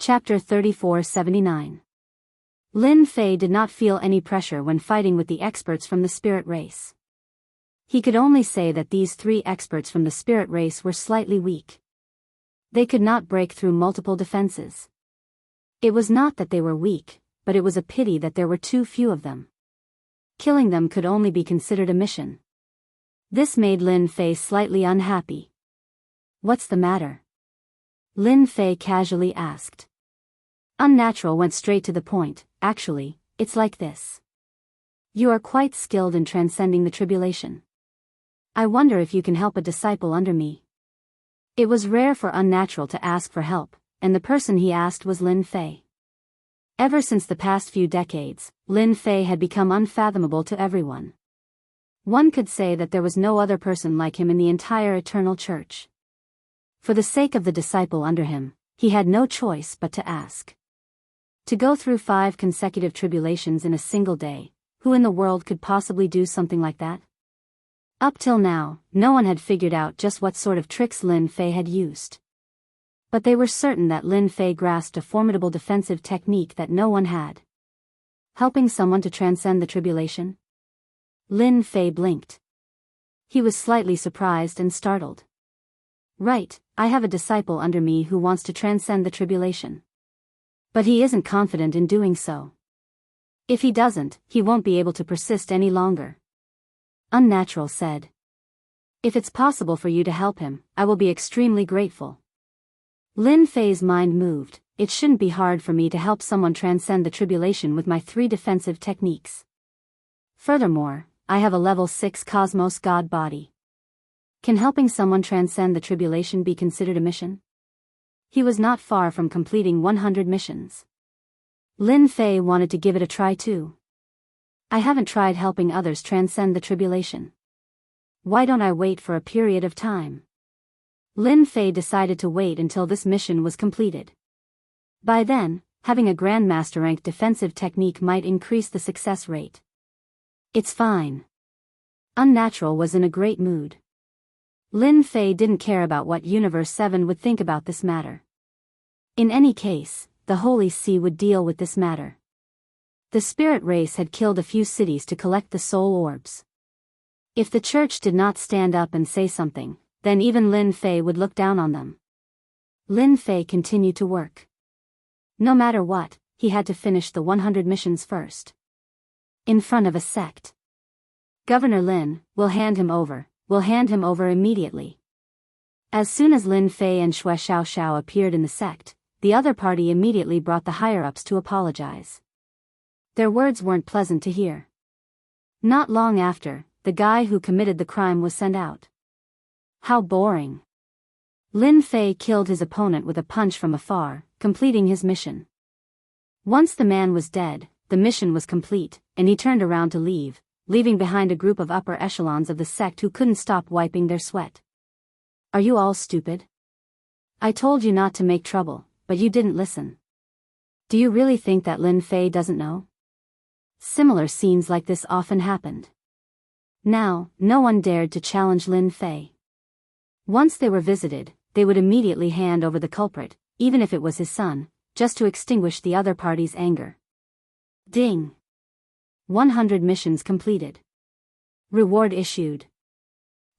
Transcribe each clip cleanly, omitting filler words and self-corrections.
Chapter 3479. Lin Fei did not feel any pressure when fighting with the experts from the spirit race. He could only say that these three experts from the spirit race were slightly weak. They could not break through multiple defenses. It was not that they were weak, but it was a pity that there were too few of them. Killing them could only be considered a mission. This made Lin Fei slightly unhappy. "What's the matter?" Lin Fei casually asked. Unnatural went straight to the point. "Actually, it's like this. You are quite skilled in transcending the tribulation. I wonder if you can help a disciple under me." It was rare for Unnatural to ask for help, and the person he asked was Lin Fei. Ever since the past few decades, Lin Fei had become unfathomable to everyone. One could say that there was no other person like him in the entire Eternal Church. For the sake of the disciple under him, he had no choice but to ask. To go through 5 consecutive tribulations in a single day, who in the world could possibly do something like that? Up till now, no one had figured out just what sort of tricks Lin Fei had used. But they were certain that Lin Fei grasped a formidable defensive technique that no one had. Helping someone to transcend the tribulation? Lin Fei blinked. He was slightly surprised and startled. "Right, I have a disciple under me who wants to transcend the tribulation. But he isn't confident in doing so. If he doesn't, he won't be able to persist any longer." Unnatural said. "If it's possible for you to help him, I will be extremely grateful." Lin Fei's mind moved. "It shouldn't be hard for me to help someone transcend the tribulation with my 3 defensive techniques. Furthermore, I have a level 6 Cosmos God body. Can helping someone transcend the tribulation be considered a mission?" He was not far from completing 100 missions. Lin Fei wanted to give it a try too. "I haven't tried helping others transcend the tribulation. Why don't I wait for a period of time?" Lin Fei decided to wait until this mission was completed. By then, having a Grandmaster rank defensive technique might increase the success rate. "It's fine." Unnatural was in a great mood. Lin Fei didn't care about what Universe 7 would think about this matter. In any case, the Holy See would deal with this matter. The spirit race had killed a few cities to collect the soul orbs. If the church did not stand up and say something, then even Lin Fei would look down on them. Lin Fei continued to work. No matter what, he had to finish the 100 missions first. In front of a sect. "Governor Lin, we'll hand him over immediately." As soon as Lin Fei and Xue Xiaoxiao appeared in the sect, the other party immediately brought the higher-ups to apologize. Their words weren't pleasant to hear. Not long after, the guy who committed the crime was sent out. How boring. Lin Fei killed his opponent with a punch from afar, completing his mission. Once the man was dead, the mission was complete, and he turned around to leave, leaving behind a group of upper echelons of the sect who couldn't stop wiping their sweat. "Are you all stupid? I told you not to make trouble, but you didn't listen. Do you really think that Lin Fei doesn't know?" Similar scenes like this often happened. Now, no one dared to challenge Lin Fei. Once they were visited, they would immediately hand over the culprit, even if it was his son, just to extinguish the other party's anger. Ding! 100 missions completed. Reward issued.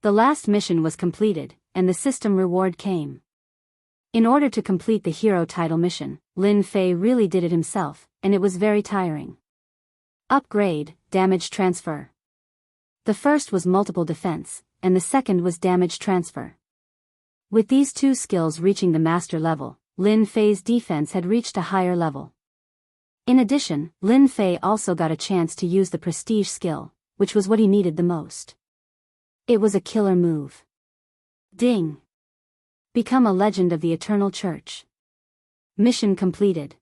The last mission was completed, and the system reward came. In order to complete the hero title mission, Lin Fei really did it himself, and it was very tiring. Upgrade, damage transfer. The first was multiple defense, and the second was damage transfer. With these 2 skills reaching the master level, Lin Fei's defense had reached a higher level. In addition, Lin Fei also got a chance to use the prestige skill, which was what he needed the most. It was a killer move. Ding! Become a legend of the Eternal Church. Mission completed.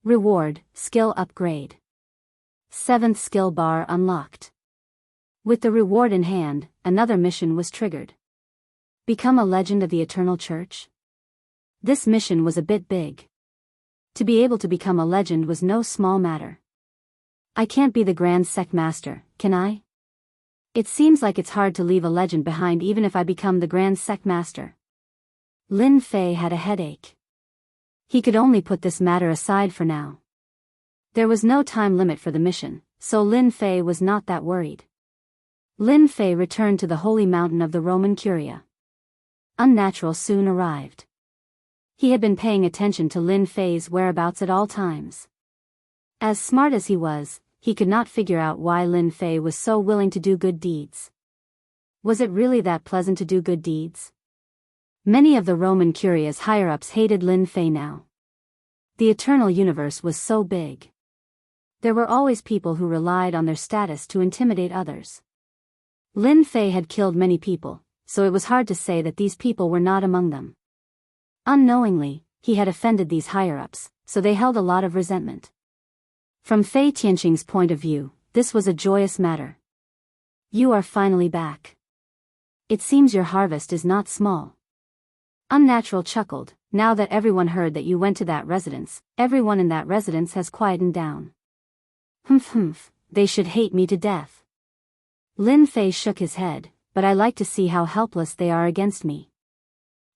Reward, skill upgrade. 7th skill bar unlocked. With the reward in hand, another mission was triggered. Become a legend of the Eternal Church? This mission was a bit big. To be able to become a legend was no small matter. "I can't be the Grand Sect Master, can I? It seems like it's hard to leave a legend behind even if I become the Grand Sect Master." Lin Fei had a headache. He could only put this matter aside for now. There was no time limit for the mission, so Lin Fei was not that worried. Lin Fei returned to the holy mountain of the Roman Curia. Unnatural soon arrived. He had been paying attention to Lin Fei's whereabouts at all times. As smart as he was, he could not figure out why Lin Fei was so willing to do good deeds. Was it really that pleasant to do good deeds? Many of the Roman Curia's higher-ups hated Lin Fei now. The eternal universe was so big. There were always people who relied on their status to intimidate others. Lin Fei had killed many people, so it was hard to say that these people were not among them. Unknowingly, he had offended these higher-ups, so they held a lot of resentment. From Fei Tianqing's point of view, this was a joyous matter. You are finally back. It seems your harvest is not small. Unnatural chuckled. Now that everyone heard that you went to that residence, everyone in that residence has quietened down. Humph, they should hate me to death. Lin Fei shook his head, but I like to see how helpless they are against me.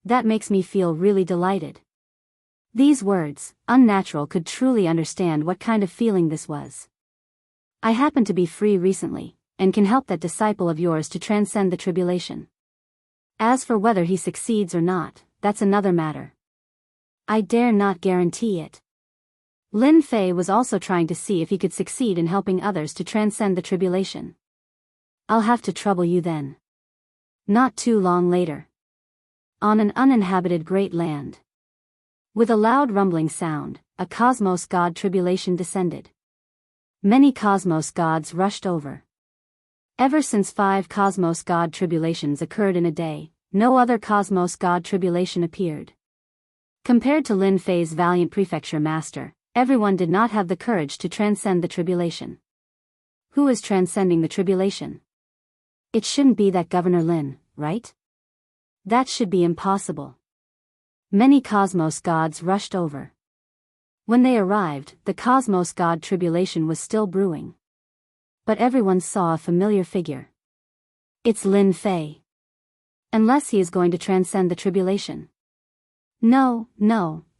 That makes me feel really delighted. These words, Unnatural could truly understand what kind of feeling this was. I happen to be free recently, and can help that disciple of yours to transcend the tribulation. As for whether he succeeds or not, that's another matter. I dare not guarantee it. Lin Fei was also trying to see if he could succeed in helping others to transcend the tribulation. I'll have to trouble you then. Not too long later. On an uninhabited great land. With a loud rumbling sound, a cosmos god tribulation descended. Many cosmos gods rushed over. Ever since 5 cosmos god tribulations occurred in a day, no other cosmos god tribulation appeared. Compared to Lin Fei's valiant prefecture master, everyone did not have the courage to transcend the tribulation. Who is transcending the tribulation? It shouldn't be that Governor Lin, right? That should be impossible. Many cosmos gods rushed over. When they arrived, the cosmos god tribulation was still brewing. But everyone saw a familiar figure. It's Lin Fei. Unless he is going to transcend the tribulation. No,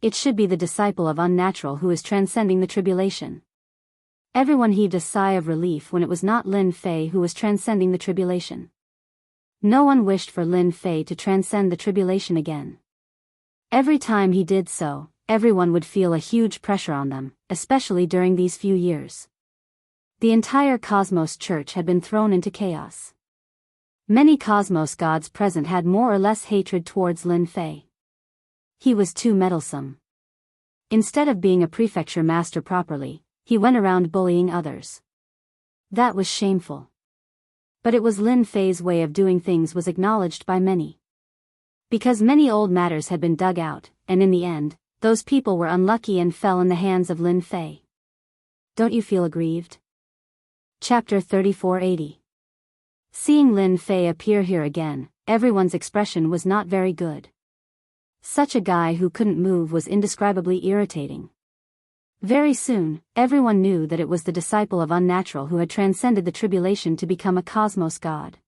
it should be the disciple of Unnatural who is transcending the tribulation. Everyone heaved a sigh of relief when it was not Lin Fei who was transcending the tribulation. No one wished for Lin Fei to transcend the tribulation again. Every time he did so, everyone would feel a huge pressure on them, especially during these few years. The entire Cosmos Church had been thrown into chaos. Many Cosmos gods present had more or less hatred towards Lin Fei. He was too meddlesome. Instead of being a prefecture master properly, he went around bullying others. That was shameful. But it was Lin Fei's way of doing things was acknowledged by many. Because many old matters had been dug out, and in the end, those people were unlucky and fell in the hands of Lin Fei. Don't you feel aggrieved? Chapter 3480. Seeing Lin Fei appear here again, everyone's expression was not very good. Such a guy who couldn't move was indescribably irritating. Very soon, everyone knew that it was the disciple of Unnatural who had transcended the tribulation to become a cosmos god.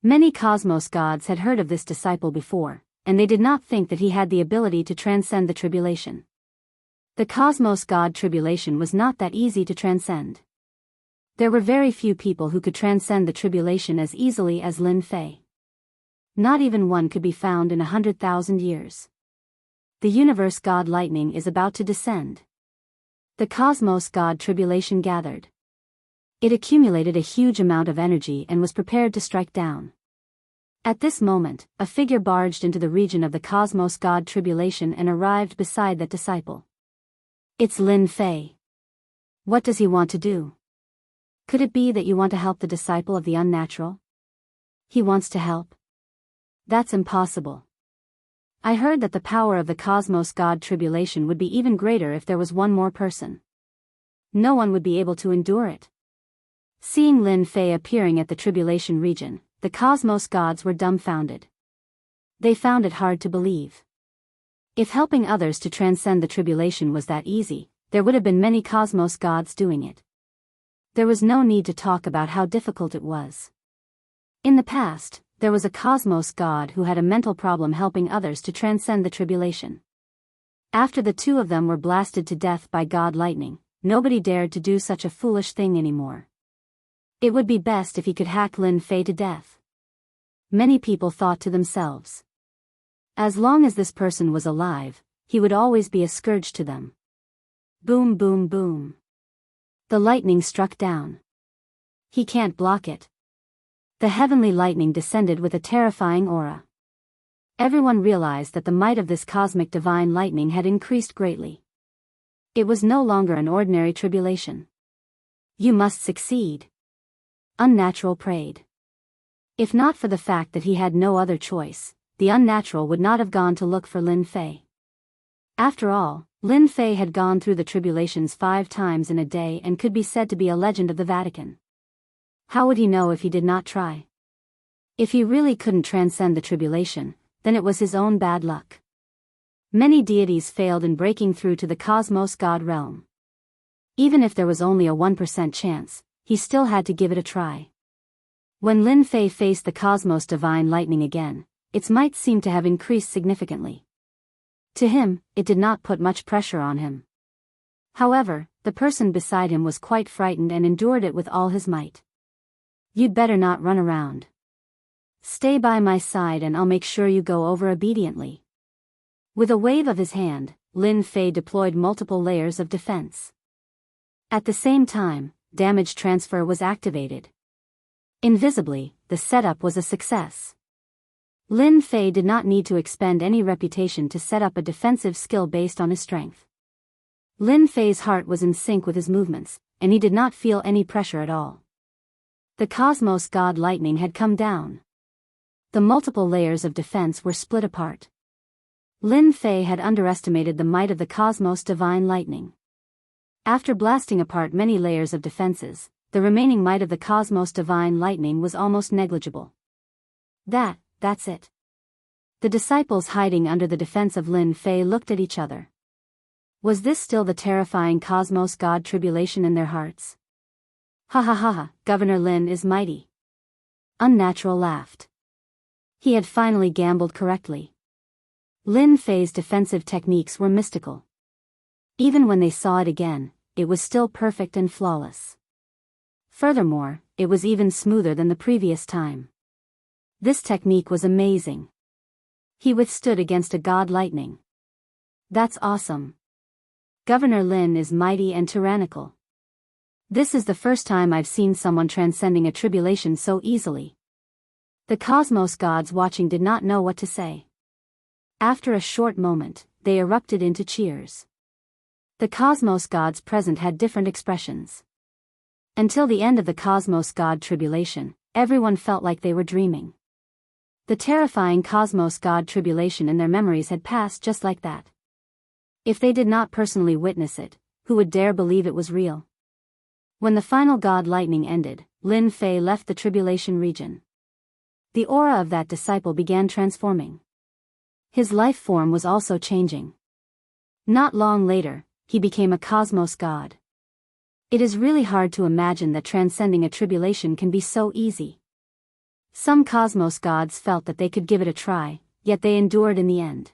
Many cosmos gods had heard of this disciple before, and they did not think that he had the ability to transcend the tribulation. The cosmos god tribulation was not that easy to transcend. There were very few people who could transcend the tribulation as easily as Lin Fei. Not even one could be found in 100,000 years. The universe god lightning is about to descend. The cosmos god tribulation gathered. It accumulated a huge amount of energy and was prepared to strike down. At this moment, a figure barged into the region of the cosmos god tribulation and arrived beside that disciple. It's Lin Fei. What does he want to do? Could it be that you want to help the disciple of the Unnatural? He wants to help? That's impossible. I heard that the power of the cosmos god tribulation would be even greater if there was one more person. No one would be able to endure it. Seeing Lin Fei appearing at the tribulation region, the cosmos gods were dumbfounded. They found it hard to believe. If helping others to transcend the tribulation was that easy, there would have been many cosmos gods doing it. There was no need to talk about how difficult it was. In the past, there was a cosmos god who had a mental problem helping others to transcend the tribulation. After the two of them were blasted to death by God lightning, nobody dared to do such a foolish thing anymore. It would be best if he could hack Lin Fei to death. Many people thought to themselves. As long as this person was alive, he would always be a scourge to them. Boom, boom, boom. The lightning struck down. He can't block it. The heavenly lightning descended with a terrifying aura. Everyone realized that the might of this cosmic divine lightning had increased greatly. It was no longer an ordinary tribulation. You must succeed. Unnatural prayed. If not for the fact that he had no other choice, the unnatural would not have gone to look for Lin Fei. After all, Lin Fei had gone through the tribulations 5 times in a day and could be said to be a legend of the Vatican. How would he know if he did not try? If he really couldn't transcend the tribulation, then it was his own bad luck. Many deities failed in breaking through to the cosmos god realm. Even if there was only a 1% chance, he still had to give it a try. When Lin Fei faced the cosmos divine lightning again, its might seemed to have increased significantly. To him, it did not put much pressure on him. However, the person beside him was quite frightened and endured it with all his might. You'd better not run around. Stay by my side and I'll make sure you go over obediently. With a wave of his hand, Lin Fei deployed multiple layers of defense. At the same time, damage transfer was activated. Invisibly, the setup was a success. Lin Fei did not need to expend any reputation to set up a defensive skill based on his strength. Lin Fei's heart was in sync with his movements, and he did not feel any pressure at all. The cosmos god lightning had come down. The multiple layers of defense were split apart. Lin Fei had underestimated the might of the cosmos divine lightning. After blasting apart many layers of defenses, the remaining might of the cosmos divine lightning was almost negligible. That's it. The disciples hiding under the defense of Lin Fei looked at each other. Was this still the terrifying cosmos god tribulation in their hearts? Ha ha ha ha, Governor Lin is mighty. Unnatural laughed. He had finally gambled correctly. Lin Fei's defensive techniques were mystical. Even when they saw it again, it was still perfect and flawless. Furthermore, it was even smoother than the previous time. This technique was amazing. He withstood against a god lightning. That's awesome. Governor Lin is mighty and tyrannical. This is the first time I've seen someone transcending a tribulation so easily. The cosmos gods watching did not know what to say. After a short moment, they erupted into cheers. The cosmos gods present had different expressions. Until the end of the cosmos god tribulation, everyone felt like they were dreaming. The terrifying cosmos god tribulation in their memories had passed just like that. If they did not personally witness it, who would dare believe it was real? When the final god lightning ended, Lin Fei left the tribulation region. The aura of that disciple began transforming. His life form was also changing. Not long later, he became a cosmos god. It is really hard to imagine that transcending a tribulation can be so easy. Some cosmos gods felt that they could give it a try, yet they endured in the end.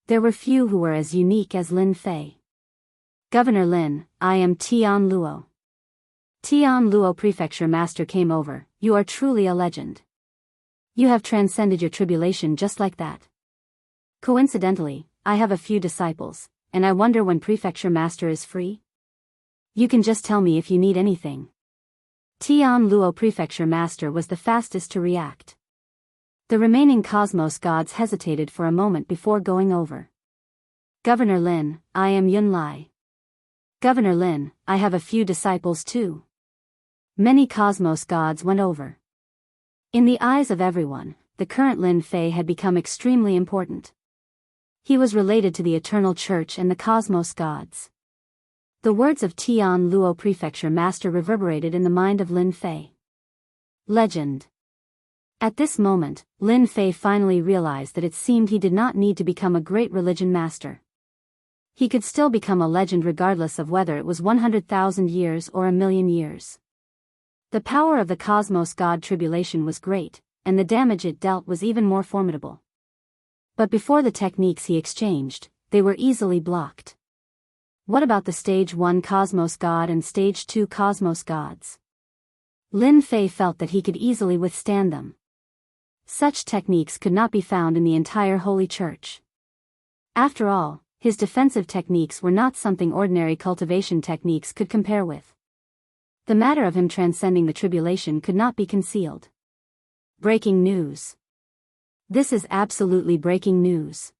There were few who were as unique as Lin Fei. Governor Lin, I am Tian Luo. Tian Luo Prefecture Master came over, you are truly a legend. You have transcended your tribulation just like that. Coincidentally, I have a few disciples, and I wonder when Prefecture Master is free? You can just tell me if you need anything. Tian Luo Prefecture Master was the fastest to react. The remaining cosmos gods hesitated for a moment before going over. Governor Lin, I am Yun Lai. Governor Lin, I have a few disciples too. Many cosmos gods went over. In the eyes of everyone, the current Lin Fei had become extremely important. He was related to the Eternal Church and the cosmos gods. The words of Tian Luo Prefecture Master reverberated in the mind of Lin Fei. Legend. At this moment, Lin Fei finally realized that it seemed he did not need to become a great religion master. He could still become a legend regardless of whether it was 100,000 years or 1,000,000 years. The power of the cosmos god tribulation was great, and the damage it dealt was even more formidable. But before the techniques he exchanged, they were easily blocked. What about the Stage 1 Cosmos God and Stage 2 Cosmos Gods? Lin Fei felt that he could easily withstand them. Such techniques could not be found in the entire Holy Church. After all, his defensive techniques were not something ordinary cultivation techniques could compare with. The matter of him transcending the tribulation could not be concealed. Breaking news. This is absolutely breaking news.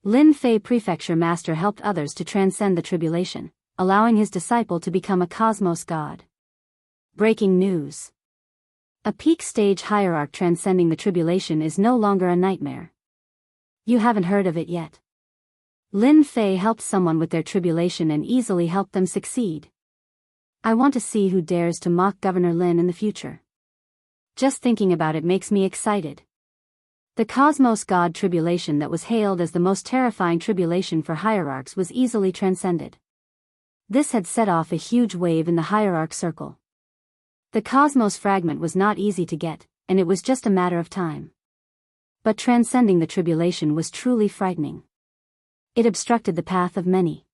Lin Fei Prefecture Master helped others to transcend the tribulation, allowing his disciple to become a cosmos god. Breaking news. A peak stage hierarch transcending the tribulation is no longer a nightmare. You haven't heard of it yet. Lin Fei helped someone with their tribulation and easily helped them succeed. I want to see who dares to mock Governor Lin in the future. Just thinking about it makes me excited. The Cosmos God tribulation that was hailed as the most terrifying tribulation for hierarchs was easily transcended. This had set off a huge wave in the hierarch circle. The Cosmos fragment was not easy to get, and it was just a matter of time. But transcending the tribulation was truly frightening. It obstructed the path of many.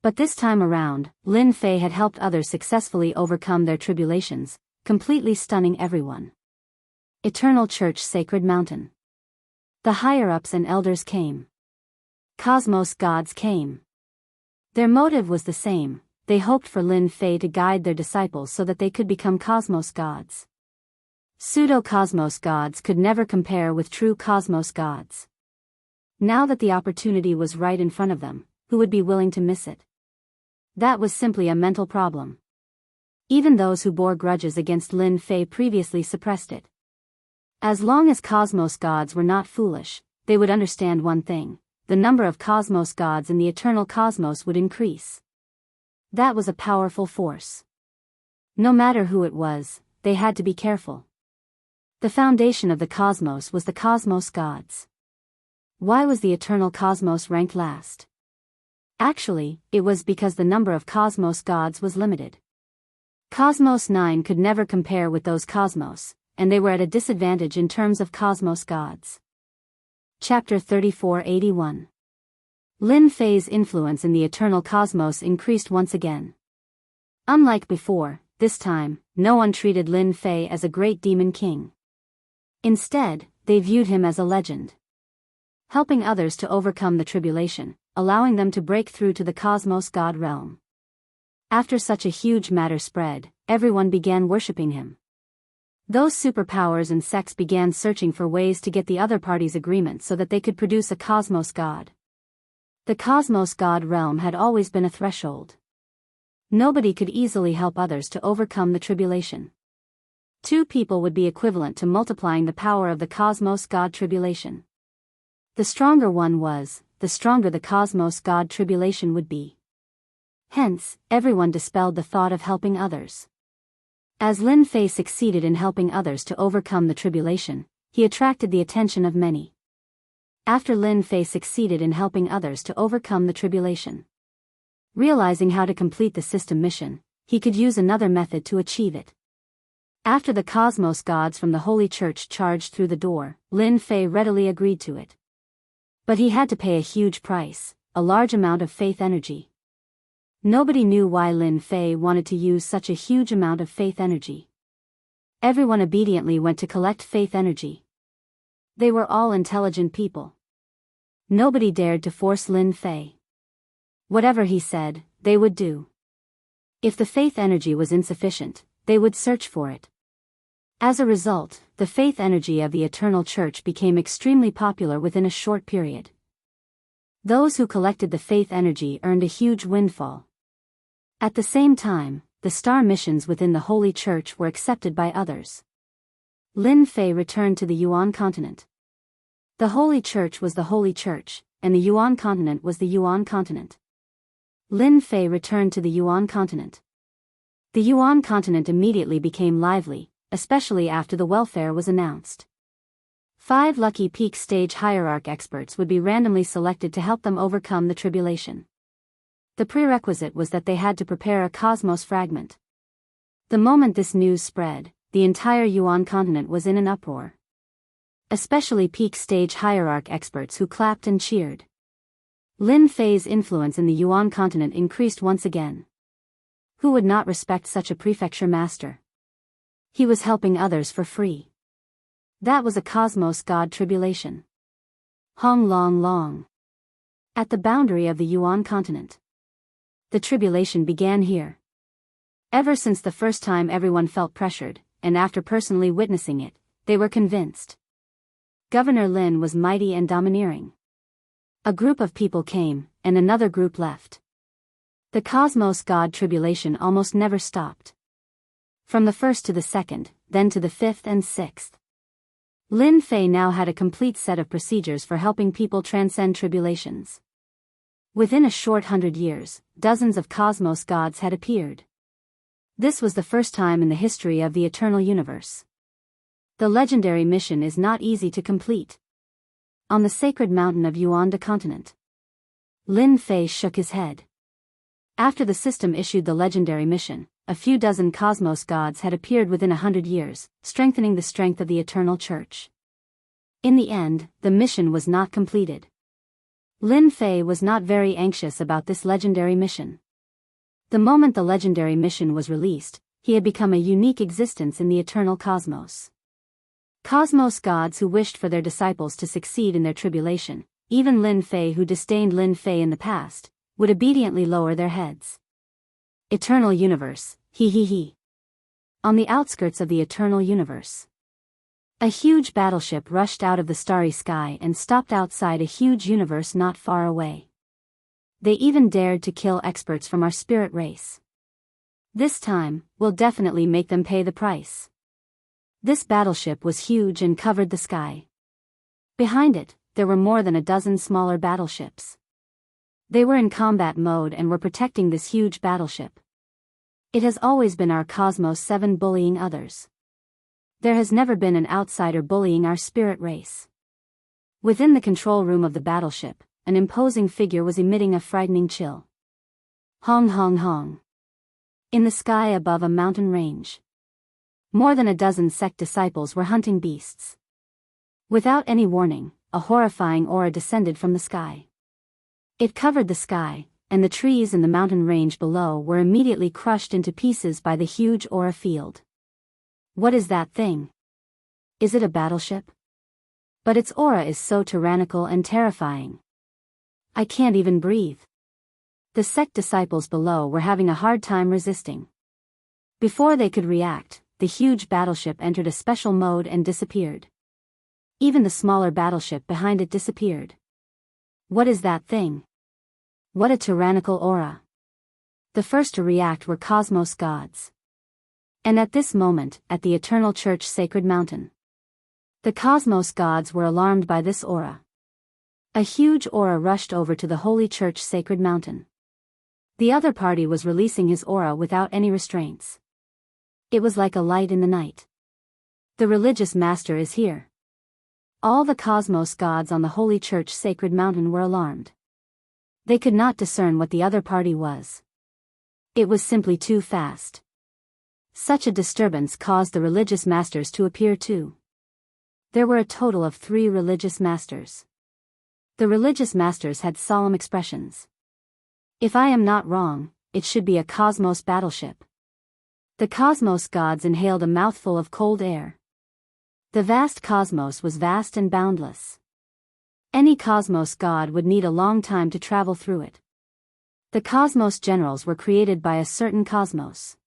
But this time around, Lin Fei had helped others successfully overcome their tribulations, completely stunning everyone. Eternal Church Sacred Mountain. The higher-ups and elders came. Cosmos gods came. Their motive was the same, they hoped for Lin Fei to guide their disciples so that they could become cosmos gods. Pseudo-cosmos gods could never compare with true cosmos gods. Now that the opportunity was right in front of them, who would be willing to miss it? That was simply a mental problem. Even those who bore grudges against Lin Fei previously suppressed it. As long as cosmos gods were not foolish, they would understand one thing: the number of cosmos gods in the eternal cosmos would increase. That was a powerful force. No matter who it was, they had to be careful. The foundation of the cosmos was the cosmos gods. Why was the eternal cosmos ranked last? Actually, it was because the number of cosmos gods was limited. Cosmos 9 could never compare with those cosmos, and they were at a disadvantage in terms of cosmos gods. Chapter 3481. Lin Fei's influence in the eternal cosmos increased once again. Unlike before, this time, no one treated Lin Fei as a great demon king. Instead, they viewed him as a legend. Helping others to overcome the tribulation, allowing them to break through to the cosmos god realm. After such a huge matter spread, everyone began worshipping him. Those superpowers and sects began searching for ways to get the other party's agreement so that they could produce a cosmos god. The cosmos god realm had always been a threshold. Nobody could easily help others to overcome the tribulation. Two people would be equivalent to multiplying the power of the cosmos god tribulation. The stronger one was, the stronger the cosmos god tribulation would be. Hence, everyone dispelled the thought of helping others. As Lin Fei succeeded in helping others to overcome the tribulation, he attracted the attention of many. After Lin Fei succeeded in helping others to overcome the tribulation, realizing how to complete the system mission, he could use another method to achieve it. After the cosmos gods from the Holy Church charged through the door, Lin Fei readily agreed to it. But he had to pay a huge price, a large amount of faith energy. Nobody knew why Lin Fei wanted to use such a huge amount of faith energy. Everyone obediently went to collect faith energy. They were all intelligent people. Nobody dared to force Lin Fei. Whatever he said, they would do. If the faith energy was insufficient, they would search for it. As a result, the faith energy of the Eternal Church became extremely popular within a short period. Those who collected the faith energy earned a huge windfall. At the same time, the star missions within the Holy Church were accepted by others. Lin Fei returned to the Yuan continent. The Holy Church was the Holy Church, and the Yuan continent was the Yuan continent. Lin Fei returned to the Yuan continent. The Yuan continent immediately became lively, especially after the welfare was announced. 5 lucky peak stage hierarch experts would be randomly selected to help them overcome the tribulation. The prerequisite was that they had to prepare a cosmos fragment. The moment this news spread, the entire Yuan continent was in an uproar. Especially peak stage hierarch experts who clapped and cheered. Lin Fei's influence in the Yuan continent increased once again. Who would not respect such a prefecture master? He was helping others for free. That was a cosmos god tribulation. Hong Long Long. At the boundary of the Yuan continent. The tribulation began here. Ever since the first time everyone felt pressured, and after personally witnessing it, they were convinced. Governor Lin was mighty and domineering. A group of people came, and another group left. The cosmos god tribulation almost never stopped. From the first to the second, then to the fifth and sixth. Lin Fei now had a complete set of procedures for helping people transcend tribulations. Within a short 100 years, dozens of cosmos gods had appeared. This was the first time in the history of the eternal universe. The legendary mission is not easy to complete. On the sacred mountain of Yuan continent. Lin Fei shook his head. After the system issued the legendary mission, a few dozen cosmos gods had appeared within 100 years, strengthening the strength of the eternal church. In the end, the mission was not completed. Lin Fei was not very anxious about this legendary mission. The moment the legendary mission was released, he had become a unique existence in the eternal cosmos. Cosmos gods who wished for their disciples to succeed in their tribulation, even Lin Fei who disdained Lin Fei in the past, would obediently lower their heads. Eternal universe, he. On the outskirts of the eternal universe. A huge battleship rushed out of the starry sky and stopped outside a huge universe not far away. They even dared to kill experts from our spirit race. This time, we'll definitely make them pay the price. This battleship was huge and covered the sky. Behind it, there were more than a dozen smaller battleships. They were in combat mode and were protecting this huge battleship. It has always been our Cosmos 7 bullying others. There has never been an outsider bullying our spirit race. Within the control room of the battleship, an imposing figure was emitting a frightening chill. Hong hong hong. In the sky above a mountain range. More than a dozen sect disciples were hunting beasts. Without any warning, a horrifying aura descended from the sky. It covered the sky, and the trees in the mountain range below were immediately crushed into pieces by the huge aura field. What is that thing? Is it a battleship? But its aura is so tyrannical and terrifying. I can't even breathe. The sect disciples below were having a hard time resisting. Before they could react, the huge battleship entered a special mode and disappeared. Even the smaller battleship behind it disappeared. What is that thing? What a tyrannical aura. The first to react were cosmos gods. And at this moment, at the Eternal Church Sacred Mountain. The cosmos gods were alarmed by this aura. A huge aura rushed over to the Holy Church Sacred Mountain. The other party was releasing his aura without any restraints. It was like a light in the night. The religious master is here. All the cosmos gods on the Holy Church Sacred Mountain were alarmed. They could not discern what the other party was. It was simply too fast. Such a disturbance caused the religious masters to appear too. There were a total of 3 religious masters. The religious masters had solemn expressions. If I am not wrong, it should be a cosmos battleship. The cosmos gods inhaled a mouthful of cold air. The vast cosmos was vast and boundless. Any cosmos god would need a long time to travel through it. The cosmos generals were created by a certain cosmos.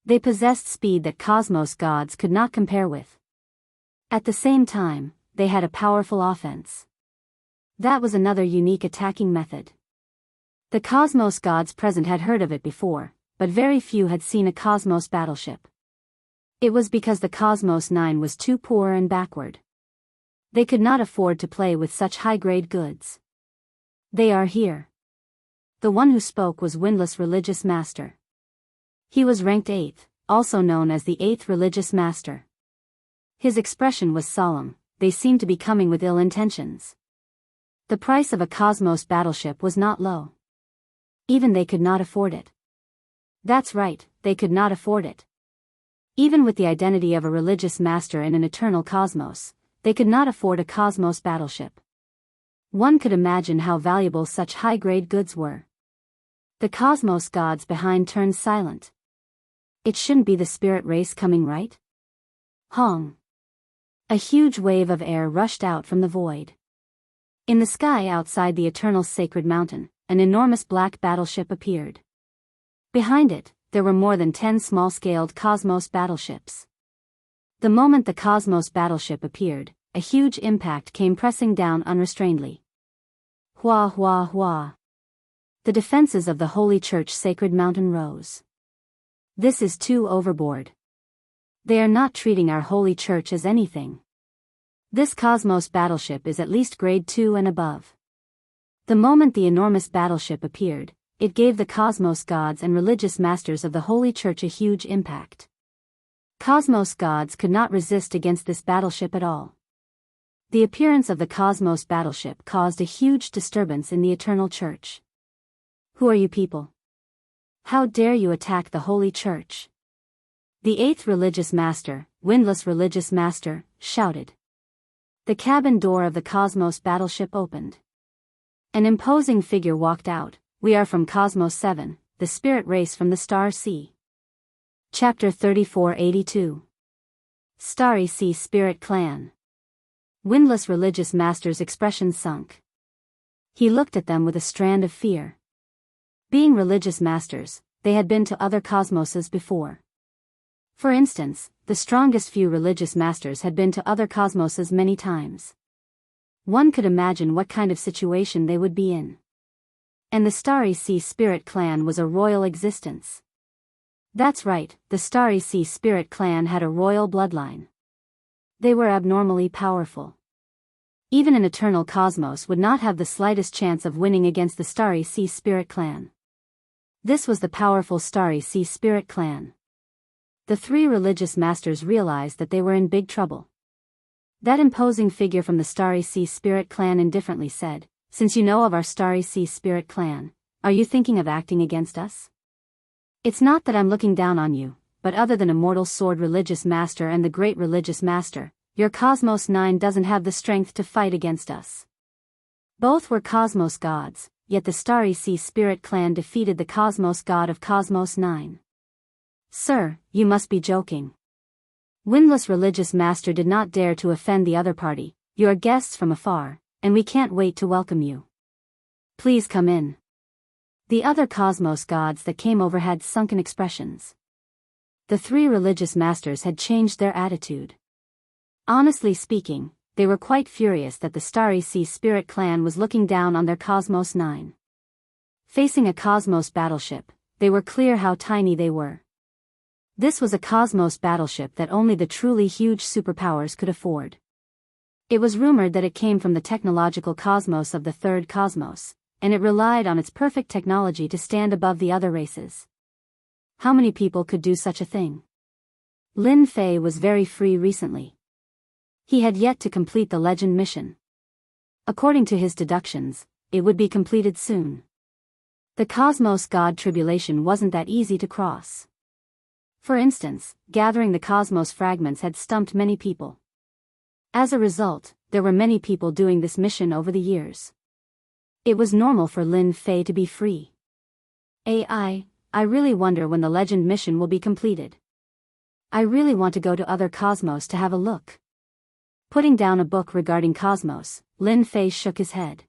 They possessed speed that cosmos gods could not compare with. At the same time, they had a powerful offense. That was another unique attacking method. The cosmos gods present had heard of it before, but very few had seen a cosmos battleship. It was because the Cosmos 9 was too poor and backward. They could not afford to play with such high-grade goods. They are here. The one who spoke was Windless Religious Master. He was ranked 8th, also known as the 8th Religious Master. His expression was solemn, they seemed to be coming with ill intentions. The price of a cosmos battleship was not low. Even they could not afford it. That's right, they could not afford it. Even with the identity of a religious master in an eternal cosmos, they could not afford a cosmos battleship. One could imagine how valuable such high-grade goods were. The cosmos gods behind turned silent. It shouldn't be the spirit race coming, right? Hong. A huge wave of air rushed out from the void. In the sky outside the eternal sacred mountain, an enormous black battleship appeared. Behind it, there were more than 10 small-scaled cosmos battleships. The moment the cosmos battleship appeared, a huge impact came pressing down unrestrainedly. Hua hua hua. The defenses of the Holy Church Sacred Mountain rose. This is too overboard. They are not treating our Holy Church as anything. This cosmos battleship is at least grade 2 and above. The moment the enormous battleship appeared, it gave the cosmos gods and religious masters of the Holy Church a huge impact. Cosmos gods could not resist against this battleship at all. The appearance of the cosmos battleship caused a huge disturbance in the Eternal Church. Who are you people? How dare you attack the Holy Church? The 8th religious master, Windless religious master, shouted. The cabin door of the cosmos battleship opened. An imposing figure walked out. We are from Cosmos 7, the spirit race from the Star Sea. Chapter 3482. Starry Sea Spirit Clan. Windless religious master's expression sunk. He looked at them with a strand of fear. Being religious masters, they had been to other cosmoses before. For instance, the strongest few religious masters had been to other cosmoses many times. One could imagine what kind of situation they would be in. And the Starry Sea Spirit Clan was a royal existence. That's right, the Starry Sea Spirit Clan had a royal bloodline. They were abnormally powerful. Even an eternal cosmos would not have the slightest chance of winning against the Starry Sea Spirit Clan. This was the powerful Starry Sea Spirit Clan. The 3 religious masters realized that they were in big trouble. That imposing figure from the Starry Sea Spirit Clan indifferently said, "Since you know of our Starry Sea Spirit Clan, are you thinking of acting against us? It's not that I'm looking down on you, but other than Immortal Sword Religious Master and the Great Religious Master, your Cosmos 9 doesn't have the strength to fight against us." Both were Cosmos gods, yet the Starry Sea Spirit Clan defeated the Cosmos god of Cosmos 9. Sir, you must be joking. Windless religious master did not dare to offend the other party. You are guests from afar, and we can't wait to welcome you. Please come in. The other cosmos gods that came over had sunken expressions. The 3 religious masters had changed their attitude. Honestly speaking, they were quite furious that the Starry Sea Spirit Clan was looking down on their Cosmos 9. Facing a cosmos battleship, they were clear how tiny they were. This was a cosmos battleship that only the truly huge superpowers could afford. It was rumored that it came from the technological cosmos of the 3rd cosmos, and it relied on its perfect technology to stand above the other races. How many people could do such a thing? Lin Fei was very free recently. He had yet to complete the legend mission. According to his deductions, it would be completed soon. The cosmos god tribulation wasn't that easy to cross. For instance, gathering the cosmos fragments had stumped many people. As a result, there were many people doing this mission over the years. It was normal for Lin Fei to be free. I really wonder when the legend mission will be completed. I really want to go to other cosmos to have a look. Putting down a book regarding cosmos, Lin Fei shook his head.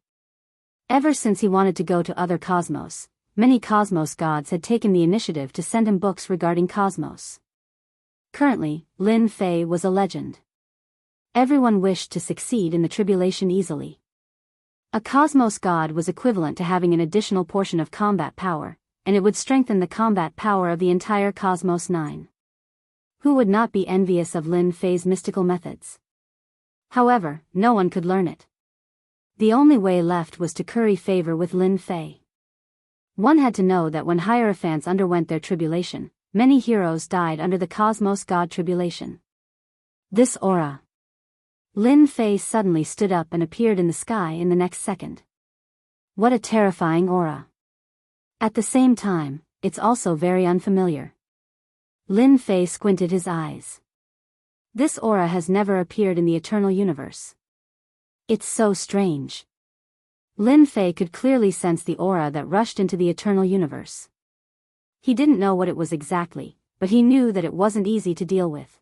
Ever since he wanted to go to other cosmos, many cosmos gods had taken the initiative to send him books regarding cosmos. Currently, Lin Fei was a legend. Everyone wished to succeed in the tribulation easily. A cosmos god was equivalent to having an additional portion of combat power, and it would strengthen the combat power of the entire Cosmos 9. Who would not be envious of Lin Fei's mystical methods? However, no one could learn it. The only way left was to curry favor with Lin Fei. One had to know that when Hierophants underwent their tribulation, many heroes died under the Cosmos God tribulation. This aura. Lin Fei suddenly stood up and appeared in the sky in the next second. What a terrifying aura. At the same time, it's also very unfamiliar. Lin Fei squinted his eyes. This aura has never appeared in the eternal universe. It's so strange. Lin Fei could clearly sense the aura that rushed into the eternal universe. He didn't know what it was exactly, but he knew that it wasn't easy to deal with.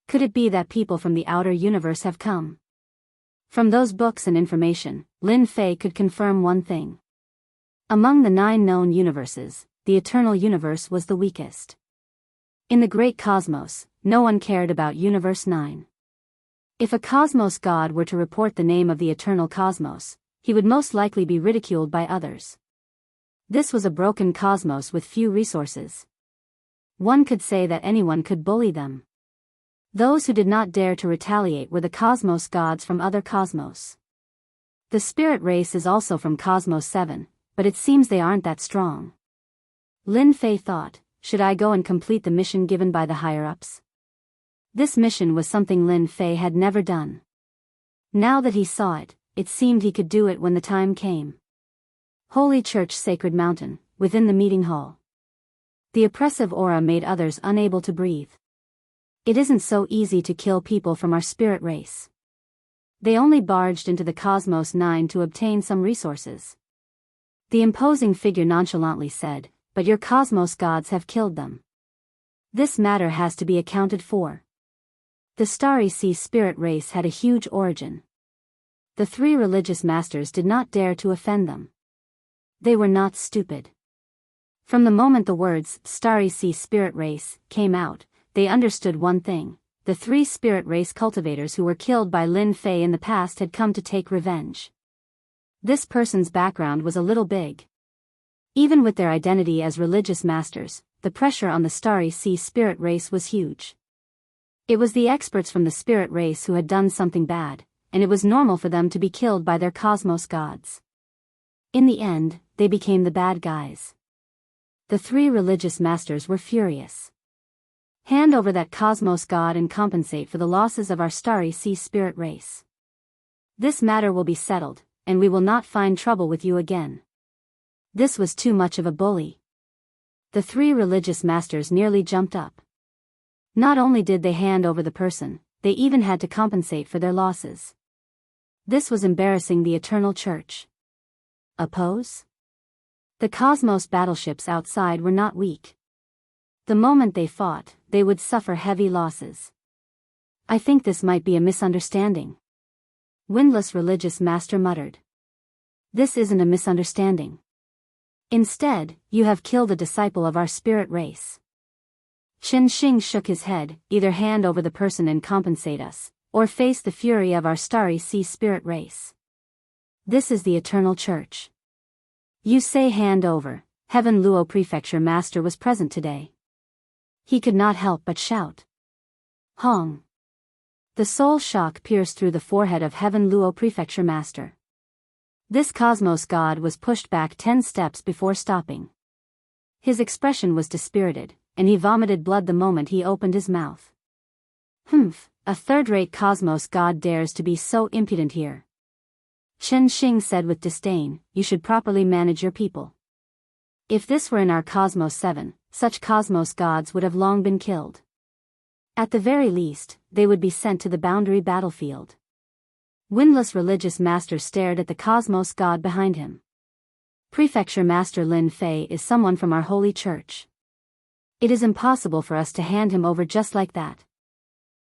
Could it be that people from the outer universe have come? From those books and information, Lin Fei could confirm one thing. Among the 9 known universes, the eternal universe was the weakest. In the great cosmos, no one cared about Universe 9. If a cosmos god were to report the name of the eternal cosmos, he would most likely be ridiculed by others. This was a broken cosmos with few resources. One could say that anyone could bully them. Those who did not dare to retaliate were the cosmos gods from other cosmos. The spirit race is also from Cosmos 7, but it seems they aren't that strong. Lin Fei thought, should I go and complete the mission given by the higher-ups? This mission was something Lin Fei had never done. Now that he saw it, it seemed he could do it when the time came. Holy Church Sacred Mountain, within the meeting hall. The oppressive aura made others unable to breathe. It isn't so easy to kill people from our spirit race. They only barged into the Cosmos 9 to obtain some resources. The imposing figure nonchalantly said, but your cosmos gods have killed them. This matter has to be accounted for. The Starry Sea spirit race had a huge origin. The 3 religious masters did not dare to offend them. They were not stupid. From the moment the words, Starry Sea spirit race, came out, they understood one thing: the 3 spirit race cultivators who were killed by Lin Fei in the past had come to take revenge. This person's background was a little big. Even with their identity as religious masters, the pressure on the Starry Sea spirit race was huge. It was the experts from the spirit race who had done something bad, and it was normal for them to be killed by their cosmos gods. In the end, they became the bad guys. The 3 religious masters were furious. Hand over that cosmos god and compensate for the losses of our Starry Sea spirit race. This matter will be settled, and we will not find trouble with you again. This was too much of a bully. The 3 religious masters nearly jumped up. Not only did they hand over the person, they even had to compensate for their losses. This was embarrassing the Eternal Church. Oppose? The cosmos battleships outside were not weak. The moment they fought, they would suffer heavy losses. I think this might be a misunderstanding. Windless religious master muttered. This isn't a misunderstanding. Instead, you have killed a disciple of our spirit race. Chen Xing shook his head, either hand over the person and compensate us, or face the fury of our Starry Sea spirit race. This is the Eternal Church. You say hand over. Heaven Luo Prefecture Master was present today. He could not help but shout. Hong. The soul shock pierced through the forehead of Heaven Luo Prefecture Master. This cosmos god was pushed back 10 steps before stopping. His expression was dispirited, and he vomited blood the moment he opened his mouth. Humph, a third-rate cosmos god dares to be so impudent here. Chen Xing said with disdain, you should properly manage your people. If this were in our Cosmos 7, such cosmos gods would have long been killed. At the very least, they would be sent to the boundary battlefield. Windless religious master stared at the cosmos god behind him. Prefecture Master Lin Fei is someone from our holy church. It is impossible for us to hand him over just like that.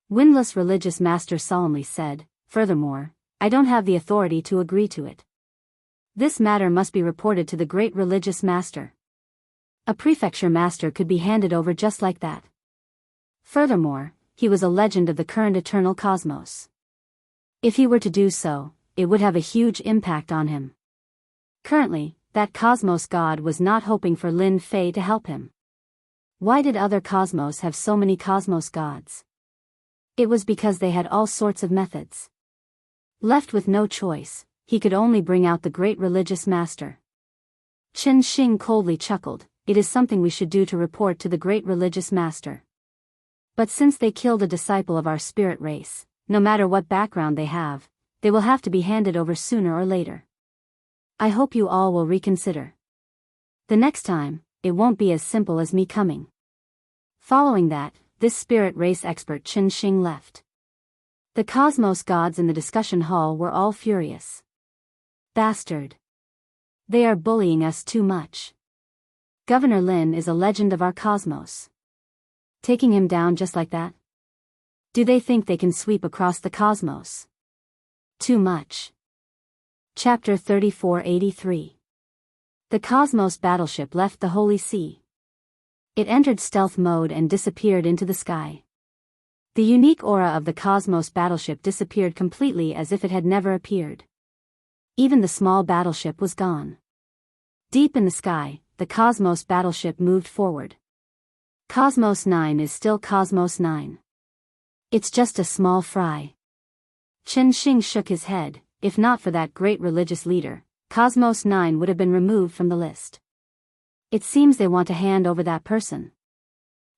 Windless religious master solemnly said, furthermore, I don't have the authority to agree to it. This matter must be reported to the great religious master. A prefecture master could be handed over just like that. Furthermore, he was a legend of the current eternal cosmos. If he were to do so, it would have a huge impact on him. Currently, that cosmos god was not hoping for Lin Fei to help him. Why did other cosmos have so many cosmos gods? It was because they had all sorts of methods. Left with no choice, he could only bring out the great religious master. Chen Xing coldly chuckled, it is something we should do to report to the great religious master. But since they killed a disciple of our spirit race, no matter what background they have, they will have to be handed over sooner or later. I hope you all will reconsider. The next time, it won't be as simple as me coming. Following that, this spirit race expert Chen Xing left. The cosmos gods in the discussion hall were all furious. Bastard. They are bullying us too much. Governor Lin is a legend of our cosmos. Taking him down just like that? Do they think they can sweep across the cosmos? Too much. Chapter 3483. The Cosmos battleship left the Holy See. It entered stealth mode and disappeared into the sky. The unique aura of the Cosmos battleship disappeared completely as if it had never appeared. Even the small battleship was gone. Deep in the sky, the Cosmos battleship moved forward. Cosmos 9 is still Cosmos 9. It's just a small fry. Chen Xing shook his head. If not for that great religious leader, Cosmos 9 would have been removed from the list. It seems they want to hand over that person.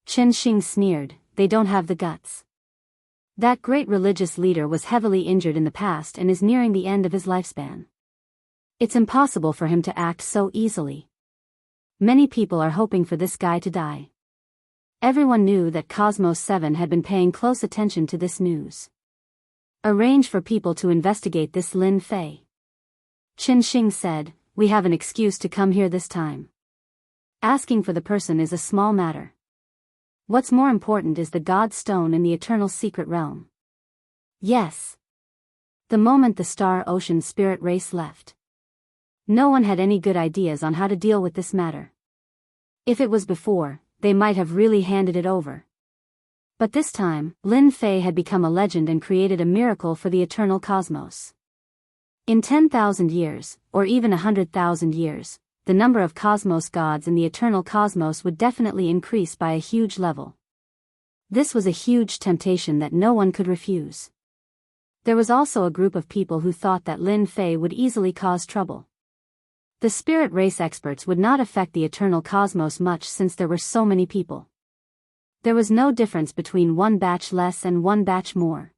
Chen Xing sneered, they don't have the guts. That great religious leader was heavily injured in the past and is nearing the end of his lifespan. It's impossible for him to act so easily. Many people are hoping for this guy to die. Everyone knew that Cosmos 7 had been paying close attention to this news. Arrange for people to investigate this Lin Fei. Qin Xing said, we have an excuse to come here this time. Asking for the person is a small matter. What's more important is the God Stone in the Eternal Secret Realm. Yes. The moment the Star Ocean spirit race left. No one had any good ideas on how to deal with this matter. If it was before, they might have really handed it over. But this time, Lin Fei had become a legend and created a miracle for the eternal cosmos. In 10,000 years, or even 100,000 years, the number of cosmos gods in the eternal cosmos would definitely increase by a huge level. This was a huge temptation that no one could refuse. There was also a group of people who thought that Lin Fei would easily cause trouble. The spirit race experts would not affect the eternal cosmos much since there were so many people. There was no difference between one batch less and one batch more.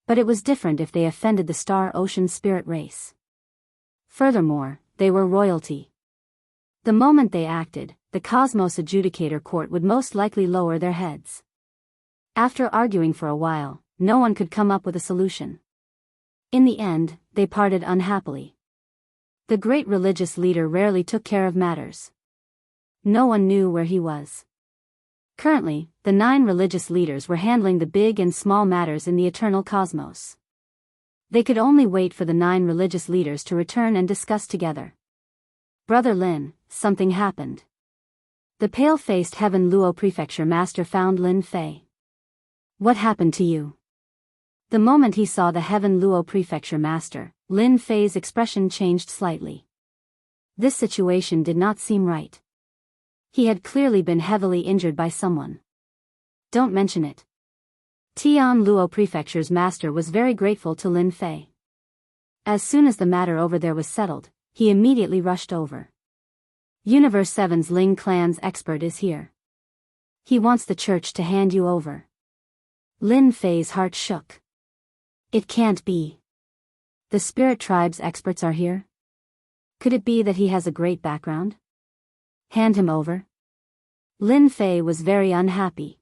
But it was different if they offended the Star Ocean spirit race. Furthermore, they were royalty. The moment they acted, the Cosmos Adjudicator Court would most likely lower their heads. After arguing for a while, no one could come up with a solution. In the end, they parted unhappily. The great religious leader rarely took care of matters. No one knew where he was. Currently, the 9 religious leaders were handling the big and small matters in the eternal cosmos. They could only wait for the 9 religious leaders to return and discuss together. Brother Lin, something happened. The pale-faced Heaven Luo Prefecture Master found Lin Fei. What happened to you? The moment he saw the Heaven Luo Prefecture Master, Lin Fei's expression changed slightly. This situation did not seem right. He had clearly been heavily injured by someone. Don't mention it. Tian Luo Prefecture's master was very grateful to Lin Fei. As soon as the matter over there was settled, he immediately rushed over. Universe 7's Ling clan's expert is here. He wants the church to hand you over. Lin Fei's heart shook. It can't be. The spirit tribe's experts are here? Could it be that he has a great background? Hand him over? Lin Fei was very unhappy.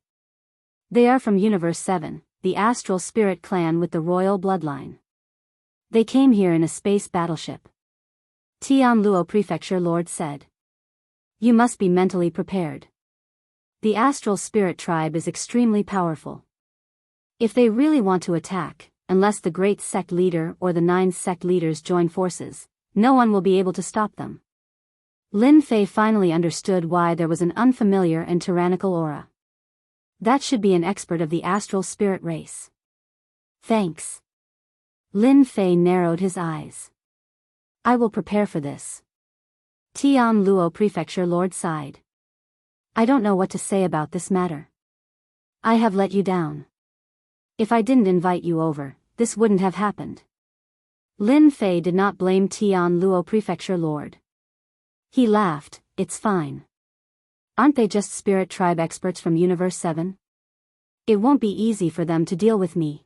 They are from Universe 7, the astral spirit clan with the royal bloodline. They came here in a space battleship. Tian Luo Prefecture Lord said. You must be mentally prepared. The astral spirit tribe is extremely powerful. If they really want to attack, unless the great sect leader or the 9 sect leaders join forces, no one will be able to stop them. Lin Fei finally understood why there was an unfamiliar and tyrannical aura. That should be an expert of the astral spirit race. Thanks. Lin Fei narrowed his eyes. I will prepare for this. Tian Luo Prefecture Lord sighed. I don't know what to say about this matter. I have let you down. If I didn't invite you over, this wouldn't have happened. Lin Fei did not blame Tian Luo Prefecture Lord. He laughed, it's fine. Aren't they just spirit tribe experts from Universe 7? It won't be easy for them to deal with me.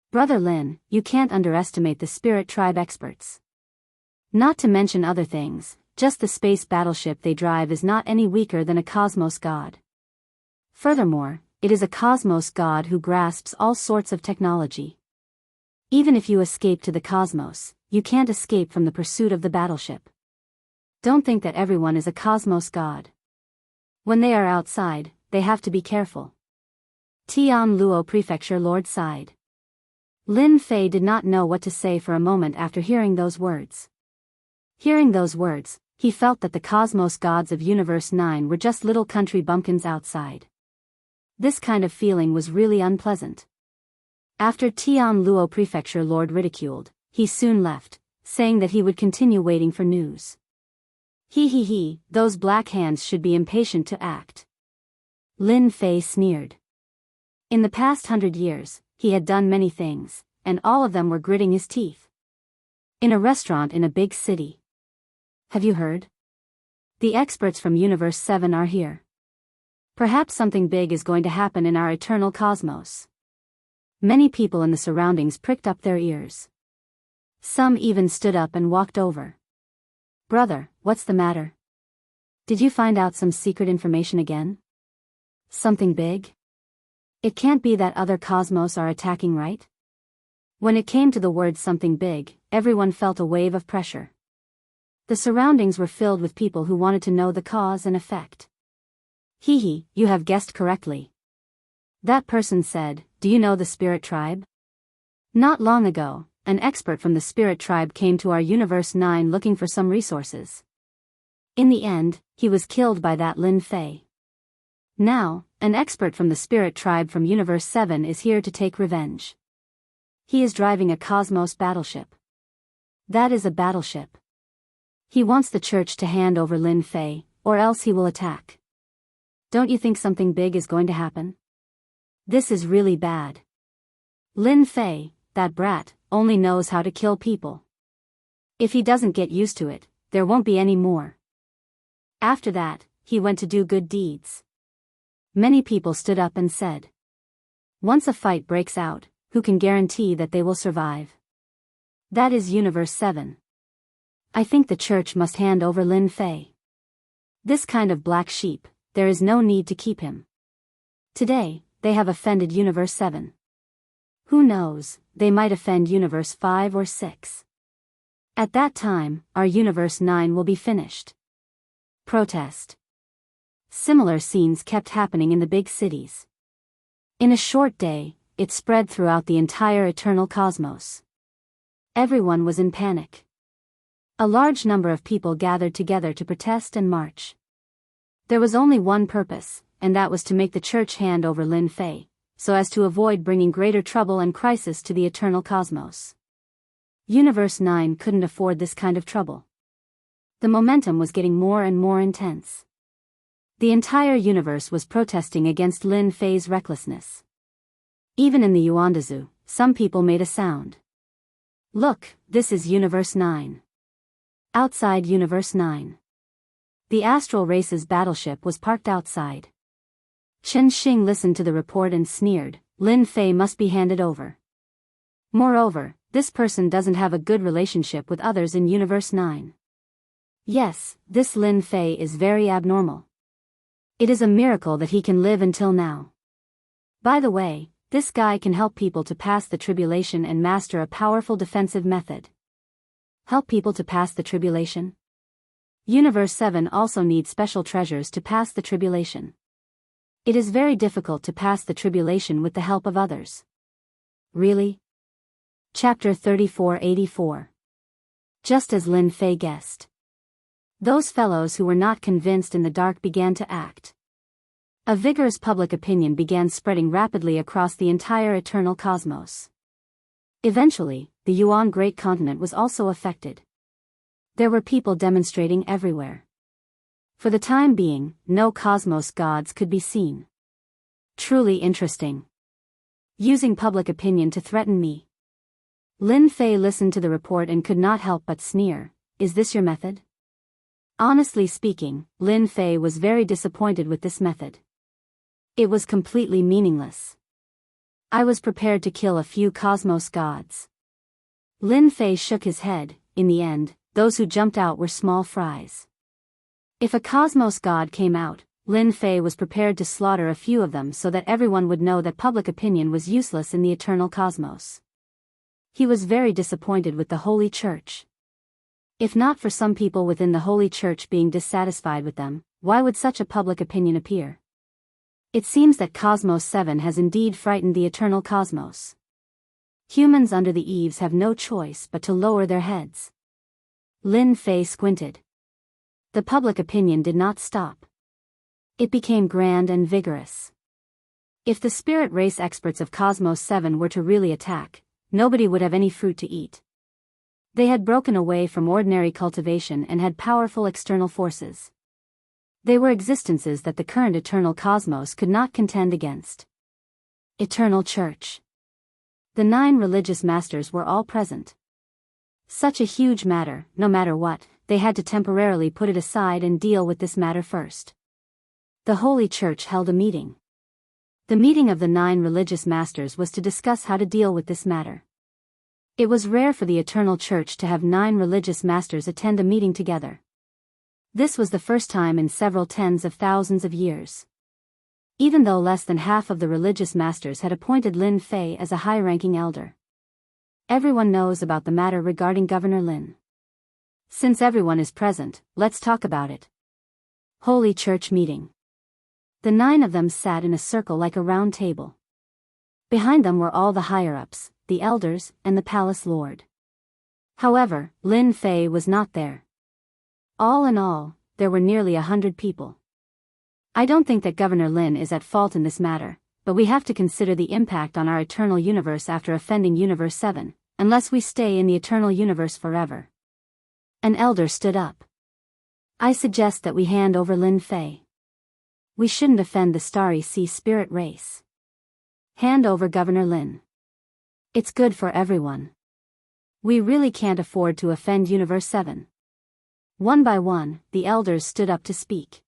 Brother Lin, you can't underestimate the spirit tribe experts. Not to mention other things, just the space battleship they drive is not any weaker than a cosmos god. Furthermore, it is a cosmos god who grasps all sorts of technology. Even if you escape to the cosmos, you can't escape from the pursuit of the battleship. Don't think that everyone is a cosmos god. When they are outside, they have to be careful. Tian Luo Prefecture Lord sighed. Lin Fei did not know what to say for a moment after hearing those words. Hearing those words, he felt that the cosmos gods of Universe 9 were just little country bumpkins outside. This kind of feeling was really unpleasant. After Tian Luo Prefecture Lord ridiculed, he soon left, saying that he would continue waiting for news. He, those black hands should be impatient to act. Lin Fei sneered. In the past 100 years, he had done many things, and all of them were gritting his teeth. In a restaurant in a big city. Have you heard? The experts from Universe 7 are here. Perhaps something big is going to happen in our eternal cosmos. Many people in the surroundings pricked up their ears. Some even stood up and walked over. Brother, what's the matter? Did you find out some secret information again? Something big? It can't be that other cosmos are attacking, right? When it came to the word something big, everyone felt a wave of pressure. The surroundings were filled with people who wanted to know the cause and effect. You have guessed correctly. That person said, do you know the Spirit Tribe? Not long ago, an expert from the Spirit Tribe came to our Universe 9 looking for some resources. In the end, he was killed by that Lin Fei. Now, an expert from the Spirit Tribe from Universe 7 is here to take revenge. He is driving a cosmos battleship. That is a battleship. He wants the church to hand over Lin Fei, or else he will attack. Don't you think something big is going to happen? This is really bad. Lin Fei, that brat, only knows how to kill people. If he doesn't get used to it, there won't be any more. After that, he went to do good deeds. Many people stood up and said, once a fight breaks out, who can guarantee that they will survive? That is Universe 7. I think the church must hand over Lin Fei. This kind of black sheep, there is no need to keep him. Today, they have offended Universe 7. Who knows, they might offend Universe 5 or 6. At that time, our Universe 9 will be finished. Protest. Similar scenes kept happening in the big cities. In a short day, it spread throughout the entire eternal cosmos. Everyone was in panic. A large number of people gathered together to protest and march. There was only one purpose, and that was to make the church hand over Lin Fei, so as to avoid bringing greater trouble and crisis to the eternal cosmos. Universe 9 couldn't afford this kind of trouble. The momentum was getting more and more intense. The entire universe was protesting against Lin Fei's recklessness. Even in the Yuandazu, some people made a sound. Look, this is Universe 9. Outside Universe 9. The Astral Race's battleship was parked outside. Chen Xing listened to the report and sneered, Lin Fei must be handed over. Moreover, this person doesn't have a good relationship with others in Universe 9. Yes, this Lin Fei is very abnormal. It is a miracle that he can live until now. By the way, this guy can help people to pass the tribulation and master a powerful defensive method. Help people to pass the tribulation? Universe 7 also needs special treasures to pass the tribulation. It is very difficult to pass the tribulation with the help of others. Really? Chapter 3484. Just as Lin Fei guessed. Those fellows who were not convinced in the dark began to act. A vigorous public opinion began spreading rapidly across the entire eternal cosmos. Eventually, the Yuan Great Continent was also affected. There were people demonstrating everywhere. For the time being, no cosmos gods could be seen. Truly interesting. Using public opinion to threaten me. Lin Fei listened to the report and could not help but sneer, is this your method? Honestly speaking, Lin Fei was very disappointed with this method. It was completely meaningless. I was prepared to kill a few cosmos gods. Lin Fei shook his head. In the end, those who jumped out were small fries. If a cosmos god came out, Lin Fei was prepared to slaughter a few of them so that everyone would know that public opinion was useless in the eternal cosmos. He was very disappointed with the Holy Church. If not for some people within the Holy Church being dissatisfied with them, why would such a public opinion appear? It seems that Cosmos 7 has indeed frightened the eternal cosmos. Humans under the eaves have no choice but to lower their heads. Lin Fei squinted. The public opinion did not stop. It became grand and vigorous. If the spirit race experts of Cosmos 7 were to really attack, nobody would have any fruit to eat. They had broken away from ordinary cultivation and had powerful external forces. They were existences that the current eternal cosmos could not contend against. Eternal Church. The 9 religious masters were all present. Such a huge matter, no matter what, they had to temporarily put it aside and deal with this matter first. The Holy Church held a meeting. The meeting of the 9 religious masters was to discuss how to deal with this matter. It was rare for the Eternal Church to have 9 religious masters attend a meeting together. This was the first time in several tens of thousands of years. Even though less than half of the religious masters had appointed Lin Fei as a high-ranking elder. Everyone knows about the matter regarding Governor Lin. Since everyone is present, let's talk about it. Holy Church meeting. The 9 of them sat in a circle like a round table. Behind them were all the higher-ups, the elders, and the palace lord. However, Lin Fei was not there. All in all, there were nearly 100 people. I don't think that Governor Lin is at fault in this matter, but we have to consider the impact on our eternal universe after offending Universe 7, unless we stay in the eternal universe forever. An elder stood up. I suggest that we hand over Lin Fei. We shouldn't offend the Starry Sea spirit race. Hand over Governor Lin. It's good for everyone. We really can't afford to offend Universe 7. One by one, the elders stood up to speak.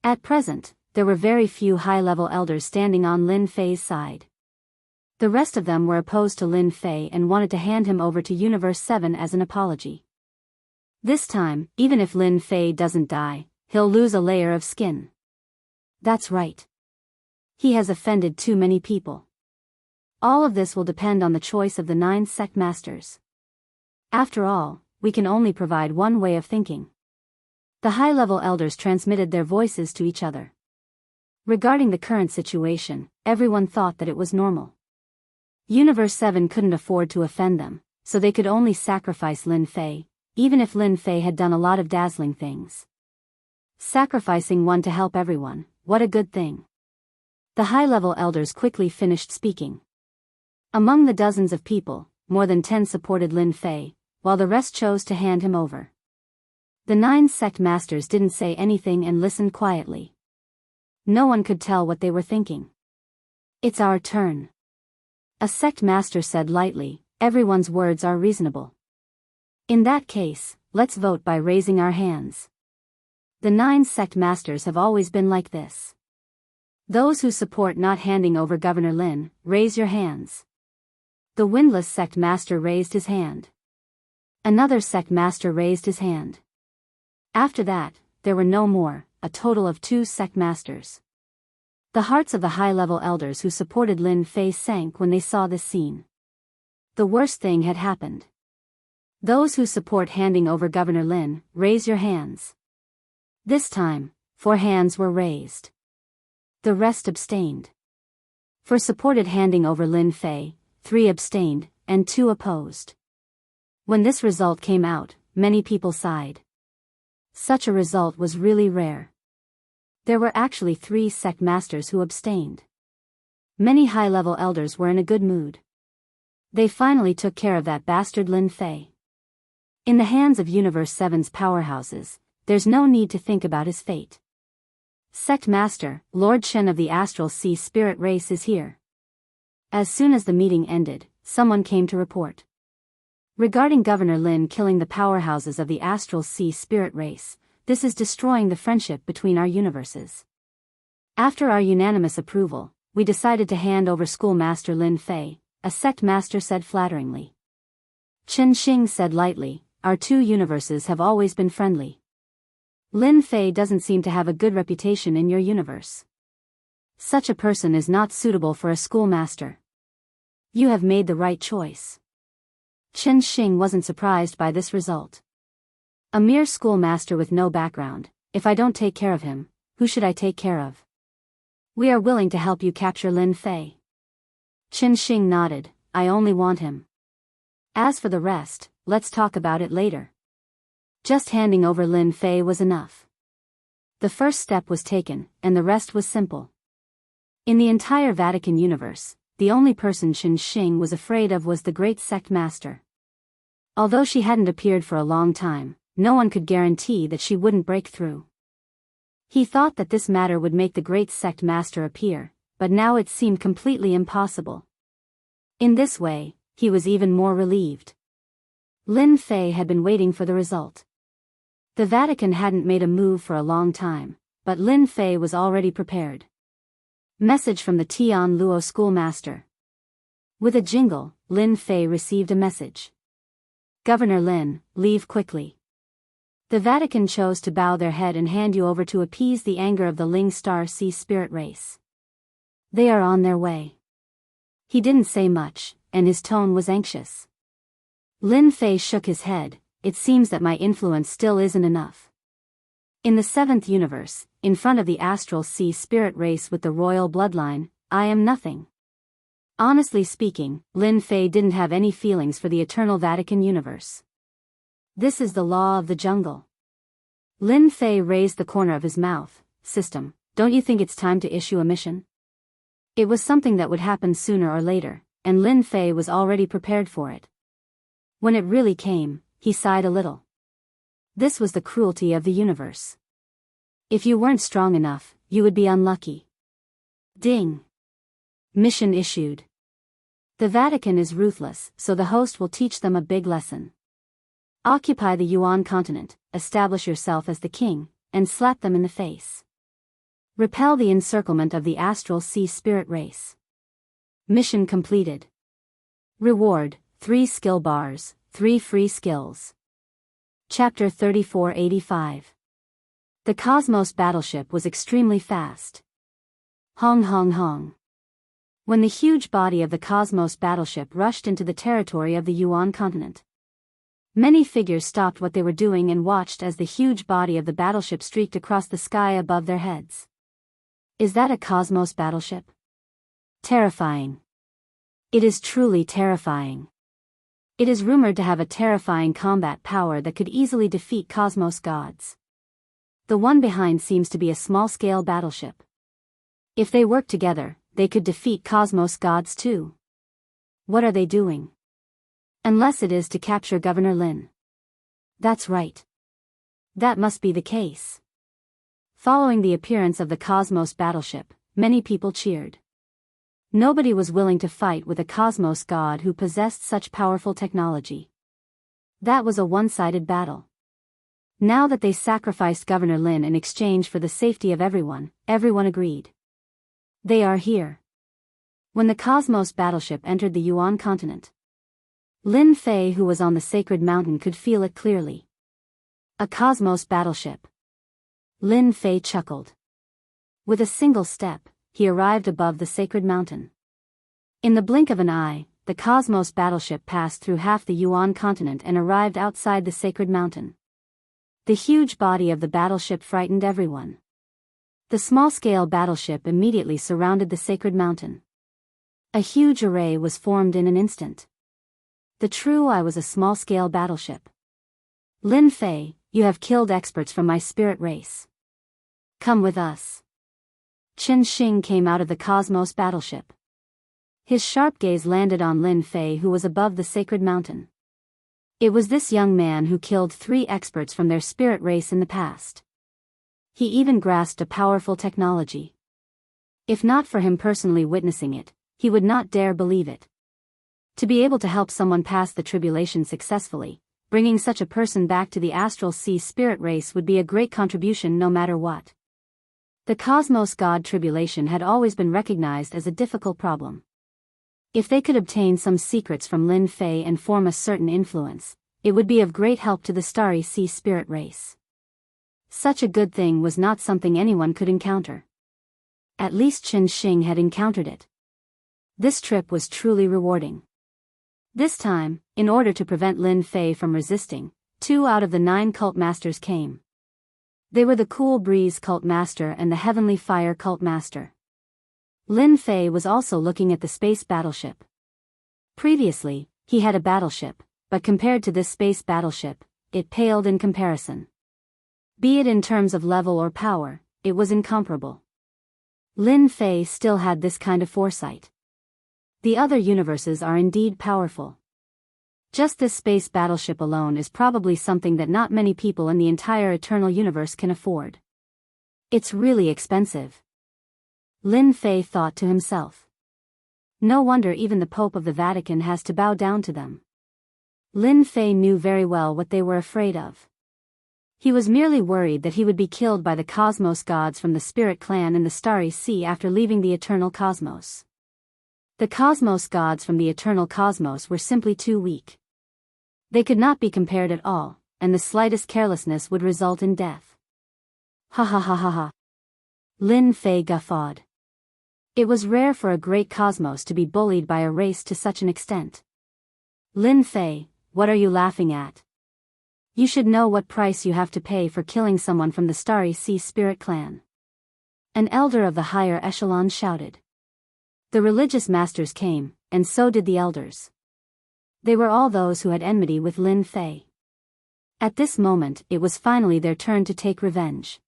At present, there were very few high-level elders standing on Lin Fei's side. The rest of them were opposed to Lin Fei and wanted to hand him over to Universe 7 as an apology. This time, even if Lin Fei doesn't die, he'll lose a layer of skin. That's right. He has offended too many people. All of this will depend on the choice of the 9 sect masters. After all, we can only provide one way of thinking. The high-level elders transmitted their voices to each other. Regarding the current situation, everyone thought that it was normal. Universe 7 couldn't afford to offend them, so they could only sacrifice Lin Fei, even if Lin Fei had done a lot of dazzling things. Sacrificing one to help everyone, what a good thing. The high-level elders quickly finished speaking. Among the dozens of people, more than 10 supported Lin Fei, while the rest chose to hand him over. The 9 sect masters didn't say anything and listened quietly. No one could tell what they were thinking. It's our turn. A sect master said lightly, everyone's words are reasonable. In that case, let's vote by raising our hands. The 9 sect masters have always been like this. Those who support not handing over Governor Lin, raise your hands. The windless sect master raised his hand. Another sect master raised his hand. After that, there were no more, a total of 2 sect masters. The hearts of the high-level elders who supported Lin Fei sank when they saw this scene. The worst thing had happened. Those who support handing over Governor Lin, raise your hands. This time, 4 hands were raised. The rest abstained. For supported handing over Lin Fei, 3 abstained, and 2 opposed. When this result came out, many people sighed. Such a result was really rare. There were actually 3 sect masters who abstained. Many high-level elders were in a good mood. They finally took care of that bastard Lin Fei. In the hands of Universe 7's powerhouses, there's no need to think about his fate. Sect Master, Lord Shen of the Astral Sea Spirit Race is here. As soon as the meeting ended, someone came to report. Regarding Governor Lin killing the powerhouses of the Astral Sea Spirit Race, this is destroying the friendship between our universes. After our unanimous approval, we decided to hand over Schoolmaster Lin Fei, a sect master said flatteringly. Chen Xing said lightly, our 2 universes have always been friendly. Lin Fei doesn't seem to have a good reputation in your universe. Such a person is not suitable for a schoolmaster. You have made the right choice. Chen Xing wasn't surprised by this result. A mere schoolmaster with no background, if I don't take care of him, who should I take care of? We are willing to help you capture Lin Fei. Chen Xing nodded, I only want him. As for the rest, let's talk about it later. Just handing over Lin Fei was enough. The first step was taken, and the rest was simple. In the entire Vatican universe, the only person Chen Xing was afraid of was the great sect master. Although she hadn't appeared for a long time, no one could guarantee that she wouldn't break through. He thought that this matter would make the great sect master appear, but now it seemed completely impossible. In this way, he was even more relieved. Lin Fei had been waiting for the result. The Vatican hadn't made a move for a long time, but Lin Fei was already prepared. Message from the Tian Luo schoolmaster. With a jingle, Lin Fei received a message. Governor Lin, leave quickly. The Vatican chose to bow their head and hand you over to appease the anger of the Ling Star Sea spirit race. They are on their way. He didn't say much, and his tone was anxious. Lin Fei shook his head, it seems that my influence still isn't enough. In the seventh universe, in front of the astral sea spirit race with the royal bloodline, I am nothing. Honestly speaking, Lin Fei didn't have any feelings for the eternal Vatican universe. This is the law of the jungle. Lin Fei raised the corner of his mouth. System, don't you think it's time to issue a mission? It was something that would happen sooner or later, and Lin Fei was already prepared for it. When it really came, he sighed a little. This was the cruelty of the universe. If you weren't strong enough, you would be unlucky. Ding. Mission issued. The Vatican is ruthless, so the host will teach them a big lesson. Occupy the Yuan continent, establish yourself as the king, and slap them in the face. Repel the encirclement of the astral sea spirit race. Mission completed. Reward, 3 skill bars, 3 free skills. Chapter 3485. The Cosmos battleship was extremely fast. Hong hong hong. When the huge body of the Cosmos battleship rushed into the territory of the Yuan continent, many figures stopped what they were doing and watched as the huge body of the battleship streaked across the sky above their heads. Is that a Cosmos battleship? Terrifying. It is truly terrifying. It is rumored to have a terrifying combat power that could easily defeat Cosmos gods. The one behind seems to be a small-scale battleship. If they work together, they could defeat Cosmos gods too. What are they doing? Unless it is to capture Governor Lin. That's right. That must be the case. Following the appearance of the Cosmos battleship, many people cheered. Nobody was willing to fight with a Cosmos god who possessed such powerful technology. That was a one-sided battle. Now that they sacrificed Governor Lin in exchange for the safety of everyone agreed. They are here. When the Cosmos battleship entered the Yuan continent, Lin Fei, who was on the sacred mountain, could feel it clearly. A Cosmos battleship. Lin Fei chuckled. With a single step, he arrived above the sacred mountain. In the blink of an eye, the Cosmos battleship passed through half the Yuan continent and arrived outside the sacred mountain. The huge body of the battleship frightened everyone. The small-scale battleship immediately surrounded the sacred mountain. A huge array was formed in an instant. The true I was a small-scale battleship. Lin Fei, you have killed experts from my spirit race. Come with us. Chen Xing came out of the Cosmos battleship. His sharp gaze landed on Lin Fei, who was above the sacred mountain. It was this young man who killed 3 experts from their spirit race in the past. He even grasped a powerful technology. If not for him personally witnessing it, he would not dare believe it. To be able to help someone pass the tribulation successfully, bringing such a person back to the astral sea spirit race would be a great contribution no matter what. The Cosmos God tribulation had always been recognized as a difficult problem. If they could obtain some secrets from Lin Fei and form a certain influence, it would be of great help to the starry sea spirit race. Such a good thing was not something anyone could encounter. At least Chen Xing had encountered it. This trip was truly rewarding. This time, in order to prevent Lin Fei from resisting, 2 out of the 9 cult masters came. They were the Cool Breeze Cult Master and the Heavenly Fire Cult Master. Lin Fei was also looking at the space battleship. Previously, he had a battleship, but compared to this space battleship, it paled in comparison. Be it in terms of level or power, it was incomparable. Lin Fei still had this kind of foresight. The other universes are indeed powerful. Just this space battleship alone is probably something that not many people in the entire Eternal Universe can afford. It's really expensive. Lin Fei thought to himself. No wonder even the Pope of the Vatican has to bow down to them. Lin Fei knew very well what they were afraid of. He was merely worried that he would be killed by the Cosmos gods from the Spirit Clan in the Starry Sea after leaving the Eternal Cosmos. The Cosmos gods from the Eternal Cosmos were simply too weak. They could not be compared at all, and the slightest carelessness would result in death. Ha ha ha ha ha. Lin Fei guffawed. It was rare for a great cosmos to be bullied by a race to such an extent. Lin Fei, what are you laughing at? You should know what price you have to pay for killing someone from the Starry Sea Spirit Clan. An elder of the higher echelon shouted. The religious masters came, and so did the elders. They were all those who had enmity with Lin Fei. At this moment it was finally their turn to take revenge.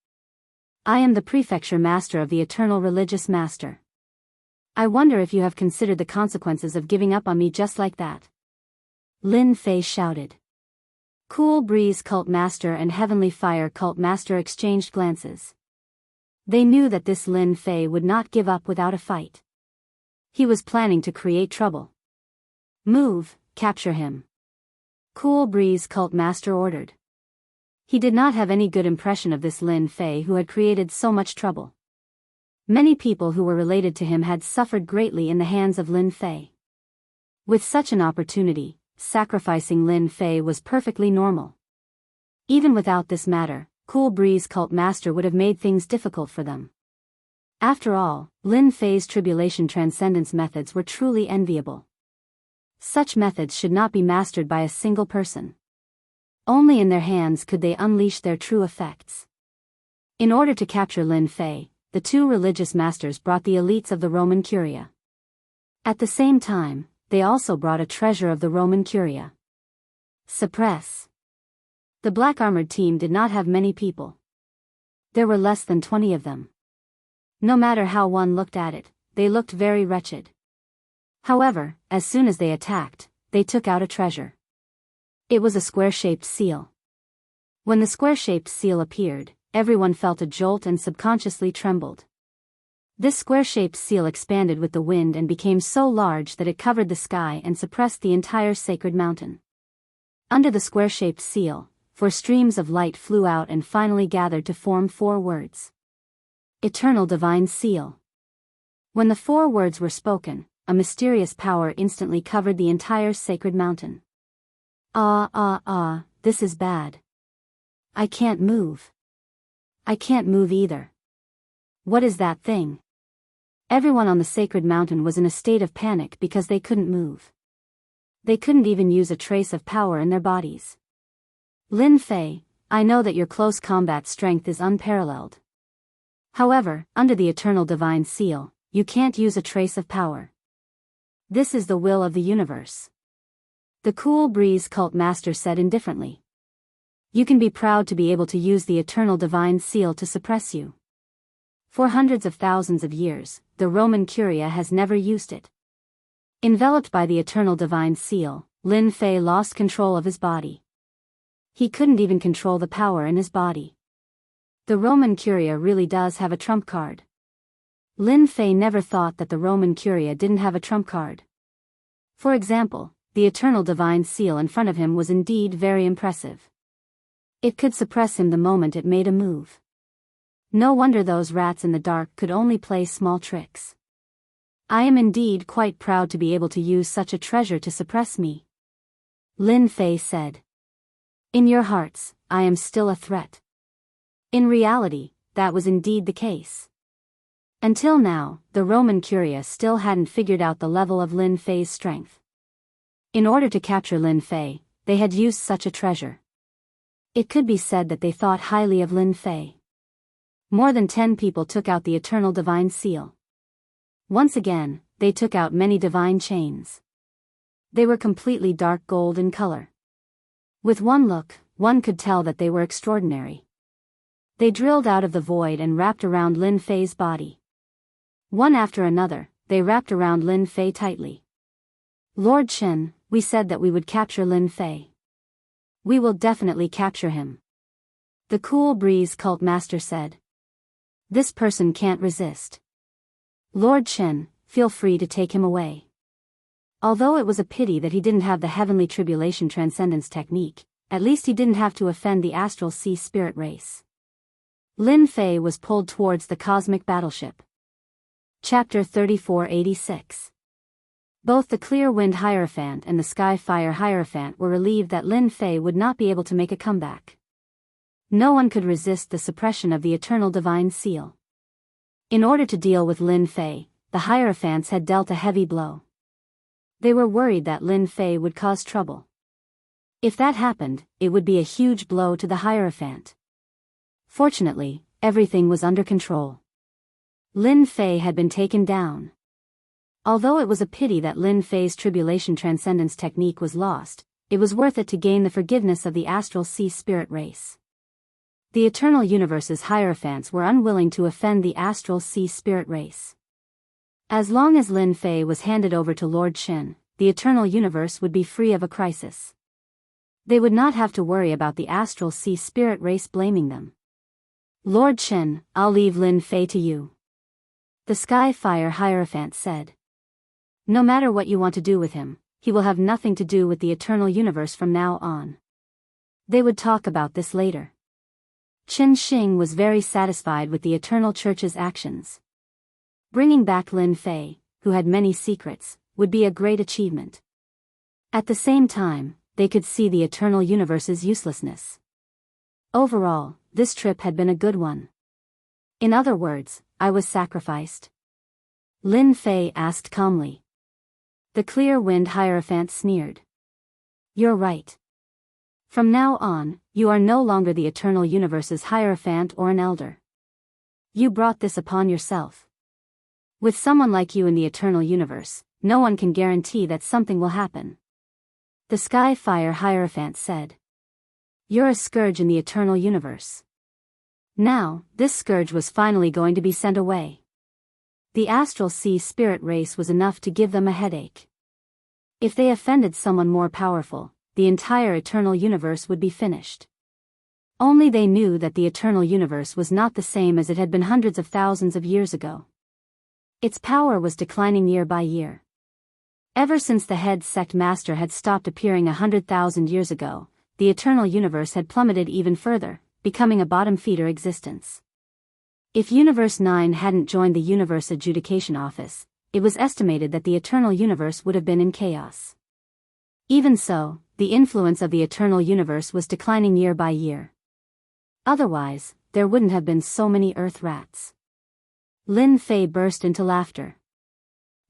I am the prefecture master of the Eternal Religious Master. I wonder if you have considered the consequences of giving up on me just like that. Lin Fei shouted. Cool Breeze Cult Master and Heavenly Fire Cult Master exchanged glances. They knew that this Lin Fei would not give up without a fight. He was planning to create trouble. Move, capture him. Cool Breeze Cult Master ordered. He did not have any good impression of this Lin Fei who had created so much trouble. Many people who were related to him had suffered greatly in the hands of Lin Fei. With such an opportunity, sacrificing Lin Fei was perfectly normal. Even without this matter, Cool Breeze Cult Master would have made things difficult for them. After all, Lin Fei's tribulation transcendence methods were truly enviable. Such methods should not be mastered by a single person. Only in their hands could they unleash their true effects. In order to capture Lin Fei, the 2 religious masters brought the elites of the Roman Curia. At the same time, they also brought a treasure of the Roman Curia. Suppress. The black-armored team did not have many people. There were less than 20 of them. No matter how one looked at it, they looked very wretched. However, as soon as they attacked, they took out a treasure. It was a square-shaped seal. When the square-shaped seal appeared, everyone felt a jolt and subconsciously trembled. This square-shaped seal expanded with the wind and became so large that it covered the sky and suppressed the entire sacred mountain. Under the square-shaped seal, 4 streams of light flew out and finally gathered to form 4 words. Eternal Divine Seal. When the 4 words were spoken, a mysterious power instantly covered the entire sacred mountain. This is bad. I can't move. I can't move either. What is that thing? Everyone on the sacred mountain was in a state of panic because they couldn't move. They couldn't even use a trace of power in their bodies. Lin Fei, I know that your close combat strength is unparalleled. However, under the Eternal Divine Seal, you can't use a trace of power. This is the will of the universe. The Cool Breeze Cult Master said indifferently. You can be proud to be able to use the Eternal Divine Seal to suppress you. For hundreds of thousands of years, the Roman Curia has never used it. Enveloped by the Eternal Divine Seal, Lin Fei lost control of his body. He couldn't even control the power in his body. The Roman Curia really does have a trump card. Lin Fei never thought that the Roman Curia didn't have a trump card. For example, the Eternal Divine Seal in front of him was indeed very impressive. It could suppress him the moment it made a move. No wonder those rats in the dark could only play small tricks. I am indeed quite proud to be able to use such a treasure to suppress me. Lin Fei said. In your hearts, I am still a threat. In reality, that was indeed the case. Until now, the Roman Curia still hadn't figured out the level of Lin Fei's strength. In order to capture Lin Fei, they had used such a treasure. It could be said that they thought highly of Lin Fei. More than 10 people took out the eternal divine seal. Once again, they took out many divine chains. They were completely dark gold in color. With one look, one could tell that they were extraordinary. They drilled out of the void and wrapped around Lin Fei's body. One after another, they wrapped around Lin Fei tightly. Lord Chen, we said that we would capture Lin Fei. We will definitely capture him. The Cool Breeze cult master said. This person can't resist. Lord Chen, feel free to take him away. Although it was a pity that he didn't have the heavenly tribulation transcendence technique, at least he didn't have to offend the astral sea spirit race. Lin Fei was pulled towards the cosmic battleship. Chapter 3486. Both the Clear Wind Hierophant and the Sky Fire Hierophant were relieved that Lin Fei would not be able to make a comeback. No one could resist the suppression of the eternal divine seal. In order to deal with Lin Fei, the Hierophants had dealt a heavy blow. They were worried that Lin Fei would cause trouble. If that happened, it would be a huge blow to the Hierophant. Fortunately, everything was under control. Lin Fei had been taken down. Although it was a pity that Lin Fei's tribulation transcendence technique was lost, it was worth it to gain the forgiveness of the astral sea spirit race. The eternal universe's Hierophants were unwilling to offend the astral sea spirit race. As long as Lin Fei was handed over to Lord Chen, the eternal universe would be free of a crisis. They would not have to worry about the astral sea spirit race blaming them. Lord Chen, I'll leave Lin Fei to you. The Sky Fire Hierophant said. No matter what you want to do with him, he will have nothing to do with the eternal universe from now on. They would talk about this later. Qin Xing was very satisfied with the Eternal Church's actions. Bringing back Lin Fei, who had many secrets, would be a great achievement. At the same time, they could see the eternal universe's uselessness. Overall, this trip had been a good one. In other words, I was sacrificed. Lin Fei asked calmly. The Clear Wind Hierophant sneered. You're right. From now on, you are no longer the eternal universe's Hierophant or an elder. You brought this upon yourself. With someone like you in the eternal universe, no one can guarantee that something will happen. The Sky Fire Hierophant said. You're a scourge in the eternal universe. Now, this scourge was finally going to be sent away. The astral sea spirit race was enough to give them a headache. If they offended someone more powerful, the entire eternal universe would be finished. Only they knew that the eternal universe was not the same as it had been hundreds of thousands of years ago. Its power was declining year by year. Ever since the head sect master had stopped appearing 100,000 years ago, the eternal universe had plummeted even further, becoming a bottom-feeder existence. If Universe 9 hadn't joined the Universe Adjudication Office, it was estimated that the eternal universe would have been in chaos. Even so, the influence of the eternal universe was declining year by year. Otherwise, there wouldn't have been so many Earth rats. Lin Fei burst into laughter.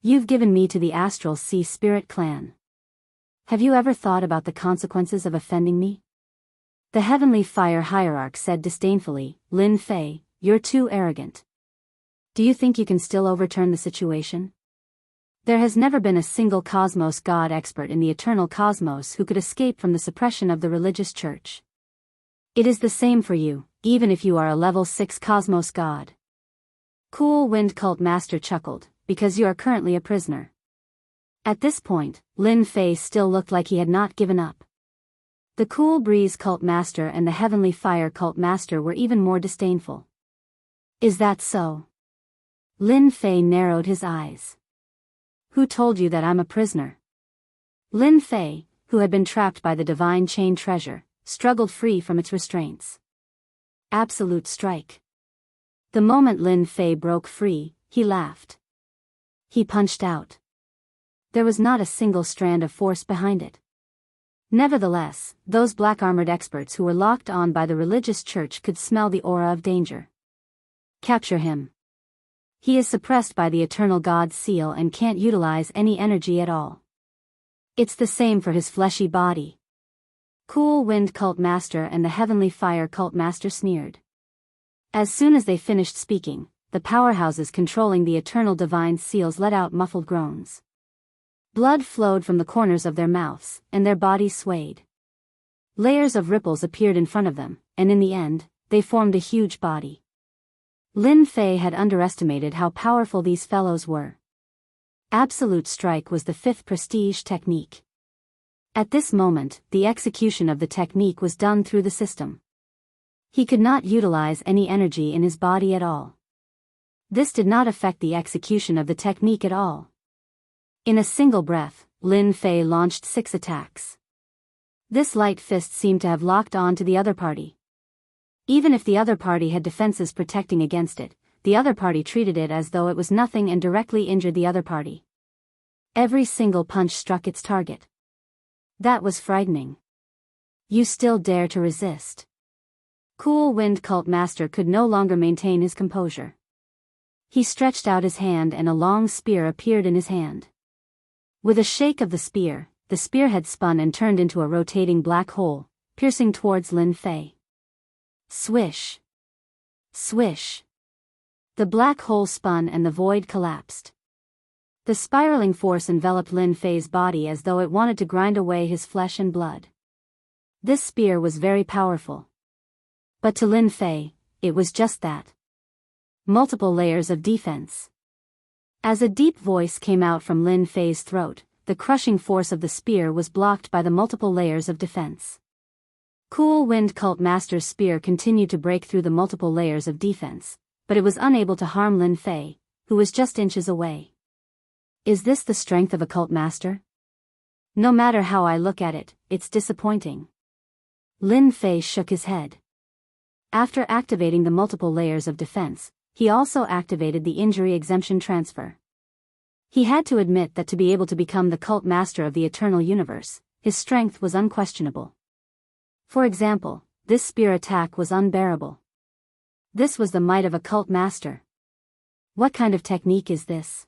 You've given me to the Astral Sea Spirit Clan. Have you ever thought about the consequences of offending me? The Heavenly Fire Hierarch said disdainfully, Lin Fei, you're too arrogant. Do you think you can still overturn the situation? There has never been a single cosmos god expert in the eternal cosmos who could escape from the suppression of the religious church. It is the same for you, even if you are a level 6 cosmos god. Cool Wind Cult Master chuckled, because you are currently a prisoner. At this point, Lin Fei still looked like he had not given up. The Cool Breeze Cult Master and the Heavenly Fire Cult Master were even more disdainful. Is that so? Lin Fei narrowed his eyes. Who told you that I'm a prisoner? Lin Fei, who had been trapped by the divine chain treasure, struggled free from its restraints. Absolute strike. The moment Lin Fei broke free, he laughed. He punched out. There was not a single strand of force behind it. Nevertheless, those black-armored experts who were locked on by the religious church could smell the aura of danger. Capture him. He is suppressed by the eternal God's seal and can't utilize any energy at all. It's the same for his fleshy body. Cool Wind Cult Master and the Heavenly Fire Cult Master sneered. As soon as they finished speaking, the powerhouses controlling the eternal divine seals let out muffled groans. Blood flowed from the corners of their mouths, and their bodies swayed. Layers of ripples appeared in front of them, and in the end, they formed a huge body. Lin Fei had underestimated how powerful these fellows were. Absolute Strike was the fifth prestige technique. At this moment, the execution of the technique was done through the system. He could not utilize any energy in his body at all. This did not affect the execution of the technique at all. In a single breath, Lin Fei launched 6 attacks. This light fist seemed to have locked on to the other party. Even if the other party had defenses protecting against it, the other party treated it as though it was nothing and directly injured the other party. Every single punch struck its target. That was frightening. You still dare to resist? Cool Wind Cult Master could no longer maintain his composure. He stretched out his hand and a long spear appeared in his hand. With a shake of the spear had spun and turned into a rotating black hole, piercing towards Lin Fei. Swish! Swish! The black hole spun and the void collapsed. The spiraling force enveloped Lin Fei's body as though it wanted to grind away his flesh and blood. This spear was very powerful. But to Lin Fei, it was just that. Multiple layers of defense. As a deep voice came out from Lin Fei's throat, the crushing force of the spear was blocked by the multiple layers of defense. Cool Wind Cult Master's spear continued to break through the multiple layers of defense, but it was unable to harm Lin Fei, who was just inches away. Is this the strength of a cult master? No matter how I look at it, it's disappointing. Lin Fei shook his head. After activating the multiple layers of defense, he also activated the injury exemption transfer. He had to admit that to be able to become the cult master of the eternal universe, his strength was unquestionable. For example, this spear attack was unbearable. This was the might of a cult master. What kind of technique is this?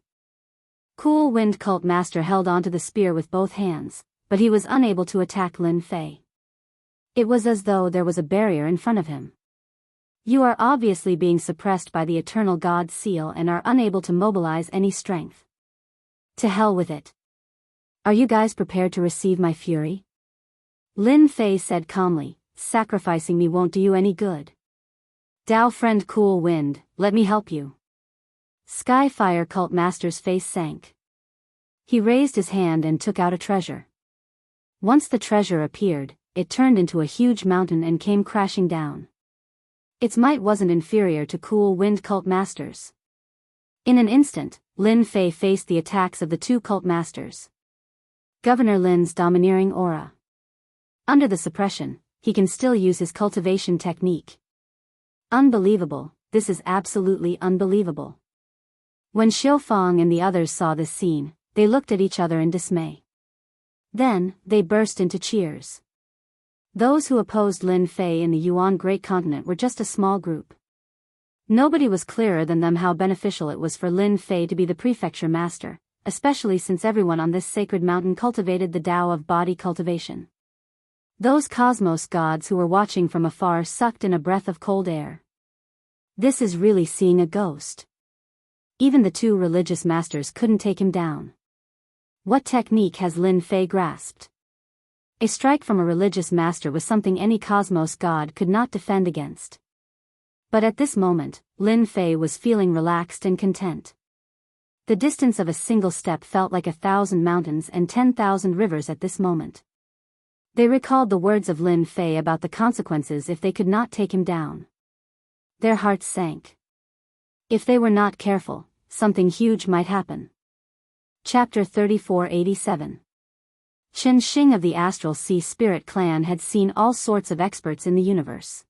Cool Wind Cult Master held onto the spear with both hands, but he was unable to attack Lin Fei. It was as though there was a barrier in front of him. You are obviously being suppressed by the Eternal God Seal and are unable to mobilize any strength. To hell with it. Are you guys prepared to receive my fury? Lin Fei said calmly, sacrificing me won't do you any good. Dao friend Cool Wind, let me help you. Sky Fire Cult Master's face sank. He raised his hand and took out a treasure. Once the treasure appeared, it turned into a huge mountain and came crashing down. Its might wasn't inferior to Cool Wind Cult Masters. In an instant, Lin Fei faced the attacks of the two cult masters. Governor Lin's domineering aura. Under the suppression, he can still use his cultivation technique. Unbelievable, this is absolutely unbelievable. When Xiu Fang and the others saw this scene, they looked at each other in dismay. Then, they burst into cheers. Those who opposed Lin Fei in the Yuan Great Continent were just a small group. Nobody was clearer than them how beneficial it was for Lin Fei to be the prefecture master, especially since everyone on this sacred mountain cultivated the Tao of body cultivation. Those cosmos gods who were watching from afar sucked in a breath of cold air. This is really seeing a ghost. Even the two religious masters couldn't take him down. What technique has Lin Fei grasped? A strike from a religious master was something any cosmos god could not defend against. But at this moment, Lin Fei was feeling relaxed and content. The distance of a single step felt like 1,000 mountains and 10,000 rivers at this moment. They recalled the words of Lin Fei about the consequences if they could not take him down. Their hearts sank. If they were not careful, something huge might happen. Chapter 3487. Chen Xing of the Astral Sea Spirit Clan had seen all sorts of experts in the universe.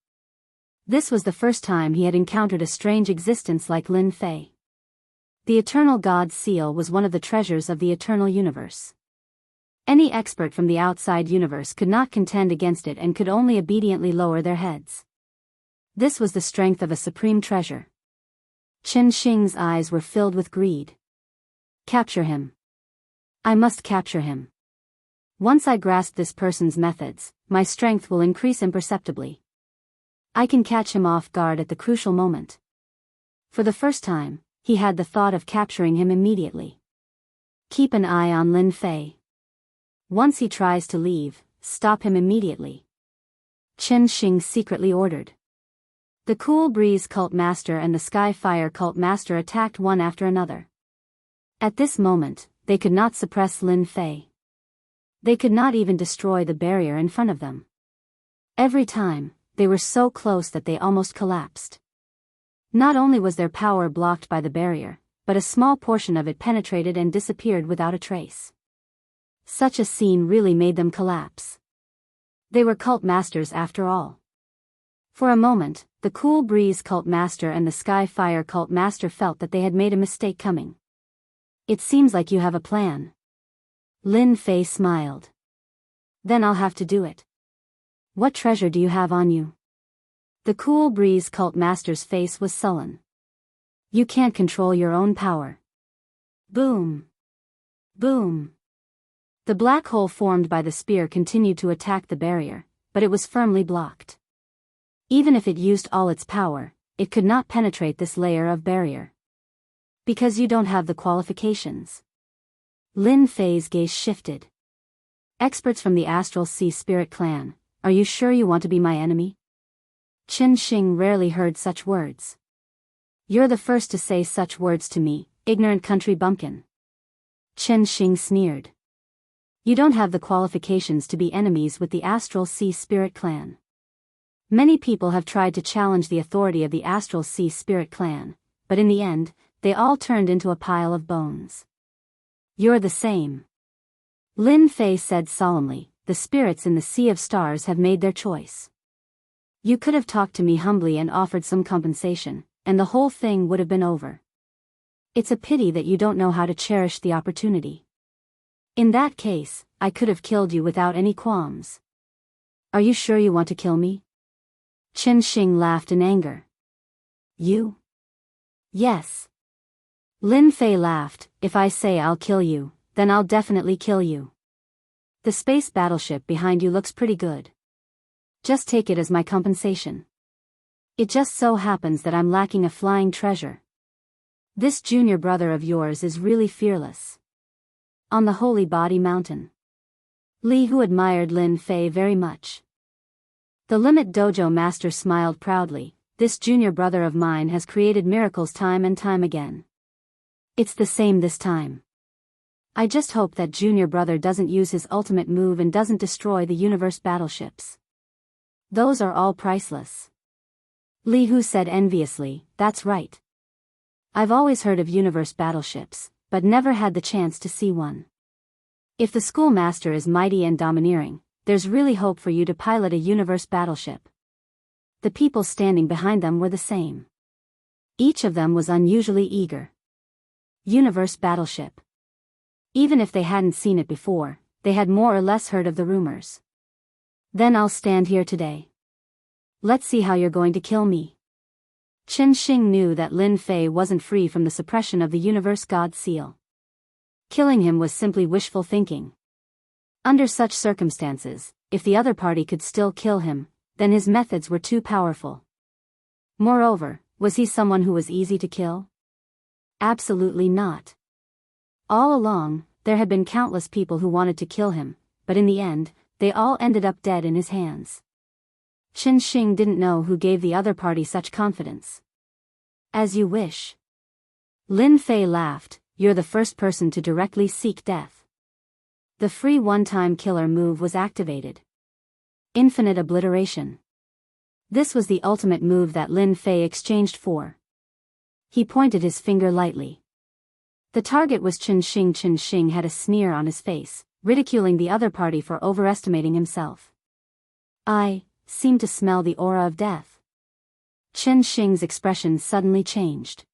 This was the first time he had encountered a strange existence like Lin Fei. The Eternal God Seal was one of the treasures of the eternal universe. Any expert from the outside universe could not contend against it and could only obediently lower their heads. This was the strength of a supreme treasure. Chen Xing's eyes were filled with greed. Capture him. I must capture him. Once I grasp this person's methods, my strength will increase imperceptibly. I can catch him off guard at the crucial moment. For the first time, he had the thought of capturing him immediately. Keep an eye on Lin Fei. Once he tries to leave, stop him immediately. Chen Xing secretly ordered. The Cool Breeze Cult Master and the Sky Fire Cult Master attacked one after another. At this moment, they could not suppress Lin Fei. They could not even destroy the barrier in front of them. Every time, they were so close that they almost collapsed. Not only was their power blocked by the barrier, but a small portion of it penetrated and disappeared without a trace. Such a scene really made them collapse. They were cult masters after all. For a moment, the Cool Breeze Cult Master and the Sky Fire Cult Master felt that they had made a mistake coming. It seems like you have a plan. Lin Fei smiled. Then I'll have to do it. What treasure do you have on you? The Cool Breeze Cult Master's face was sullen. You can't control your own power. Boom. Boom. The black hole formed by the spear continued to attack the barrier, but it was firmly blocked. Even if it used all its power, it could not penetrate this layer of barrier. Because you don't have the qualifications. Lin Fei's gaze shifted. Experts from the Astral Sea Spirit Clan, are you sure you want to be my enemy? Chen Xing rarely heard such words. You're the first to say such words to me, ignorant country bumpkin. Chen Xing sneered. You don't have the qualifications to be enemies with the Astral Sea Spirit Clan. Many people have tried to challenge the authority of the Astral Sea Spirit Clan, but in the end, they all turned into a pile of bones. You're the same. Lin Fei said solemnly, the spirits in the Sea of Stars have made their choice. You could have talked to me humbly and offered some compensation, and the whole thing would have been over. It's a pity that you don't know how to cherish the opportunity. In that case, I could have killed you without any qualms. Are you sure you want to kill me? Chen Xing laughed in anger. You? Yes. Lin Fei laughed, if I say I'll kill you, then I'll definitely kill you. The space battleship behind you looks pretty good. Just take it as my compensation. It just so happens that I'm lacking a flying treasure. This junior brother of yours is really fearless. On the Holy Body Mountain. Li Hu admired Lin Fei very much. The Limit Dojo master smiled proudly, this junior brother of mine has created miracles time and time again. It's the same this time. I just hope that junior brother doesn't use his ultimate move and doesn't destroy the universe battleships. Those are all priceless. Li Hu said enviously, that's right. I've always heard of universe battleships, but never had the chance to see one. If the schoolmaster is mighty and domineering, there's really hope for you to pilot a universe battleship. The people standing behind them were the same. Each of them was unusually eager. Universe battleship. Even if they hadn't seen it before, they had more or less heard of the rumors. Then I'll stand here today. Let's see how you're going to kill me. Chen Xing knew that Lin Fei wasn't free from the suppression of the universe god seal. Killing him was simply wishful thinking. Under such circumstances, if the other party could still kill him, then his methods were too powerful. Moreover, was he someone who was easy to kill? Absolutely not. All along, there had been countless people who wanted to kill him, but in the end, they all ended up dead in his hands. Chen Xing didn't know who gave the other party such confidence. As you wish. Lin Fei laughed, you're the first person to directly seek death. The free one-time killer move was activated. Infinite obliteration. This was the ultimate move that Lin Fei exchanged for. He pointed his finger lightly. The target was Chen Xing. Chen Xing had a sneer on his face, ridiculing the other party for overestimating himself. I seem to smell the aura of death. Chen Xing's expression suddenly changed.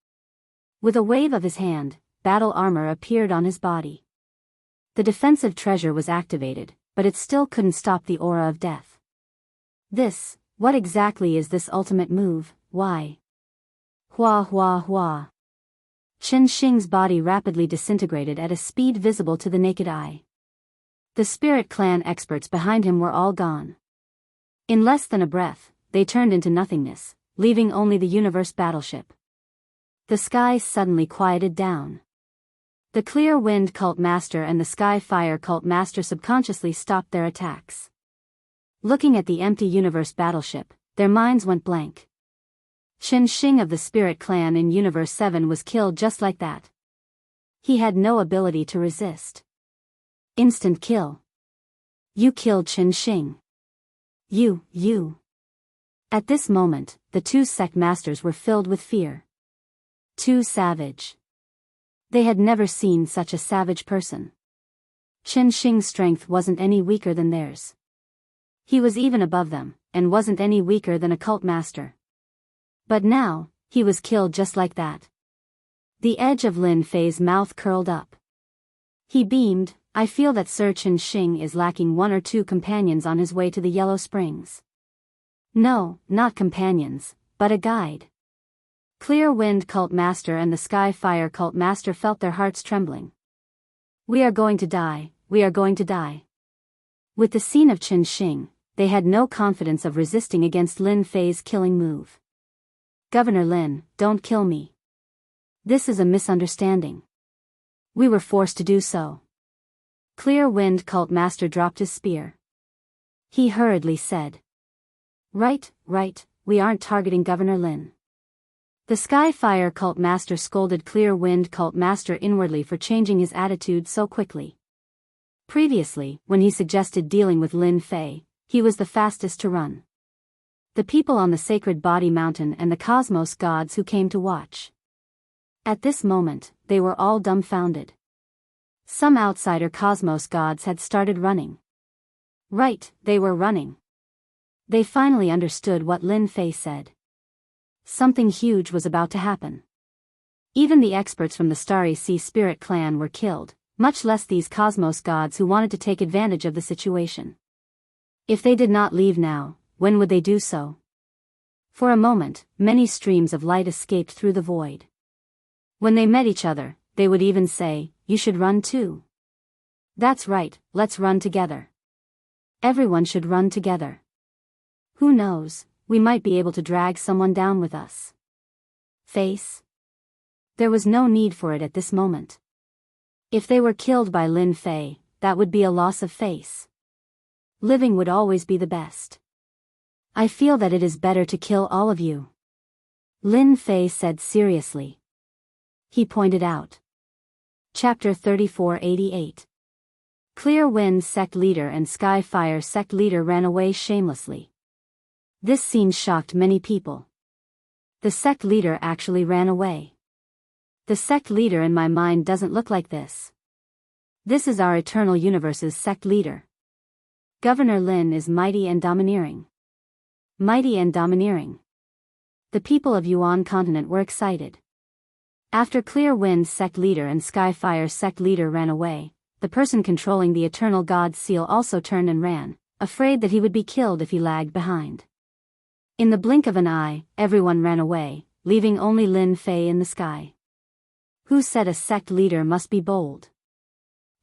With a wave of his hand, battle armor appeared on his body. The defensive treasure was activated, but it still couldn't stop the aura of death. What exactly is this ultimate move, why? Hua hua hua. Chen Xing's body rapidly disintegrated at a speed visible to the naked eye. The Spirit Clan experts behind him were all gone. In less than a breath, they turned into nothingness, leaving only the universe battleship. The sky suddenly quieted down. The Clear Wind Cult Master and the Sky Fire Cult Master subconsciously stopped their attacks. Looking at the empty universe battleship, their minds went blank. Qin Shing of the Spirit Clan in Universe 7 was killed just like that. He had no ability to resist. Instant kill. You killed Qin Shing. You. At this moment, the two sect masters were filled with fear. Too savage. They had never seen such a savage person. Qin Shing's strength wasn't any weaker than theirs. He was even above them, and wasn't any weaker than a cult master. But now, he was killed just like that. The edge of Lin Fei's mouth curled up. He beamed. I feel that Sir Qin Shing is lacking one or two companions on his way to the Yellow Springs. No, not companions, but a guide. Clear Wind Cult Master and the Sky Fire Cult Master felt their hearts trembling. We are going to die, we are going to die. With the scene of Qin Shing, they had no confidence of resisting against Lin Fei's killing move. Governor Lin, don't kill me. This is a misunderstanding. We were forced to do so. Clear Wind Cult Master dropped his spear. He hurriedly said. Right, we aren't targeting Governor Lin. The Sky Fire Cult Master scolded Clear Wind Cult Master inwardly for changing his attitude so quickly. Previously, when he suggested dealing with Lin Fei, he was the fastest to run. The people on the Sacred Body Mountain and the Cosmos gods who came to watch. At this moment, they were all dumbfounded. Some outsider Cosmos gods had started running. Right, they were running. They finally understood what Lin Fei said. Something huge was about to happen. Even the experts from the Starry Sea Spirit Clan were killed, much less these Cosmos gods who wanted to take advantage of the situation. If they did not leave now, when would they do so? For a moment, many streams of light escaped through the void. When they met each other, they would even say, "You should run too." That's right, let's run together. Everyone should run together. Who knows, we might be able to drag someone down with us. Face? There was no need for it at this moment. If they were killed by Lin Fei, that would be a loss of face. Living would always be the best. I feel that it is better to kill all of you. Lin Fei said seriously. He pointed out. Chapter 3488. Clear Wind Sect Leader and Sky Fire Sect Leader ran away shamelessly. This scene shocked many people. The sect leader actually ran away. The sect leader in my mind doesn't look like this. This is our Eternal Universe's sect leader. Governor Lin is mighty and domineering. Mighty and domineering. The people of Yuan continent were excited. After Clear Wind Sect Leader and Skyfire Sect Leader ran away, the person controlling the Eternal God's seal also turned and ran, afraid that he would be killed if he lagged behind. In the blink of an eye, everyone ran away, leaving only Lin Fei in the sky. Who said a sect leader must be bold?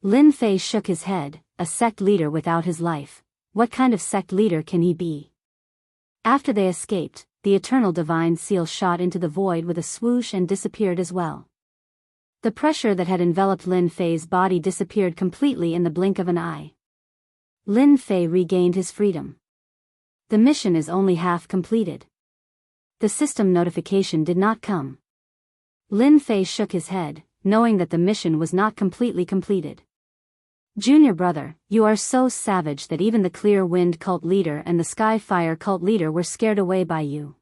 Lin Fei shook his head. A sect leader without his life, what kind of sect leader can he be? After they escaped, the Eternal Divine Seal shot into the void with a swoosh and disappeared as well. The pressure that had enveloped Lin Fei's body disappeared completely in the blink of an eye. Lin Fei regained his freedom. The mission is only half completed. The system notification did not come. Lin Fei shook his head, knowing that the mission was not completely completed. Junior brother, you are so savage that even the Clear Wind Cult Leader and the Sky Fire Cult Leader were scared away by you.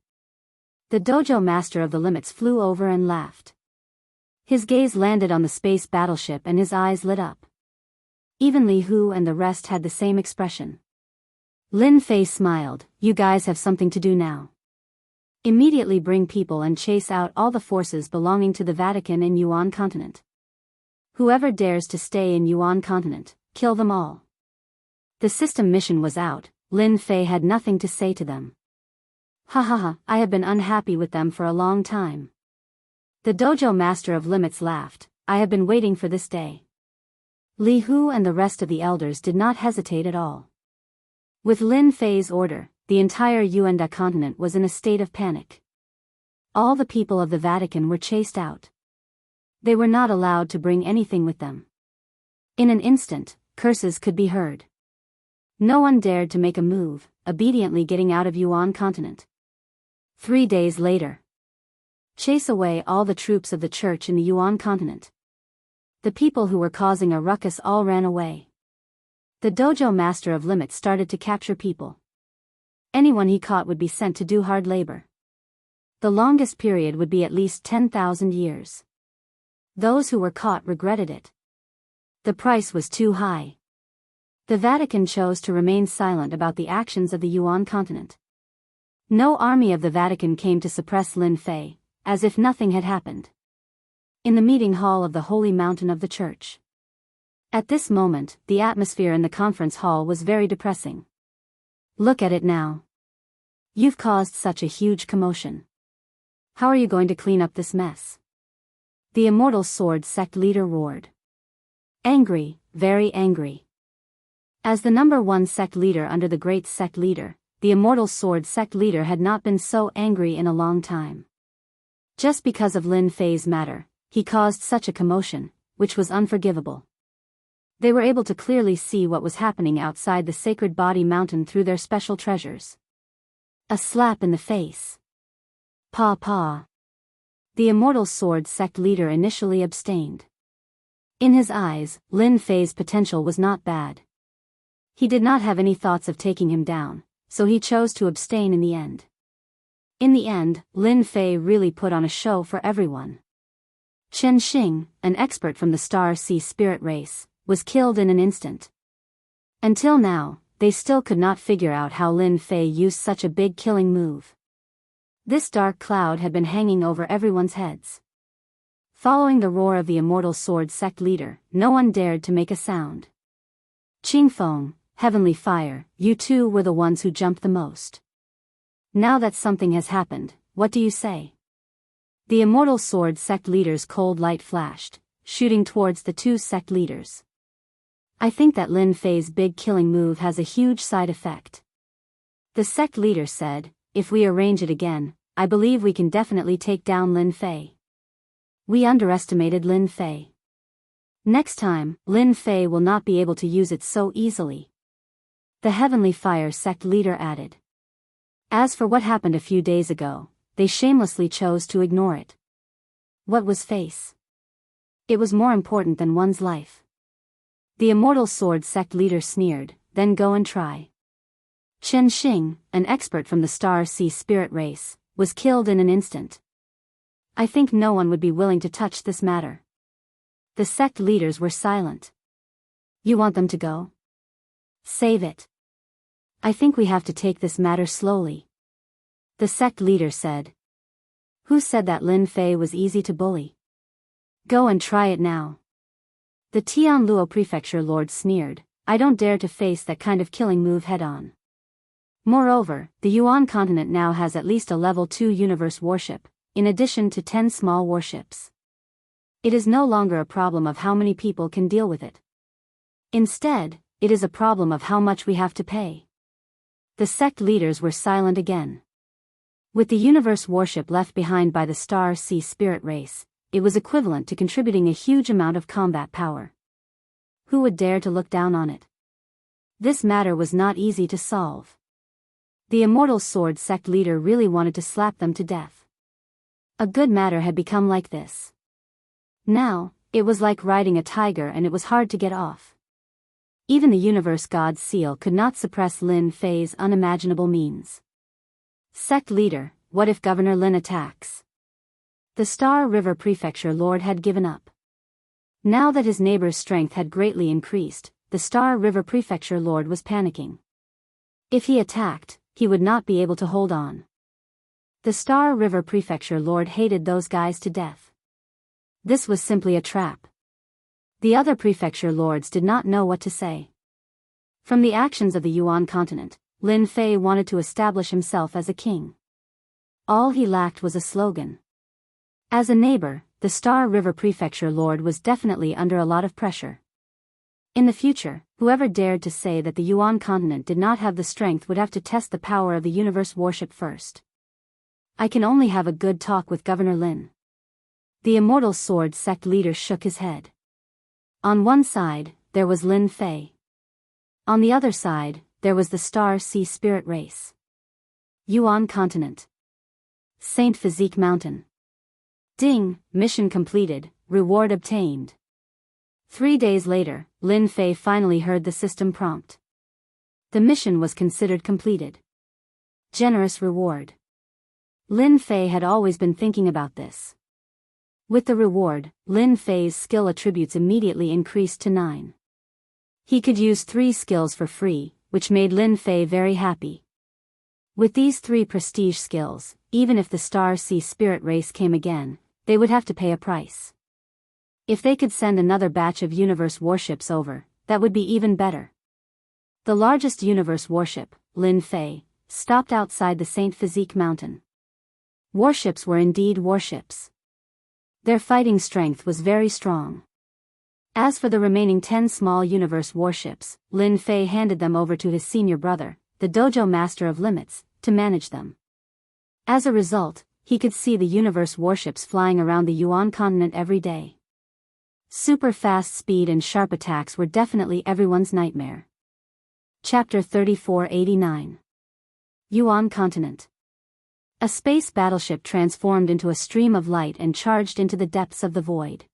The dojo master of the limits flew over and laughed. His gaze landed on the space battleship and his eyes lit up. Even Li Hu and the rest had the same expression. Lin Fei smiled. You guys have something to do now. Immediately bring people and chase out all the forces belonging to the Vatican in Yuan continent. Whoever dares to stay in Yuan continent, kill them all. The system mission was out. Lin Fei had nothing to say to them. Ha, I have been unhappy with them for a long time. The dojo master of limits laughed. I have been waiting for this day. Li Hu and the rest of the elders did not hesitate at all. With Lin Fei's order, the entire Yuan continent was in a state of panic. All the people of the Vatican were chased out. They were not allowed to bring anything with them. In an instant, curses could be heard. No one dared to make a move, obediently getting out of Yuan continent. 3 days later. Chase away all the troops of the church in the Yuan continent. The people who were causing a ruckus all ran away. The dojo master of limits started to capture people. Anyone he caught would be sent to do hard labor. The longest period would be at least 10,000 years. Those who were caught regretted it. The price was too high. The Vatican chose to remain silent about the actions of the Yuan continent. No army of the Vatican came to suppress Lin Fei, as if nothing had happened. In the meeting hall of the Holy Mountain of the Church. At this moment, the atmosphere in the conference hall was very depressing. Look at it now. You've caused such a huge commotion. How are you going to clean up this mess? The Immortal Sword sect leader roared. Angry, very angry. As the #1 sect leader under the great sect leader, the Immortal Sword sect leader had not been so angry in a long time. Just because of Lin Fei's matter, he caused such a commotion, which was unforgivable. They were able to clearly see what was happening outside the Sacred Body Mountain through their special treasures. A slap in the face. Paw paw. The Immortal Sword sect leader initially abstained. In his eyes, Lin Fei's potential was not bad. He did not have any thoughts of taking him down, so he chose to abstain in the end. In the end, Lin Fei really put on a show for everyone. Chen Xing, an expert from the Star Sea Spirit race, was killed in an instant. Until now, they still could not figure out how Lin Fei used such a big killing move. This dark cloud had been hanging over everyone's heads. Following the roar of the Immortal Sword sect leader, no one dared to make a sound. Qingfeng, Heavenly Fire, you two were the ones who jumped the most. Now that something has happened, what do you say? The Immortal Sword sect leader's cold light flashed, shooting towards the 2 sect leaders. I think that Lin Fei's big killing move has a huge side effect. The sect leader said, if we arrange it again, I believe we can definitely take down Lin Fei. We underestimated Lin Fei. Next time, Lin Fei will not be able to use it so easily. The Heavenly Fire sect leader added. As for what happened a few days ago, they shamelessly chose to ignore it. What was face? It was more important than one's life. The Immortal Sword sect leader sneered, then go and try. Chen Xing, an expert from the Star Sea Spirit race, was killed in an instant. I think no one would be willing to touch this matter. The sect leaders were silent. You want them to go? Save it. I think we have to take this matter slowly. The sect leader said. Who said that Lin Fei was easy to bully? Go and try it now. The Tianluo Prefecture Lord sneered, I don't dare to face that kind of killing move head-on. Moreover, the Yuan continent now has at least a level 2 universe warship, in addition to 10 small warships. It is no longer a problem of how many people can deal with it. Instead, it is a problem of how much we have to pay. The sect leaders were silent again. With the universe warship left behind by the Star Sea Spirit race, it was equivalent to contributing a huge amount of combat power. Who would dare to look down on it? This matter was not easy to solve. The Immortal Sword sect leader really wanted to slap them to death. A good matter had become like this. Now, it was like riding a tiger and it was hard to get off. Even the Universe God's seal could not suppress Lin Fei's unimaginable means. Sect leader, what if Governor Lin attacks? The Star River Prefecture Lord had given up. Now that his neighbor's strength had greatly increased, the Star River Prefecture Lord was panicking. If he attacked, he would not be able to hold on. The Star River Prefecture Lord hated those guys to death. This was simply a trap. The other prefecture lords did not know what to say. From the actions of the Yuan continent, Lin Fei wanted to establish himself as a king. All he lacked was a slogan. As a neighbor, the Star River Prefecture Lord was definitely under a lot of pressure. In the future, whoever dared to say that the Yuan continent did not have the strength would have to test the power of the universe warship first. I can only have a good talk with Governor Lin. The Immortal Sword sect leader shook his head. On one side, there was Lin Fei. On the other side, there was the Star Sea Spirit race. Yuan continent. Saint Physique Mountain. Ding, mission completed, reward obtained. 3 days later, Lin Fei finally heard the system prompt. The mission was considered completed. Generous reward. Lin Fei had always been thinking about this. With the reward, Lin Fei's skill attributes immediately increased to 9. He could use 3 skills for free, which made Lin Fei very happy. With these 3 prestige skills, even if the Star Sea Spirit race came again, they would have to pay a price. If they could send another batch of universe warships over, that would be even better. The largest universe warship, Lin Fei, stopped outside the Saint Physique Mountain. Warships were indeed warships. Their fighting strength was very strong. As for the remaining 10 small universe warships, Lin Fei handed them over to his senior brother, the Dojo Master of Limits, to manage them. As a result, he could see the universe warships flying around the Yuan continent every day. Super fast speed and sharp attacks were definitely everyone's nightmare. Chapter 3489. Yuan Continent. A space battleship transformed into a stream of light and charged into the depths of the void.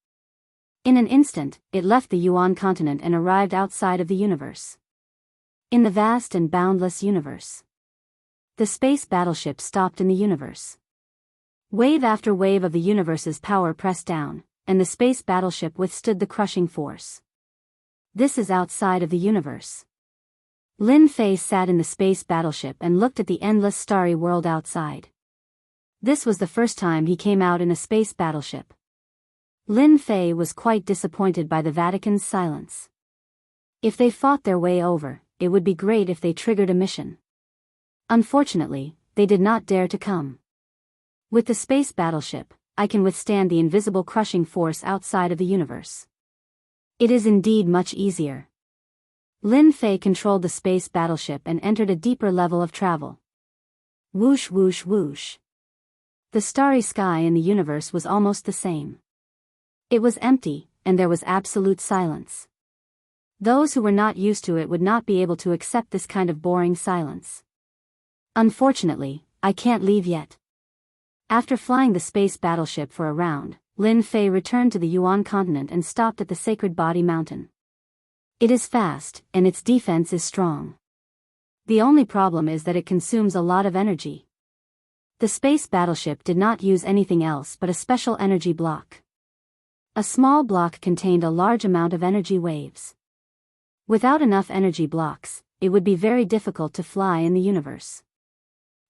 In an instant, it left the Yuan continent and arrived outside of the universe. In the vast and boundless universe. The space battleship stopped in the universe. Wave after wave of the universe's power pressed down, and the space battleship withstood the crushing force. This is outside of the universe. Lin Fei sat in the space battleship and looked at the endless starry world outside. This was the first time he came out in a space battleship. Lin Fei was quite disappointed by the Vatican's silence. If they fought their way over, it would be great if they triggered a mission. Unfortunately, they did not dare to come. With the space battleship, I can withstand the invisible crushing force outside of the universe. It is indeed much easier. Lin Fei controlled the space battleship and entered a deeper level of travel. Whoosh whoosh whoosh. The starry sky in the universe was almost the same. It was empty, and there was absolute silence. Those who were not used to it would not be able to accept this kind of boring silence. Unfortunately, I can't leave yet. After flying the space battleship for a round, Lin Fei returned to the Yuan continent and stopped at the Sacred Body Mountain. It is fast, and its defense is strong. The only problem is that it consumes a lot of energy. The space battleship did not use anything else but a special energy block. A small block contained a large amount of energy waves. Without enough energy blocks, it would be very difficult to fly in the universe.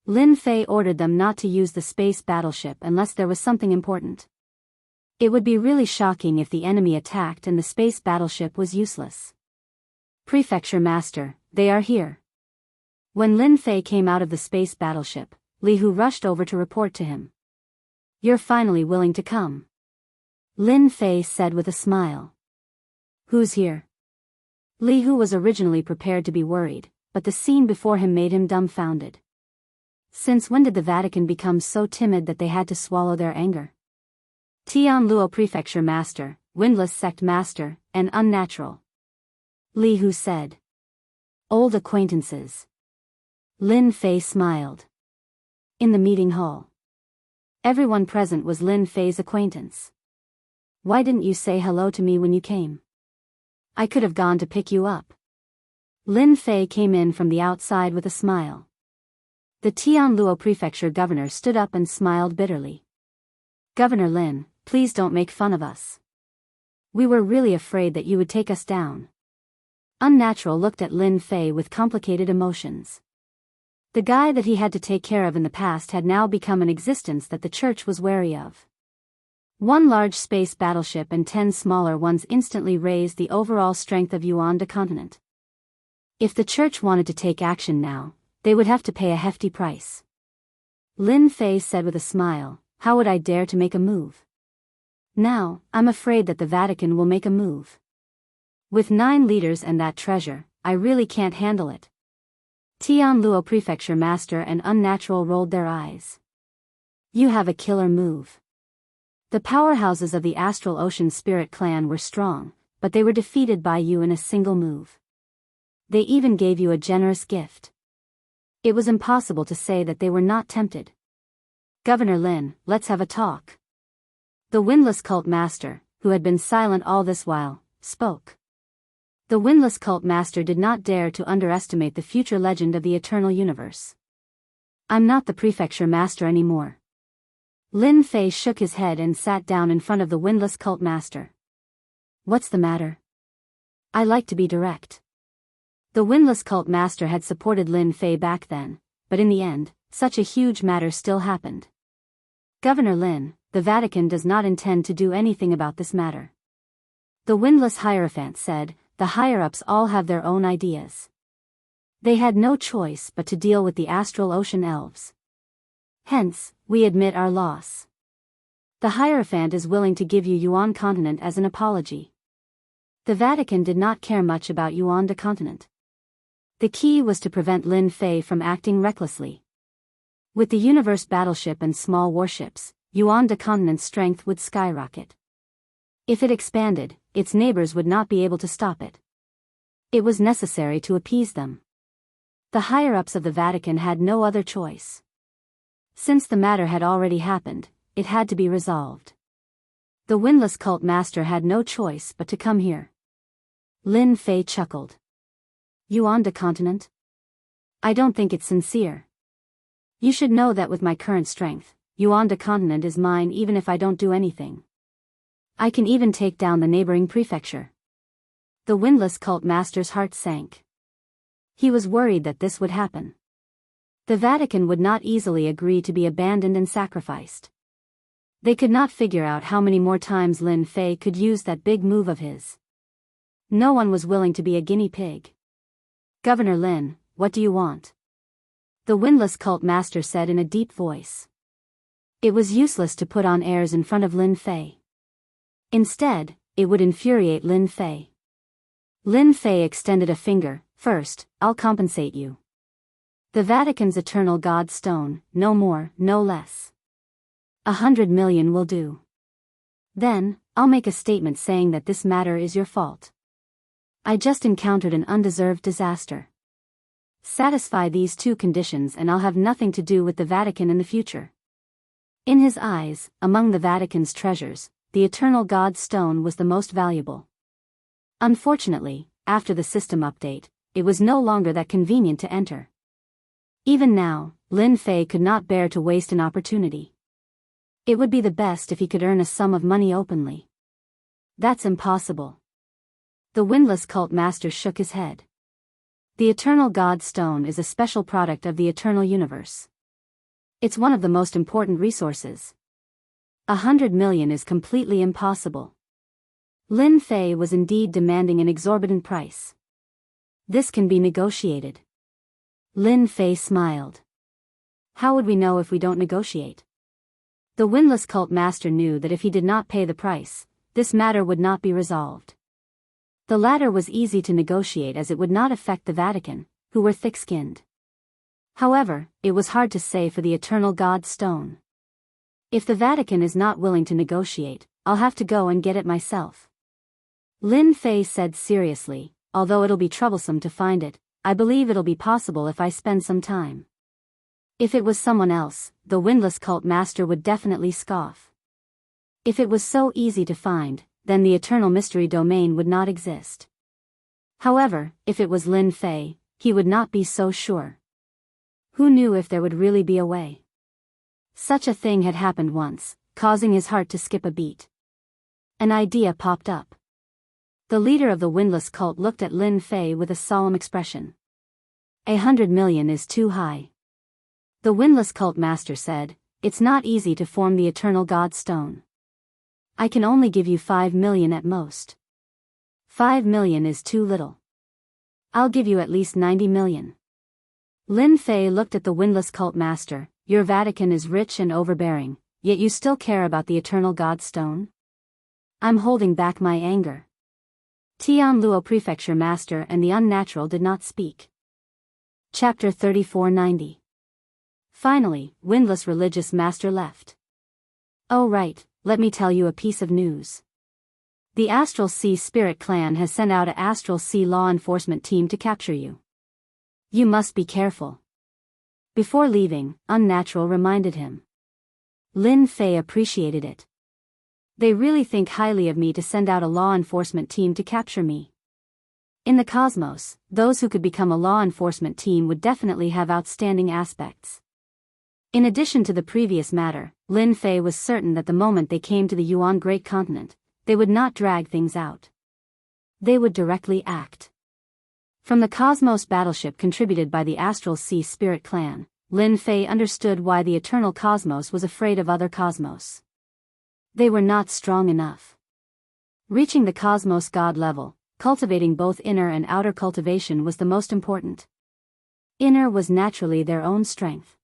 Lin Fei ordered them not to use the space battleship unless there was something important. It would be really shocking if the enemy attacked and the space battleship was useless. Prefecture Master, they are here. When Lin Fei came out of the space battleship, Li Hu rushed over to report to him. You're finally willing to come. Lin Fei said with a smile. Who's here? Li Hu was originally prepared to be worried, but the scene before him made him dumbfounded. Since when did the Vatican become so timid that they had to swallow their anger? Tianluo Prefecture Master, Windless Sect Master, and Unnatural. Li Hu said. Old acquaintances. Lin Fei smiled. In the meeting hall. Everyone present was Lin Fei's acquaintance. Why didn't you say hello to me when you came? I could have gone to pick you up. Lin Fei came in from the outside with a smile. The Tianluo Prefecture governor stood up and smiled bitterly. Governor Lin, please don't make fun of us. We were really afraid that you would take us down. Unnatural looked at Lin Fei with complicated emotions. The guy that he had to take care of in the past had now become an existence that the church was wary of. One large space battleship and 10 smaller ones instantly raised the overall strength of Yuan continent. If the church wanted to take action now, they would have to pay a hefty price. Lin Fei said with a smile, how would I dare to make a move? Now, I'm afraid that the Vatican will make a move. With 9 liters and that treasure, I really can't handle it. Tianluo Prefecture Master and Unnatural rolled their eyes. You have a killer move. The powerhouses of the Astral Ocean Spirit Clan were strong, but they were defeated by you in a single move. They even gave you a generous gift. It was impossible to say that they were not tempted. Governor Lin, let's have a talk. The Windless Cult Master, who had been silent all this while, spoke. The Windless Cult Master did not dare to underestimate the future legend of the eternal universe. I'm not the Prefecture Master anymore. Lin Fei shook his head and sat down in front of the Windless Cult Master. What's the matter? I like to be direct. The Windless Cult Master had supported Lin Fei back then, but in the end, such a huge matter still happened. Governor Lin, the Vatican does not intend to do anything about this matter. The Windless Hierophant said, the higher-ups all have their own ideas. They had no choice but to deal with the Astral Ocean Elves. Hence, we admit our loss. The Hierophant is willing to give you Yuan Continent as an apology. The Vatican did not care much about Yuan de Continent. The key was to prevent Lin Fei from acting recklessly. With the universe battleship and small warships, Yuan de Continent's strength would skyrocket. If it expanded, its neighbors would not be able to stop it. It was necessary to appease them. The higher-ups of the Vatican had no other choice. Since the matter had already happened, it had to be resolved. The Windless Cult Master had no choice but to come here. Lin Fei chuckled. Yuan de Continent? I don't think it's sincere. You should know that with my current strength, Yuan de Continent is mine even if I don't do anything. I can even take down the neighboring prefecture. The Windless Cult Master's heart sank. He was worried that this would happen. The Vatican would not easily agree to be abandoned and sacrificed. They could not figure out how many more times Lin Fei could use that big move of his. No one was willing to be a guinea pig. Governor Lin, what do you want? The Windless Cult Master said in a deep voice. It was useless to put on airs in front of Lin Fei. Instead, it would infuriate Lin Fei. Lin Fei extended a finger. First, I'll compensate you. The Vatican's eternal God stone, no more, no less. 100 million will do. Then, I'll make a statement saying that this matter is your fault. I just encountered an undeserved disaster. Satisfy these 2 conditions and I'll have nothing to do with the Vatican in the future. In his eyes, among the Vatican's treasures, the eternal God stone was the most valuable. Unfortunately, after the system update, it was no longer that convenient to enter. Even now, Lin Fei could not bear to waste an opportunity. It would be the best if he could earn a sum of money openly. That's impossible. The Windless Cult Master shook his head. The Eternal God Stone is a special product of the eternal universe. It's one of the most important resources. 100 million is completely impossible. Lin Fei was indeed demanding an exorbitant price. This can be negotiated. Lin Fei smiled. How would we know if we don't negotiate? The Windless Cult Master knew that if he did not pay the price, this matter would not be resolved. The latter was easy to negotiate as it would not affect the Vatican, who were thick-skinned. However, it was hard to say for the Eternal God Stone. If the Vatican is not willing to negotiate, I'll have to go and get it myself. Lin Fei said seriously, although it'll be troublesome to find it, I believe it'll be possible if I spend some time. If it was someone else, the Windless Cult Master would definitely scoff. If it was so easy to find, then the Eternal Mystery Domain would not exist. However, if it was Lin Fei, he would not be so sure. Who knew if there would really be a way? Such a thing had happened once, causing his heart to skip a beat. An idea popped up. The leader of the Windless Cult looked at Lin Fei with a solemn expression. 100 million is too high. The Windless Cult Master said, it's not easy to form the Eternal God Stone. I can only give you 5 million at most. 5 million is too little. I'll give you at least 90 million. Lin Fei looked at the Windless Cult Master. Your Vatican is rich and overbearing, yet you still care about the Eternal God Stone? I'm holding back my anger. Tianluo Prefecture Master and the Unnatural did not speak. Chapter 3490. Finally, Windless Religious Master left. Oh right, let me tell you a piece of news. The Astral Sea Spirit Clan has sent out a Astral Sea law enforcement team to capture you. You must be careful. Before leaving, Unnatural reminded him. Lin Fei appreciated it. They really think highly of me to send out a law enforcement team to capture me. In the cosmos, those who could become a law enforcement team would definitely have outstanding aspects. In addition to the previous matter, Lin Fei was certain that the moment they came to the Yuan Great Continent, they would not drag things out. They would directly act. From the Cosmos battleship contributed by the Astral Sea Spirit Clan, Lin Fei understood why the Eternal Cosmos was afraid of other cosmos. They were not strong enough. Reaching the Cosmos God level, cultivating both inner and outer cultivation was the most important. Inner was naturally their own strength.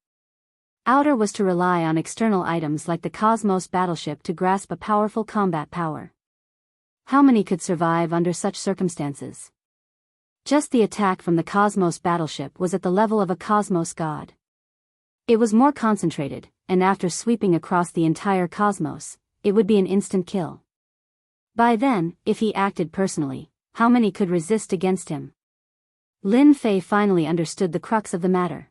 Outer was to rely on external items like the Cosmos battleship to grasp a powerful combat power. How many could survive under such circumstances? Just the attack from the Cosmos battleship was at the level of a Cosmos god. It was more concentrated, and after sweeping across the entire cosmos, it would be an instant kill. By then, if he acted personally, how many could resist against him? Lin Fei finally understood the crux of the matter.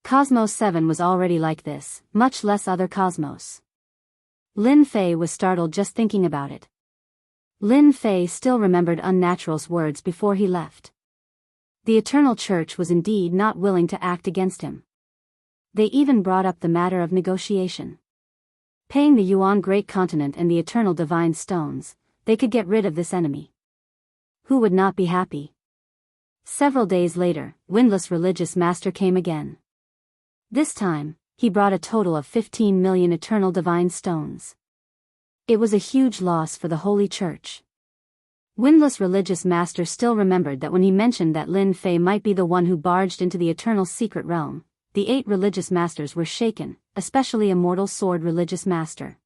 Cosmos 7 was already like this, much less other cosmos. Lin Fei was startled just thinking about it. Lin Fei still remembered Unnatural's words before he left. The Eternal Church was indeed not willing to act against him. They even brought up the matter of negotiation. Paying the Yuan Great Continent and the Eternal Divine Stones, they could get rid of this enemy. Who would not be happy? Several days later, Windless Religious Master came again. This time, he brought a total of 15 million Eternal Divine Stones. It was a huge loss for the Holy Church. Windless Religious Master still remembered that when he mentioned that Lin Fei might be the one who barged into the Eternal Secret Realm, the 8 Religious Masters were shaken, especially Immortal Sword Religious Master.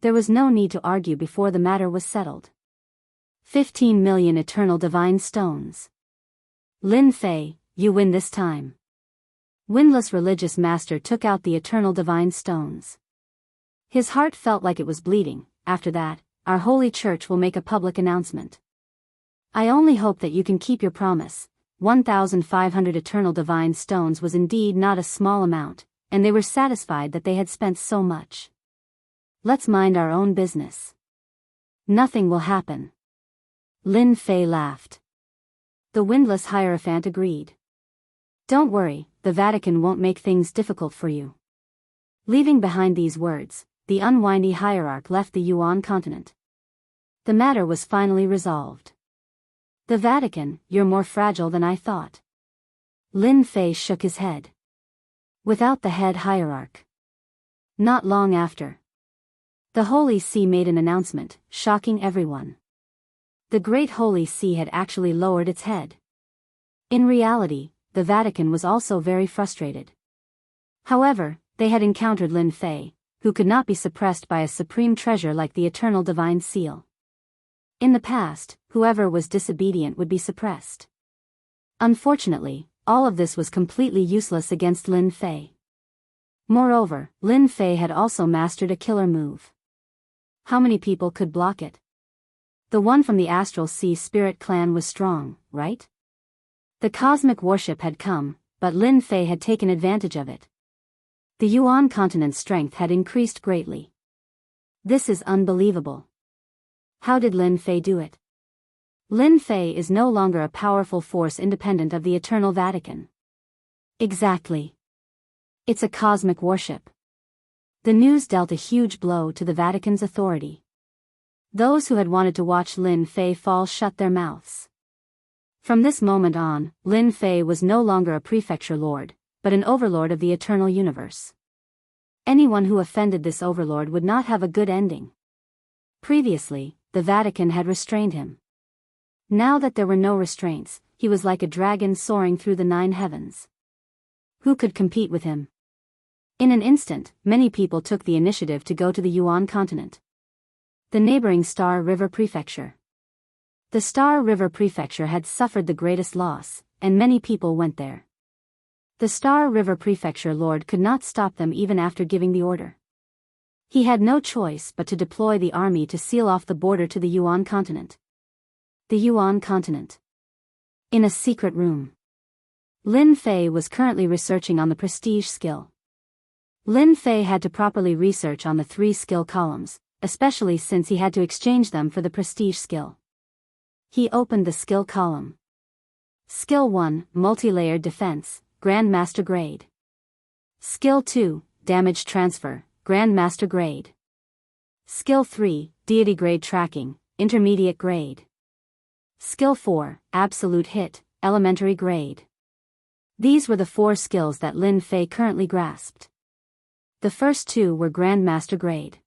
There was no need to argue before the matter was settled. 15 million Eternal Divine Stones. Lin Fei, you win this time. Windless Religious Master took out the Eternal Divine Stones. His heart felt like it was bleeding. After that, our Holy Church will make a public announcement. I only hope that you can keep your promise. 1,500 Eternal Divine Stones was indeed not a small amount, and they were satisfied that they had spent so much. Let's mind our own business. Nothing will happen. Lin Fei laughed. The Windless Hierophant agreed. Don't worry, the Vatican won't make things difficult for you. Leaving behind these words, the unwindy hierarch left the Yuan continent. The matter was finally resolved. The Vatican, you're more fragile than I thought. Lin Fei shook his head. Without the head hierarch. Not long after. The Holy See made an announcement, shocking everyone. The Great Holy See had actually lowered its head. In reality, the Vatican was also very frustrated. However, they had encountered Lin Fei, who could not be suppressed by a supreme treasure like the Eternal Divine Seal. In the past, whoever was disobedient would be suppressed. Unfortunately, all of this was completely useless against Lin Fei. Moreover, Lin Fei had also mastered a killer move. How many people could block it? The one from the Astral Sea Spirit Clan was strong, right? The cosmic warship had come, but Lin Fei had taken advantage of it. The Yuan continent's strength had increased greatly. This is unbelievable. How did Lin Fei do it? Lin Fei is no longer a powerful force independent of the Eternal Vatican. Exactly. It's a cosmic warship. The news dealt a huge blow to the Vatican's authority. Those who had wanted to watch Lin Fei fall shut their mouths. From this moment on, Lin Fei was no longer a prefecture lord, but an overlord of the eternal universe. Anyone who offended this overlord would not have a good ending. Previously, the Vatican had restrained him. Now that there were no restraints, he was like a dragon soaring through the 9 heavens. Who could compete with him? In an instant, many people took the initiative to go to the Yuan continent. The neighboring Star River Prefecture. The Star River Prefecture had suffered the greatest loss, and many people went there. The Star River Prefecture Lord could not stop them even after giving the order. He had no choice but to deploy the army to seal off the border to the Yuan continent. The Yuan continent. In a secret room. Lin Fei was currently researching on the prestige skill. Lin Fei had to properly research on the 3 skill columns, especially since he had to exchange them for the prestige skill. He opened the skill column. Skill 1, Multi-layered defense, Grandmaster grade. Skill 2, Damage transfer, Grandmaster grade. Skill 3, Deity grade tracking, Intermediate grade. Skill 4, Absolute hit, Elementary grade. These were the 4 skills that Lin Fei currently grasped. The first 2 were Grandmaster grade.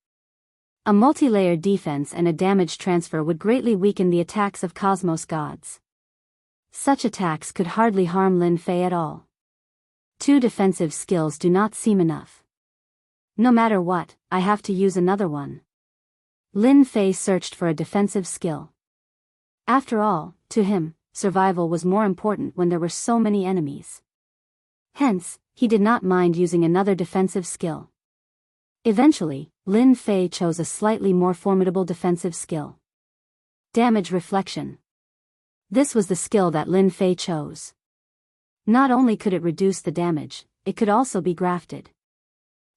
A multi-layered defense and a damage transfer would greatly weaken the attacks of Cosmos gods. Such attacks could hardly harm Lin Fei at all. 2 defensive skills do not seem enough. No matter what, I have to use another one. Lin Fei searched for a defensive skill. After all, to him, survival was more important when there were so many enemies. Hence, he did not mind using another defensive skill. Eventually, Lin Fei chose a slightly more formidable defensive skill. Damage reflection. This was the skill that Lin Fei chose. Not only could it reduce the damage, it could also be grafted.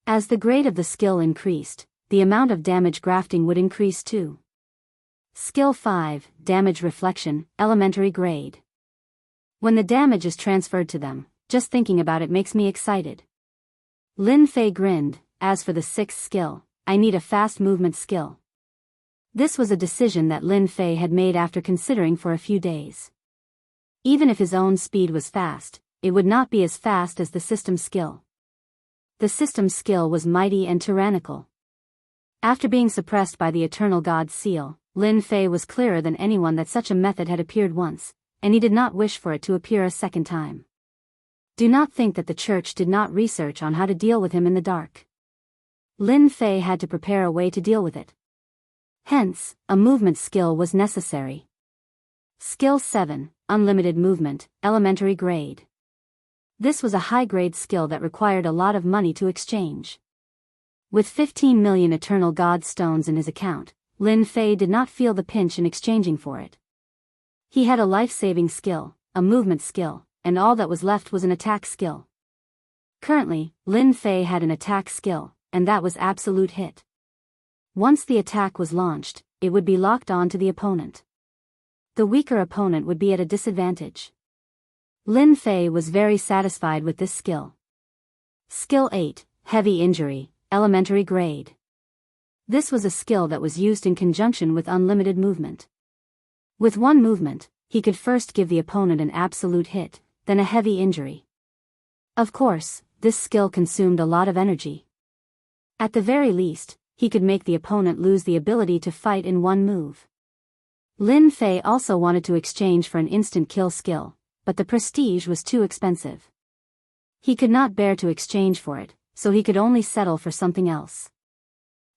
As the grade of the skill increased, the amount of damage grafting would increase too. Skill 5, Damage reflection, Elementary grade. When the damage is transferred to them, just thinking about it makes me excited. Lin Fei grinned. As for the 6th skill, I need a fast movement skill. This was a decision that Lin Fei had made after considering for a few days. Even if his own speed was fast, it would not be as fast as the system skill. The system skill was mighty and tyrannical. After being suppressed by the Eternal God's seal, Lin Fei was clearer than anyone that such a method had appeared once, and he did not wish for it to appear a second time. Do not think that the church did not research on how to deal with him in the dark. Lin Fei had to prepare a way to deal with it. Hence, a movement skill was necessary. Skill 7, Unlimited movement, Elementary grade. This was a high-grade skill that required a lot of money to exchange. With 15 million Eternal God stones in his account, Lin Fei did not feel the pinch in exchanging for it. He had a life-saving skill, a movement skill, and all that was left was an attack skill. Currently, Lin Fei had an attack skill, and that was absolute hit. Once the attack was launched, it would be locked on to the opponent. The weaker opponent would be at a disadvantage. Lin Fei was very satisfied with this skill. Skill 8, Heavy injury, Elementary grade. This was a skill that was used in conjunction with unlimited movement. With one movement, he could first give the opponent an absolute hit, then a heavy injury. Of course, this skill consumed a lot of energy. At the very least, he could make the opponent lose the ability to fight in one move. Lin Fei also wanted to exchange for an instant kill skill, but the prestige was too expensive. He could not bear to exchange for it, so he could only settle for something else.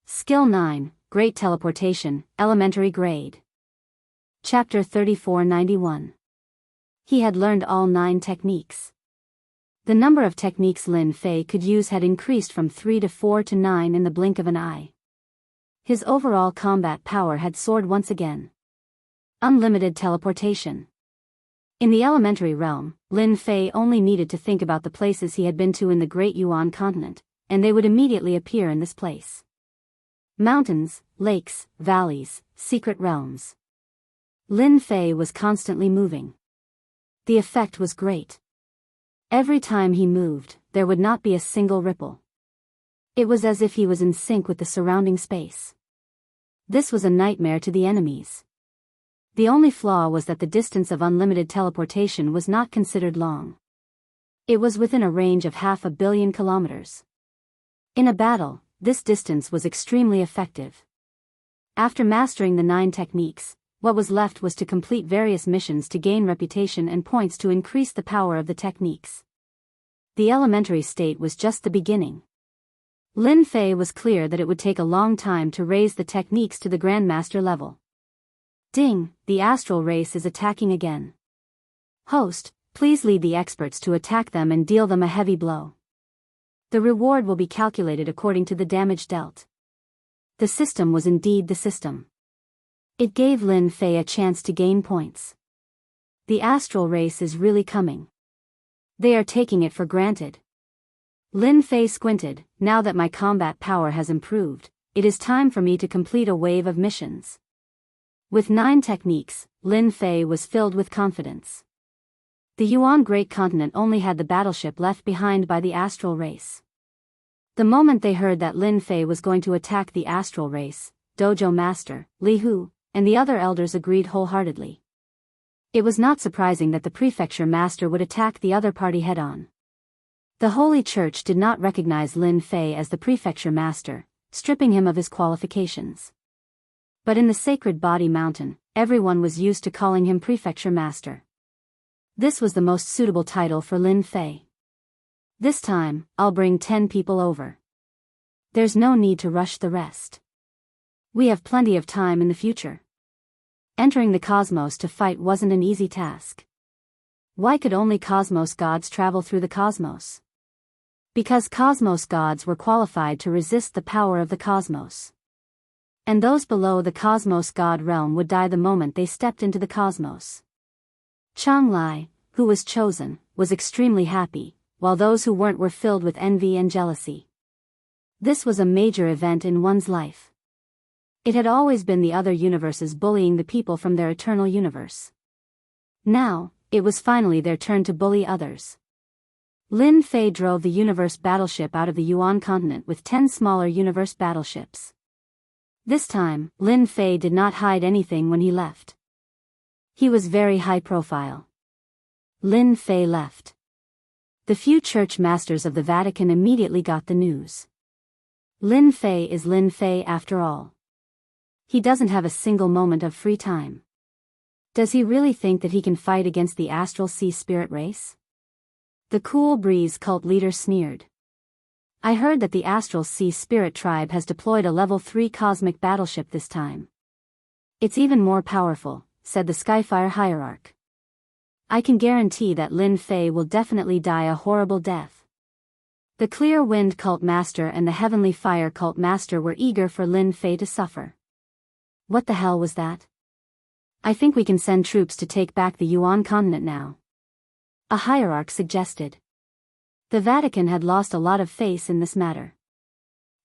Skill 9, Great teleportation, Elementary grade. Chapter 3491. He had learned all 9 techniques. The number of techniques Lin Fei could use had increased from 3 to 4 to 9 in the blink of an eye. His overall combat power had soared once again. Unlimited teleportation. In the elementary realm, Lin Fei only needed to think about the places he had been to in the Great Yuan continent, and they would immediately appear in this place. Mountains, lakes, valleys, secret realms. Lin Fei was constantly moving. The effect was great. Every time he moved, there would not be a single ripple. It was as if he was in sync with the surrounding space. This was a nightmare to the enemies. The only flaw was that the distance of unlimited teleportation was not considered long. It was within a range of 500 million kilometers. In a battle, this distance was extremely effective. After mastering the 9 techniques, what was left was to complete various missions to gain reputation and points to increase the power of the techniques. The elementary state was just the beginning. Lin Fei was clear that it would take a long time to raise the techniques to the Grandmaster level. Ding, the astral race is attacking again. Host, please lead the experts to attack them and deal them a heavy blow. The reward will be calculated according to the damage dealt. The system was indeed the system. It gave Lin Fei a chance to gain points. The astral race is really coming. They are taking it for granted. Lin Fei squinted. Now that my combat power has improved, it is time for me to complete a wave of missions. With 9 techniques, Lin Fei was filled with confidence. The Yuan Great Continent only had the battleship left behind by the astral race. The moment they heard that Lin Fei was going to attack the astral race, Dojo Master, Li Hu, and the other elders agreed wholeheartedly. It was not surprising that the prefecture master would attack the other party head-on. The Holy Church did not recognize Lin Fei as the prefecture master, stripping him of his qualifications. But in the Sacred Body Mountain, everyone was used to calling him prefecture master. This was the most suitable title for Lin Fei. This time, I'll bring 10 people over. There's no need to rush the rest. We have plenty of time in the future. Entering the cosmos to fight wasn't an easy task. Why could only cosmos gods travel through the cosmos? Because cosmos gods were qualified to resist the power of the cosmos. And those below the cosmos god realm would die the moment they stepped into the cosmos. Chang Lai, who was chosen, was extremely happy, while those who weren't were filled with envy and jealousy. This was a major event in one's life. It had always been the other universes bullying the people from their eternal universe. Now, it was finally their turn to bully others. Lin Fei drove the universe battleship out of the Yuan continent with 10 smaller universe battleships. This time, Lin Fei did not hide anything when he left. He was very high profile. Lin Fei left. The few church masters of the Vatican immediately got the news. Lin Fei is Lin Fei after all. He doesn't have a single moment of free time. Does he really think that he can fight against the astral sea spirit race? The Cool Breeze cult leader sneered. I heard that the astral sea spirit tribe has deployed a level 3 cosmic battleship this time. It's even more powerful, said the Skyfire hierarch. I can guarantee that Lin Fei will definitely die a horrible death. The Clear Wind cult master and the Heavenly Fire cult master were eager for Lin Fei to suffer. What the hell was that? I think we can send troops to take back the Yuan continent now. A hierarch suggested. The Vatican had lost a lot of face in this matter.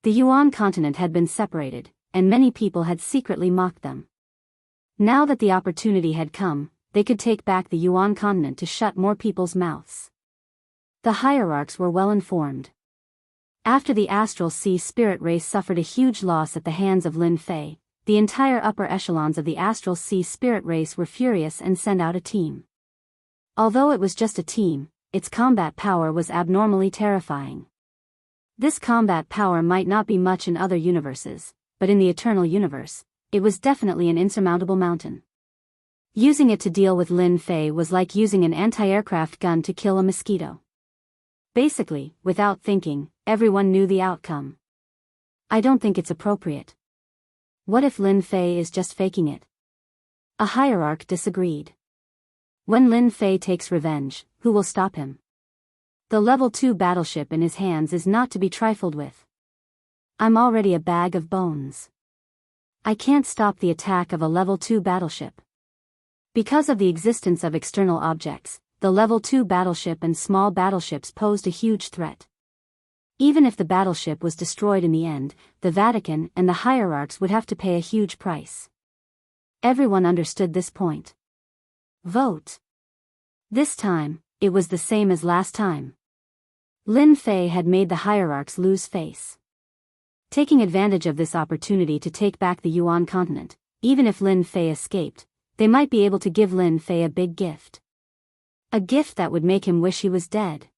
The Yuan continent had been separated, and many people had secretly mocked them. Now that the opportunity had come, they could take back the Yuan continent to shut more people's mouths. The hierarchs were well informed. After the astral sea spirit race suffered a huge loss at the hands of Lin Fei, the entire upper echelons of the astral sea spirit race were furious and sent out a team. Although it was just a team, its combat power was abnormally terrifying. This combat power might not be much in other universes, but in the eternal universe, it was definitely an insurmountable mountain. Using it to deal with Lin Fei was like using an anti-aircraft gun to kill a mosquito. Basically, without thinking, everyone knew the outcome. I don't think it's appropriate. What if Lin Fei is just faking it? A hierarch disagreed. When Lin Fei takes revenge, who will stop him? The level 2 battleship in his hands is not to be trifled with. I'm already a bag of bones. I can't stop the attack of a level 2 battleship. Because of the existence of external objects, the level 2 battleship and small battleships posed a huge threat. Even if the battleship was destroyed in the end, the Vatican and the hierarchs would have to pay a huge price. Everyone understood this point. Vote. This time, it was the same as last time. Lin Fei had made the hierarchs lose face. Taking advantage of this opportunity to take back the Yuan continent, even if Lin Fei escaped, they might be able to give Lin Fei a big gift. A gift that would make him wish he was dead.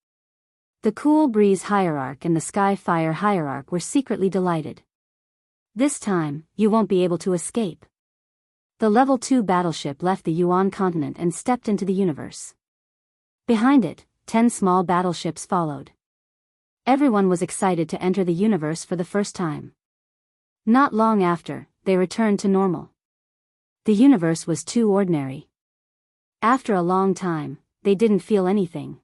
The Cool Breeze hierarch and the Skyfire hierarch were secretly delighted. This time, you won't be able to escape. The level 2 battleship left the Yuan continent and stepped into the universe. Behind it, 10 small battleships followed. Everyone was excited to enter the universe for the first time. Not long after, they returned to normal. The universe was too ordinary. After a long time, they didn't feel anything.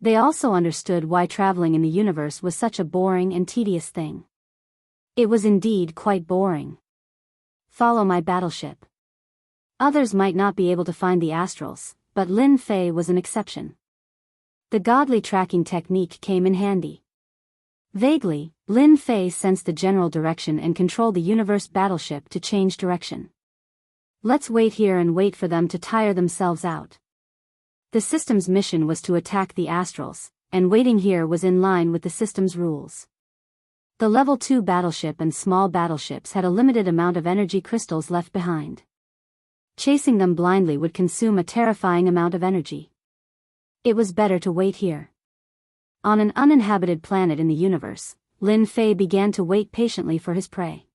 They also understood why traveling in the universe was such a boring and tedious thing. It was indeed quite boring. Follow my battleship. Others might not be able to find the astrals, but Lin Fei was an exception. The godly tracking technique came in handy. Vaguely, Lin Fei sensed the general direction and controlled the universe battleship to change direction. Let's wait here and wait for them to tire themselves out. The system's mission was to attack the astrals, and waiting here was in line with the system's rules. The Level 2 battleship and small battleships had a limited amount of energy crystals left behind. Chasing them blindly would consume a terrifying amount of energy. It was better to wait here. On an uninhabited planet in the universe, Lin Fei began to wait patiently for his prey.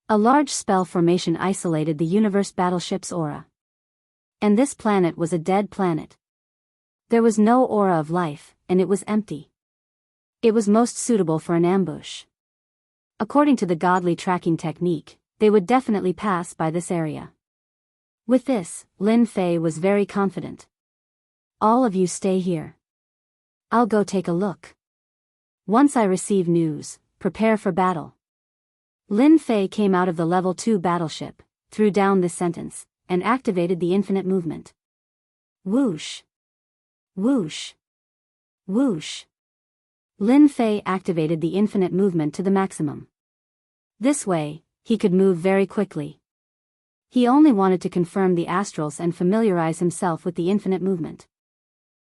A large spell formation isolated the universe battleship's aura. And this planet was a dead planet. There was no aura of life, and it was empty. It was most suitable for an ambush. According to the godly tracking technique, they would definitely pass by this area. With this, Lin Fei was very confident. All of you stay here. I'll go take a look. Once I receive news, prepare for battle. Lin Fei came out of the Level 2 battleship, threw down this sentence, and activated the infinite movement. Whoosh! Whoosh! Whoosh! Lin Fei activated the infinite movement to the maximum. This way, he could move very quickly. He only wanted to confirm the astrals and familiarize himself with the infinite movement.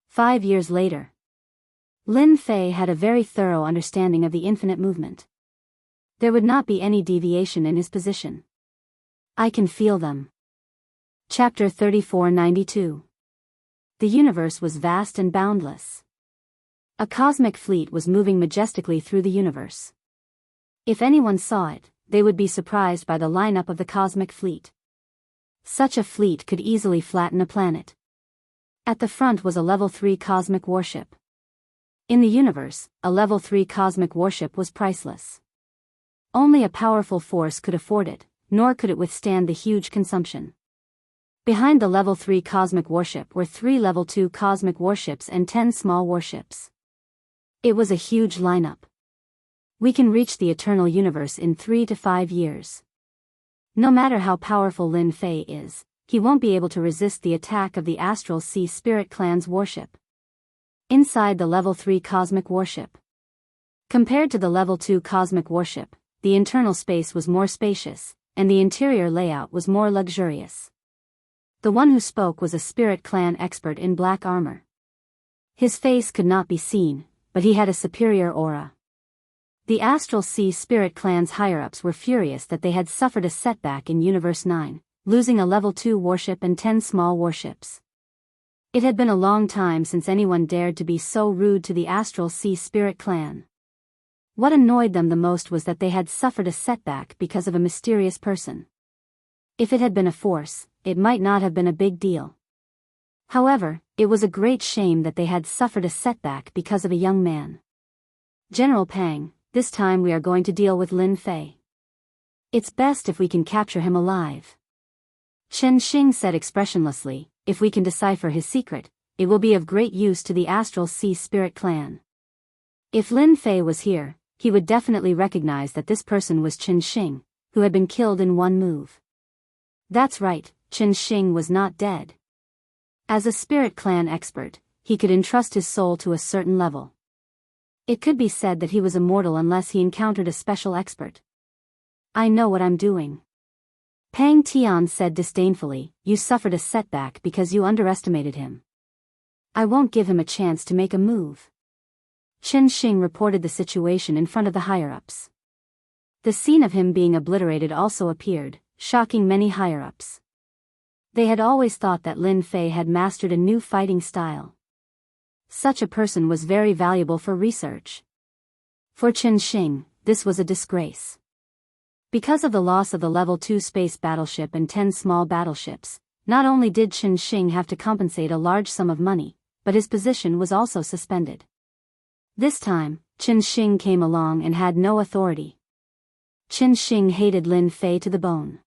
5 years later, Lin Fei had a very thorough understanding of the infinite movement. There would not be any deviation in his position. I can feel them. Chapter 3492. The universe was vast and boundless. A cosmic fleet was moving majestically through the universe. If anyone saw it, they would be surprised by the lineup of the cosmic fleet. Such a fleet could easily flatten a planet. At the front was a Level 3 cosmic warship. In the universe, a Level 3 cosmic warship was priceless. Only a powerful force could afford it, nor could it withstand the huge consumption. Behind the Level 3 cosmic warship were 3 Level 2 cosmic warships and 10 small warships. It was a huge lineup. We can reach the eternal universe in 3 to 5 years. No matter how powerful Lin Fei is, he won't be able to resist the attack of the Astral Sea Spirit Clan's warship. Inside the Level 3 cosmic warship. Compared to the Level 2 cosmic warship, the internal space was more spacious, and the interior layout was more luxurious. The one who spoke was a Spirit Clan expert in black armor. His face could not be seen, but he had a superior aura. The Astral Sea Spirit Clan's higher-ups were furious that they had suffered a setback in Universe 9, losing a Level 2 warship and 10 small warships. It had been a long time since anyone dared to be so rude to the Astral Sea Spirit Clan. What annoyed them the most was that they had suffered a setback because of a mysterious person. If it had been a force, it might not have been a big deal. However, it was a great shame that they had suffered a setback because of a young man. General Pang, this time we are going to deal with Lin Fei. It's best if we can capture him alive. Chen Xing said expressionlessly, if we can decipher his secret, it will be of great use to the Astral Sea Spirit Clan. If Lin Fei was here, he would definitely recognize that this person was Chen Xing, who had been killed in one move. That's right, Chen Xing was not dead. As a Spirit Clan expert, he could entrust his soul to a certain level. It could be said that he was immortal unless he encountered a special expert. I know what I'm doing. Pang Tian said disdainfully, you suffered a setback because you underestimated him. I won't give him a chance to make a move. Chen Xing reported the situation in front of the higher-ups. The scene of him being obliterated also appeared, shocking many higher-ups. They had always thought that Lin Fei had mastered a new fighting style. Such a person was very valuable for research. For Chen Xing, this was a disgrace. Because of the loss of the Level 2 space battleship and 10 small battleships, not only did Chen Xing have to compensate a large sum of money, but his position was also suspended. This time, Chen Xing came along and had no authority. Chen Xing hated Lin Fei to the bone.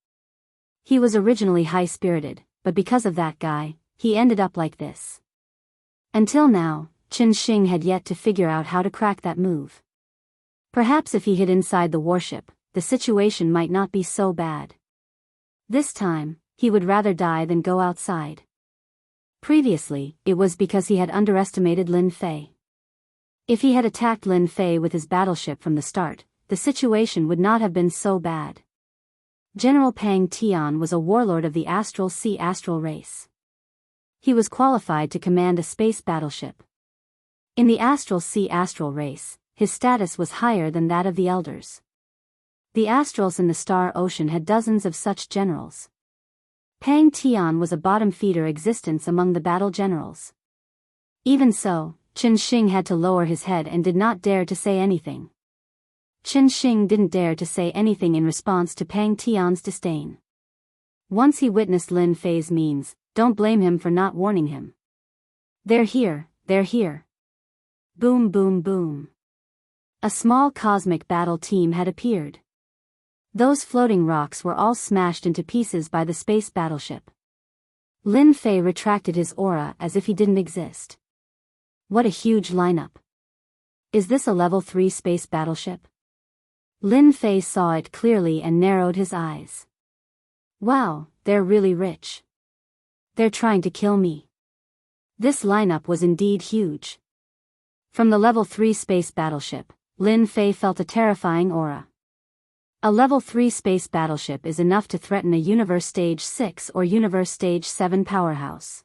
He was originally high-spirited, but because of that guy, he ended up like this. Until now, Qin Shing had yet to figure out how to crack that move. Perhaps if he hid inside the warship, the situation might not be so bad. This time, he would rather die than go outside. Previously, it was because he had underestimated Lin Fei. If he had attacked Lin Fei with his battleship from the start, the situation would not have been so bad. General Pang Tian was a warlord of the Astral Sea Astral race. He was qualified to command a space battleship. In the Astral Sea Astral race, his status was higher than that of the elders. The Astrals in the Star Ocean had dozens of such generals. Pang Tian was a bottom-feeder existence among the battle generals. Even so, Qin Shing had to lower his head and did not dare to say anything. Qin Shing didn't dare to say anything in response to Pang Tian's disdain. Once he witnessed Lin Fei's means, don't blame him for not warning him. They're here, they're here. Boom boom boom. A small cosmic battle team had appeared. Those floating rocks were all smashed into pieces by the space battleship. Lin Fei retracted his aura as if he didn't exist. What a huge lineup. Is this a level 3 space battleship? Lin Fei saw it clearly and narrowed his eyes. Wow, they're really rich. They're trying to kill me. This lineup was indeed huge. From the level 3 space battleship, Lin Fei felt a terrifying aura. A level 3 space battleship is enough to threaten a Universe Stage 6 or Universe Stage 7 powerhouse.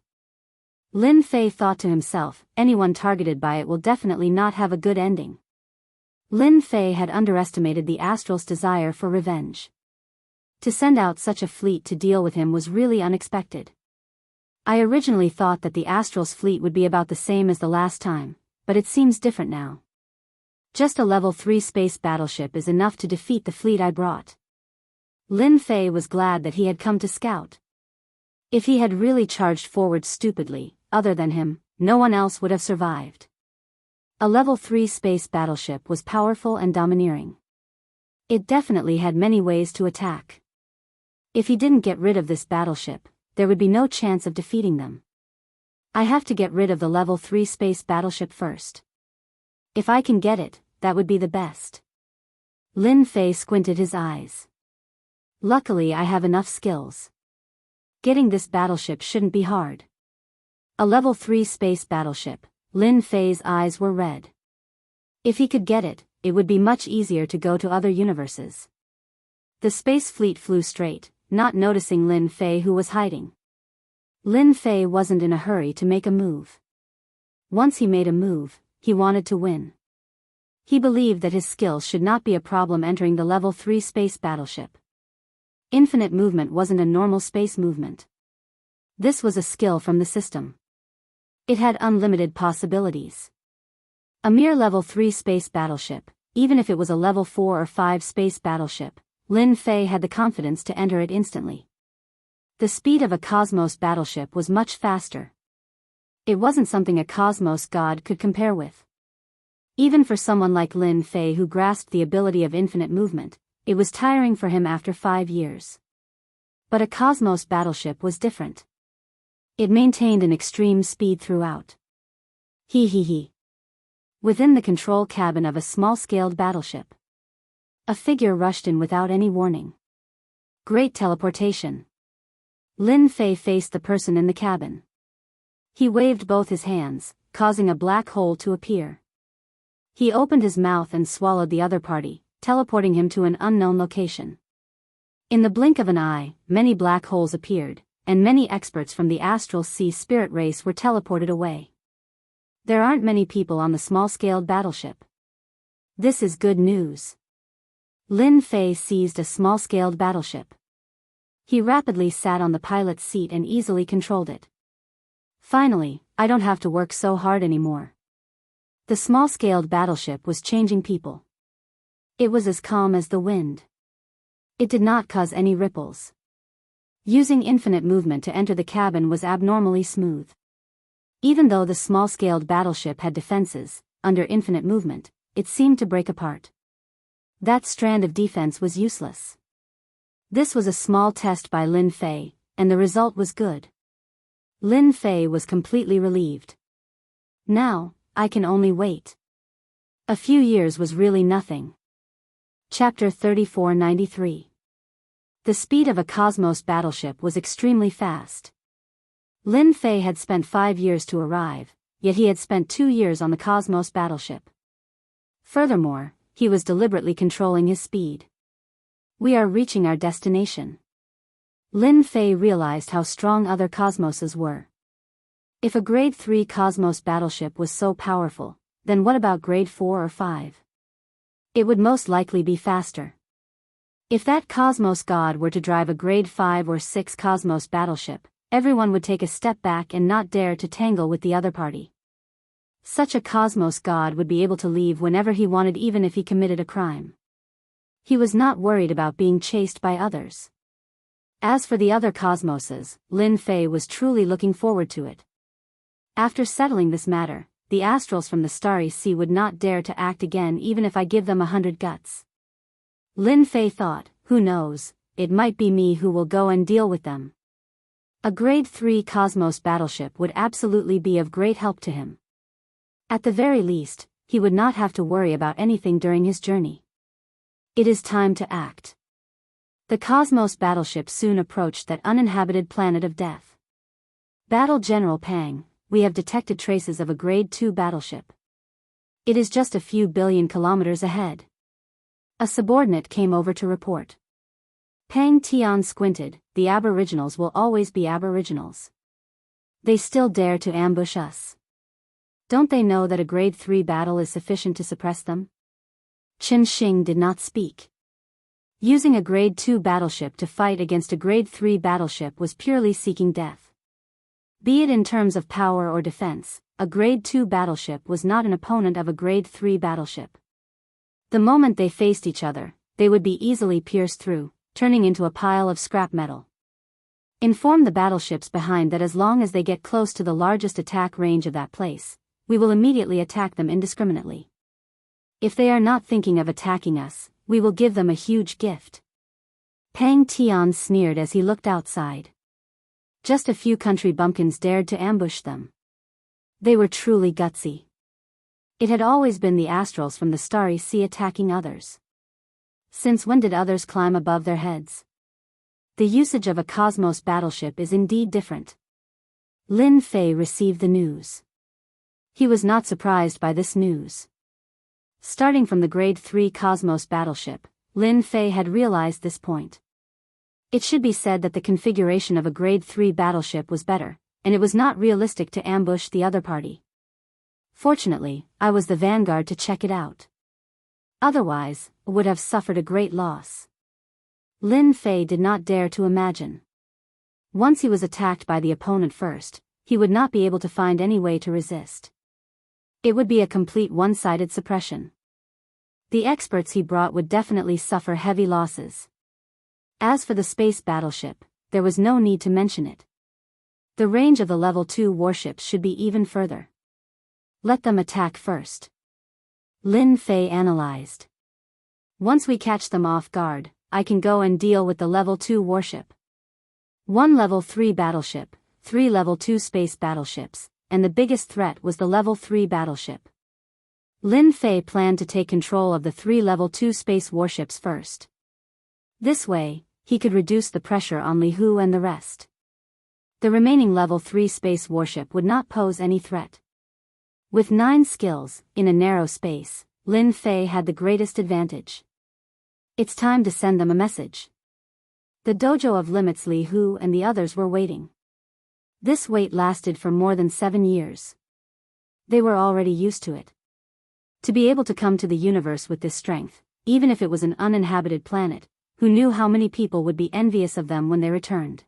Lin Fei thought to himself, anyone targeted by it will definitely not have a good ending. Lin Fei had underestimated the Astral's desire for revenge. To send out such a fleet to deal with him was really unexpected. I originally thought that the Astral's fleet would be about the same as the last time, but it seems different now. Just a level 3 space battleship is enough to defeat the fleet I brought. Lin Fei was glad that he had come to scout. If he had really charged forward stupidly, other than him, no one else would have survived. A level 3 space battleship was powerful and domineering. It definitely had many ways to attack. If he didn't get rid of this battleship, there would be no chance of defeating them. I have to get rid of the level 3 space battleship first. If I can get it, that would be the best. Lin Fei squinted his eyes. Luckily I have enough skills. Getting this battleship shouldn't be hard. A level 3 space battleship, Lin Fei's eyes were red. If he could get it, it would be much easier to go to other universes. The space fleet flew straight, not noticing Lin Fei who was hiding. Lin Fei wasn't in a hurry to make a move. Once he made a move, he wanted to win. He believed that his skills should not be a problem entering the level 3 space battleship. Infinite movement wasn't a normal space movement. This was a skill from the system. It had unlimited possibilities. A mere level 3 space battleship, even if it was a level 4 or 5 space battleship, Lin Fei had the confidence to enter it instantly. The speed of a Cosmos battleship was much faster. It wasn't something a Cosmos god could compare with. Even for someone like Lin Fei who grasped the ability of infinite movement, it was tiring for him after 5 years. But a Cosmos battleship was different. It maintained an extreme speed throughout. He. Within the control cabin of a small-scaled battleship, a figure rushed in without any warning. Great teleportation. Lin Fei faced the person in the cabin. He waved both his hands, causing a black hole to appear. He opened his mouth and swallowed the other party, teleporting him to an unknown location. In the blink of an eye, many black holes appeared, and many experts from the Astral Sea Spirit race were teleported away. There aren't many people on the small-scaled battleship. This is good news. Lin Fei seized a small-scaled battleship. He rapidly sat on the pilot's seat and easily controlled it. Finally, I don't have to work so hard anymore. The small-scaled battleship was changing people. It was as calm as the wind. It did not cause any ripples. Using infinite movement to enter the cabin was abnormally smooth. Even though the small-scaled battleship had defenses, under infinite movement, it seemed to break apart. That strand of defense was useless. This was a small test by Lin Fei, and the result was good. Lin Fei was completely relieved. Now, I can only wait. A few years was really nothing. Chapter 3493. The speed of a Cosmos battleship was extremely fast. Lin Fei had spent 5 years to arrive, yet he had spent 2 years on the Cosmos battleship. Furthermore, he was deliberately controlling his speed. We are reaching our destination. Lin Fei realized how strong other Cosmoses were. If a Grade 3 Cosmos battleship was so powerful, then what about Grade 4 or 5? It would most likely be faster. If that Cosmos god were to drive a Grade 5 or 6 Cosmos battleship, everyone would take a step back and not dare to tangle with the other party. Such a Cosmos god would be able to leave whenever he wanted, even if he committed a crime. He was not worried about being chased by others. As for the other Cosmoses, Lin Fei was truly looking forward to it. After settling this matter, the astrals from the Starry Sea would not dare to act again even if I give them 100 guts. Lin Fei thought, who knows, it might be me who will go and deal with them. A Grade 3 Cosmos battleship would absolutely be of great help to him. At the very least, he would not have to worry about anything during his journey. It is time to act. The Cosmos battleship soon approached that uninhabited planet of death. Battle General Pang, we have detected traces of a Grade 2 battleship. It is just a few billion kilometers ahead. A subordinate came over to report. Pang Tian squinted. The Aboriginals will always be Aboriginals. They still dare to ambush us. Don't they know that a Grade 3 battle is sufficient to suppress them? Chen Xing did not speak. Using a Grade 2 battleship to fight against a Grade 3 battleship was purely seeking death. Be it in terms of power or defense, a Grade 2 battleship was not an opponent of a Grade 3 battleship. The moment they faced each other, they would be easily pierced through, turning into a pile of scrap metal. Inform the battleships behind that as long as they get close to the largest attack range of that place, we will immediately attack them indiscriminately. If they are not thinking of attacking us, we will give them a huge gift. Pang Tian sneered as he looked outside. Just a few country bumpkins dared to ambush them. They were truly gutsy. It had always been the astrals from the Starry Sea attacking others. Since when did others climb above their heads? The usage of a Cosmos battleship is indeed different. Lin Fei received the news. He was not surprised by this news. Starting from the Grade 3 Cosmos battleship, Lin Fei had realized this point. It should be said that the configuration of a Grade 3 battleship was better, and it was not realistic to ambush the other party. Fortunately, I was the vanguard to check it out. Otherwise, I would have suffered a great loss. Lin Fei did not dare to imagine. Once he was attacked by the opponent first, he would not be able to find any way to resist. It would be a complete one-sided suppression. The experts he brought would definitely suffer heavy losses. As for the space battleship, there was no need to mention it. The range of the Level 2 warships should be even further. Let them attack first. Lin Fei analyzed. Once we catch them off guard, I can go and deal with the Level 2 warship. 1 Level 3 battleship, 3 Level 2 space battleships, and the biggest threat was the Level 3 battleship. Lin Fei planned to take control of the 3 Level 2 space warships first. This way, he could reduce the pressure on Li Hu and the rest. The remaining Level 3 space warship would not pose any threat. With 9 skills, in a narrow space, Lin Fei had the greatest advantage. It's time to send them a message. The dojo of limits Li Hu and the others were waiting. This wait lasted for more than 7 years. They were already used to it. To be able to come to the universe with this strength, even if it was an uninhabited planet, who knew how many people would be envious of them when they returned.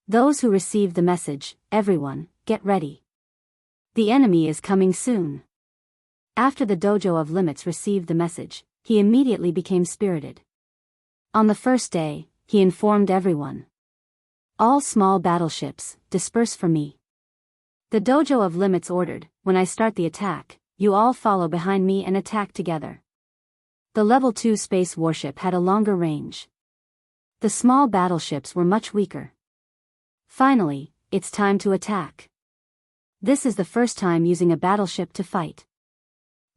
Those who received the message, everyone, get ready. The enemy is coming soon. After the dojo of limits received the message, he immediately became spirited. On the first day, he informed everyone. All small battleships, disperse for me. The dojo of limits ordered, when I start the attack, you all follow behind me and attack together. The Level 2 space warship had a longer range. The small battleships were much weaker. Finally, it's time to attack. This is the first time using a battleship to fight.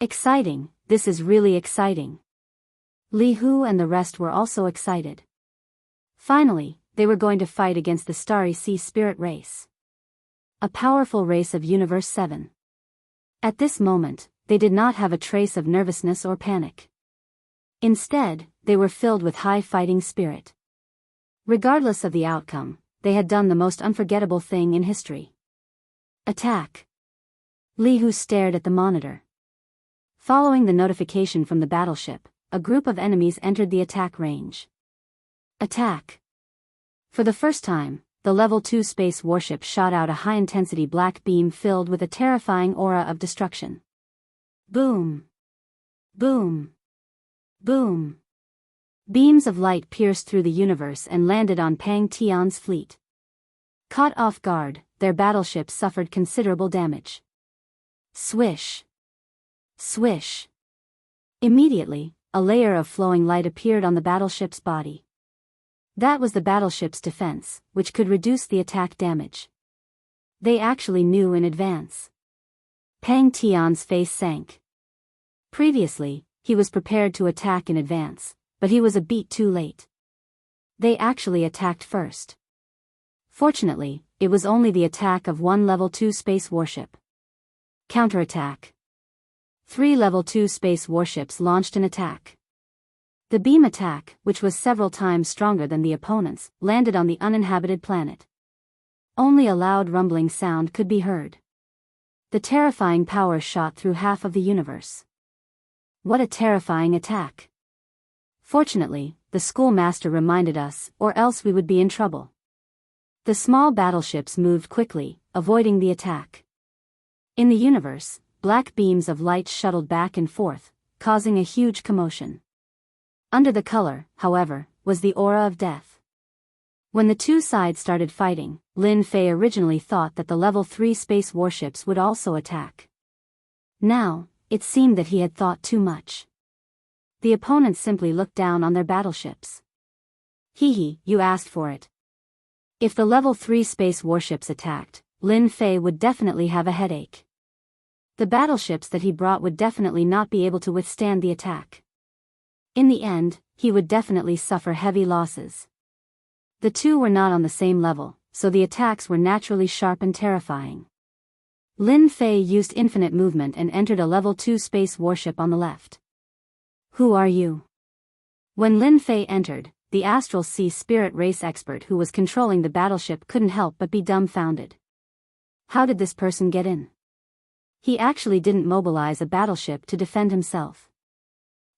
Exciting, this is really exciting. Li Hu and the rest were also excited. Finally, they were going to fight against the Starry Sea Spirit race. A powerful race of Universe 7. At this moment, they did not have a trace of nervousness or panic. Instead, they were filled with high fighting spirit. Regardless of the outcome, they had done the most unforgettable thing in history. Attack. Li Hu stared at the monitor. Following the notification from the battleship, a group of enemies entered the attack range. Attack. For the first time, the Level 2 space warship shot out a high-intensity black beam filled with a terrifying aura of destruction. Boom. Boom. Boom. Beams of light pierced through the universe and landed on Pang Tian's fleet. Caught off guard, their battleship suffered considerable damage. Swish. Swish. Immediately, a layer of flowing light appeared on the battleship's body. That was the battleship's defense, which could reduce the attack damage. They actually knew in advance. Pang Tian's face sank. Previously, he was prepared to attack in advance, but he was a beat too late. They actually attacked first. Fortunately, it was only the attack of one Level 2 space warship. Counterattack. 3 Level 2 space warships launched an attack. The beam attack, which was several times stronger than the opponent's, landed on the uninhabited planet. Only a loud rumbling sound could be heard. The terrifying power shot through half of the universe. What a terrifying attack. Fortunately, the schoolmaster reminded us, or else we would be in trouble. The small battleships moved quickly, avoiding the attack. In the universe, black beams of light shuttled back and forth, causing a huge commotion. Under the color, however, was the aura of death. When the two sides started fighting, Lin Fei originally thought that the Level 3 space warships would also attack. Now, it seemed that he had thought too much. The opponents simply looked down on their battleships. Hee, you asked for it. If the Level 3 space warships attacked, Lin Fei would definitely have a headache. The battleships that he brought would definitely not be able to withstand the attack. In the end, he would definitely suffer heavy losses. The two were not on the same level, so the attacks were naturally sharp and terrifying. Lin Fei used infinite movement and entered a Level 2 space warship on the left. Who are you? When Lin Fei entered, the Astral Sea Spirit race expert who was controlling the battleship couldn't help but be dumbfounded. How did this person get in? He actually didn't mobilize a battleship to defend himself.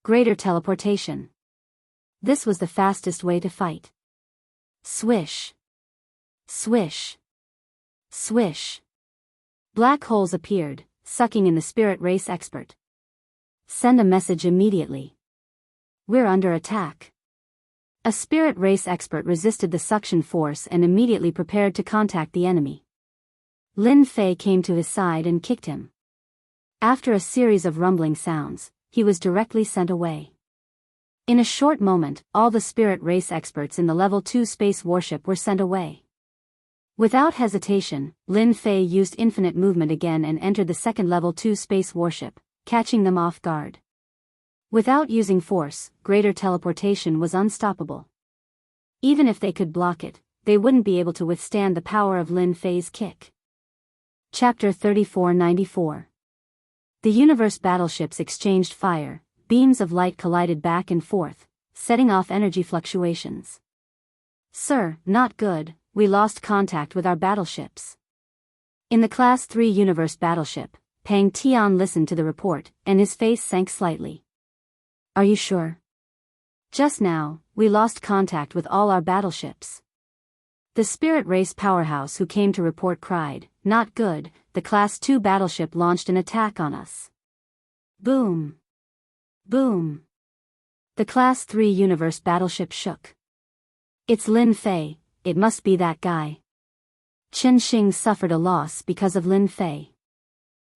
Greater teleportation. This was the fastest way to fight. Swish. Swish. Swish. Black holes appeared, sucking in the spirit race expert. Send a message immediately. We're under attack. A spirit race expert resisted the suction force and immediately prepared to contact the enemy. Lin Fei came to his side and kicked him. After a series of rumbling sounds, he was directly sent away. In a short moment, all the spirit race experts in the Level 2 space warship were sent away. Without hesitation, Lin Fei used infinite movement again and entered the second Level 2 space warship, catching them off guard. Without using force, greater teleportation was unstoppable. Even if they could block it, they wouldn't be able to withstand the power of Lin Fei's kick. Chapter 3494. The universe battleships exchanged fire, beams of light collided back and forth, setting off energy fluctuations. Sir, not good, we lost contact with our battleships. In the Class 3 universe battleship, Pang Tian listened to the report, and his face sank slightly. Are you sure? Just now, we lost contact with all our battleships. The spirit race powerhouse who came to report cried, not good, the Class 2 battleship launched an attack on us. Boom. Boom. The Class 3 universe battleship shook. It's Lin Fei, it must be that guy. Chen Xing suffered a loss because of Lin Fei.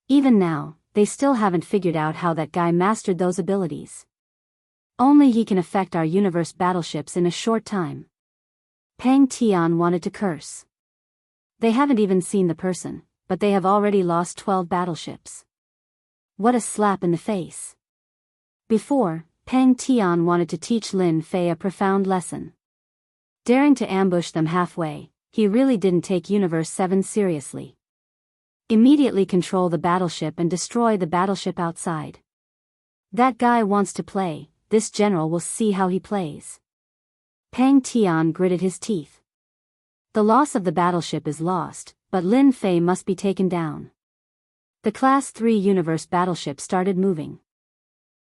Even now, they still haven't figured out how that guy mastered those abilities. Only he can affect our universe battleships in a short time. Pang Tian wanted to curse. They haven't even seen the person, but they have already lost 12 battleships. What a slap in the face. Before, Pang Tian wanted to teach Lin Fei a profound lesson. Daring to ambush them halfway, he really didn't take Universe 7 seriously. Immediately control the battleship and destroy the battleship outside. That guy wants to play, this general will see how he plays. Pang Tian gritted his teeth. The loss of the battleship is lost, but Lin Fei must be taken down. The Class 3 Universe battleship started moving.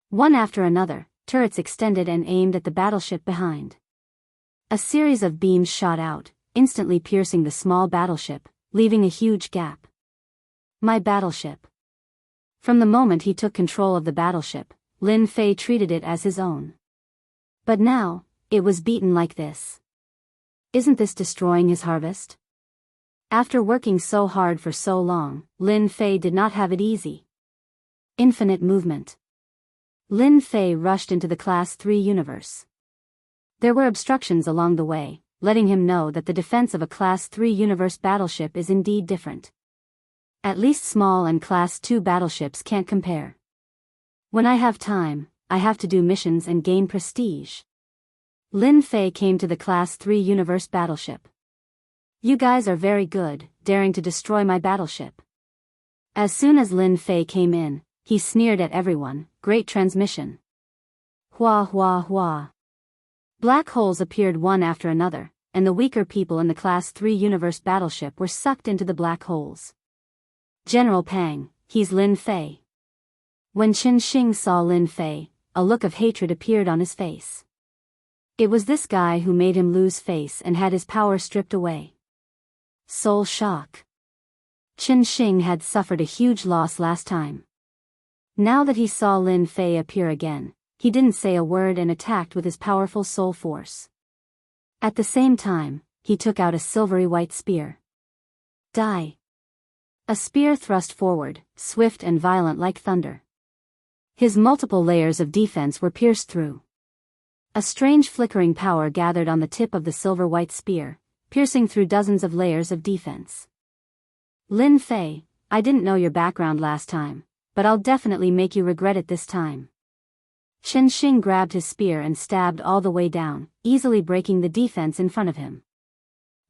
One after another, turrets extended and aimed at the battleship behind. A series of beams shot out, instantly piercing the small battleship, leaving a huge gap. My battleship. From the moment he took control of the battleship, Lin Fei treated it as his own. But now, it was beaten like this. Isn't this destroying his harvest? After working so hard for so long, Lin Fei did not have it easy. Infinite movement. Lin Fei rushed into the Class 3 universe. There were obstructions along the way, letting him know that the defense of a Class 3 universe battleship is indeed different. At least small and Class 2 battleships can't compare. When I have time, I have to do missions and gain prestige. Lin Fei came to the Class 3 universe battleship. You guys are very good, daring to destroy my battleship. As soon as Lin Fei came in, he sneered at everyone, great transmission. Hua hua hua. Black holes appeared one after another, and the weaker people in the Class 3 universe battleship were sucked into the black holes. General Pang, he's Lin Fei. When Qin Xing saw Lin Fei, a look of hatred appeared on his face. It was this guy who made him lose face and had his power stripped away. Soul shock. Qin Xing had suffered a huge loss last time. Now that he saw Lin Fei appear again, he didn't say a word and attacked with his powerful soul force. At the same time, he took out a silvery white spear. Die. A spear thrust forward, swift and violent like thunder. His multiple layers of defense were pierced through. A strange flickering power gathered on the tip of the silver white spear, piercing through dozens of layers of defense. Lin Fei, I didn't know your background last time, but I'll definitely make you regret it this time. Qin Xing grabbed his spear and stabbed all the way down, easily breaking the defense in front of him.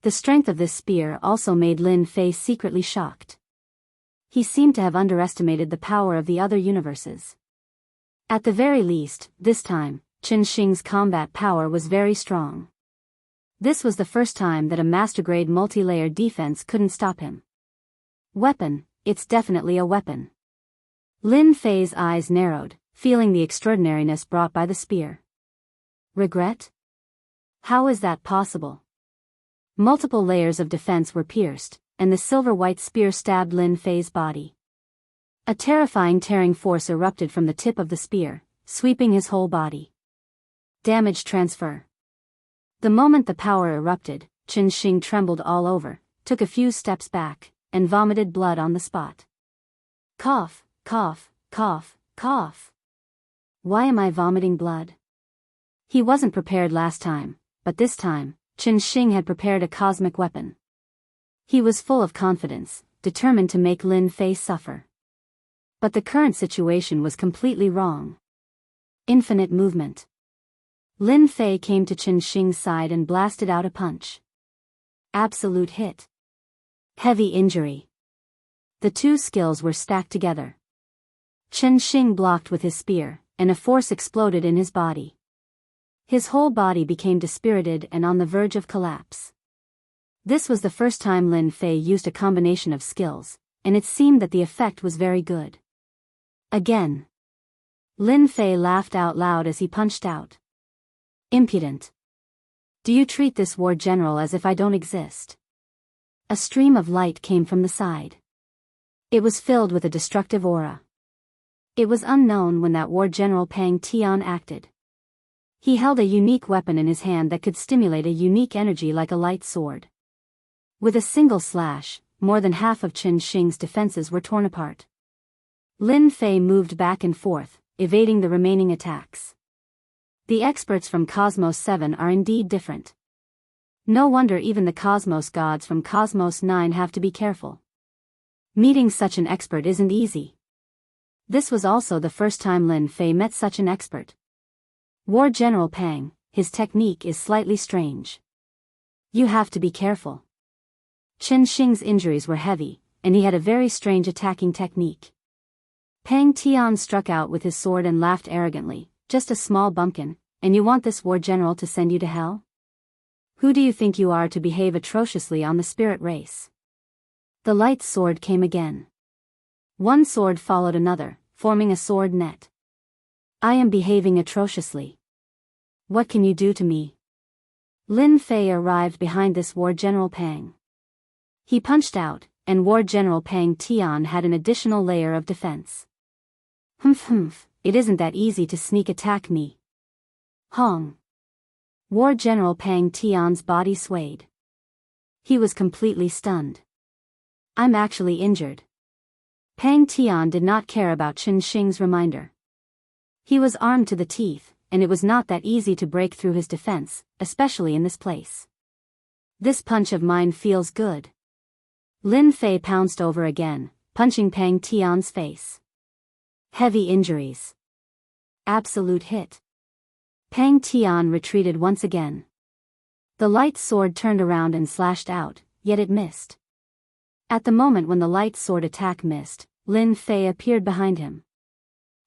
The strength of this spear also made Lin Fei secretly shocked. He seemed to have underestimated the power of the other universes. At the very least, this time, Qin Xing's combat power was very strong. This was the first time that a master-grade multi-layer defense couldn't stop him. Weapon, it's definitely a weapon. Lin Fei's eyes narrowed, feeling the extraordinariness brought by the spear. Regret? How is that possible? Multiple layers of defense were pierced, and the silver-white spear stabbed Lin Fei's body. A terrifying tearing force erupted from the tip of the spear, sweeping his whole body. Damage transfer. The moment the power erupted, Qin Xing trembled all over, took a few steps back, and vomited blood on the spot. Cough, cough, cough, cough. Why am I vomiting blood? He wasn't prepared last time, but this time, Qin Xing had prepared a cosmic weapon. He was full of confidence, determined to make Lin Fei suffer. But the current situation was completely wrong. Infinite movement. Lin Fei came to Qin Xing's side and blasted out a punch. Absolute hit. Heavy injury. The two skills were stacked together. Qin Xing blocked with his spear, and a force exploded in his body. His whole body became dispirited and on the verge of collapse. This was the first time Lin Fei used a combination of skills, and it seemed that the effect was very good. Again. Lin Fei laughed out loud as he punched out. Impudent. Do you treat this war general as if I don't exist? A stream of light came from the side. It was filled with a destructive aura. It was unknown when that war general Pang Tian acted. He held a unique weapon in his hand that could stimulate a unique energy like a light sword. With a single slash, more than half of Qin Xing's defenses were torn apart. Lin Fei moved back and forth, evading the remaining attacks. The experts from Cosmos 7 are indeed different. No wonder even the cosmos gods from Cosmos 9 have to be careful. Meeting such an expert isn't easy. This was also the first time Lin Fei met such an expert. War General Pang, his technique is slightly strange. You have to be careful. Chen Xing's injuries were heavy, and he had a very strange attacking technique. Pang Tian struck out with his sword and laughed arrogantly. Just a small bumpkin, and you want this war general to send you to hell? Who do you think you are to behave atrociously on the spirit race? The light sword came again. One sword followed another, forming a sword net. I am behaving atrociously. What can you do to me? Lin Fei arrived behind this War General Pang. He punched out, and War General Pang Tian had an additional layer of defense. Humph, it isn't that easy to sneak attack me. Hong. War General Pang Tian's body swayed. He was completely stunned. I'm actually injured. Pang Tian did not care about Chen Xing's reminder. He was armed to the teeth, and it was not that easy to break through his defense, especially in this place. This punch of mine feels good. Lin Fei pounced over again, punching Pang Tian's face. Heavy injuries. Absolute hit. Pang Tian retreated once again. The light sword turned around and slashed out, yet it missed. At the moment when the light sword attack missed, Lin Fei appeared behind him.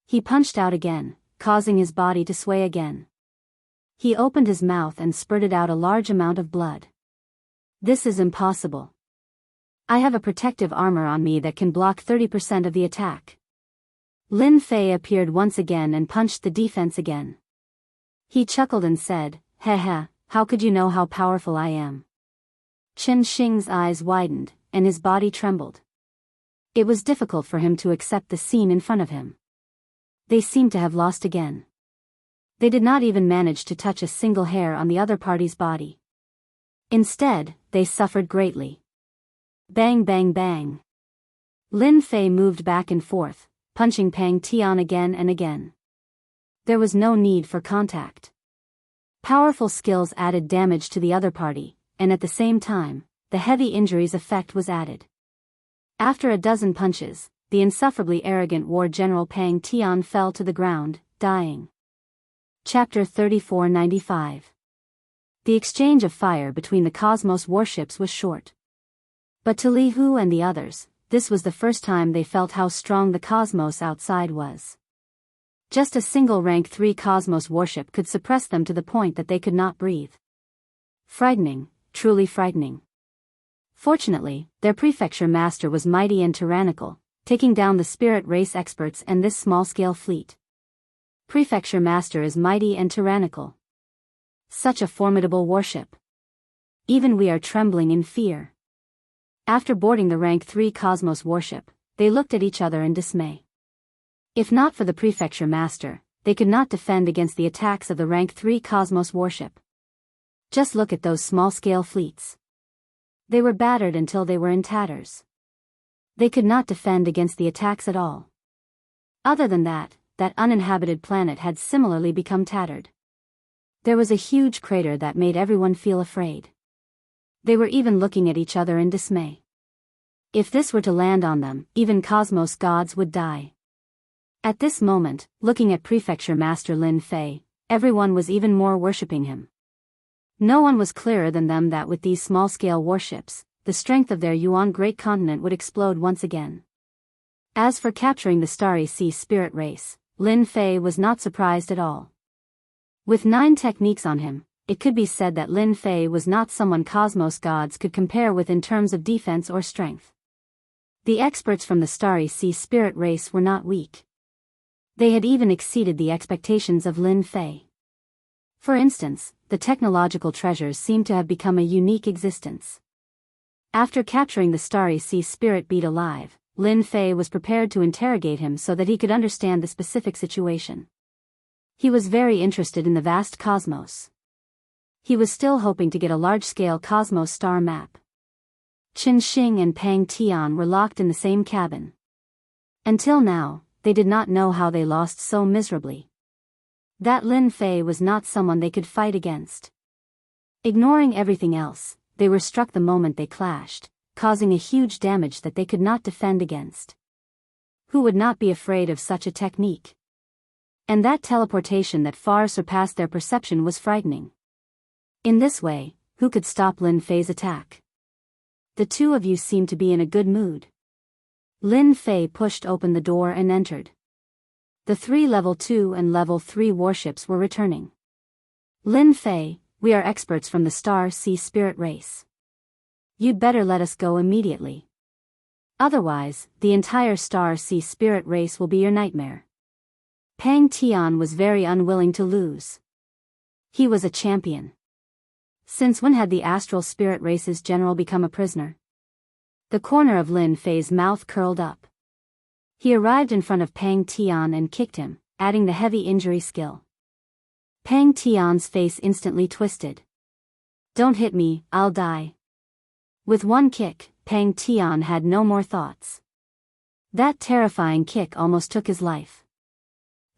He punched out again, causing his body to sway again. He opened his mouth and spurted out a large amount of blood. This is impossible. I have a protective armor on me that can block 30% of the attack. Lin Fei appeared once again and punched the defense again. He chuckled and said, "Heh, how could you know how powerful I am?" Chen Xing's eyes widened, and his body trembled. It was difficult for him to accept the scene in front of him. They seemed to have lost again. They did not even manage to touch a single hair on the other party's body. Instead, they suffered greatly. Bang bang bang. Lin Fei moved back and forth, punching Pang Tian again and again. There was no need for contact. Powerful skills added damage to the other party, and at the same time, the heavy injuries effect was added. After a dozen punches, the insufferably arrogant War General Pang Tian fell to the ground, dying. Chapter 3495. The exchange of fire between the Cosmos warships was short. But to Li Hu and the others, this was the first time they felt how strong the cosmos outside was. Just a single rank 3 Cosmos warship could suppress them to the point that they could not breathe. Frightening, truly frightening. Fortunately, their prefecture master was mighty and tyrannical, taking down the spirit race experts and this small-scale fleet. Prefecture master is mighty and tyrannical. Such a formidable warship. Even we are trembling in fear. After boarding the rank 3 Cosmos warship, they looked at each other in dismay. If not for the prefecture master, they could not defend against the attacks of the rank 3 Cosmos warship. Just look at those small-scale fleets. They were battered until they were in tatters. They could not defend against the attacks at all. Other than that, that uninhabited planet had similarly become tattered. There was a huge crater that made everyone feel afraid. They were even looking at each other in dismay. If this were to land on them, even Cosmos gods would die. At this moment, looking at Prefecture Master Lin Fei, everyone was even more worshipping him. No one was clearer than them that with these small-scale warships, the strength of their Yuan great continent would explode once again. As for capturing the Starry Sea spirit race, Lin Fei was not surprised at all. With 9 techniques on him, it could be said that Lin Fei was not someone Cosmos gods could compare with in terms of defense or strength. The experts from the Starry Sea spirit race were not weak. They had even exceeded the expectations of Lin Fei. For instance, the technological treasures seemed to have become a unique existence. After capturing the Starry Sea spirit beat alive, Lin Fei was prepared to interrogate him so that he could understand the specific situation. He was very interested in the vast cosmos. He was still hoping to get a large-scale cosmos star map. Chen Xing and Pang Tian were locked in the same cabin. Until now, they did not know how they lost so miserably. That Lin Fei was not someone they could fight against. Ignoring everything else, they were struck the moment they clashed, causing a huge damage that they could not defend against. Who would not be afraid of such a technique? And that teleportation that far surpassed their perception was frightening. In this way, who could stop Lin Fei's attack? The two of you seem to be in a good mood. Lin Fei pushed open the door and entered. The 3 level 2 and level 3 warships were returning. Lin Fei, we are experts from the Star Sea Spirit race. You'd better let us go immediately. Otherwise, the entire Star Sea Spirit race will be your nightmare. Pang Tian was very unwilling to lose. He was a champion. Since when had the Astral Spirit race's general become a prisoner? The corner of Lin Fei's mouth curled up. He arrived in front of Pang Tian and kicked him, adding the heavy injury skill. Pang Tian's face instantly twisted. Don't hit me, I'll die. With one kick, Pang Tian had no more thoughts. That terrifying kick almost took his life.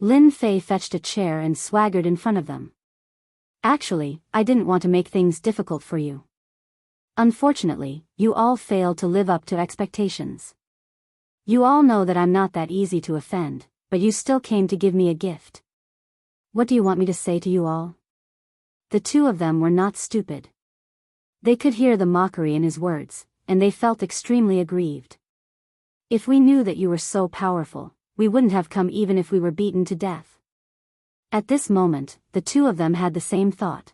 Lin Fei fetched a chair and swaggered in front of them. Actually, I didn't want to make things difficult for you. Unfortunately, you all failed to live up to expectations. You all know that I'm not that easy to offend, but you still came to give me a gift. What do you want me to say to you all? The two of them were not stupid. They could hear the mockery in his words, and they felt extremely aggrieved. If we knew that you were so powerful, we wouldn't have come even if we were beaten to death. At this moment, the two of them had the same thought.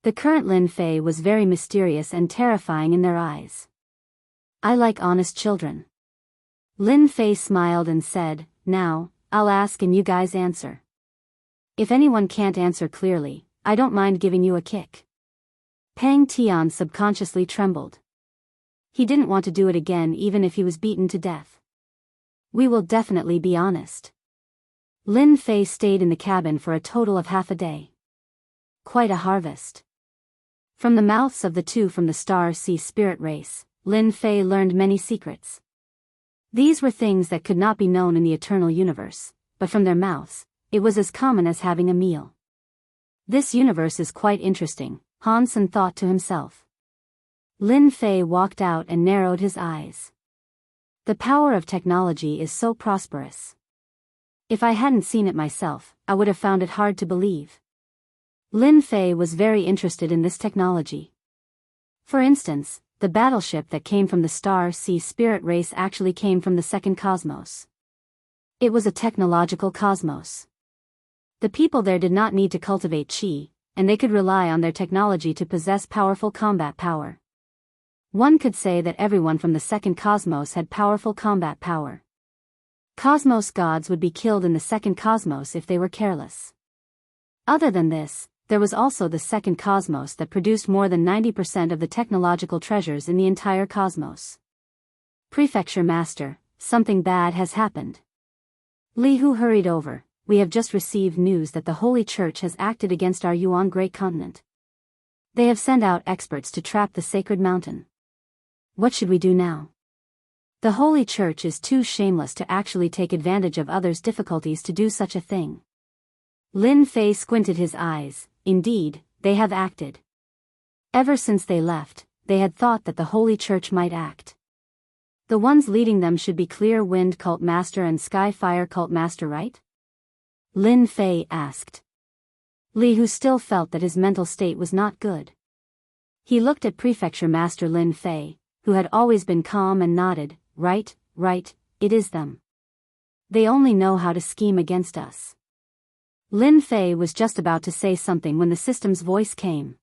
The current Lin Fei was very mysterious and terrifying in their eyes. I like honest children. Lin Fei smiled and said, now, I'll ask and you guys answer. If anyone can't answer clearly, I don't mind giving you a kick. Pang Tian subconsciously trembled. He didn't want to do it again even if he was beaten to death. We will definitely be honest. Lin Fei stayed in the cabin for a total of half a day. Quite a harvest. From the mouths of the two from the Star Sea Spirit race, Lin Fei learned many secrets. These were things that could not be known in the eternal universe, but from their mouths, it was as common as having a meal. This universe is quite interesting, Hansen thought to himself. Lin Fei walked out and narrowed his eyes. The power of technology is so prosperous. If I hadn't seen it myself, I would have found it hard to believe. Lin Fei was very interested in this technology. For instance, the battleship that came from the Star Sea Spirit race actually came from the second cosmos. It was a technological cosmos. The people there did not need to cultivate chi, and they could rely on their technology to possess powerful combat power. One could say that everyone from the second cosmos had powerful combat power. Cosmos gods would be killed in the second cosmos if they were careless. Other than this, there was also the second cosmos that produced more than 90% of the technological treasures in the entire cosmos. Prefecture Master, something bad has happened. Li Hu hurried over. We have just received news that the Holy Church has acted against our Yuan Great Continent. They have sent out experts to trap the sacred mountain. What should we do now? The Holy Church is too shameless to actually take advantage of others' difficulties to do such a thing. Lin Fei squinted his eyes. Indeed, they have acted. Ever since they left, they had thought that the Holy Church might act. The ones leading them should be Clear Wind Cult Master and Sky Fire Cult Master, right? Lin Fei asked. Li Hu still felt that his mental state was not good. He looked at Prefecture Master Lin Fei, who had always been calm, and nodded. Right, it is them. They only know how to scheme against us. Lin Fei was just about to say something when the system's voice came.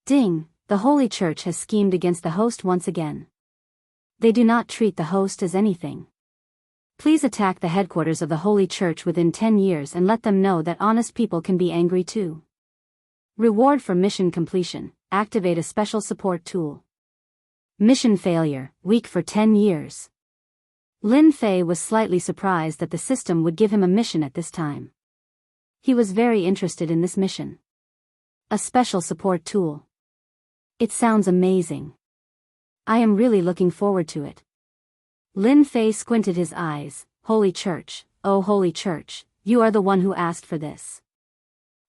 Ding, the Holy Church has schemed against the host once again. They do not treat the host as anything. Please attack the headquarters of the Holy Church within 10 years and let them know that honest people can be angry too. Reward for mission completion, activate a special support tool. Mission failure, weak for 10 years. Lin Fei was slightly surprised that the system would give him a mission at this time. He was very interested in this mission. A special support tool. It sounds amazing. I am really looking forward to it. Lin Fei squinted his eyes. Holy Church, oh Holy Church, you are the one who asked for this.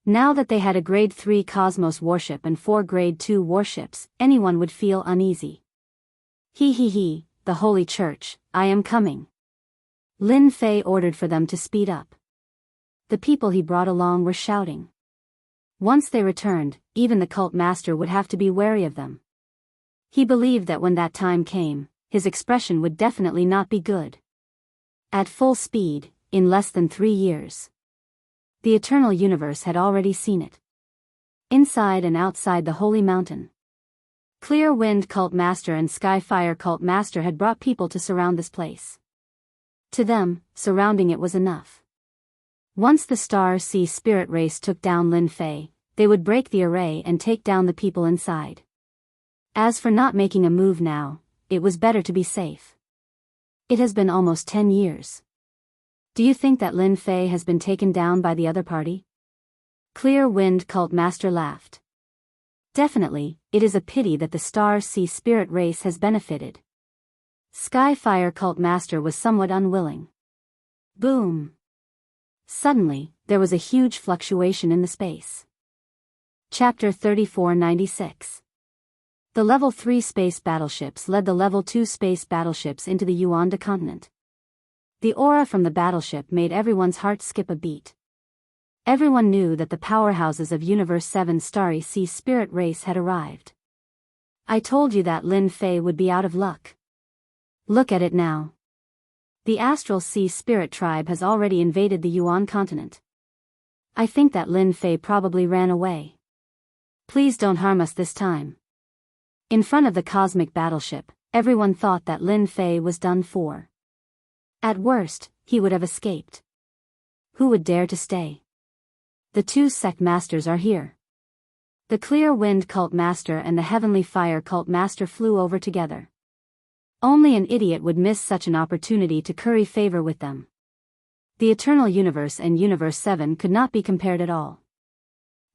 Now that they had a Grade 3 Cosmos warship and 4 Grade 2 warships, anyone would feel uneasy. He, the Holy Church, I am coming. Lin Fei ordered for them to speed up. The people he brought along were shouting. Once they returned, even the cult master would have to be wary of them. He believed that when that time came, his expression would definitely not be good. At full speed, in less than 3 years. The eternal universe had already seen it. Inside and outside the holy mountain. Clear Wind Cult Master and Skyfire Cult Master had brought people to surround this place. To them, surrounding it was enough. Once the Star Sea Spirit Race took down Lin Fei, they would break the array and take down the people inside. As for not making a move now, it was better to be safe. It has been almost 10 years. Do you think that Lin Fei has been taken down by the other party? Clear Wind Cult Master laughed. Definitely, it is a pity that the Star Sea Spirit Race has benefited. Skyfire Cult Master was somewhat unwilling. Boom! Suddenly, there was a huge fluctuation in the space. Chapter 3496. The Level 3 space battleships led the Level 2 space battleships into the Yuanda continent. The aura from the battleship made everyone's heart skip a beat. Everyone knew that the powerhouses of Universe 7 Starry Sea Spirit Race had arrived. I told you that Lin Fei would be out of luck. Look at it now. The Astral Sea Spirit Tribe has already invaded the Yuan continent. I think that Lin Fei probably ran away. Please don't harm us this time. In front of the cosmic battleship, everyone thought that Lin Fei was done for. At worst, he would have escaped. Who would dare to stay? The 2 sect masters are here. The Clear Wind Cult Master and the Heavenly Fire Cult Master flew over together. Only an idiot would miss such an opportunity to curry favor with them. The Eternal Universe and Universe 7 could not be compared at all.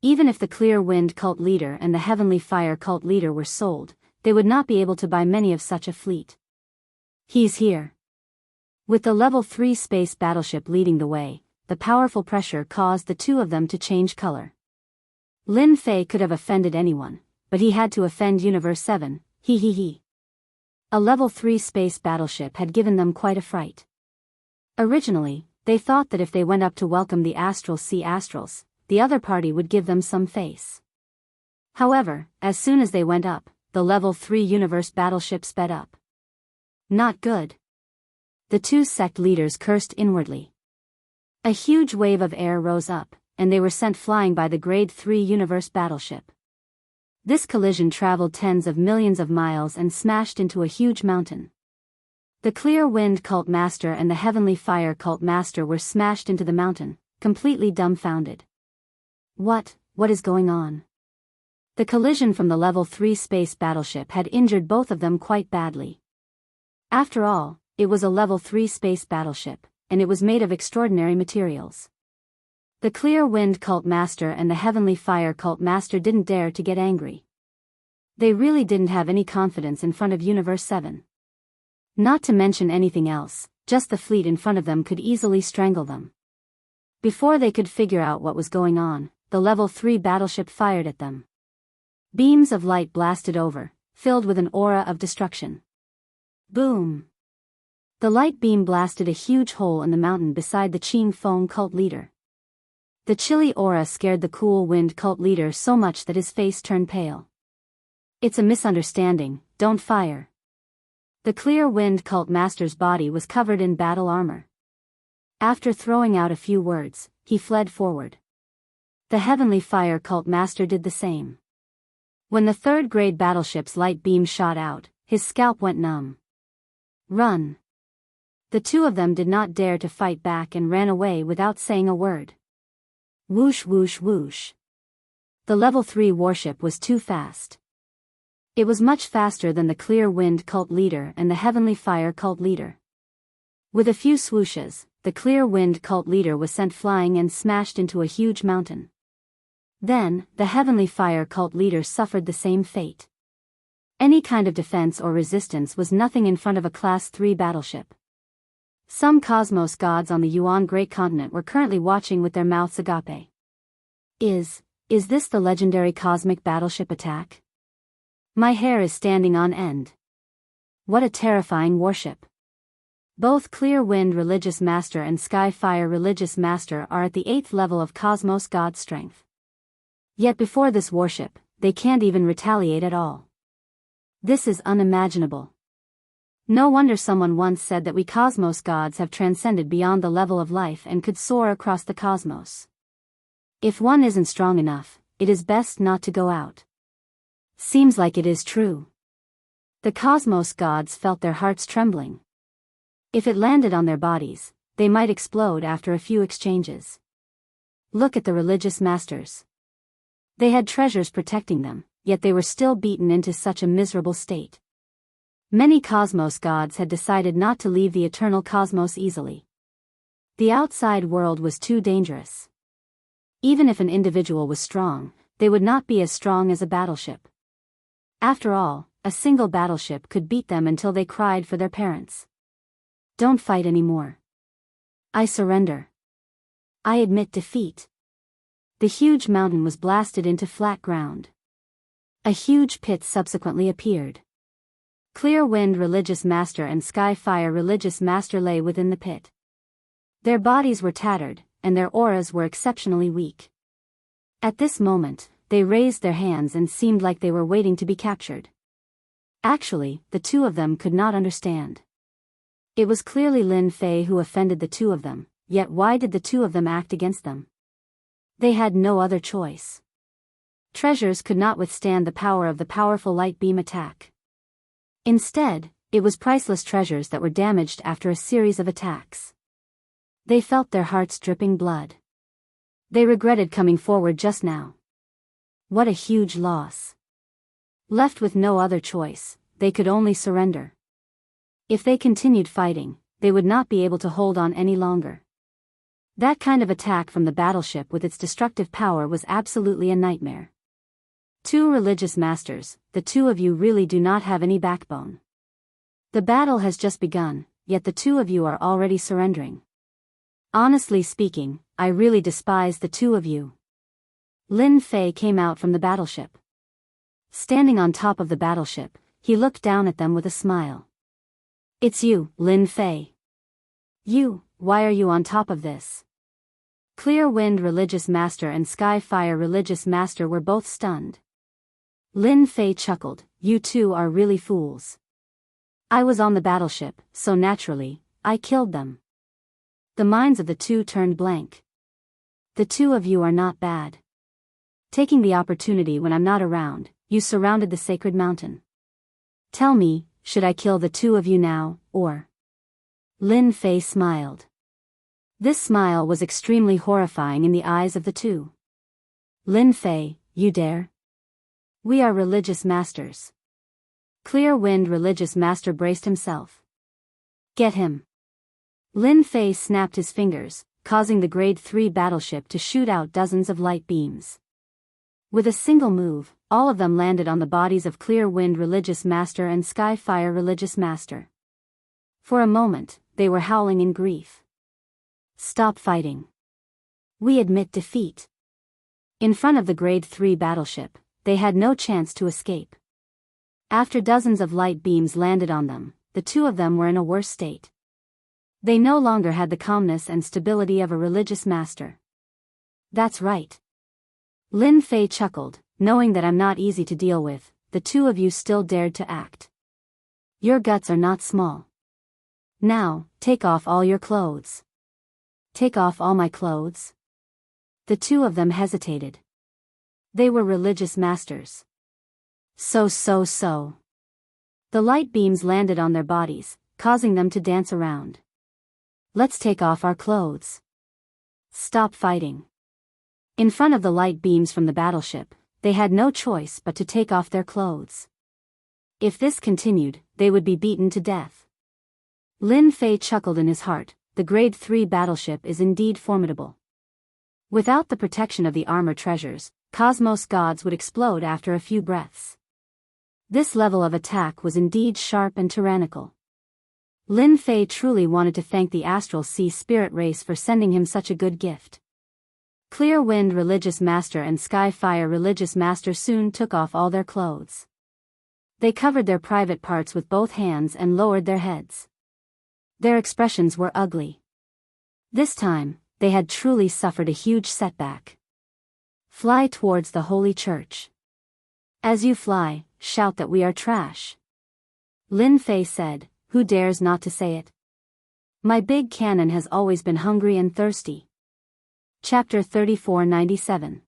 Even if the Clear Wind Cult Leader and the Heavenly Fire Cult Leader were sold, they would not be able to buy many of such a fleet. He's here. With the Level 3 space battleship leading the way, the powerful pressure caused the 2 of them to change color. Lin Fei could have offended anyone, but he had to offend Universe 7, he. A Level 3 space battleship had given them quite a fright. Originally, they thought that if they went up to welcome the Astral Sea Astrals, the other party would give them some face. However, as soon as they went up, the Level 3 universe battleship sped up. Not good. The 2 sect leaders cursed inwardly. A huge wave of air rose up, and they were sent flying by the Grade 3 universe battleship. This collision traveled tens of millions of miles and smashed into a huge mountain. The Clear Wind Cult Master and the Heavenly Fire Cult Master were smashed into the mountain, completely dumbfounded. What is going on? The collision from the Level 3 space battleship had injured both of them quite badly. After all, it was a Level 3 space battleship, and it was made of extraordinary materials. The Clear Wind Cult Master and the Heavenly Fire Cult Master didn't dare to get angry. They really didn't have any confidence in front of Universe 7. Not to mention anything else, just the fleet in front of them could easily strangle them. Before they could figure out what was going on, the Level 3 battleship fired at them. Beams of light blasted over, filled with an aura of destruction. Boom! The light beam blasted a huge hole in the mountain beside the Qing Feng cult leader. The chilly aura scared the Cool Wind cult leader so much that his face turned pale. It's a misunderstanding, don't fire. The Clear Wind Cult Master's body was covered in battle armor. After throwing out a few words, he fled forward. The Heavenly Fire Cult Master did the same. When the 3rd grade battleship's light beam shot out, his scalp went numb. Run! The 2 of them did not dare to fight back and ran away without saying a word. Whoosh whoosh whoosh. The Level 3 warship was too fast. It was much faster than the Clear Wind Cult Leader and the Heavenly Fire Cult Leader. With a few swooshes, the Clear Wind Cult Leader was sent flying and smashed into a huge mountain. Then, the Heavenly Fire Cult Leader suffered the same fate. Any kind of defense or resistance was nothing in front of a Class 3 battleship. Some cosmos gods on the Yuan Great Continent were currently watching with their mouths agape. Is this the legendary cosmic battleship attack? My hair is standing on end. What a terrifying warship. Both Clear Wind Religious Master and Sky Fire Religious Master are at the 8th level of Cosmos God strength. Yet before this warship, they can't even retaliate at all. This is unimaginable. No wonder someone once said that we Cosmos gods have transcended beyond the level of life and could soar across the cosmos. If one isn't strong enough, it is best not to go out. Seems like it is true. The Cosmos gods felt their hearts trembling. If it landed on their bodies, they might explode after a few exchanges. Look at the religious masters. They had treasures protecting them, yet they were still beaten into such a miserable state. Many Cosmos gods had decided not to leave the eternal cosmos easily. The outside world was too dangerous. Even if an individual was strong, they would not be as strong as a battleship. After all, a single battleship could beat them until they cried for their parents. Don't fight anymore. I surrender. I admit defeat. The huge mountain was blasted into flat ground. A huge pit subsequently appeared. Clear Wind Religious Master and Sky Fire Religious Master lay within the pit. Their bodies were tattered, and their auras were exceptionally weak. At this moment, they raised their hands and seemed like they were waiting to be captured. Actually, the two of them could not understand. It was clearly Lin Fei who offended the two of them, yet why did the two of them act against them? They had no other choice. Treasures could not withstand the power of the powerful light beam attack. Instead, it was priceless treasures that were damaged after a series of attacks. They felt their hearts dripping blood. They regretted coming forward just now. What a huge loss. Left with no other choice, they could only surrender. If they continued fighting, they would not be able to hold on any longer. That kind of attack from the battleship with its destructive power was absolutely a nightmare. Two religious masters, the two of you really do not have any backbone. The battle has just begun, yet the two of you are already surrendering. Honestly speaking, I really despise the two of you. Lin Fei came out from the battleship. Standing on top of the battleship, he looked down at them with a smile. It's you, Lin Fei. Why are you on top of this? Clear Wind Religious Master and Sky Fire Religious Master were both stunned. Lin Fei chuckled, you two are really fools. I was on the battleship, so naturally, I killed them. The minds of the two turned blank. The two of you are not bad. Taking the opportunity when I'm not around, you surrounded the sacred mountain. Tell me, should I kill the two of you now, or? Lin Fei smiled. This smile was extremely horrifying in the eyes of the two. Lin Fei, you dare? We are religious masters. Clear Wind Religious Master braced himself. Get him. Lin Fei snapped his fingers, causing the Grade 3 battleship to shoot out dozens of light beams. With a single move, all of them landed on the bodies of Clear Wind Religious Master and Sky Fire Religious Master. For a moment, they were howling in grief. Stop fighting. We admit defeat. In front of the Grade 3 battleship, they had no chance to escape. After dozens of light beams landed on them, the two of them were in a worse state. They no longer had the calmness and stability of a religious master. That's right. Lin Fei chuckled, knowing that I'm not easy to deal with, the two of you still dared to act. Your guts are not small. Now, take off all your clothes. Take off all my clothes? The two of them hesitated. They were religious masters. So. The light beams landed on their bodies, causing them to dance around. Let's take off our clothes. Stop fighting. In front of the light beams from the battleship, they had no choice but to take off their clothes. If this continued, they would be beaten to death. Lin Fei chuckled in his heart, the Grade 3 battleship is indeed formidable. Without the protection of the armor treasures, Cosmos gods would explode after a few breaths. This level of attack was indeed sharp and tyrannical. Lin Fei truly wanted to thank the Astral Sea Spirit race for sending him such a good gift. Clear Wind Religious Master and Sky Fire Religious Master soon took off all their clothes. They covered their private parts with both hands and lowered their heads. Their expressions were ugly. This time, they had truly suffered a huge setback. Fly towards the Holy Church. As you fly, shout that we are trash. Lin Fei said, who dares not to say it? My big cannon has always been hungry and thirsty. Chapter 3497.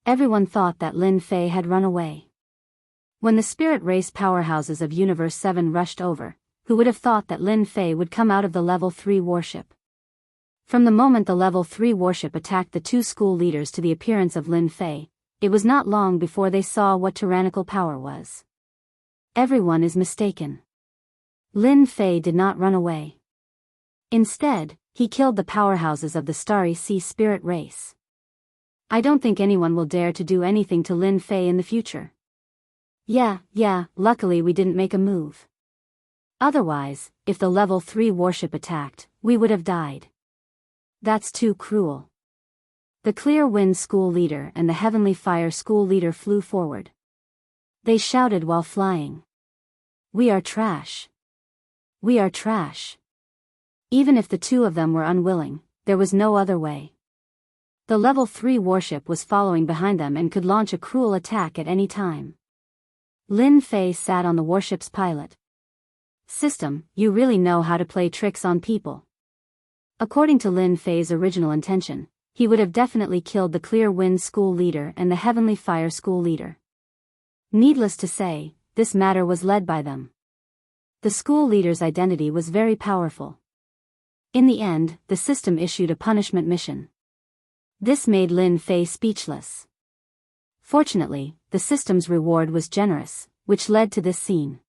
Everyone thought that Lin Fei had run away. When the spirit race powerhouses of Universe 7 rushed over, who would have thought that Lin Fei would come out of the Level 3 warship? From the moment the Level 3 warship attacked the two school leaders to the appearance of Lin Fei, it was not long before they saw what tyrannical power was. Everyone is mistaken. Lin Fei did not run away. Instead, he killed the powerhouses of the Starry Sea spirit race. I don't think anyone will dare to do anything to Lin Fei in the future. Yeah, luckily we didn't make a move. Otherwise, if the Level 3 warship attacked, we would have died. That's too cruel. The Clear Wind school leader and the Heavenly Fire school leader flew forward. They shouted while flying. We are trash. We are trash. Even if the two of them were unwilling, there was no other way. The Level 3 warship was following behind them and could launch a cruel attack at any time. Lin Fei sat on the warship's pilot. System, you really know how to play tricks on people. According to Lin Fei's original intention, he would have definitely killed the Clear Wind school leader and the Heavenly Fire school leader. Needless to say, this matter was led by them. The school leader's identity was very powerful. In the end, the system issued a punishment mission. This made Lin Fei speechless. Fortunately, the system's reward was generous, which led to this scene.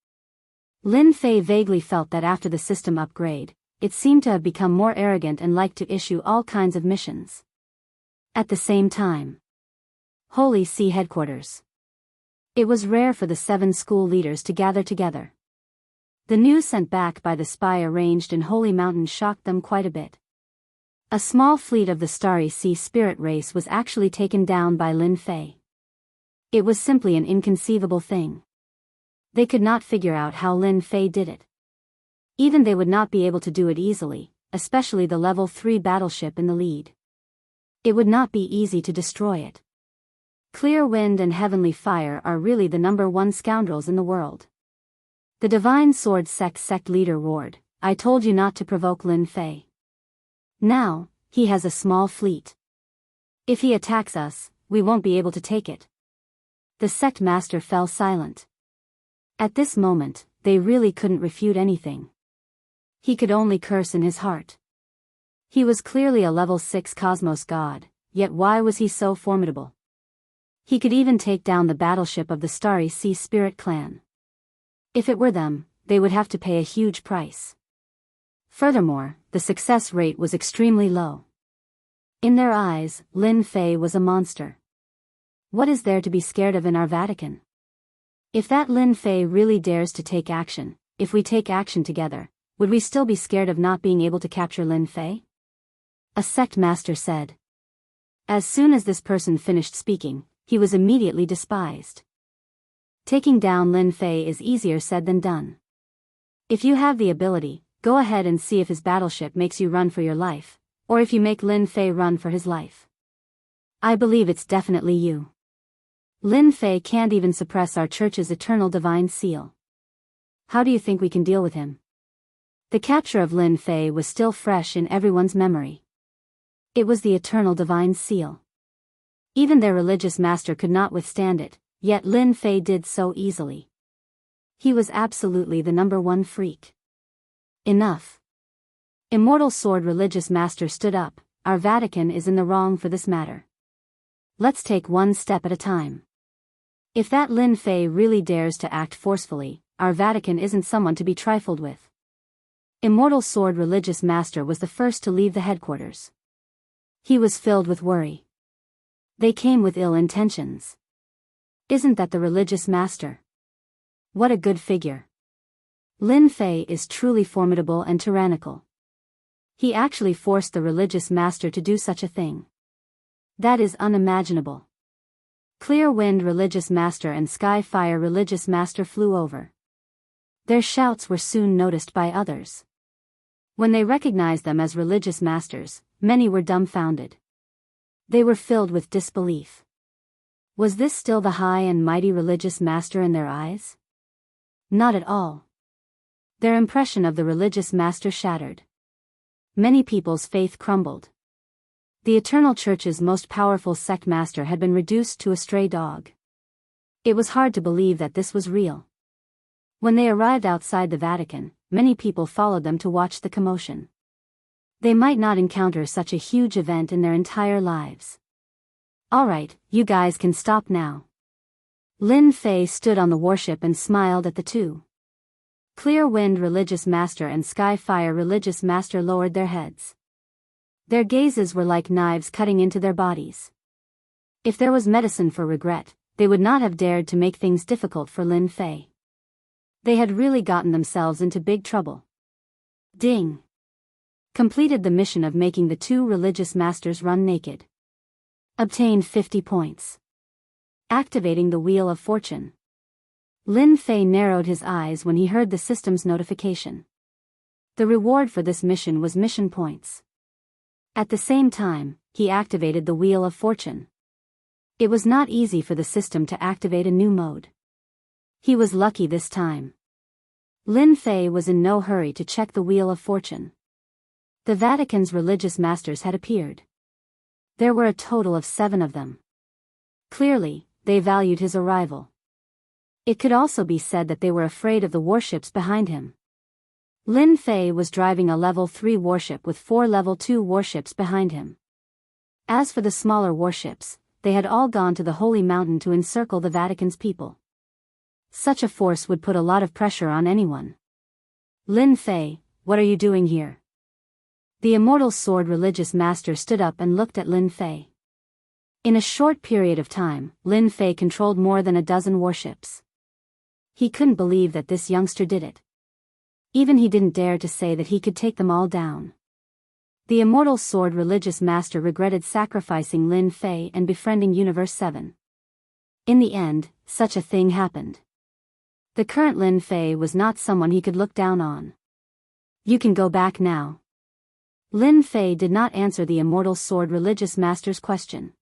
Lin Fei vaguely felt that after the system upgrade, it seemed to have become more arrogant and liked to issue all kinds of missions. At the same time, Holy See headquarters. It was rare for the 7 school leaders to gather together. The news sent back by the spy arranged in Holy Mountain shocked them quite a bit. A small fleet of the Starry Sea spirit race was actually taken down by Lin Fei. It was simply an inconceivable thing. They could not figure out how Lin Fei did it. Even they would not be able to do it easily, especially the Level 3 battleship in the lead. It would not be easy to destroy it. Clear Wind and Heavenly Fire are really the #1 scoundrels in the world. The Divine Sword sect leader roared, I told you not to provoke Lin Fei. Now, he has a small fleet. If he attacks us, we won't be able to take it. The sect master fell silent. At this moment, they really couldn't refute anything. He could only curse in his heart. He was clearly a Level 6 cosmos god, yet why was he so formidable? He could even take down the battleship of the Starry Sea Spirit clan. If it were them, they would have to pay a huge price. Furthermore, the success rate was extremely low. In their eyes, Lin Fei was a monster. What is there to be scared of in our Vatican? If that Lin Fei really dares to take action, if we take action together, would we still be scared of not being able to capture Lin Fei? A sect master said. As soon as this person finished speaking, he was immediately despised. Taking down Lin Fei is easier said than done. If you have the ability, go ahead and see if his battleship makes you run for your life, or if you make Lin Fei run for his life. I believe it's definitely you. Lin Fei can't even suppress our church's eternal divine seal. How do you think we can deal with him? The capture of Lin Fei was still fresh in everyone's memory. It was the eternal divine seal. Even their religious master could not withstand it, yet Lin Fei did so easily. He was absolutely the #1 freak. Enough. Immortal Sword Religious Master stood up, our Vatican is in the wrong for this matter. Let's take one step at a time. If that Lin Fei really dares to act forcefully, our Vatican isn't someone to be trifled with. Immortal Sword Religious Master was the first to leave the headquarters. He was filled with worry. They came with ill intentions. Isn't that the religious master? What a good figure. Lin Fei is truly formidable and tyrannical. He actually forced the religious master to do such a thing. That is unimaginable. Clear Wind Religious Master and Sky Fire Religious Master flew over. Their shouts were soon noticed by others. When they recognized them as religious masters, many were dumbfounded. They were filled with disbelief. Was this still the high and mighty religious master in their eyes? Not at all. Their impression of the religious master shattered. Many people's faith crumbled. The Eternal Church's most powerful sect master had been reduced to a stray dog. It was hard to believe that this was real. When they arrived outside the Vatican, many people followed them to watch the commotion. They might not encounter such a huge event in their entire lives. All right, you guys can stop now. Lin Fei stood on the warship and smiled at the two. Clear Wind Religious Master and Sky Fire Religious Master lowered their heads. Their gazes were like knives cutting into their bodies. If there was medicine for regret, they would not have dared to make things difficult for Lin Fei. They had really gotten themselves into big trouble. Ding! Completed the mission of making the two religious masters run naked. Obtained 50 points. Activating the Wheel of Fortune. Lin Fei narrowed his eyes when he heard the system's notification. The reward for this mission was mission points. At the same time, he activated the Wheel of Fortune. It was not easy for the system to activate a new mode. He was lucky this time. Lin Fei was in no hurry to check the Wheel of Fortune. The Vatican's religious masters had appeared. There were a total of 7 of them. Clearly, they valued his arrival. It could also be said that they were afraid of the warships behind him. Lin Fei was driving a level 3 warship with 4 level 2 warships behind him. As for the smaller warships, they had all gone to the Holy Mountain to encircle the Vatican's people. Such a force would put a lot of pressure on anyone. Lin Fei, what are you doing here? The Immortal Sword Religious Master stood up and looked at Lin Fei. In a short period of time, Lin Fei controlled more than a dozen warships. He couldn't believe that this youngster did it. Even he didn't dare to say that he could take them all down. The Immortal Sword Religious Master regretted sacrificing Lin Fei and befriending Universe 7. In the end, such a thing happened. The current Lin Fei was not someone he could look down on. You can go back now. Lin Fei did not answer the Immortal Sword Religious Master's question.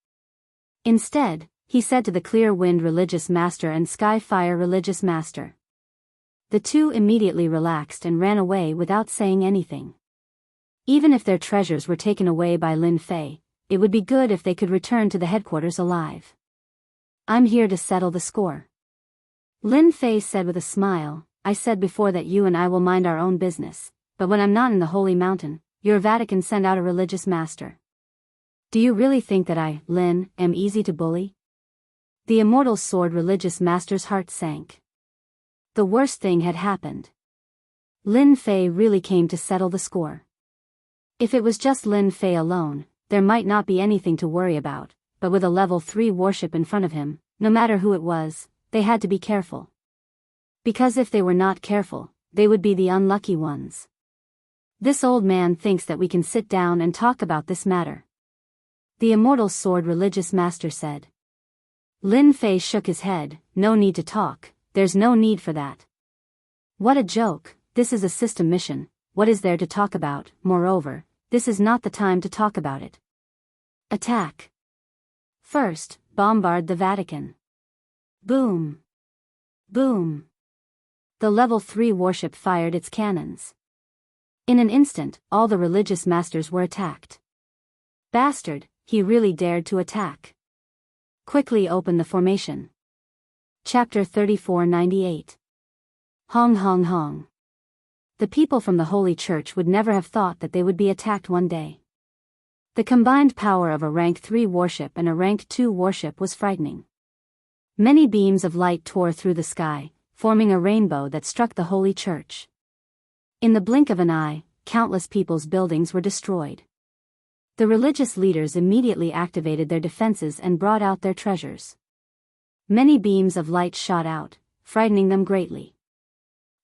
Instead, he said to the Clear Wind Religious Master and Sky Fire Religious Master. The two immediately relaxed and ran away without saying anything. Even if their treasures were taken away by Lin Fei, it would be good if they could return to the headquarters alive. I'm here to settle the score. Lin Fei said with a smile, I said before that you and I will mind our own business, but when I'm not in the Holy Mountain, your Vatican send out a religious master. Do you really think that I, Lin, am easy to bully? The Immortal Sword Religious Master's heart sank. The worst thing had happened. Lin Fei really came to settle the score. If it was just Lin Fei alone, there might not be anything to worry about, but with a level 3 warship in front of him, no matter who it was, they had to be careful. Because if they were not careful, they would be the unlucky ones. This old man thinks that we can sit down and talk about this matter. The Immortal Sword Religious Master said. Lin Fei shook his head, no need to talk, there's no need for that. What a joke, this is a system mission, what is there to talk about? Moreover, this is not the time to talk about it. Attack. First, bombard the Vatican. Boom. Boom. The level 3 warship fired its cannons. In an instant, all the religious masters were attacked. Bastard, he really dared to attack. Quickly open the formation. Chapter 3498. Hong Hong Hong. The people from the Holy Church would never have thought that they would be attacked one day. The combined power of a rank 3 warship and a rank 2 warship was frightening. Many beams of light tore through the sky, forming a rainbow that struck the Holy Church. In the blink of an eye, countless people's buildings were destroyed. The religious leaders immediately activated their defenses and brought out their treasures. Many beams of light shot out, frightening them greatly.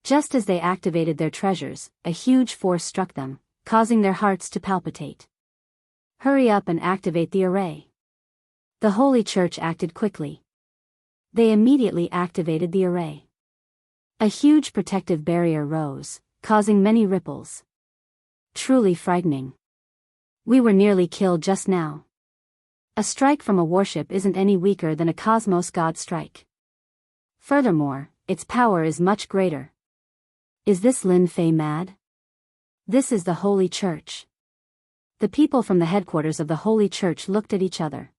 Just as they activated their treasures, a huge force struck them, causing their hearts to palpitate. Hurry up and activate the array. The Holy Church acted quickly. They immediately activated the array. A huge protective barrier rose, causing many ripples. Truly frightening. We were nearly killed just now. A strike from a warship isn't any weaker than a cosmos god strike. Furthermore, its power is much greater. Is this Lin Fei mad? This is the Holy Church. The people from the headquarters of the Holy Church looked at each other.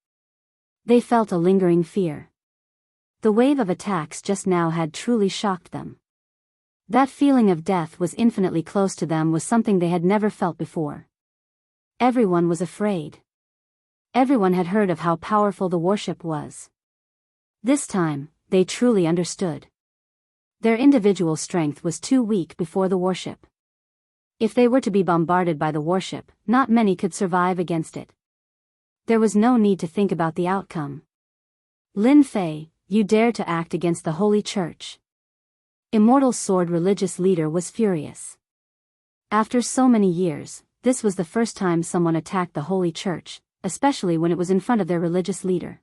They felt a lingering fear. The wave of attacks just now had truly shocked them. That feeling of death was infinitely close to them was something they had never felt before. Everyone was afraid. Everyone had heard of how powerful the warship was. This time, they truly understood. Their individual strength was too weak before the warship. If they were to be bombarded by the warship, not many could survive against it. There was no need to think about the outcome. Lin Fei, you dare to act against the Holy Church. Immortal Sword religious leader was furious. After so many years, this was the first time someone attacked the Holy Church, especially when it was in front of their religious leader.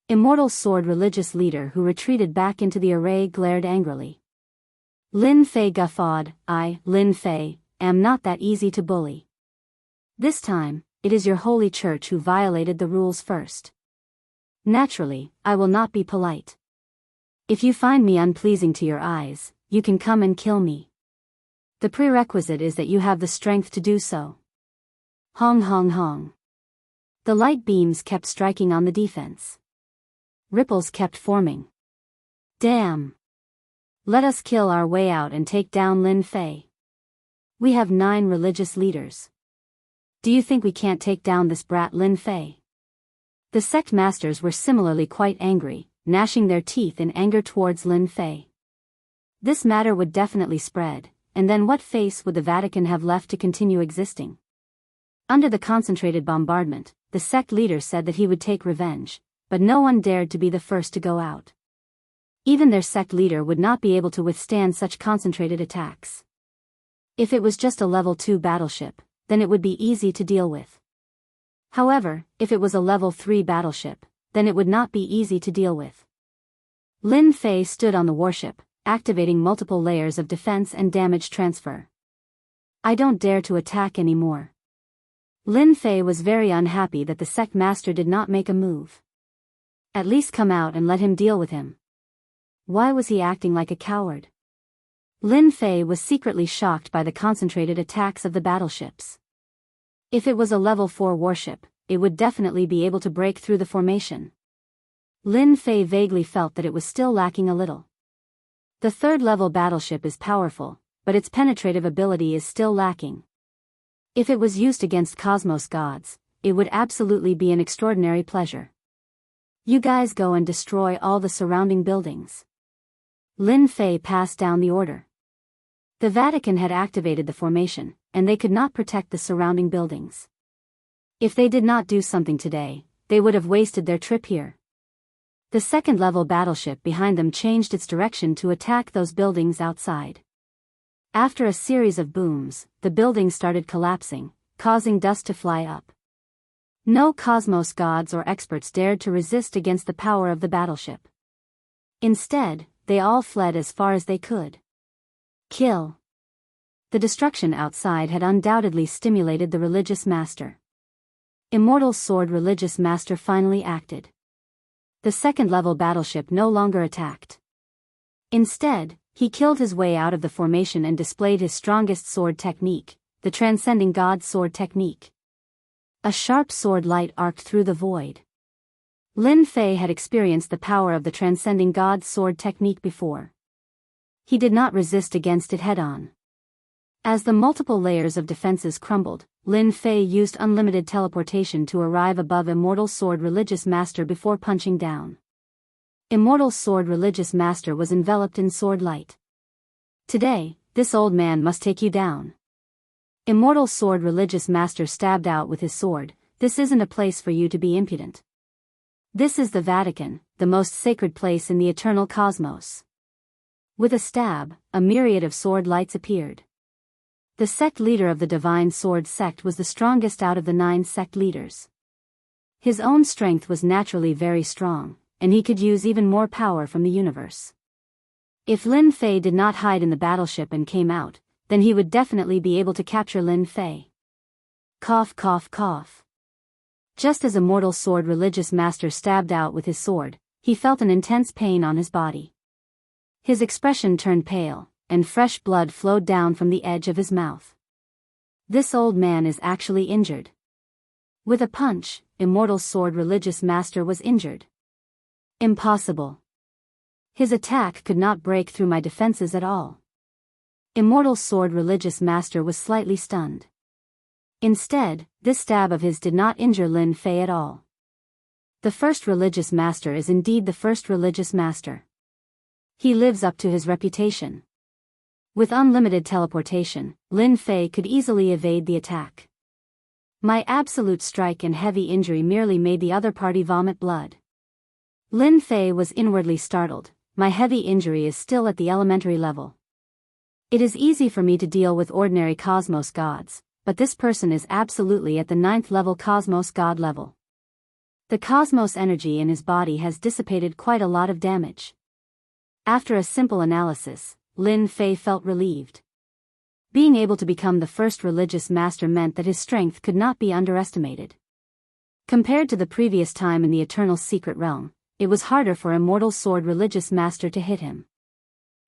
Immortal Sword religious leader who retreated back into the array glared angrily. Lin Fei guffawed, I, Lin Fei, am not that easy to bully. This time, it is your Holy Church who violated the rules first. Naturally, I will not be polite. If you find me unpleasing to your eyes, you can come and kill me. The prerequisite is that you have the strength to do so. Hong hong hong. The light beams kept striking on the defense. Ripples kept forming. Damn. Let us kill our way out and take down Lin Fei. We have 9 religious leaders. Do you think we can't take down this brat Lin Fei? The sect masters were similarly quite angry, gnashing their teeth in anger towards Lin Fei. This matter would definitely spread, and then what face would the Vatican have left to continue existing? Under the concentrated bombardment, the sect leader said that he would take revenge, but no one dared to be the first to go out. Even their sect leader would not be able to withstand such concentrated attacks. If it was just a level 2 battleship, then it would be easy to deal with. However, if it was a level 3 battleship, then it would not be easy to deal with. Lin Fei stood on the warship, activating multiple layers of defense and damage transfer. I don't dare to attack anymore. Lin Fei was very unhappy that the sect master did not make a move. At least come out and let him deal with him. Why was he acting like a coward? Lin Fei was secretly shocked by the concentrated attacks of the battleships. If it was a level 4 warship, it would definitely be able to break through the formation. Lin Fei vaguely felt that it was still lacking a little. The 3rd level battleship is powerful, but its penetrative ability is still lacking. If it was used against cosmos gods, it would absolutely be an extraordinary pleasure. You guys go and destroy all the surrounding buildings. Lin Fei passed down the order. The Vatican had activated the formation, and they could not protect the surrounding buildings. If they did not do something today, they would have wasted their trip here. The 2nd level battleship behind them changed its direction to attack those buildings outside. After a series of booms, the buildings started collapsing, causing dust to fly up. No cosmos gods or experts dared to resist against the power of the battleship. Instead, they all fled as far as they could. Kill. The destruction outside had undoubtedly stimulated the religious master. Immortal Sword religious master finally acted. The 2nd level battleship no longer attacked. Instead, he killed his way out of the formation and displayed his strongest sword technique, the Transcending God Sword technique. A sharp sword light arced through the void. Lin Fei had experienced the power of the Transcending God Sword technique before. He did not resist against it head-on. As the multiple layers of defenses crumbled, Lin Fei used unlimited teleportation to arrive above Immortal Sword religious master before punching down. Immortal Sword religious master was enveloped in sword light. Today, this old man must take you down. Immortal Sword religious master stabbed out with his sword. This isn't a place for you to be impudent. This is the Vatican, the most sacred place in the eternal cosmos. With a stab, a myriad of sword lights appeared. The sect leader of the Divine Sword sect was the strongest out of the 9 sect leaders. His own strength was naturally very strong, and he could use even more power from the universe. If Lin Fei did not hide in the battleship and came out, then he would definitely be able to capture Lin Fei. Cough, cough, cough. Just as Immortal Sword Religious Master stabbed out with his sword, he felt an intense pain on his body. His expression turned pale, and fresh blood flowed down from the edge of his mouth. This old man is actually injured. With a punch, Immortal Sword Religious Master was injured. Impossible. His attack could not break through my defenses at all. Immortal Sword Religious Master was slightly stunned. Instead, this stab of his did not injure Lin Fei at all. The first religious master is indeed the first religious master. He lives up to his reputation. With unlimited teleportation, Lin Fei could easily evade the attack. My absolute strike and heavy injury merely made the other party vomit blood. Lin Fei was inwardly startled. My heavy injury is still at the elementary level. It is easy for me to deal with ordinary cosmos gods, but this person is absolutely at the 9th level cosmos god level. The cosmos energy in his body has dissipated quite a lot of damage. After a simple analysis, Lin Fei felt relieved. Being able to become the first religious master meant that his strength could not be underestimated. Compared to the previous time in the Eternal Secret Realm, it was harder for Immortal Sword Religious Master to hit him.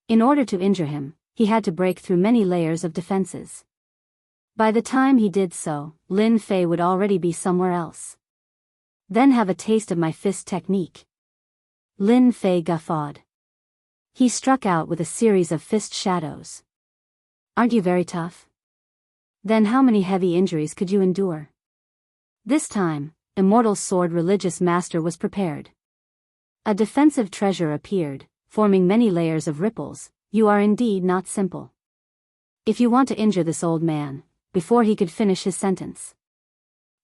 In order to injure him, he had to break through many layers of defenses. By the time he did so, Lin Fei would already be somewhere else. Then have a taste of my fist technique. Lin Fei guffawed. He struck out with a series of fist shadows. Aren't you very tough? Then how many heavy injuries could you endure? This time, Immortal Sword Religious Master was prepared. A defensive treasure appeared, forming many layers of ripples. You are indeed not simple. If you want to injure this old man, before he could finish his sentence.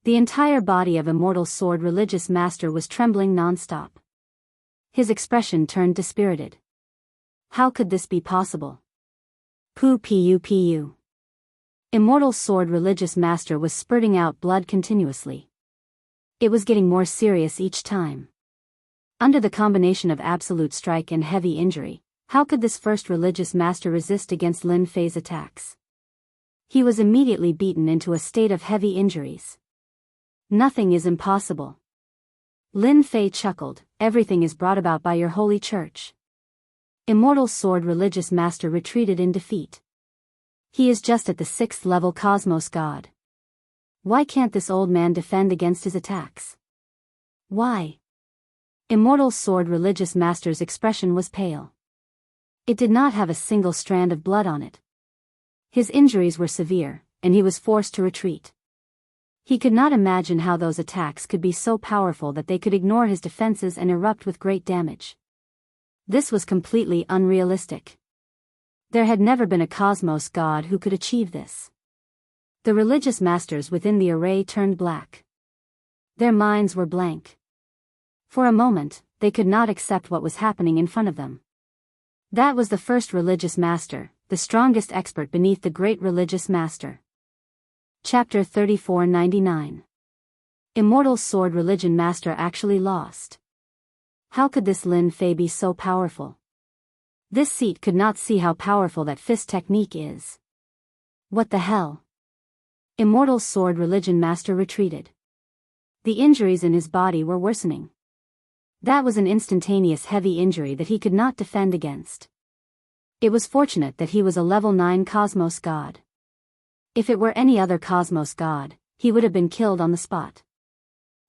The entire body of Immortal Sword Religious Master was trembling non-stop. His expression turned dispirited. How could this be possible? Pu. Immortal Sword Religious Master was spurting out blood continuously. It was getting more serious each time. Under the combination of absolute strike and heavy injury, how could this first religious master resist against Lin Fei's attacks? He was immediately beaten into a state of heavy injuries. Nothing is impossible. Lin Fei chuckled, everything is brought about by your holy church. Immortal Sword Religious Master retreated in defeat. He is just at the 6th level Cosmos God. Why can't this old man defend against his attacks? Why? Immortal Sword Religious Master's expression was pale. It did not have a single strand of blood on it. His injuries were severe, and he was forced to retreat. He could not imagine how those attacks could be so powerful that they could ignore his defenses and erupt with great damage. This was completely unrealistic. There had never been a cosmos god who could achieve this. The religious masters within the array turned black. Their minds were blank. For a moment, they could not accept what was happening in front of them. That was the first religious master, the strongest expert beneath the great religious master. Chapter 3499. Immortal Sword Religion Master actually lost. How could this Lin Fei be so powerful? This seat could not see how powerful that fist technique is. What the hell? Immortal Sword Religion Master retreated. The injuries in his body were worsening. That was an instantaneous heavy injury that he could not defend against. It was fortunate that he was a level 9 Cosmos God. If it were any other Cosmos God, he would have been killed on the spot.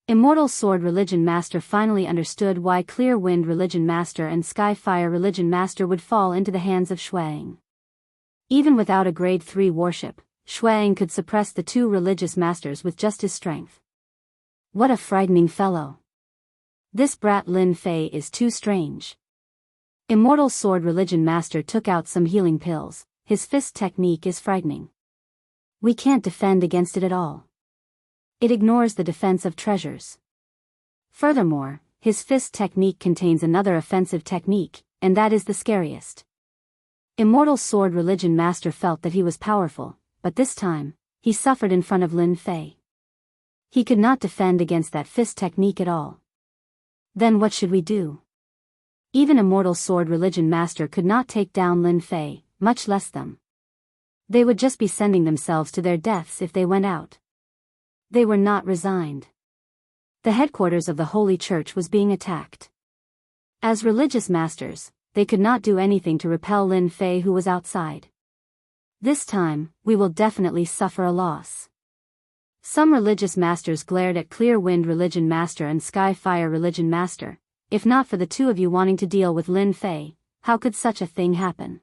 Immortal Sword Religion Master finally understood why Clear Wind Religion Master and Sky Fire Religion Master would fall into the hands of Shuang. Even without a grade 3 warship, Shuang could suppress the two religious masters with just his strength. What a frightening fellow. This brat Lin Fei is too strange. Immortal Sword Religion Master took out some healing pills. His fist technique is frightening. We can't defend against it at all. It ignores the defense of treasures. Furthermore, his fist technique contains another offensive technique, and that is the scariest. Immortal Sword Religion Master felt that he was powerful, but this time, he suffered in front of Lin Fei. He could not defend against that fist technique at all. Then what should we do? Even a mortal sword religion master could not take down Lin Fei, much less them. They would just be sending themselves to their deaths if they went out. They were not resigned. The headquarters of the Holy Church was being attacked. As religious masters, they could not do anything to repel Lin Fei, who was outside. This time, we will definitely suffer a loss. Some religious masters glared at Clear Wind Religion Master and Sky Fire Religion Master. If not for the two of you wanting to deal with Lin Fei, how could such a thing happen?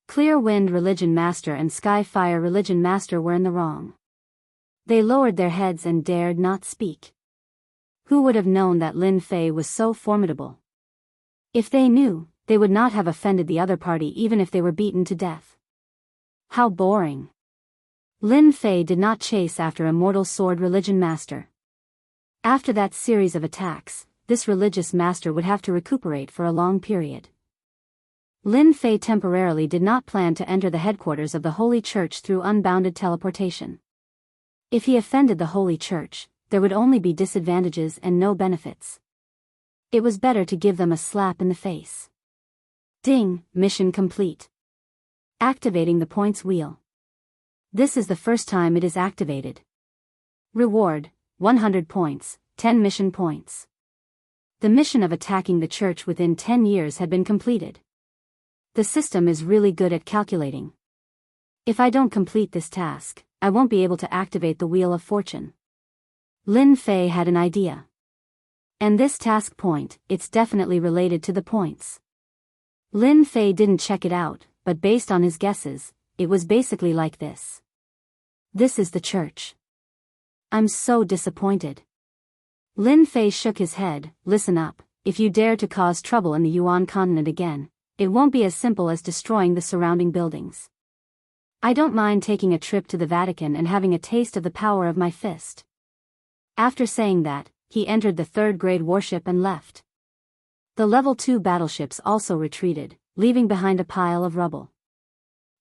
Clear Wind Religion Master and Sky Fire Religion Master were in the wrong. They lowered their heads and dared not speak. Who would have known that Lin Fei was so formidable? If they knew, they would not have offended the other party even if they were beaten to death. How boring. Lin Fei did not chase after a mortal sword religion master. After that series of attacks, this religious master would have to recuperate for a long period. Lin Fei temporarily did not plan to enter the headquarters of the Holy Church through unbounded teleportation. If he offended the Holy Church, there would only be disadvantages and no benefits. It was better to give them a slap in the face. Ding, mission complete. Activating the points wheel. This is the first time it is activated. Reward, 100 points, 10 mission points. The mission of attacking the church within 10 years had been completed. The system is really good at calculating. If I don't complete this task, I won't be able to activate the Wheel of Fortune. Lin Fei had an idea. And this task point, it's definitely related to the points. Lin Fei didn't check it out, but based on his guesses, it was basically like this. This is the church. I'm so disappointed. Lin Fei shook his head. Listen up, if you dare to cause trouble in the Yuan continent again, it won't be as simple as destroying the surrounding buildings. I don't mind taking a trip to the Vatican and having a taste of the power of my fist. After saying that, he entered the third-grade warship and left. The Level 2 battleships also retreated, leaving behind a pile of rubble.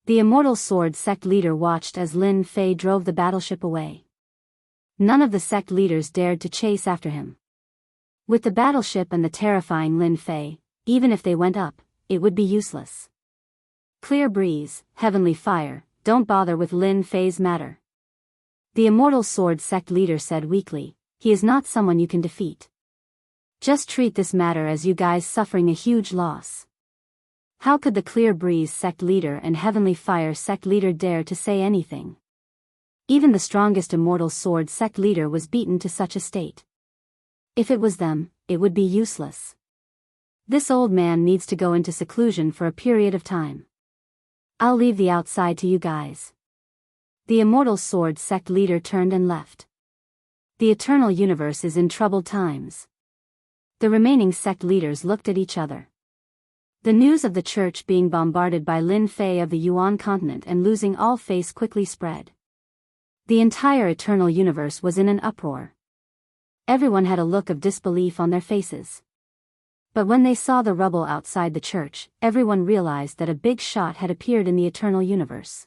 The Immortal Sword sect leader watched as Lin Fei drove the battleship away. None of the sect leaders dared to chase after him. With the battleship and the terrifying Lin Fei, even if they went up, it would be useless. Clear breeze, heavenly fire, don't bother with Lin Fei's matter. The Immortal Sword sect leader said weakly, he is not someone you can defeat. Just treat this matter as you guys suffering a huge loss. How could the Clear Breeze sect leader and Heavenly Fire sect leader dare to say anything? Even the strongest Immortal Sword sect leader was beaten to such a state. If it was them, it would be useless. This old man needs to go into seclusion for a period of time. I'll leave the outside to you guys. The Immortal Sword sect leader turned and left. The Eternal Universe is in troubled times. The remaining sect leaders looked at each other. The news of the church being bombarded by Lin Fei of the Yuan continent and losing all face quickly spread. The entire Eternal Universe was in an uproar. Everyone had a look of disbelief on their faces. But when they saw the rubble outside the church, everyone realized that a big shot had appeared in the Eternal Universe.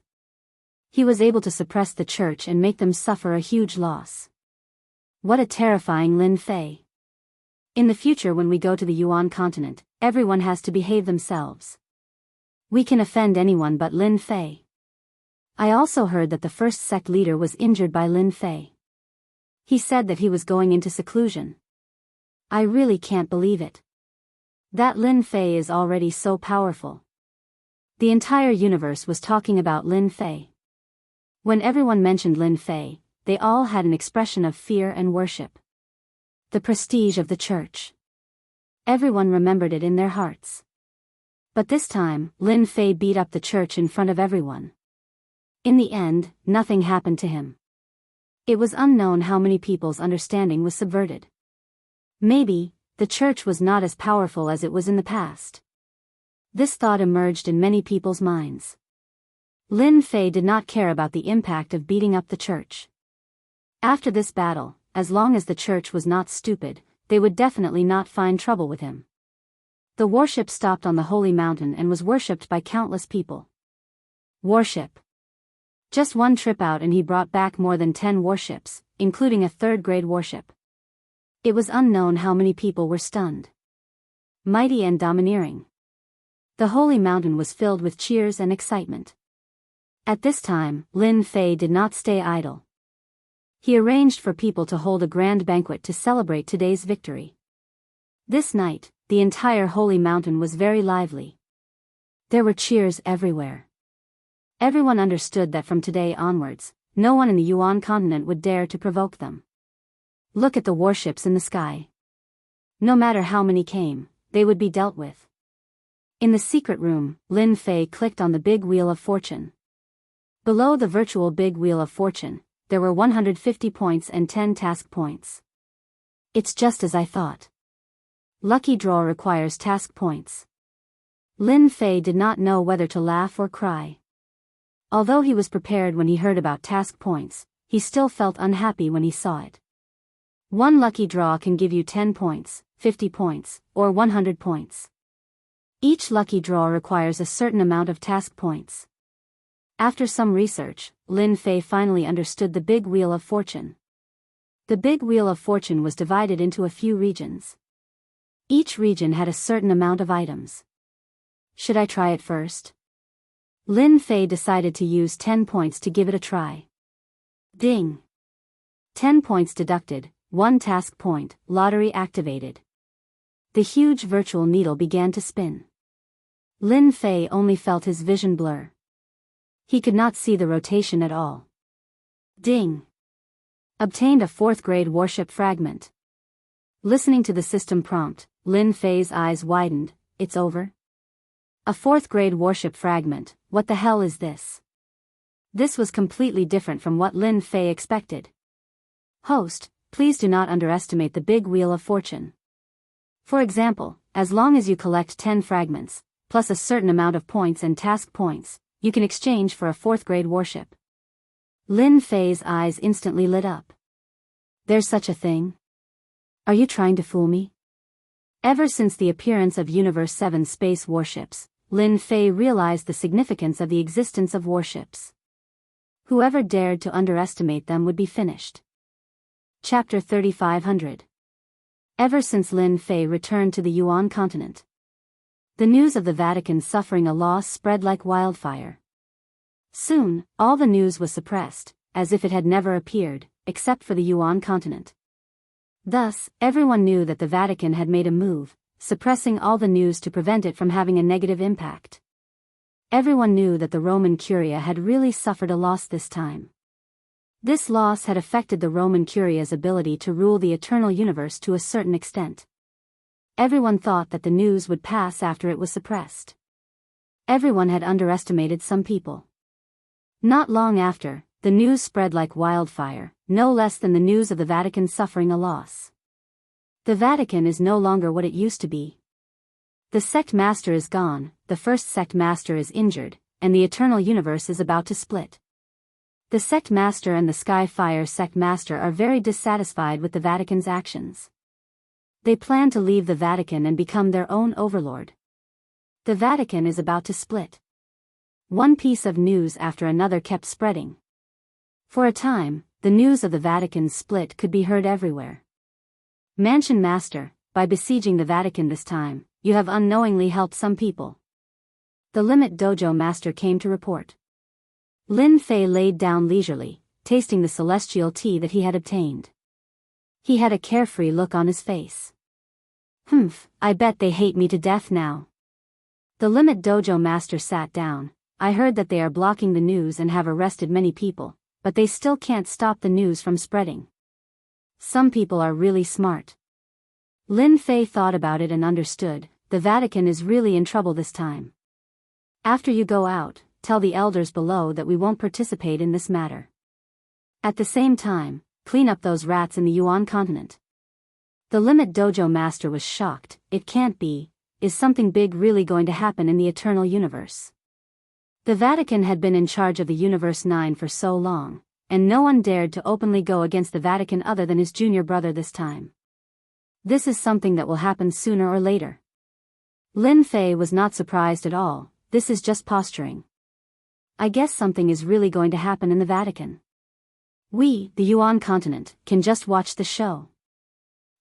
He was able to suppress the church and make them suffer a huge loss. What a terrifying Lin Fei. In the future when we go to the Yuan continent, everyone has to behave themselves. We can offend anyone but Lin Fei. I also heard that the first sect leader was injured by Lin Fei. He said that he was going into seclusion. I really can't believe it. That Lin Fei is already so powerful. The entire universe was talking about Lin Fei. When everyone mentioned Lin Fei, they all had an expression of fear and worship. The prestige of the church. Everyone remembered it in their hearts. But this time, Lin Fei beat up the church in front of everyone. In the end, nothing happened to him. It was unknown how many people's understanding was subverted. Maybe, the church was not as powerful as it was in the past. This thought emerged in many people's minds. Lin Fei did not care about the impact of beating up the church. After this battle, as long as the church was not stupid, they would definitely not find trouble with him. The warship stopped on the holy mountain and was worshipped by countless people. Warship. Just one trip out and he brought back more than 10 warships. including a third-grade warship. It was unknown how many people were stunned. Mighty and domineering. The holy mountain was filled with cheers and excitement. At this time, Lin Fei did not stay idle. He arranged for people to hold a grand banquet to celebrate today's victory. This night, the entire holy mountain was very lively. There were cheers everywhere. Everyone understood that from today onwards, no one in the Yuan continent would dare to provoke them. Look at the warships in the sky. No matter how many came, they would be dealt with. In the secret room, Lin Fei clicked on the big wheel of fortune. Below the virtual big wheel of fortune, there were 150 points and 10 task points. It's just as I thought. Lucky draw requires task points. Lin Fei did not know whether to laugh or cry. Although he was prepared when he heard about task points, he still felt unhappy when he saw it. One lucky draw can give you 10 points, 50 points, or 100 points. Each lucky draw requires a certain amount of task points. After some research, Lin Fei finally understood the big wheel of fortune. The big wheel of fortune was divided into a few regions. Each region had a certain amount of items. Should I try it first? Lin Fei decided to use 10 points to give it a try. Ding! 10 points deducted, 1 task point, lottery activated. The huge virtual needle began to spin. Lin Fei only felt his vision blur. He could not see the rotation at all. Ding! Obtained a 4th-grade warship fragment. Listening to the system prompt, Lin Fei's eyes widened. It's over? A 4th-grade warship fragment, what the hell is this? This was completely different from what Lin Fei expected. Host, please do not underestimate the big wheel of fortune. For example, as long as you collect 10 fragments, plus a certain amount of points and task points, you can exchange for a 4th-grade warship. Lin Fei's eyes instantly lit up. There's such a thing? Are you trying to fool me? Ever since the appearance of Universe 7 space warships, Lin Fei realized the significance of the existence of warships. Whoever dared to underestimate them would be finished. Chapter 3500. Ever since Lin Fei returned to the Yuan continent, the news of the Vatican suffering a loss spread like wildfire. Soon, all the news was suppressed, as if it had never appeared, except for the Yuan continent. Thus, everyone knew that the Vatican had made a move, suppressing all the news to prevent it from having a negative impact. Everyone knew that the Roman Curia had really suffered a loss this time. This loss had affected the Roman Curia's ability to rule the eternal universe to a certain extent. Everyone thought that the news would pass after it was suppressed. Everyone had underestimated some people. Not long after, the news spread like wildfire, no less than the news of the Vatican suffering a loss. The Vatican is no longer what it used to be. The sect master is gone, the first sect master is injured, and the eternal universe is about to split. The sect master and the Skyfire sect master are very dissatisfied with the Vatican's actions. They plan to leave the Vatican and become their own overlord. The Vatican is about to split. One piece of news after another kept spreading. For a time, the news of the Vatican's split could be heard everywhere. Mansion Master, by besieging the Vatican this time, you have unknowingly helped some people. The Limit Dojo Master came to report. Lin Fei laid down leisurely, tasting the celestial tea that he had obtained. He had a carefree look on his face. Humph, I bet they hate me to death now. The Limit Dojo Master sat down. I heard that they are blocking the news and have arrested many people, but they still can't stop the news from spreading. Some people are really smart. Lin Fei thought about it and understood, the Vatican is really in trouble this time. After you go out, tell the elders below that we won't participate in this matter. At the same time, clean up those rats in the Yuan continent. The Limit Dojo Master was shocked. It can't be. Is something big really going to happen in the eternal universe? The Vatican had been in charge of the Universe 9 for so long, and no one dared to openly go against the Vatican other than his junior brother this time. This is something that will happen sooner or later. Lin Fei was not surprised at all. This is just posturing. I guess something is really going to happen in the Vatican. We, the Yuan continent, can just watch the show.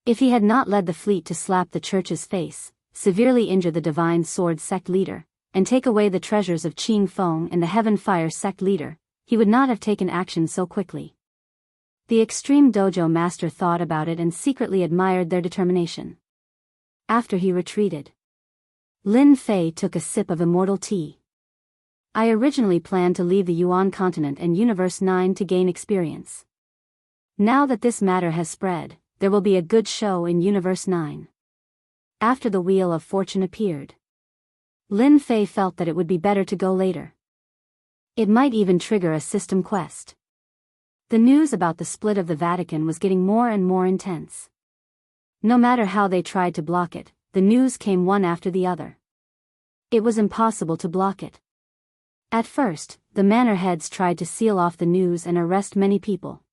If he had not led the fleet to slap the church's face, severely injure the divine sword sect leader, and take away the treasures of Qing Feng and the heaven fire sect leader, he would not have taken action so quickly. The extreme dojo master thought about it and secretly admired their determination. After he retreated, Lin Fei took a sip of immortal tea. I originally planned to leave the Yuan continent and Universe 9 to gain experience. Now that this matter has spread, there will be a good show in Universe 9. After the Wheel of Fortune appeared, Lin Fei felt that it would be better to go later. It might even trigger a system quest. The news about the split of the Vatican was getting more and more intense. No matter how they tried to block it, the news came one after the other. It was impossible to block it. At first, the manor heads tried to seal off the news and arrest many people.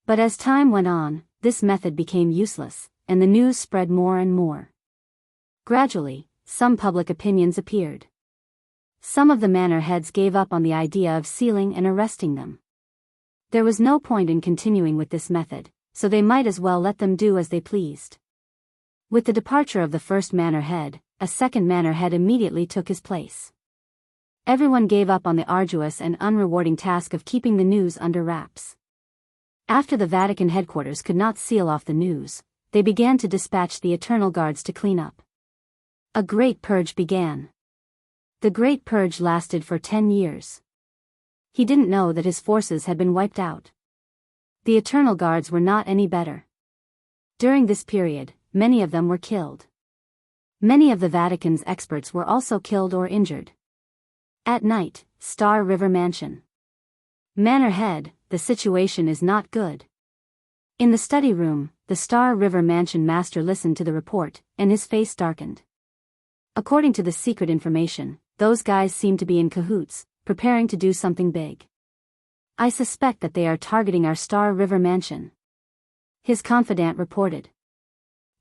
But as time went on, this method became useless, and the news spread more and more. Gradually, some public opinions appeared. Some of the manor heads gave up on the idea of sealing and arresting them. There was no point in continuing with this method, so they might as well let them do as they pleased. With the departure of the first manor head, a second manor head immediately took his place. Everyone gave up on the arduous and unrewarding task of keeping the news under wraps. After the Vatican headquarters could not seal off the news, they began to dispatch the Eternal Guards to clean up. A great purge began. The Great Purge lasted for 10 years. He didn't know that his forces had been wiped out. The Eternal Guards were not any better. During this period, many of them were killed. Many of the Vatican's experts were also killed or injured. At night, Star River Mansion. Manor Head, the situation is not good. In the study room, the Star River Mansion master listened to the report, and his face darkened. According to the secret information, those guys seem to be in cahoots, preparing to do something big. I suspect that they are targeting our Star River Mansion, his confidant reported.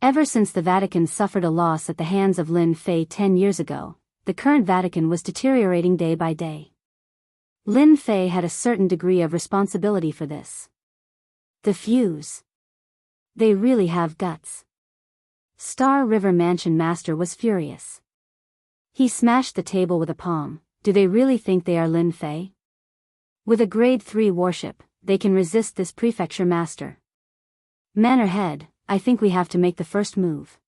Ever since the Vatican suffered a loss at the hands of Lin Fei 10 years ago, the current Vatican was deteriorating day by day. Lin Fei had a certain degree of responsibility for this. The fuse. They really have guts. Star River Mansion master was furious. He smashed the table with a palm. Do they really think they are Lin Fei? With a grade 3 warship, they can resist this prefecture master. Manor Head, I think we have to make the first move.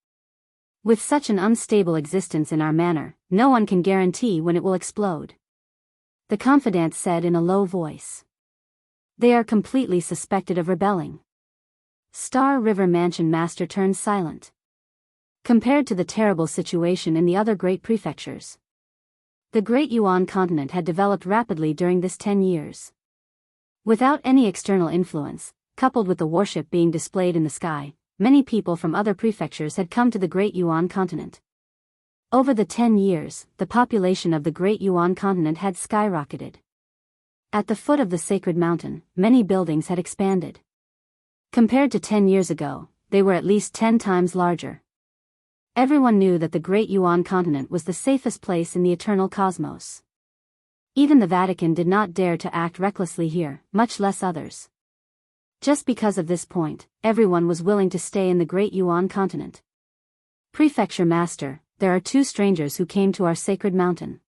With such an unstable existence in our manor, no one can guarantee when it will explode. The confidant said in a low voice. They are completely suspected of rebelling. Star River Mansion master turned silent. Compared to the terrible situation in the other great prefectures, the Great Yuan continent had developed rapidly during this 10 years. Without any external influence, coupled with the warship being displayed in the sky, many people from other prefectures had come to the Great Yuan continent. Over the 10 years, the population of the Great Yuan continent had skyrocketed. At the foot of the sacred mountain, many buildings had expanded. Compared to 10 years ago, they were at least 10 times larger. Everyone knew that the Great Yuan continent was the safest place in the eternal cosmos. Even the Vatican did not dare to act recklessly here, much less others. Just because of this point, everyone was willing to stay in the Great Yuan continent. Prefecture Master, there are 2 strangers who came to our sacred mountain.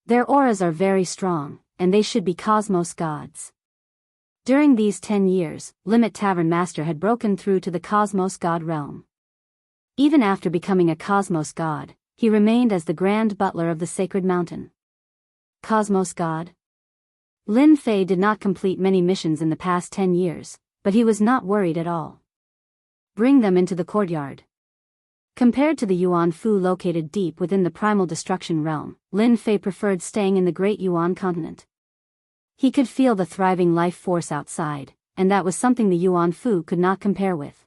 Their auras are very strong, and they should be cosmos gods. During these 10 years, Limit Tavern Master had broken through to the cosmos god realm. Even after becoming a cosmos god, he remained as the grand butler of the sacred mountain. Cosmos god? Lin Fei did not complete many missions in the past 10 years, but he was not worried at all. Bring them into the courtyard. Compared to the Yuan Fu located deep within the primal destruction realm, Lin Fei preferred staying in the Great Yuan continent. He could feel the thriving life force outside, and that was something the Yuan Fu could not compare with.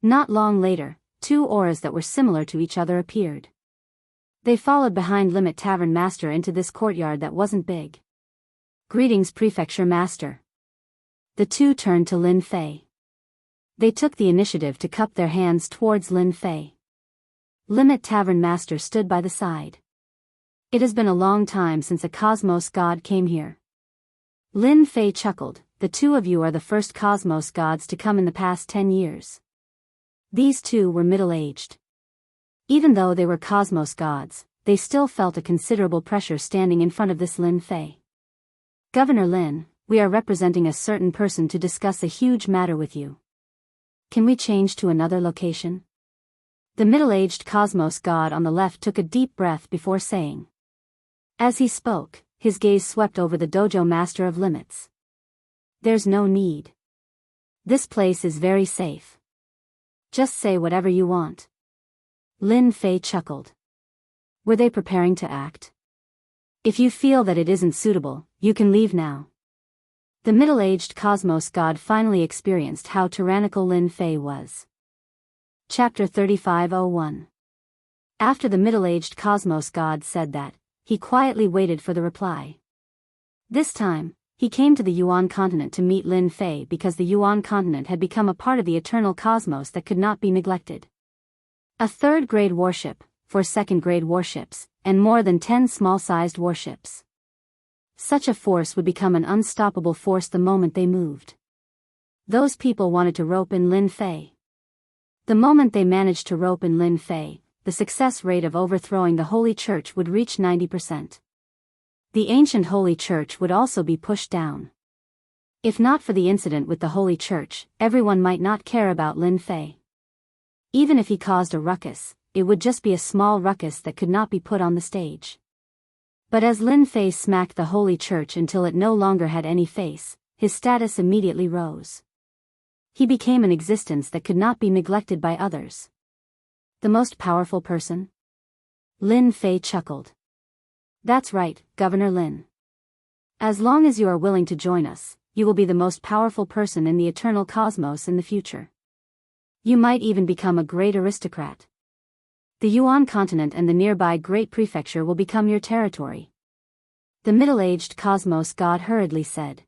Not long later, 2 auras that were similar to each other appeared. They followed behind Limit Tavern Master into this courtyard that wasn't big. Greetings Prefecture Master. The 2 turned to Lin Fei. They took the initiative to cup their hands towards Lin Fei. Limit Tavern Master stood by the side. It has been a long time since a cosmos god came here. Lin Fei chuckled, the two of you are the first cosmos gods to come in the past 10 years. These two were middle-aged. Even though they were cosmos gods, they still felt a considerable pressure standing in front of this Lin Fei. Governor Lin, we are representing a certain person to discuss a huge matter with you. Can we change to another location? The middle-aged cosmos god on the left took a deep breath before saying. As he spoke, his gaze swept over the dojo master of limits. There's no need. This place is very safe. Just say whatever you want. Lin Fei chuckled. Were they preparing to act? If you feel that it isn't suitable, you can leave now. The middle-aged cosmos god finally experienced how tyrannical Lin Fei was. Chapter 35:01. After the middle-aged cosmos god said that, he quietly waited for the reply. This time, he came to the Yuan continent to meet Lin Fei because the Yuan continent had become a part of the eternal cosmos that could not be neglected. A third-grade warship, 4 second-grade warships, and more than 10 small-sized warships. Such a force would become an unstoppable force the moment they moved. Those people wanted to rope in Lin Fei. The moment they managed to rope in Lin Fei, the success rate of overthrowing the Holy Church would reach 90%. The ancient Holy Church would also be pushed down. If not for the incident with the Holy Church, everyone might not care about Lin Fei. Even if he caused a ruckus, it would just be a small ruckus that could not be put on the stage. But as Lin Fei smacked the Holy Church until it no longer had any face, his status immediately rose. He became an existence that could not be neglected by others. The most powerful person? Lin Fei chuckled. That's right, Governor Lin. As long as you are willing to join us, you will be the most powerful person in the eternal cosmos in the future. You might even become a great aristocrat. The Yuan continent and the nearby Great Prefecture will become your territory. The middle-aged cosmos god hurriedly said.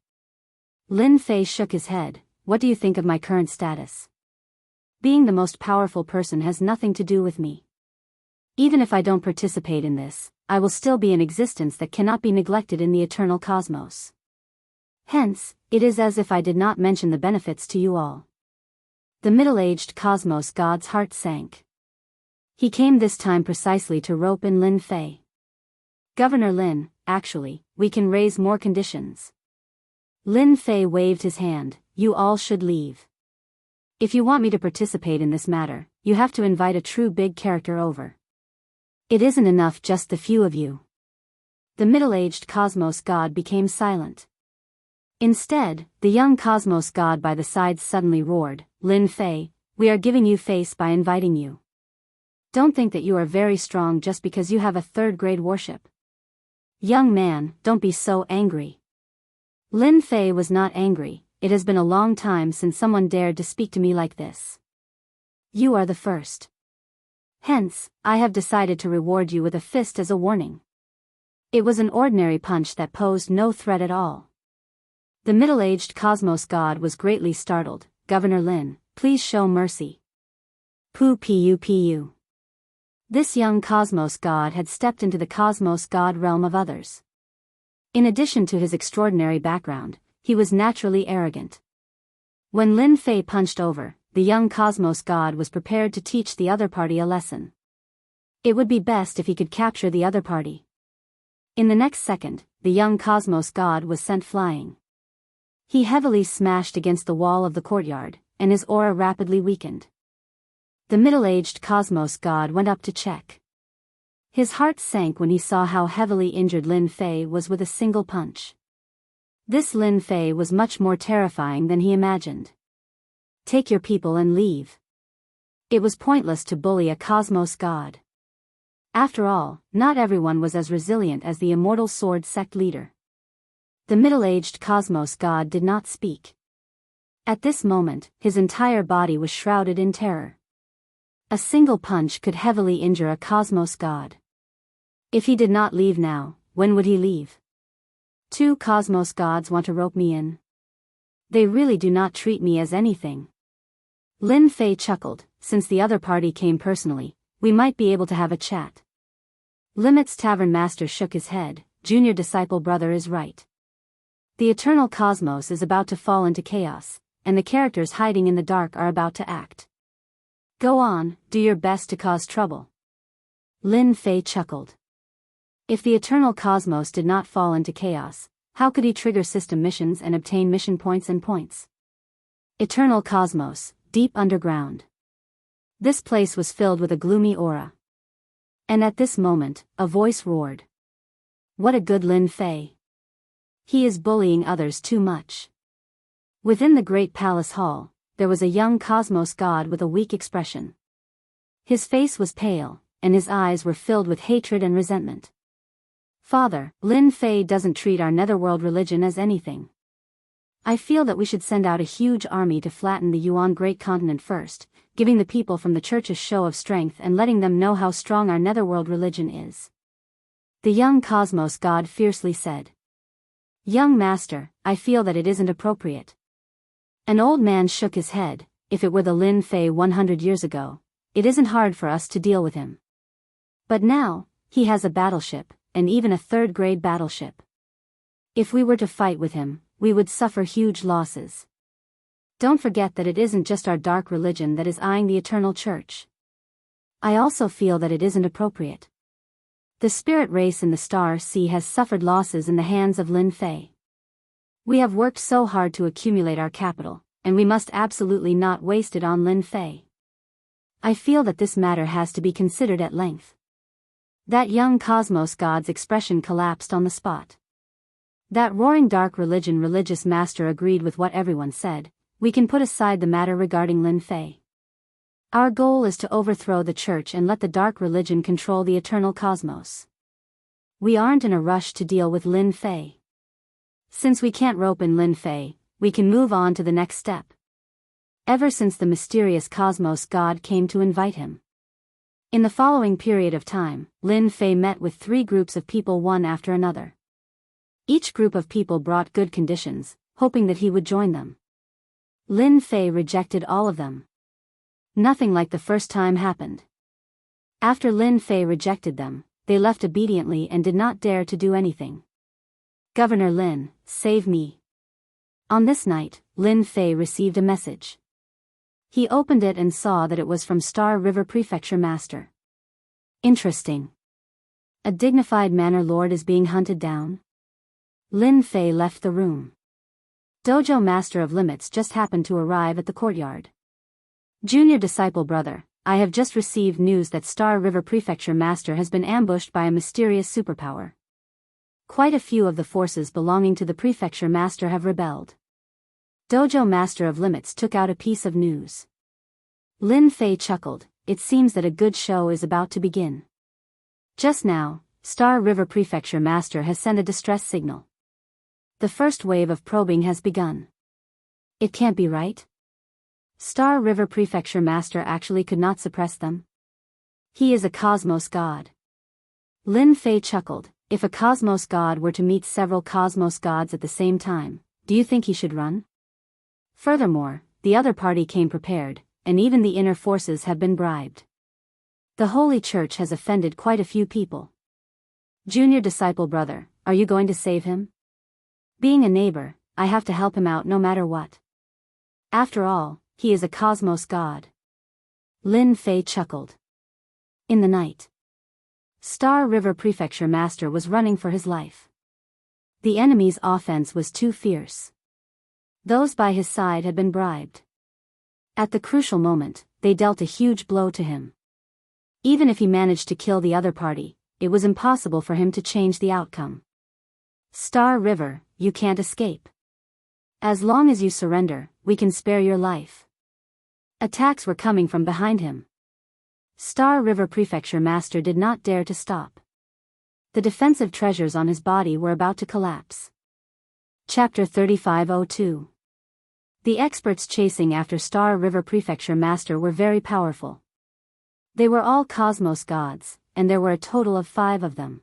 Lin Fei shook his head. What do you think of my current status? Being the most powerful person has nothing to do with me. Even if I don't participate in this, I will still be an existence that cannot be neglected in the eternal cosmos. Hence, it is as if I did not mention the benefits to you all. The middle-aged cosmos god's heart sank. He came this time precisely to rope in Lin Fei. Governor Lin, actually, we can raise more conditions. Lin Fei waved his hand. You all should leave. If you want me to participate in this matter, you have to invite a true big character over. It isn't enough just the few of you. The middle-aged cosmos god became silent. Instead, the young cosmos god by the sides suddenly roared, Lin Fei, we are giving you face by inviting you. Don't think that you are very strong just because you have a third-grade warship. Young man, don't be so angry. Lin Fei was not angry. It has been a long time since someone dared to speak to me like this. You are the first. Hence, I have decided to reward you with a fist as a warning. It was an ordinary punch that posed no threat at all. The middle-aged cosmos god was greatly startled. Governor Lin, please show mercy. Pu. This young cosmos god had stepped into the cosmos god realm of others. In addition to his extraordinary background, he was naturally arrogant. When Lin Fei punched over, the young cosmos god was prepared to teach the other party a lesson. It would be best if he could capture the other party. In the next second, the young cosmos god was sent flying. He heavily smashed against the wall of the courtyard, and his aura rapidly weakened. The middle-aged cosmos god went up to check. His heart sank when he saw how heavily injured Lin Fei was with a single punch. This Lin Fei was much more terrifying than he imagined. Take your people and leave. It was pointless to bully a cosmos god. After all, not everyone was as resilient as the immortal sword sect leader. The middle-aged cosmos god did not speak. At this moment, his entire body was shrouded in terror. A single punch could heavily injure a cosmos god. If he did not leave now, when would he leave? 2 cosmos gods want to rope me in. They really do not treat me as anything. Lin Fei chuckled. Since the other party came personally, we might be able to have a chat. Limit's tavern master shook his head. Junior disciple brother is right. The eternal cosmos is about to fall into chaos, and the characters hiding in the dark are about to act. Go on, do your best to cause trouble. Lin Fei chuckled. If the eternal cosmos did not fall into chaos, how could he trigger system missions and obtain mission points and points? Eternal cosmos, deep underground. This place was filled with a gloomy aura. And at this moment, a voice roared. What a good Lin Fei! He is bullying others too much. Within the great palace hall, there was a young cosmos god with a weak expression. His face was pale, and his eyes were filled with hatred and resentment. Father, Lin Fei doesn't treat our netherworld religion as anything. I feel that we should send out a huge army to flatten the Yuan great continent first, giving the people from the church a show of strength and letting them know how strong our netherworld religion is. The young cosmos god fiercely said. Young master, I feel that it isn't appropriate. An old man shook his head. If it were the Lin Fei 100 years ago, it isn't hard for us to deal with him. But now, he has a battleship, and even a third-grade battleship. If we were to fight with him, we would suffer huge losses. Don't forget that it isn't just our dark religion that is eyeing the eternal church. I also feel that it isn't appropriate. The spirit race in the Star Sea has suffered losses in the hands of Lin Fei. We have worked so hard to accumulate our capital, and we must absolutely not waste it on Lin Fei. I feel that this matter has to be considered at length. That young cosmos god's expression collapsed on the spot. That roaring dark religious master agreed with what everyone said. We can put aside the matter regarding Lin Fei. Our goal is to overthrow the church and let the dark religion control the eternal cosmos. We aren't in a rush to deal with Lin Fei. Since we can't rope in Lin Fei, we can move on to the next step. Ever since the mysterious cosmos god came to invite him. In the following period of time, Lin Fei met with 3 groups of people one after another. Each group of people brought good conditions, hoping that he would join them. Lin Fei rejected all of them. Nothing like the first time happened. After Lin Fei rejected them, they left obediently and did not dare to do anything. Governor Lin, save me. On this night, Lin Fei received a message. He opened it and saw that it was from Star River Prefecture Master. Interesting. A dignified manor lord is being hunted down? Lin Fei left the room. Dojo Master of Limits just happened to arrive at the courtyard. Junior disciple brother, I have just received news that Star River Prefecture Master has been ambushed by a mysterious superpower. Quite a few of the forces belonging to the Prefecture Master have rebelled. Dojo Master of Limits took out a piece of news. Lin Fei chuckled. It seems that a good show is about to begin. Just now, Star River Prefecture Master has sent a distress signal. The first wave of probing has begun. It can't be right. Star River Prefecture Master actually could not suppress them. He is a cosmos god. Lin Fei chuckled. If a cosmos god were to meet several cosmos gods at the same time, do you think he should run? Furthermore, the other party came prepared, and even the inner forces have been bribed. The Holy Church has offended quite a few people. Junior disciple brother, are you going to save him? Being a neighbor, I have to help him out no matter what. After all, he is a cosmos god. Lin Fei chuckled. In the night, Star River Prefecture Master was running for his life. The enemy's offense was too fierce. Those by his side had been bribed. At the crucial moment, they dealt a huge blow to him. Even if he managed to kill the other party, it was impossible for him to change the outcome. Star River, you can't escape. As long as you surrender, we can spare your life. Attacks were coming from behind him. Star River Prefecture Master did not dare to stop. The defensive treasures on his body were about to collapse. Chapter 3502. The experts chasing after Star River Prefecture Master were very powerful. They were all cosmos gods, and there were a total of 5 of them.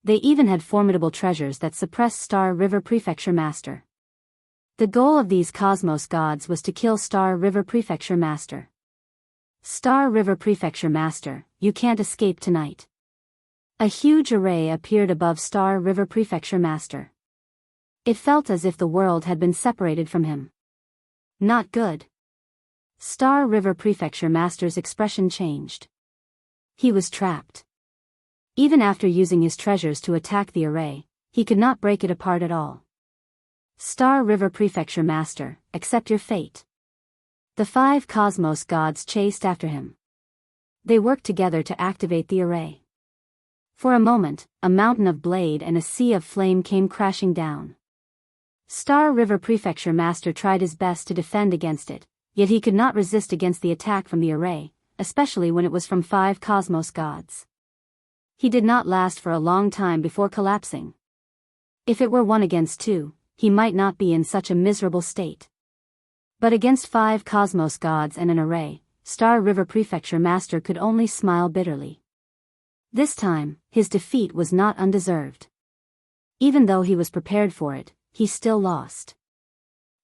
They even had formidable treasures that suppressed Star River Prefecture Master. The goal of these cosmos gods was to kill Star River Prefecture Master. Star River Prefecture Master, you can't escape tonight. A huge array appeared above Star River Prefecture Master. It felt as if the world had been separated from him. Not good. Star River Prefecture Master's expression changed. He was trapped. Even after using his treasures to attack the array, he could not break it apart at all. Star River Prefecture Master, accept your fate. The 5 cosmos gods chased after him. They worked together to activate the array. For a moment, a mountain of blade and a sea of flame came crashing down. Star River Prefecture Master tried his best to defend against it, yet he could not resist against the attack from the array, especially when it was from 5 cosmos gods. He did not last for a long time before collapsing. If it were 1 against 2, he might not be in such a miserable state. But against 5 cosmos gods and an array, Star River Prefecture Master could only smile bitterly. This time, his defeat was not undeserved. Even though he was prepared for it, he still lost.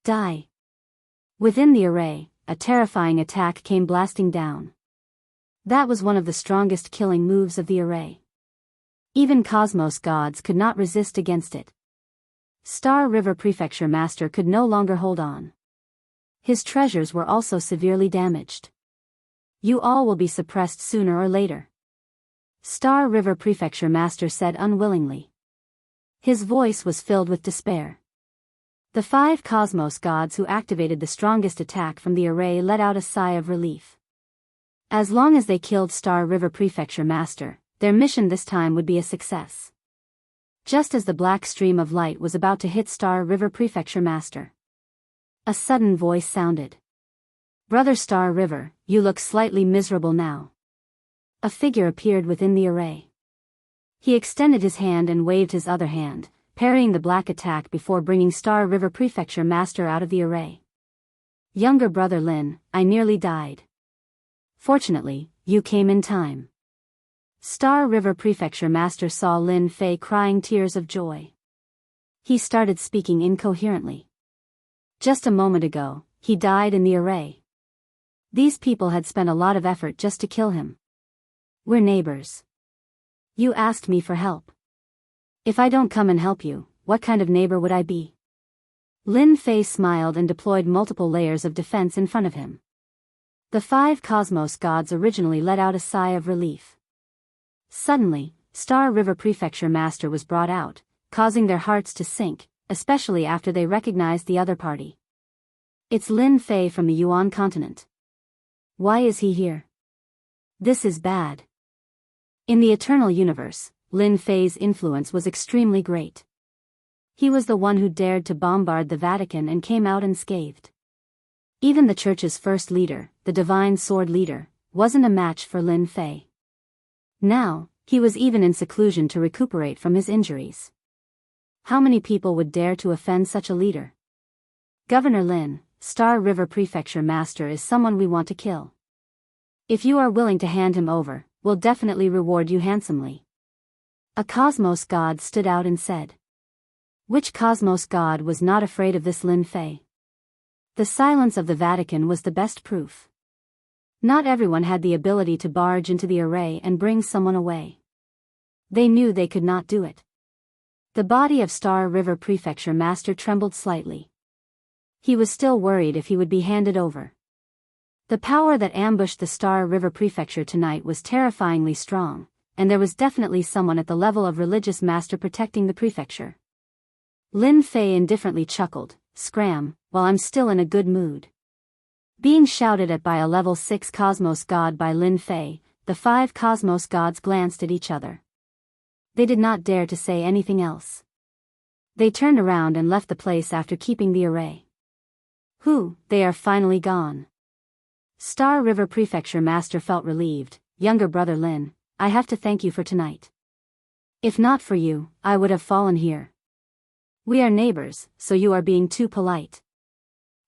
Die. Within the array, a terrifying attack came blasting down. That was one of the strongest killing moves of the array. Even cosmos gods could not resist against it. Star River Prefecture Master could no longer hold on. His treasures were also severely damaged. You all will be suppressed sooner or later. Star River Prefecture Master said unwillingly. His voice was filled with despair. The 5 cosmos gods who activated the strongest attack from the array let out a sigh of relief. As long as they killed Star River Prefecture Master, their mission this time would be a success. Just as the black stream of light was about to hit Star River Prefecture Master, a sudden voice sounded. Brother Star River, you look slightly miserable now. A figure appeared within the array. He extended his hand and waved his other hand, parrying the black attack before bringing Star River Prefecture Master out of the array. Younger brother Lin, I nearly died. Fortunately, you came in time. Star River Prefecture Master saw Lin Fei crying tears of joy. He started speaking incoherently. Just a moment ago, he died in the array. These people had spent a lot of effort just to kill him. We're neighbors. You asked me for help. If I don't come and help you, what kind of neighbor would I be? Lin Fei smiled and deployed multiple layers of defense in front of him. The 5 cosmos gods originally let out a sigh of relief. Suddenly, Star River Prefecture Master was brought out, causing their hearts to sink, especially after they recognized the other party. It's Lin Fei from the Yuan continent. Why is he here? This is bad. In the Eternal Universe, Lin Fei's influence was extremely great. He was the one who dared to bombard the Vatican and came out unscathed. Even the Church's first leader, the Divine Sword Leader, wasn't a match for Lin Fei. Now, he was even in seclusion to recuperate from his injuries. How many people would dare to offend such a leader? Governor Lin, Star River Prefecture Master is someone we want to kill. If you are willing to hand him over, we'll definitely reward you handsomely. A cosmos god stood out and said. Which cosmos god was not afraid of this Lin Fei? The silence of the Vatican was the best proof. Not everyone had the ability to barge into the array and bring someone away. They knew they could not do it. The body of Star River Prefecture Master trembled slightly. He was still worried if he would be handed over. The power that ambushed the Star River Prefecture tonight was terrifyingly strong, and there was definitely someone at the level of religious master protecting the prefecture. Lin Fei indifferently chuckled, "Scram, while I'm still in a good mood." Being shouted at by a level 6 cosmos god by Lin Fei, the 5 cosmos gods glanced at each other. They did not dare to say anything else. They turned around and left the place after keeping the array. They are finally gone. Star River Prefecture Master felt relieved. Younger brother Lin, I have to thank you for tonight. If not for you, I would have fallen here. We are neighbors, so you are being too polite.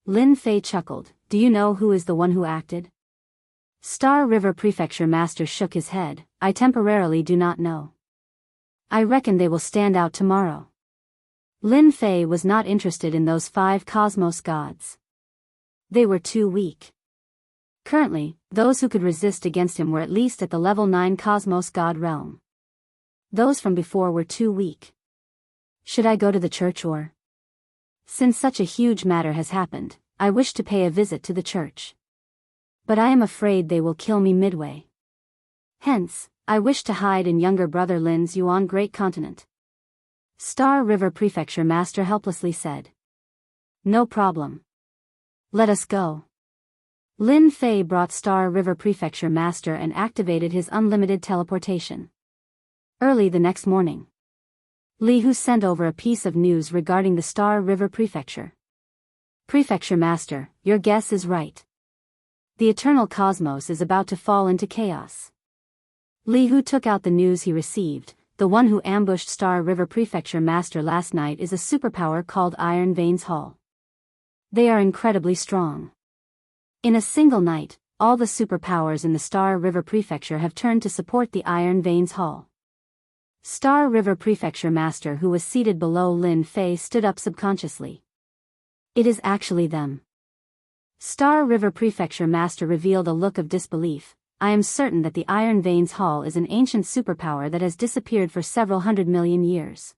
Lin Fei chuckled. Do you know who is the one who acted? Star River Prefecture Master shook his head. I temporarily do not know. I reckon they will stand out tomorrow. Lin Fei was not interested in those 5 cosmos gods. They were too weak. Currently, those who could resist against him were at least at the level 9 cosmos god realm. Those from before were too weak. Should I go to the church or? Since such a huge matter has happened, I wish to pay a visit to the church. But I am afraid they will kill me midway. Hence, I wish to hide in younger brother Lin's Yuan Great Continent. Star River Prefecture Master helplessly said. No problem. Let us go. Lin Fei brought Star River Prefecture Master and activated his unlimited teleportation. Early the next morning, Li Hu sent over a piece of news regarding the Star River Prefecture. Prefecture Master, your guess is right. The eternal cosmos is about to fall into chaos. Li Hu took out the news he received. The one who ambushed Star River Prefecture Master last night is a superpower called Iron Veins Hall. They are incredibly strong. In a single night, all the superpowers in the Star River Prefecture have turned to support the Iron Veins Hall. Star River Prefecture Master, who was seated below Lin Fei, stood up subconsciously. It is actually them. Star River Prefecture Master revealed a look of disbelief. I am certain that the Iron Veins Hall is an ancient superpower that has disappeared for several 100 million years.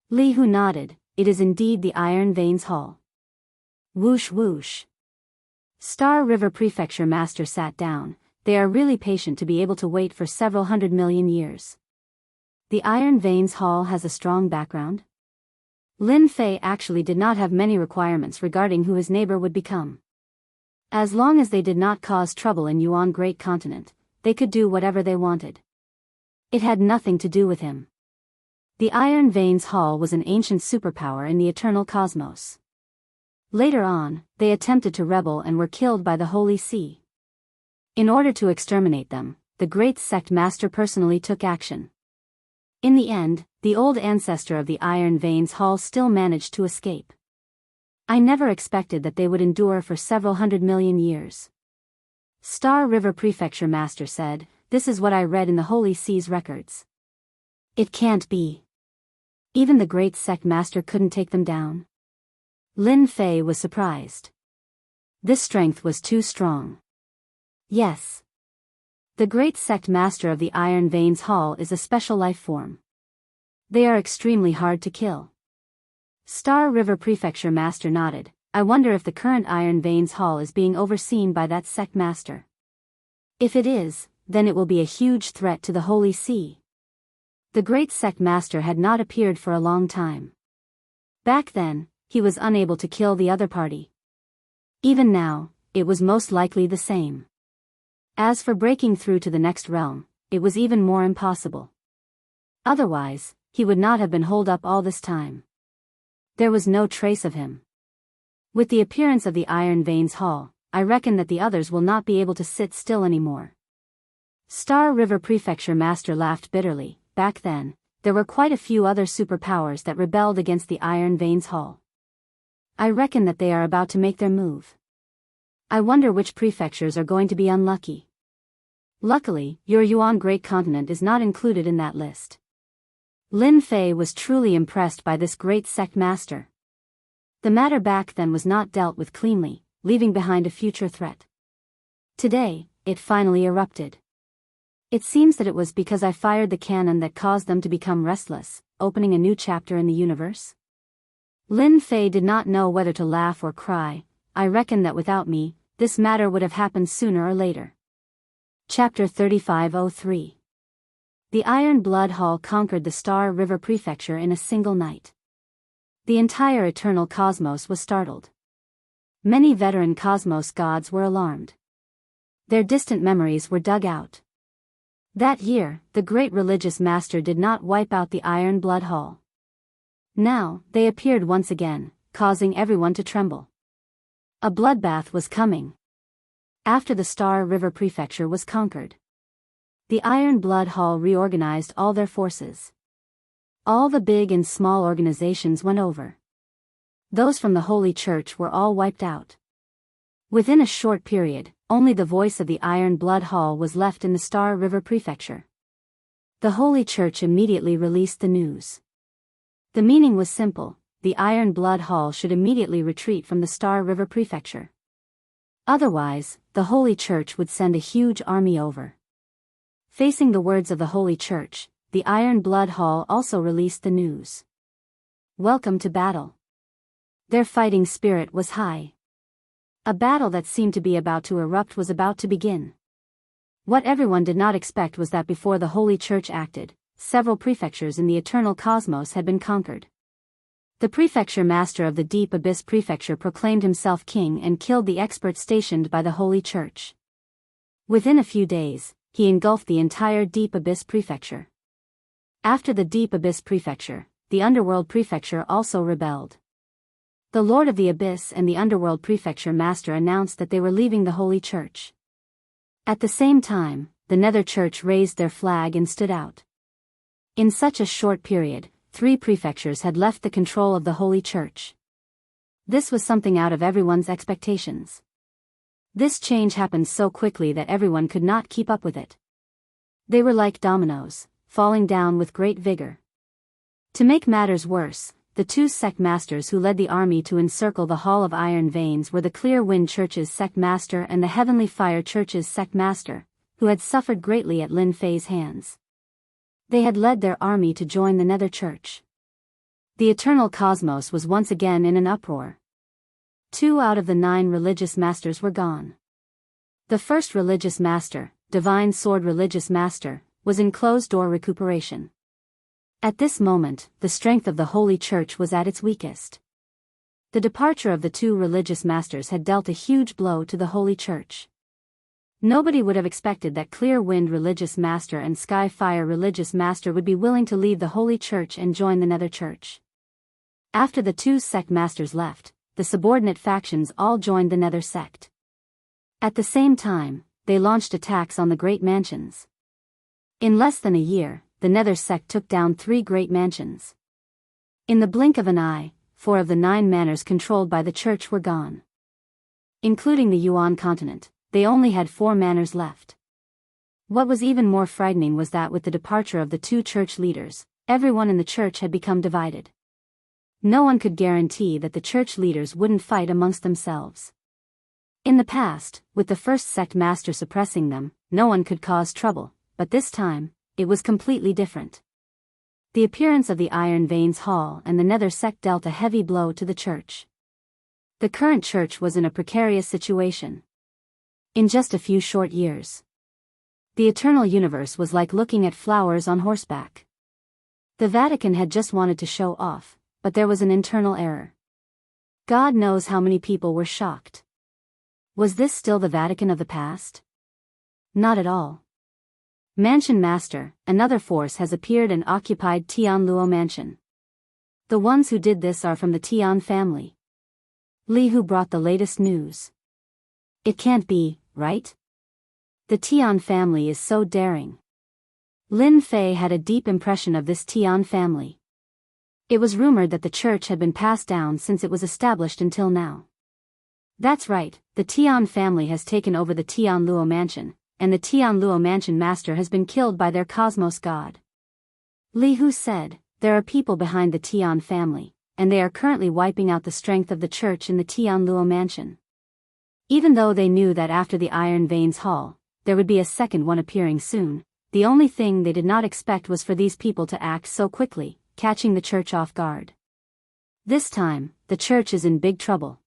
Li Hu nodded. It is indeed the Iron Veins Hall. Whoosh whoosh. Star River Prefecture Master sat down. They are really patient to be able to wait for several 100 million years. The Iron Veins Hall has a strong background. Lin Fei actually did not have many requirements regarding who his neighbor would become. As long as they did not cause trouble in Yuan Great Continent, they could do whatever they wanted. It had nothing to do with him. The Iron Veins Hall was an ancient superpower in the eternal cosmos. Later on, they attempted to rebel and were killed by the Holy See. In order to exterminate them, the Great Sect Master personally took action. In the end, the old ancestor of the Iron Veins Hall still managed to escape. I never expected that they would endure for several 100 million years. Star River Prefecture Master said, this is what I read in the Holy See's records. It can't be. Even the Great Sect Master couldn't take them down. Lin Fei was surprised. This strength was too strong. Yes. The Great Sect Master of the Iron Veins Hall is a special life form. They are extremely hard to kill. Star River Prefecture Master nodded. I wonder if the current Iron Veins Hall is being overseen by that sect master. If it is, then it will be a huge threat to the Holy See. The Great Sect Master had not appeared for a long time. Back then, he was unable to kill the other party. Even now, it was most likely the same. As for breaking through to the next realm, it was even more impossible. Otherwise, he would not have been holed up all this time. There was no trace of him. With the appearance of the Iron Veins Hall, I reckon that the others will not be able to sit still anymore. Star River Prefecture Master laughed bitterly. Back then, there were quite a few other superpowers that rebelled against the Iron Veins Hall. I reckon that they are about to make their move. I wonder which prefectures are going to be unlucky. Luckily, your Yuan Great Continent is not included in that list. Lin Fei was truly impressed by this Great Sect Master. The matter back then was not dealt with cleanly, leaving behind a future threat. Today, it finally erupted. It seems that it was because I fired the cannon that caused them to become restless, opening a new chapter in the universe. Lin Fei did not know whether to laugh or cry. I reckon that without me, this matter would have happened sooner or later. Chapter 3503. The Iron Blood Hall conquered the Star River Prefecture in a single night. The entire eternal cosmos was startled. Many veteran cosmos gods were alarmed. Their distant memories were dug out. That year, the great religious master did not wipe out the Iron Blood Hall. Now, they appeared once again, causing everyone to tremble. A bloodbath was coming. After the Star River Prefecture was conquered, the Iron Blood Hall reorganized all their forces. All the big and small organizations went over. Those from the Holy Church were all wiped out. Within a short period, only the voice of the Iron Blood Hall was left in the Star River Prefecture. The Holy Church immediately released the news. The meaning was simple: the Iron Blood Hall should immediately retreat from the Star River Prefecture. Otherwise, the Holy Church would send a huge army over. Facing the words of the Holy Church, the Iron Blood Hall also released the news. Welcome to battle. Their fighting spirit was high. A battle that seemed to be about to erupt was about to begin. What everyone did not expect was that before the Holy Church acted, several prefectures in the eternal cosmos had been conquered. The prefecture master of the Deep Abyss Prefecture proclaimed himself king and killed the experts stationed by the Holy Church. Within a few days, he engulfed the entire Deep Abyss Prefecture. After the Deep Abyss Prefecture, the Underworld Prefecture also rebelled. The Lord of the Abyss and the Underworld Prefecture Master announced that they were leaving the Holy Church. At the same time, the Nether Church raised their flag and stood out. In such a short period, 3 prefectures had left the control of the Holy Church. This was something out of everyone's expectations. This change happened so quickly that everyone could not keep up with it. They were like dominoes, falling down with great vigor. To make matters worse, the 2 sect masters who led the army to encircle the Hall of Iron Veins were the Clear Wind Church's sect master and the Heavenly Fire Church's sect master, who had suffered greatly at Lin Fei's hands. They had led their army to join the Nether Church. The eternal cosmos was once again in an uproar. 2 out of the 9 religious masters were gone. The first religious master, Divine Sword Religious Master, was in closed-door recuperation. At this moment, the strength of the Holy Church was at its weakest. The departure of the 2 religious masters had dealt a huge blow to the Holy Church. Nobody would have expected that Clear Wind Religious Master and Sky Fire Religious Master would be willing to leave the Holy Church and join the Nether Church. After the 2 sect masters left, the subordinate factions all joined the Nether sect. At the same time, they launched attacks on the great mansions. In less than a year, the Nether sect took down 3 great mansions. In the blink of an eye, 4 of the 9 manors controlled by the church were gone. Including the Yuan continent, they only had 4 manors left. What was even more frightening was that with the departure of the 2 church leaders, everyone in the church had become divided. No one could guarantee that the church leaders wouldn't fight amongst themselves. In the past, with the first sect master suppressing them, no one could cause trouble, but this time, it was completely different. The appearance of the Iron Veins Hall and the Nether sect dealt a heavy blow to the church. The current church was in a precarious situation. In just a few short years, the eternal universe was like looking at flowers on horseback. The Vatican had just wanted to show off, but there was an internal error. God knows how many people were shocked. Was this still the Vatican of the past? Not at all. Mansion Master, another force has appeared and occupied Tianluo Mansion. The ones who did this are from the Tian family. Li Hu brought the latest news. It can't be, right? The Tian family is so daring. Lin Fei had a deep impression of this Tian family. It was rumored that the church had been passed down since it was established until now. That's right, the Tian family has taken over the Tianluo Mansion, and the Tianluo Mansion Master has been killed by their cosmos god. Li Hu said, there are people behind the Tian family, and they are currently wiping out the strength of the church in the Tianluo Mansion. Even though they knew that after the Iron Veins Hall, there would be a second one appearing soon, the only thing they did not expect was for these people to act so quickly, catching the church off guard. This time, the church is in big trouble.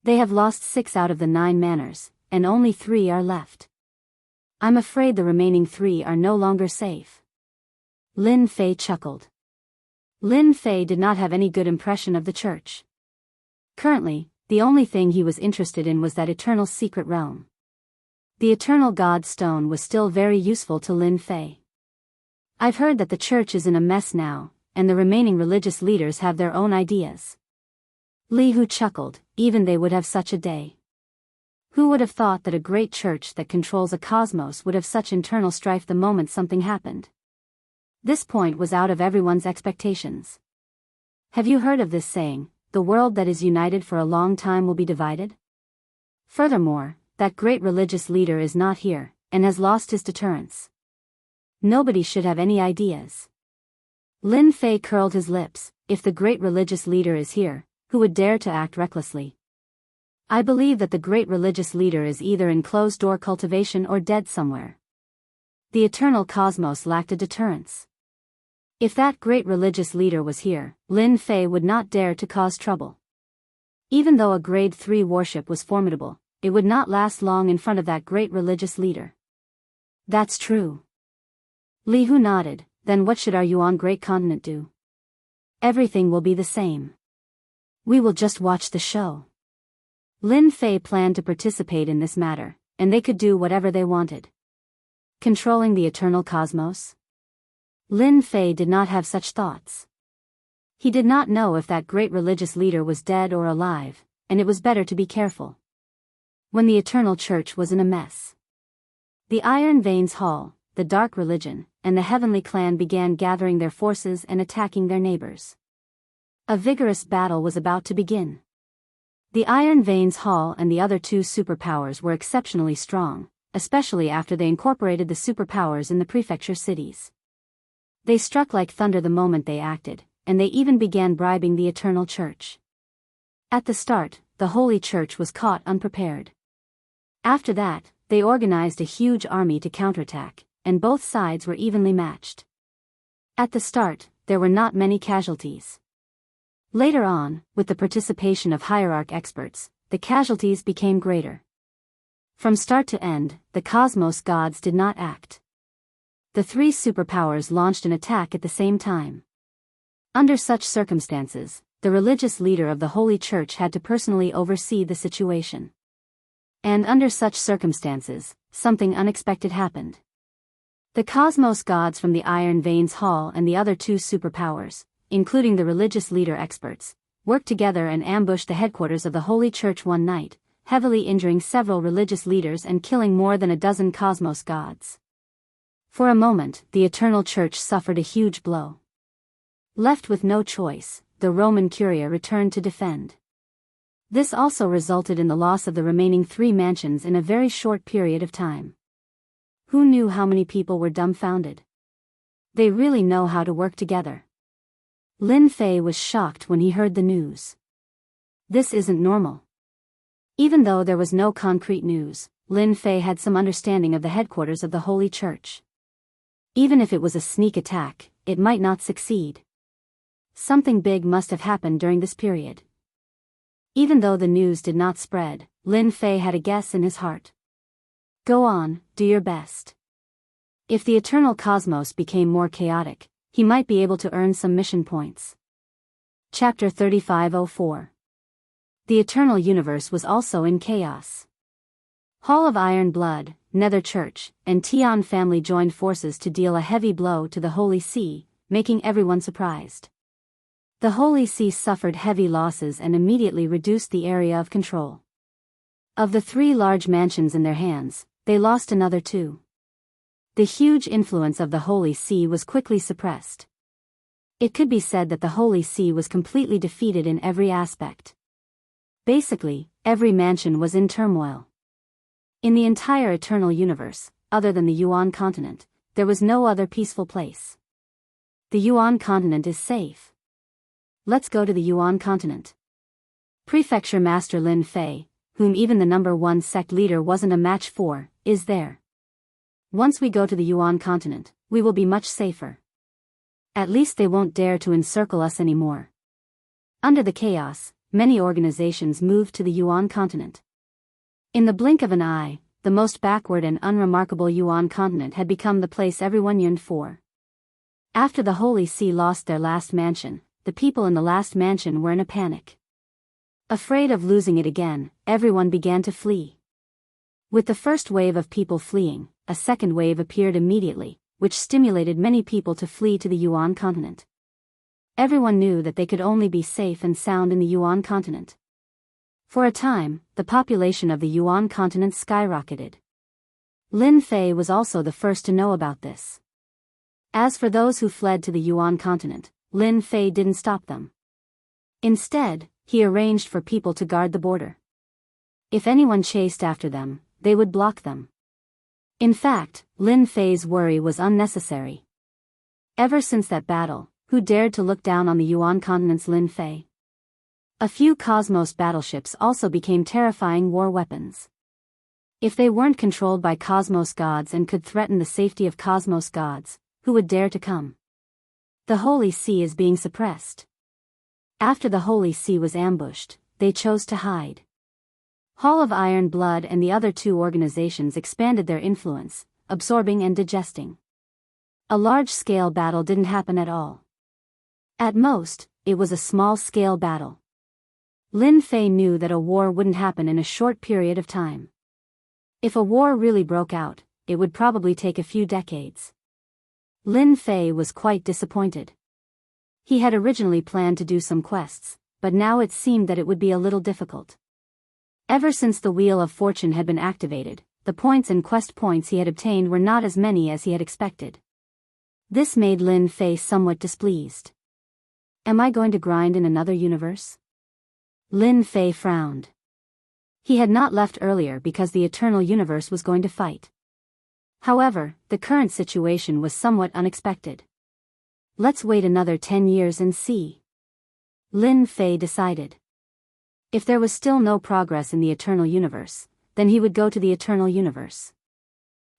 They have lost 6 out of the 9 manors, and only 3 are left. I'm afraid the remaining 3 are no longer safe. Lin Fei chuckled. Lin Fei did not have any good impression of the church. Currently, the only thing he was interested in was that eternal secret realm. The eternal God stone was still very useful to Lin Fei. I've heard that the church is in a mess now, and the remaining religious leaders have their own ideas. Li Hu chuckled, even they would have such a day. Who would have thought that a great church that controls a cosmos would have such internal strife the moment something happened? This point was out of everyone's expectations. Have you heard of this saying, the world that is united for a long time will be divided? Furthermore, that great religious leader is not here, and has lost his deterrence. Nobody should have any ideas. Lin Fei curled his lips. If the great religious leader is here, who would dare to act recklessly? I believe that the great religious leader is either in closed-door cultivation or dead somewhere. The eternal cosmos lacked a deterrence. If that great religious leader was here, Lin Fei would not dare to cause trouble. Even though a grade 3 warship was formidable, it would not last long in front of that great religious leader. That's true. Li Hu nodded. Then what should our Yuan great continent do? Everything will be the same. We will just watch the show. Lin Fei planned to participate in this matter, and they could do whatever they wanted. Controlling the eternal cosmos? Lin Fei did not have such thoughts. He did not know if that great religious leader was dead or alive, and it was better to be careful. When the Eternal Church was in a mess, the Iron Veins Hall, the Dark Religion, and the Heavenly Clan began gathering their forces and attacking their neighbors. A vigorous battle was about to begin. The Iron Veins Hall and the other two superpowers were exceptionally strong, especially after they incorporated the superpowers in the prefecture cities. They struck like thunder the moment they acted, and they even began bribing the Eternal Church. At the start, the Holy Church was caught unprepared. After that, they organized a huge army to counterattack, and both sides were evenly matched. At the start, there were not many casualties. Later on, with the participation of hierarch experts, the casualties became greater. From start to end, the cosmos gods did not act. The three superpowers launched an attack at the same time. Under such circumstances, the religious leader of the Holy Church had to personally oversee the situation. And under such circumstances, something unexpected happened. The cosmos gods from the Iron Veins Hall and the other two superpowers, including the religious leader experts, worked together and ambushed the headquarters of the Holy Church one night, heavily injuring several religious leaders and killing more than a dozen cosmos gods. For a moment, the Eternal Church suffered a huge blow. Left with no choice, the Roman Curia returned to defend. This also resulted in the loss of the remaining 3 mansions in a very short period of time. Who knew how many people were dumbfounded? They really know how to work together. Lin Fei was shocked when he heard the news. This isn't normal. Even though there was no concrete news, Lin Fei had some understanding of the headquarters of the Holy Church. Even if it was a sneak attack, it might not succeed. Something big must have happened during this period. Even though the news did not spread, Lin Fei had a guess in his heart. Go on, do your best. If the eternal cosmos became more chaotic, he might be able to earn some mission points. Chapter 3504. The eternal universe was also in chaos. Hall of Iron Blood, Nether Church, and Tian family joined forces to deal a heavy blow to the Holy See, making everyone surprised. The Holy See suffered heavy losses and immediately reduced the area of control. Of the 3 large mansions in their hands, they lost another 2. The huge influence of the Holy See was quickly suppressed. It could be said that the Holy See was completely defeated in every aspect. Basically, every mansion was in turmoil. In the entire eternal universe, other than the Yuan continent, there was no other peaceful place. The Yuan continent is safe. Let's go to the Yuan continent. Prefecture Master Lin Fei, whom even the number 1 sect leader wasn't a match for, is there. Once we go to the Yuan continent, we will be much safer. At least they won't dare to encircle us anymore. Under the chaos, many organizations moved to the Yuan continent. In the blink of an eye, the most backward and unremarkable Yuan continent had become the place everyone yearned for. After the Holy See lost their last mansion, the people in the last mansion were in a panic. Afraid of losing it again, everyone began to flee. With the first wave of people fleeing, a second wave appeared immediately, which stimulated many people to flee to the Yuan continent. Everyone knew that they could only be safe and sound in the Yuan continent. For a time, the population of the Yuan continent skyrocketed. Lin Fei was also the first to know about this. As for those who fled to the Yuan continent, Lin Fei didn't stop them. Instead, he arranged for people to guard the border. If anyone chased after them, they would block them. In fact, Lin Fei's worry was unnecessary. Ever since that battle, who dared to look down on the Yuan continent's Lin Fei? A few cosmos battleships also became terrifying war weapons. If they weren't controlled by cosmos gods and could threaten the safety of cosmos gods, who would dare to come? The Holy See is being suppressed. After the Holy See was ambushed, they chose to hide. Hall of Iron Blood and the other two organizations expanded their influence, absorbing and digesting. A large-scale battle didn't happen at all. At most, it was a small-scale battle. Lin Fei knew that a war wouldn't happen in a short period of time. If a war really broke out, it would probably take a few decades. Lin Fei was quite disappointed. He had originally planned to do some quests, but now it seemed that it would be a little difficult. Ever since the Wheel of Fortune had been activated, the points and quest points he had obtained were not as many as he had expected. This made Lin Fei somewhat displeased. Am I going to grind in another universe? Lin Fei frowned. He had not left earlier because the Eternal Universe was going to fight. However, the current situation was somewhat unexpected. Let's wait another 10 years and see. Lin Fei decided. If there was still no progress in the Eternal Universe, then he would go to the Eternal Universe.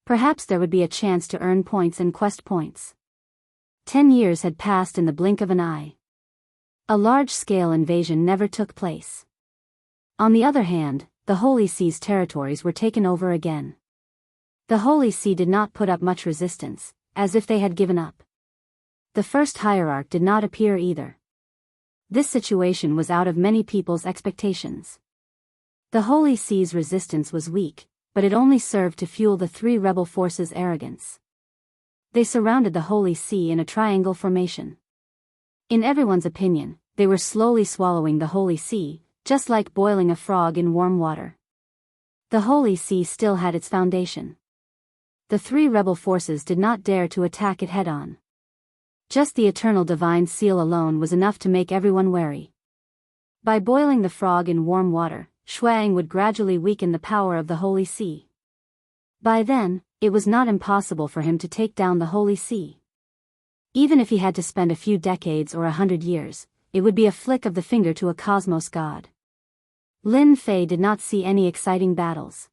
Perhaps there would be a chance to earn points and quest points. 10 years had passed in the blink of an eye. A large-scale invasion never took place. On the other hand, the Holy See's territories were taken over again. The Holy See did not put up much resistance, as if they had given up. The first hierarch did not appear either. This situation was out of many people's expectations. The Holy See's resistance was weak, but it only served to fuel the three rebel forces' arrogance. They surrounded the Holy See in a triangle formation. In everyone's opinion, they were slowly swallowing the Holy See, just like boiling a frog in warm water. The Holy See still had its foundation. The three rebel forces did not dare to attack it head-on. Just the eternal divine seal alone was enough to make everyone wary. By boiling the frog in warm water, Shuang would gradually weaken the power of the Holy See. By then, it was not impossible for him to take down the Holy See. Even if he had to spend a few decades or 100 years, it would be a flick of the finger to a cosmos god. Lin Fei did not see any exciting battles.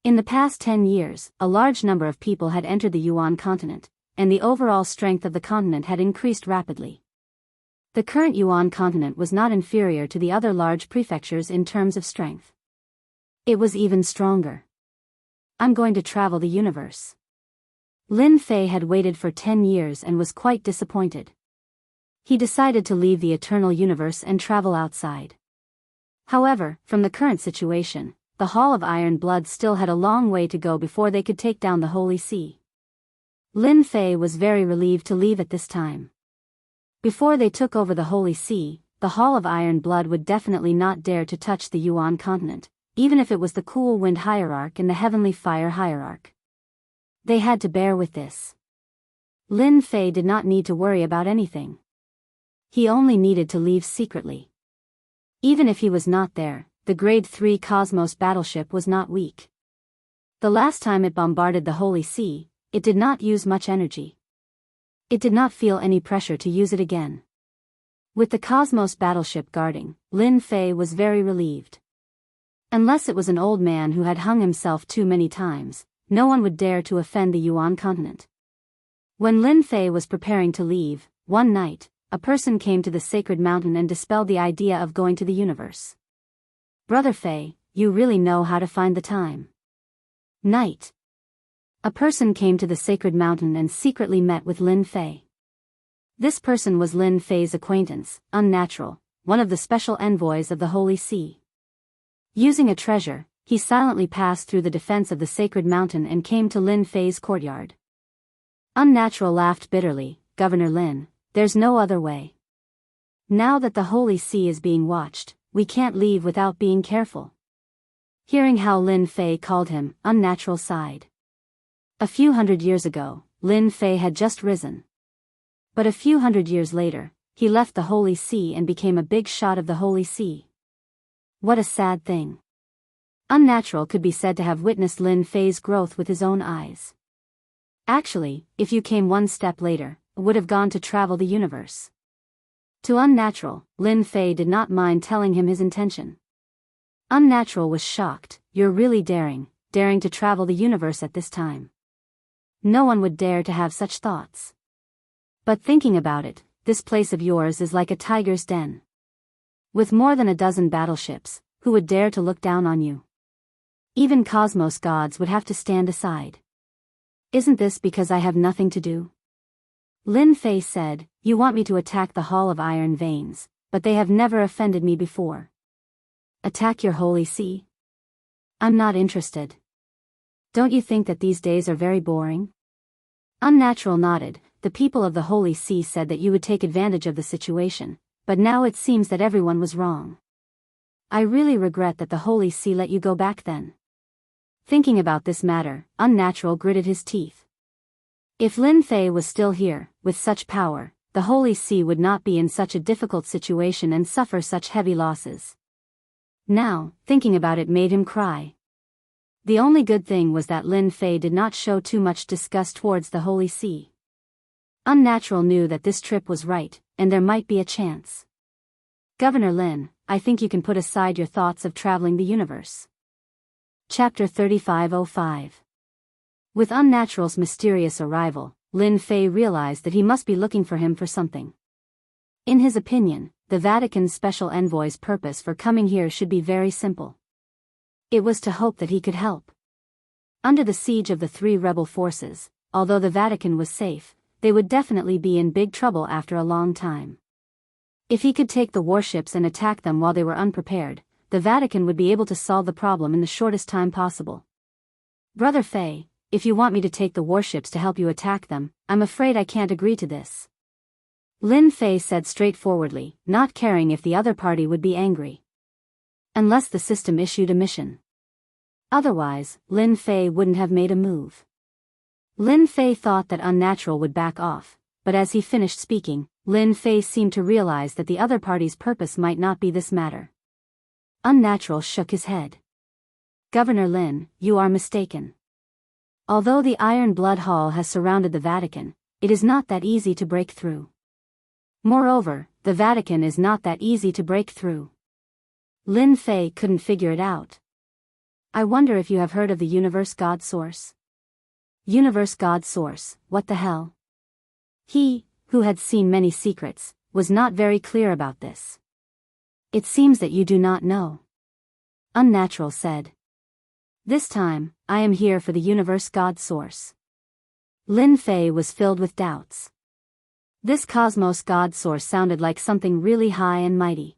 In the past 10 years, a large number of people had entered the Yuan continent, and the overall strength of the continent had increased rapidly. The current Yuan continent was not inferior to the other large prefectures in terms of strength. It was even stronger. I'm going to travel the universe. Lin Fei had waited for 10 years and was quite disappointed. He decided to leave the Eternal Universe and travel outside. However, from the current situation, the Hall of Iron Blood still had a long way to go before they could take down the Holy See. Lin Fei was very relieved to leave at this time. Before they took over the Holy See, the Hall of Iron Blood would definitely not dare to touch the Yuan continent, even if it was the Cool Wind Hierarch and the Heavenly Fire Hierarch. They had to bear with this. Lin Fei did not need to worry about anything. He only needed to leave secretly. Even if he was not there, the Grade 3 Cosmos battleship was not weak. The last time it bombarded the Holy See, it did not use much energy. It did not feel any pressure to use it again. With the Cosmos battleship guarding, Lin Fei was very relieved. Unless it was an old man who had hung himself too many times, no one would dare to offend the Yuan continent. When Lin Fei was preparing to leave, one night, a person came to the sacred mountain and dispelled the idea of going to the universe. Brother Fei, you really know how to find the time. Night. A person came to the sacred mountain and secretly met with Lin Fei. This person was Lin Fei's acquaintance, Unnatural, one of the special envoys of the Holy See. Using a treasure, he silently passed through the defense of the sacred mountain and came to Lin Fei's courtyard. Unnatural laughed bitterly, Governor Lin, there's no other way. Now that the Holy See is being watched, we can't leave without being careful. Hearing how Lin Fei called him, Unnatural sighed. A few hundred years ago, Lin Fei had just risen. But a few hundred years later, he left the Holy See and became a big shot of the Holy See. What a sad thing. Unnatural could be said to have witnessed Lin Fei's growth with his own eyes. Actually, if you came one step later, would have gone to travel the universe. To Unnatural, Lin Fei did not mind telling him his intention. Unnatural was shocked. You're really daring to travel the universe at this time. No one would dare to have such thoughts. But thinking about it, this place of yours is like a tiger's den. With more than a dozen battleships, who would dare to look down on you? Even cosmos gods would have to stand aside. Isn't this because I have nothing to do? Lin Fei said, you want me to attack the Hall of Iron Veins, but they have never offended me before. Attack your holy see? I'm not interested. Don't you think that these days are very boring? Unnatural nodded. The people of the Holy See said that you would take advantage of the situation, but now it seems that everyone was wrong. I really regret that the Holy See let you go back then. Thinking about this matter, Unnatural gritted his teeth. If Lin Fei was still here, with such power, the Holy See would not be in such a difficult situation and suffer such heavy losses. Now, thinking about it made him cry. The only good thing was that Lin Fei did not show too much disgust towards the Holy See. Unnatural knew that this trip was right, and there might be a chance. Governor Lin, I think you can put aside your thoughts of traveling the universe. Chapter 3505. With Unnatural's mysterious arrival, Lin Fei realized that he must be looking for him for something. In his opinion, the Vatican's special envoy's purpose for coming here should be very simple. It was to hope that he could help. Under the siege of the three rebel forces, although the Vatican was safe, they would definitely be in big trouble after a long time. If he could take the warships and attack them while they were unprepared, the Vatican would be able to solve the problem in the shortest time possible. Brother Fei, if you want me to take the warships to help you attack them, I'm afraid I can't agree to this. Lin Fei said straightforwardly, not caring if the other party would be angry. Unless the system issued a mission. Otherwise, Lin Fei wouldn't have made a move. Lin Fei thought that Unnatural would back off, but as he finished speaking, Lin Fei seemed to realize that the other party's purpose might not be this matter. Unnatural shook his head. Governor Lin, you are mistaken. Although the Iron Blood Hall has surrounded the Vatican, it is not that easy to break through. Moreover, the Vatican is not that easy to break through. Lin Fei couldn't figure it out. I wonder if you have heard of the Universe God Source. Universe God Source, what the hell? He, who had seen many secrets, was not very clear about this. It seems that you do not know. Unnatural said. This time, I am here for the Universe God Source. Lin Fei was filled with doubts. This Cosmos God Source sounded like something really high and mighty.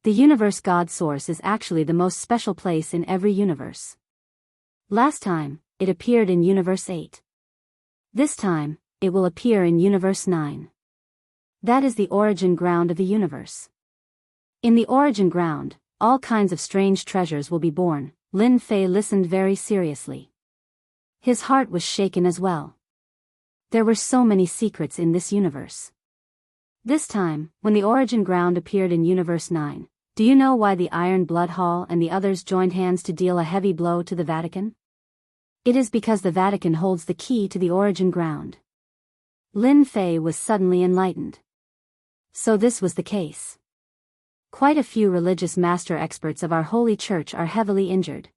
The Universe God Source is actually the most special place in every universe. Last time, it appeared in Universe 8. This time, it will appear in Universe 9. That is the origin ground of the universe. In the origin ground, all kinds of strange treasures will be born. Lin Fei listened very seriously. His heart was shaken as well. There were so many secrets in this universe. This time, when the origin ground appeared in Universe 9, do you know why the Iron Blood Hall and the others joined hands to deal a heavy blow to the Vatican? It is because the Vatican holds the key to the origin ground. Lin Fei was suddenly enlightened. So this was the case. Quite a few religious master experts of our holy church are heavily injured.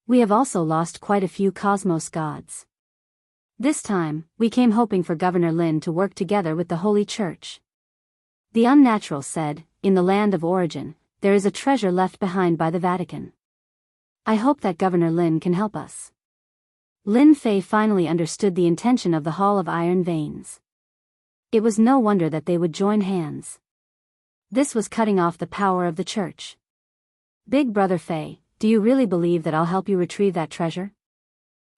We have also lost quite a few cosmos gods. This time, we came hoping for Governor Lin to work together with the Holy Church. The Unnatural said, in the land of origin, there is a treasure left behind by the Vatican. I hope that Governor Lin can help us. Lin Fei finally understood the intention of the Hall of Iron Veins. It was no wonder that they would join hands. This was cutting off the power of the church. Big Brother Fei, do you really believe that I'll help you retrieve that treasure?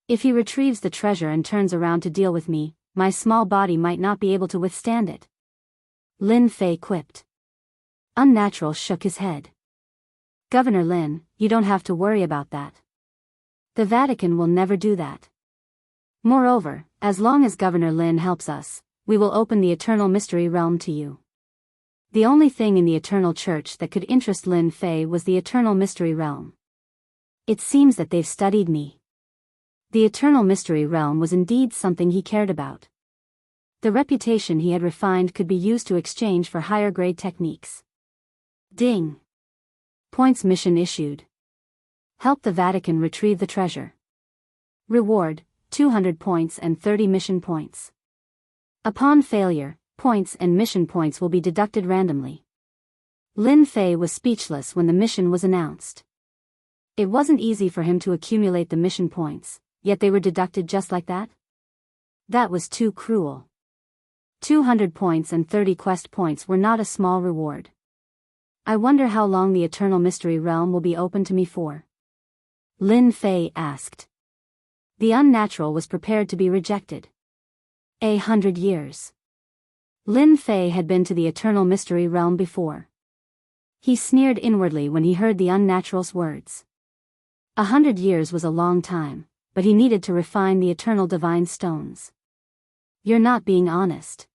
If he retrieves the treasure and turns around to deal with me, my small body might not be able to withstand it. Lin Fei quipped. Unnatural shook his head. Governor Lin, you don't have to worry about that. The Vatican will never do that. Moreover, as long as Governor Lin helps us, we will open the Eternal Mystery Realm to you. The only thing in the Eternal Church that could interest Lin Fei was the Eternal Mystery Realm. It seems that they've studied me. The Eternal Mystery Realm was indeed something he cared about. The reputation he had refined could be used to exchange for higher grade techniques. Ding. Points mission issued. Help the Vatican retrieve the treasure. Reward, 200 points and 30 mission points. Upon failure, points and mission points will be deducted randomly. Lin Fei was speechless when the mission was announced. It wasn't easy for him to accumulate the mission points, yet they were deducted just like that? That was too cruel. 200 points and 30 quest points were not a small reward. I wonder how long the Eternal Mystery Realm will be open to me for? Lin Fei asked. The unnatural was prepared to be rejected. 100 years. Lin Fei had been to the Eternal Mystery Realm before. He sneered inwardly when he heard the unnatural's words. 100 years was a long time, but he needed to refine the eternal divine stones. You're not being honest.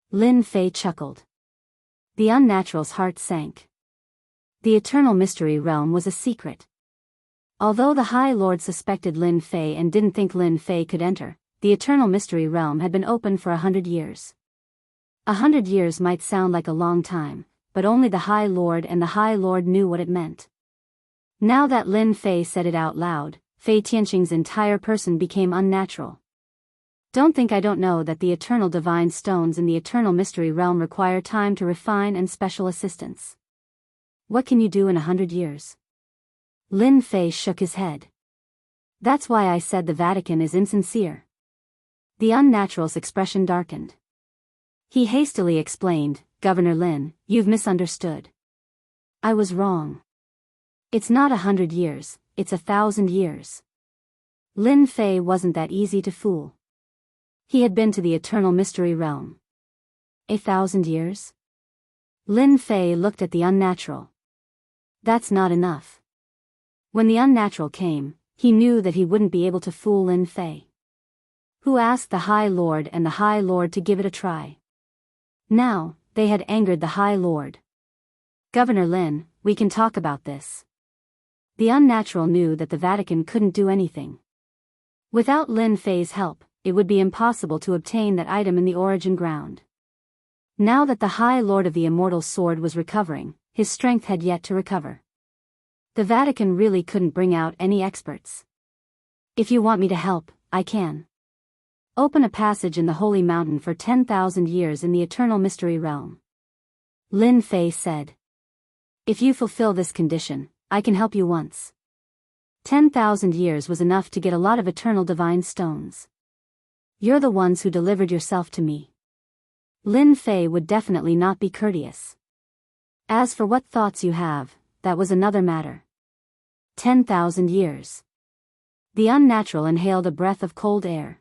Lin Fei chuckled. The unnatural's heart sank. The Eternal Mystery Realm was a secret. Although the High Lord suspected Lin Fei and didn't think Lin Fei could enter, the Eternal Mystery Realm had been open for 100 years. 100 years might sound like a long time, but only the High Lord and the High Lord knew what it meant. Now that Lin Fei said it out loud, Fei Tianqing's entire person became unnatural. Don't think I don't know that the eternal divine stones in the Eternal Mystery Realm require time to refine and special assistance. What can you do in 100 years? Lin Fei shook his head. That's why I said the Vatican is insincere. The unnatural's expression darkened. He hastily explained, Governor Lin, you've misunderstood. I was wrong. It's not 100 years, it's 1,000 years. Lin Fei wasn't that easy to fool. He had been to the Eternal Mystery Realm. 1,000 years? Lin Fei looked at the unnatural. That's not enough. When the unnatural came, he knew that he wouldn't be able to fool Lin Fei. Who asked the High Lord and the High Lord to give it a try? Now, they had angered the High Lord. Governor Lin, we can talk about this. The unnatural knew that the Vatican couldn't do anything. Without Lin Fei's help, it would be impossible to obtain that item in the origin ground. Now that the High Lord of the Immortal Sword was recovering, his strength had yet to recover. The Vatican really couldn't bring out any experts. If you want me to help, I can. Open a passage in the Holy Mountain for 10,000 years in the Eternal Mystery Realm. Lin Fei said. If you fulfill this condition, I can help you once. 10,000 years was enough to get a lot of eternal divine stones. You're the ones who delivered yourself to me. Lin Fei would definitely not be courteous. As for what thoughts you have, that was another matter. 10,000 years. The unnatural inhaled a breath of cold air.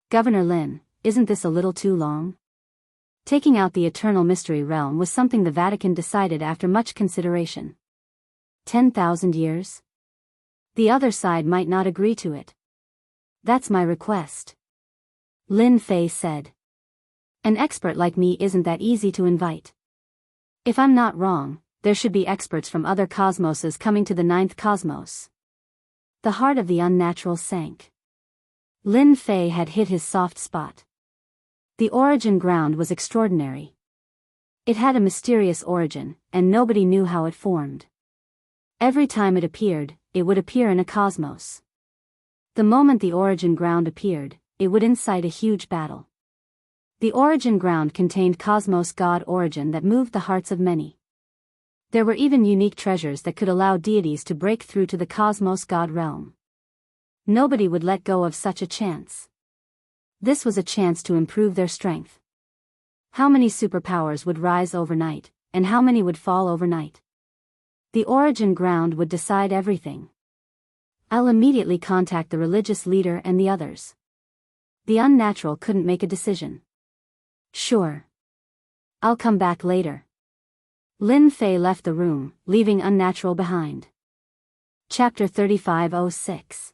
Governor Lin, isn't this a little too long? Taking out the Eternal Mystery Realm was something the Vatican decided after much consideration. 10,000 years? The other side might not agree to it. That's my request. Lin Fei said. An expert like me isn't that easy to invite. If I'm not wrong, there should be experts from other cosmoses coming to the 9th cosmos. The heart of the unnatural sank. Lin Fei had hit his soft spot. The origin ground was extraordinary. It had a mysterious origin, and nobody knew how it formed. Every time it appeared, it would appear in a cosmos. The moment the origin ground appeared, it would incite a huge battle. The origin ground contained cosmos god origin that moved the hearts of many. There were even unique treasures that could allow deities to break through to the cosmos god realm. Nobody would let go of such a chance. This was a chance to improve their strength. How many superpowers would rise overnight, and how many would fall overnight? The origin ground would decide everything. I'll immediately contact the religious leader and the others. The unnatural couldn't make a decision. Sure. I'll come back later. Lin Fei left the room, leaving unnatural behind. Chapter 3506.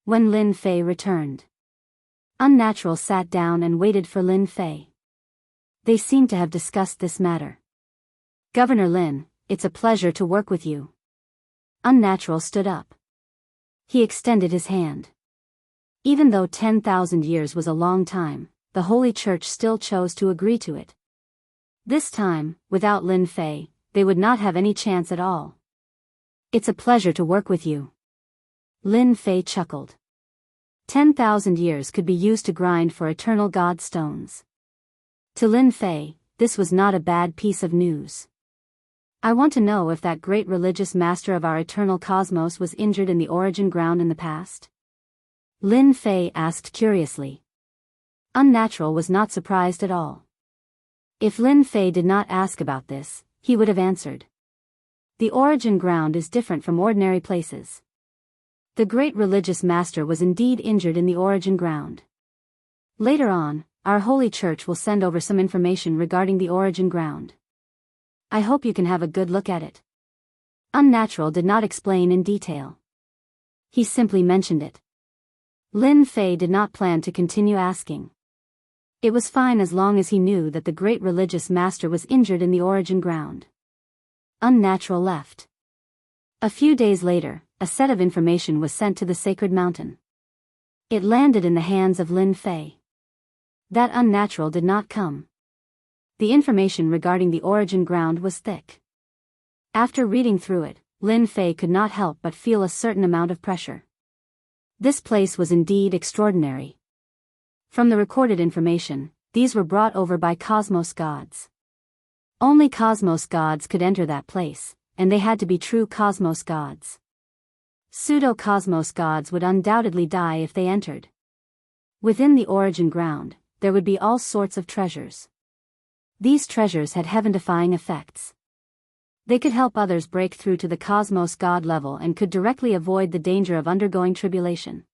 When Lin Fei returned. Unnatural sat down and waited for Lin Fei. They seemed to have discussed this matter. Governor Lin, it's a pleasure to work with you. Unnatural stood up. He extended his hand. Even though 10,000 years was a long time, the Holy Church still chose to agree to it. This time, without Lin Fei, they would not have any chance at all. It's a pleasure to work with you. Lin Fei chuckled. 10,000 years could be used to grind for eternal god stones. To Lin Fei, this was not a bad piece of news. I want to know if that great religious master of our eternal cosmos was injured in the origin ground in the past. Lin Fei asked curiously. Unnatural was not surprised at all. If Lin Fei did not ask about this, he would have answered. The origin ground is different from ordinary places. The great religious master was indeed injured in the origin ground. Later on, our holy church will send over some information regarding the origin ground. I hope you can have a good look at it. Unnatural did not explain in detail. He simply mentioned it. Lin Fei did not plan to continue asking. It was fine as long as he knew that the great religious master was injured in the origin ground. Unnatural left. A few days later, a set of information was sent to the sacred mountain. It landed in the hands of Lin Fei. That Unnatural did not come. The information regarding the origin ground was thick. After reading through it, Lin Fei could not help but feel a certain amount of pressure. This place was indeed extraordinary. From the recorded information, these were brought over by cosmos gods. Only cosmos gods could enter that place, and they had to be true cosmos gods. Pseudo-cosmos gods would undoubtedly die if they entered. Within the origin ground, there would be all sorts of treasures. These treasures had heaven-defying effects. They could help others break through to the cosmos god level and could directly avoid the danger of undergoing tribulation.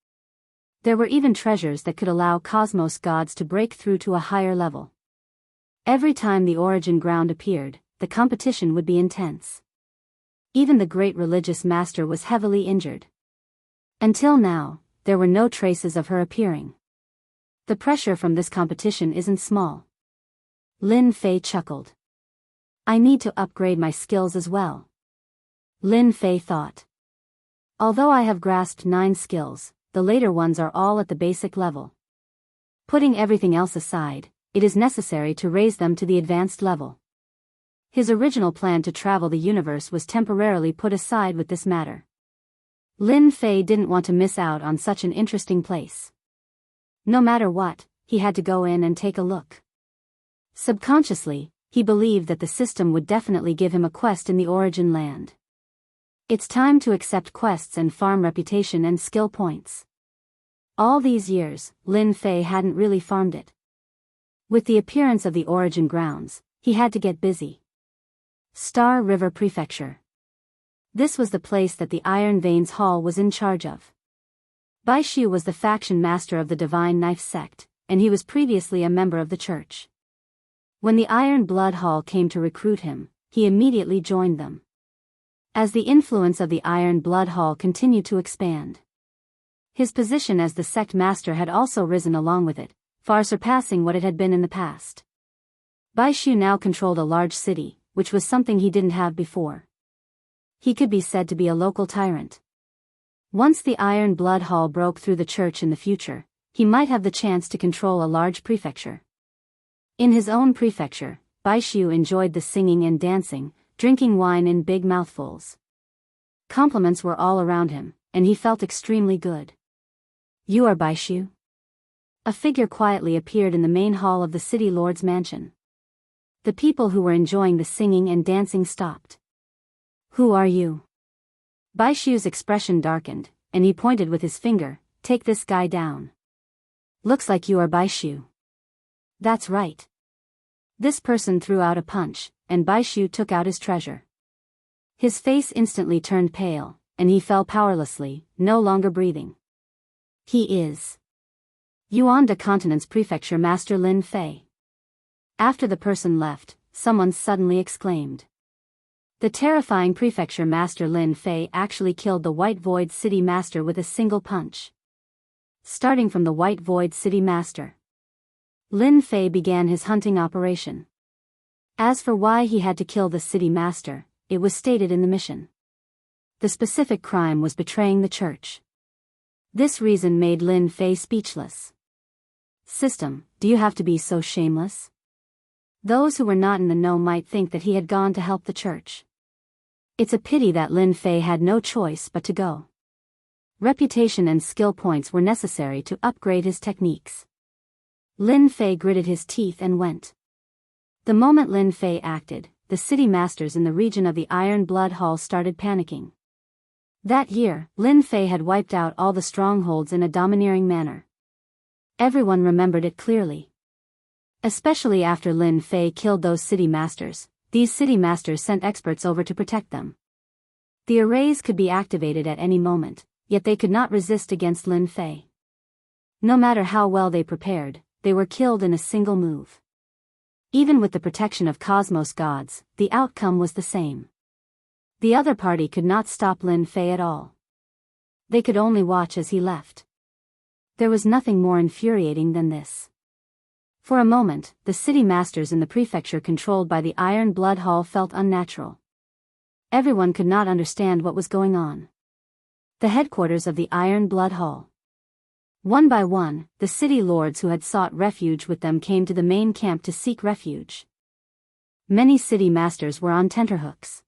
There were even treasures that could allow cosmos gods to break through to a higher level. Every time the origin ground appeared, the competition would be intense. Even the great religious master was heavily injured. Until now, there were no traces of her appearing. The pressure from this competition isn't small. Lin Fei chuckled. I need to upgrade my skills as well. Lin Fei thought. Although I have grasped 9 skills, the later ones are all at the basic level. Putting everything else aside, it is necessary to raise them to the advanced level. His original plan to travel the universe was temporarily put aside with this matter. Lin Fei didn't want to miss out on such an interesting place. No matter what, he had to go in and take a look. Subconsciously, he believed that the system would definitely give him a quest in the origin land. It's time to accept quests and farm reputation and skill points. All these years, Lin Fei hadn't really farmed it. With the appearance of the origin grounds, he had to get busy. Star River Prefecture. This was the place that the Iron Veins Hall was in charge of. Bai Shu was the faction master of the Divine Knife sect, and he was previously a member of the church. When the Iron Blood Hall came to recruit him, he immediately joined them. As the influence of the Iron Blood Hall continued to expand, his position as the sect master had also risen along with it, far surpassing what it had been in the past. Bai Shu now controlled a large city, which was something he didn't have before. He could be said to be a local tyrant. Once the Iron Blood Hall broke through the church in the future, he might have the chance to control a large prefecture. In his own prefecture, Bai Shu enjoyed the singing and dancing, drinking wine in big mouthfuls. Compliments were all around him, and he felt extremely good. You are Bai Shu? A figure quietly appeared in the main hall of the city lord's mansion. The people who were enjoying the singing and dancing stopped. Who are you? Bai Shu's expression darkened, and he pointed with his finger, take this guy down. Looks like you are Bai Shu. That's right. This person threw out a punch, and Bai Shu took out his treasure. His face instantly turned pale, and he fell powerlessly, no longer breathing. He is Yuanda Continent's Prefecture Master Lin Fei. After the person left, someone suddenly exclaimed. The terrifying Prefecture Master Lin Fei actually killed the White Void City Master with a single punch. Starting from the White Void City Master, Lin Fei began his hunting operation. As for why he had to kill the city master, it was stated in the mission. The specific crime was betraying the church. This reason made Lin Fei speechless. System, do you have to be so shameless? Those who were not in the know might think that he had gone to help the church. It's a pity that Lin Fei had no choice but to go. Reputation and skill points were necessary to upgrade his techniques. Lin Fei gritted his teeth and went. The moment Lin Fei acted, the city masters in the region of the Iron Blood Hall started panicking. That year, Lin Fei had wiped out all the strongholds in a domineering manner. Everyone remembered it clearly. Especially after Lin Fei killed those city masters, these city masters sent experts over to protect them. The arrays could be activated at any moment, yet they could not resist against Lin Fei. No matter how well they prepared, they were killed in a single move. Even with the protection of cosmos gods, the outcome was the same. The other party could not stop Lin Fei at all. They could only watch as he left. There was nothing more infuriating than this. For a moment, the city masters in the prefecture controlled by the Iron Blood Hall felt unnatural. Everyone could not understand what was going on. The headquarters of the Iron Blood Hall. One by one, the city lords who had sought refuge with them came to the main camp to seek refuge. Many city masters were on tenterhooks.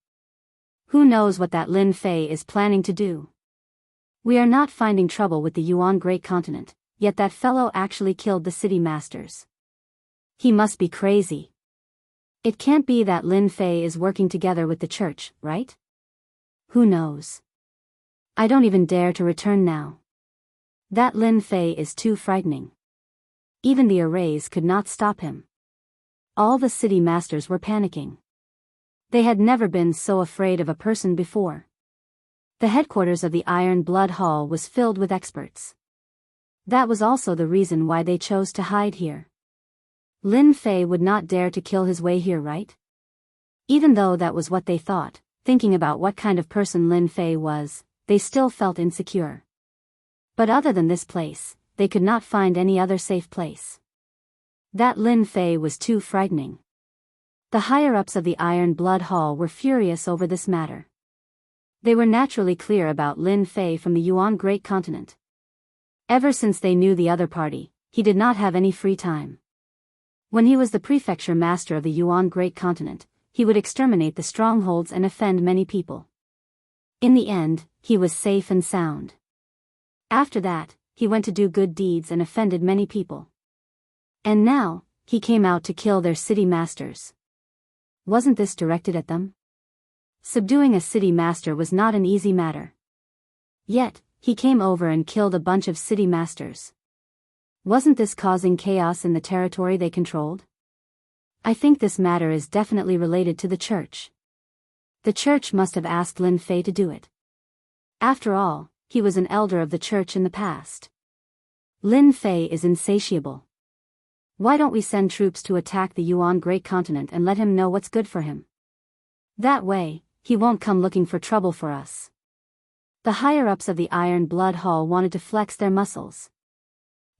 Who knows what that Lin Fei is planning to do? We are not finding trouble with the Yuan Great Continent, yet that fellow actually killed the city masters. He must be crazy. It can't be that Lin Fei is working together with the church, right? Who knows? I don't even dare to return now. That Lin Fei is too frightening. Even the arrays could not stop him. All the city masters were panicking. They had never been so afraid of a person before. The headquarters of the Iron Blood Hall was filled with experts. That was also the reason why they chose to hide here. Lin Fei would not dare to kill his way here, right? Even though that was what they thought, thinking about what kind of person Lin Fei was, they still felt insecure. But other than this place, they could not find any other safe place. That Lin Fei was too frightening. The higher-ups of the Iron Blood Hall were furious over this matter. They were naturally clear about Lin Fei from the Yuan Great Continent. Ever since they knew the other party, he did not have any free time. When he was the prefecture master of the Yuan Great Continent, he would exterminate the strongholds and offend many people. In the end, he was safe and sound. After that, he went to do good deeds and offended many people. And now, he came out to kill their city masters. Wasn't this directed at them? Subduing a city master was not an easy matter. Yet, he came over and killed a bunch of city masters. Wasn't this causing chaos in the territory they controlled? I think this matter is definitely related to the church. The church must have asked Lin Fei to do it. After all, he was an elder of the church in the past. Lin Fei is insatiable. Why don't we send troops to attack the Yuan Great Continent and let him know what's good for him? That way, he won't come looking for trouble for us. The higher-ups of the Iron Blood Hall wanted to flex their muscles.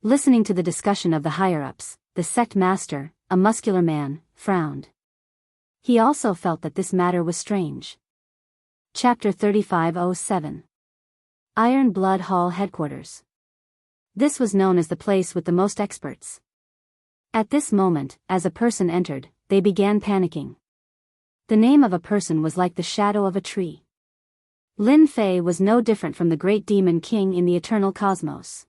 Listening to the discussion of the higher-ups, the sect master, a muscular man, frowned. He also felt that this matter was strange. Chapter 3507. Iron Blood Hall Headquarters. This was known as the place with the most experts. At this moment, as a person entered, they began panicking. The name of a person was like the shadow of a tree. Lin Fei was no different from the great demon king in the eternal cosmos.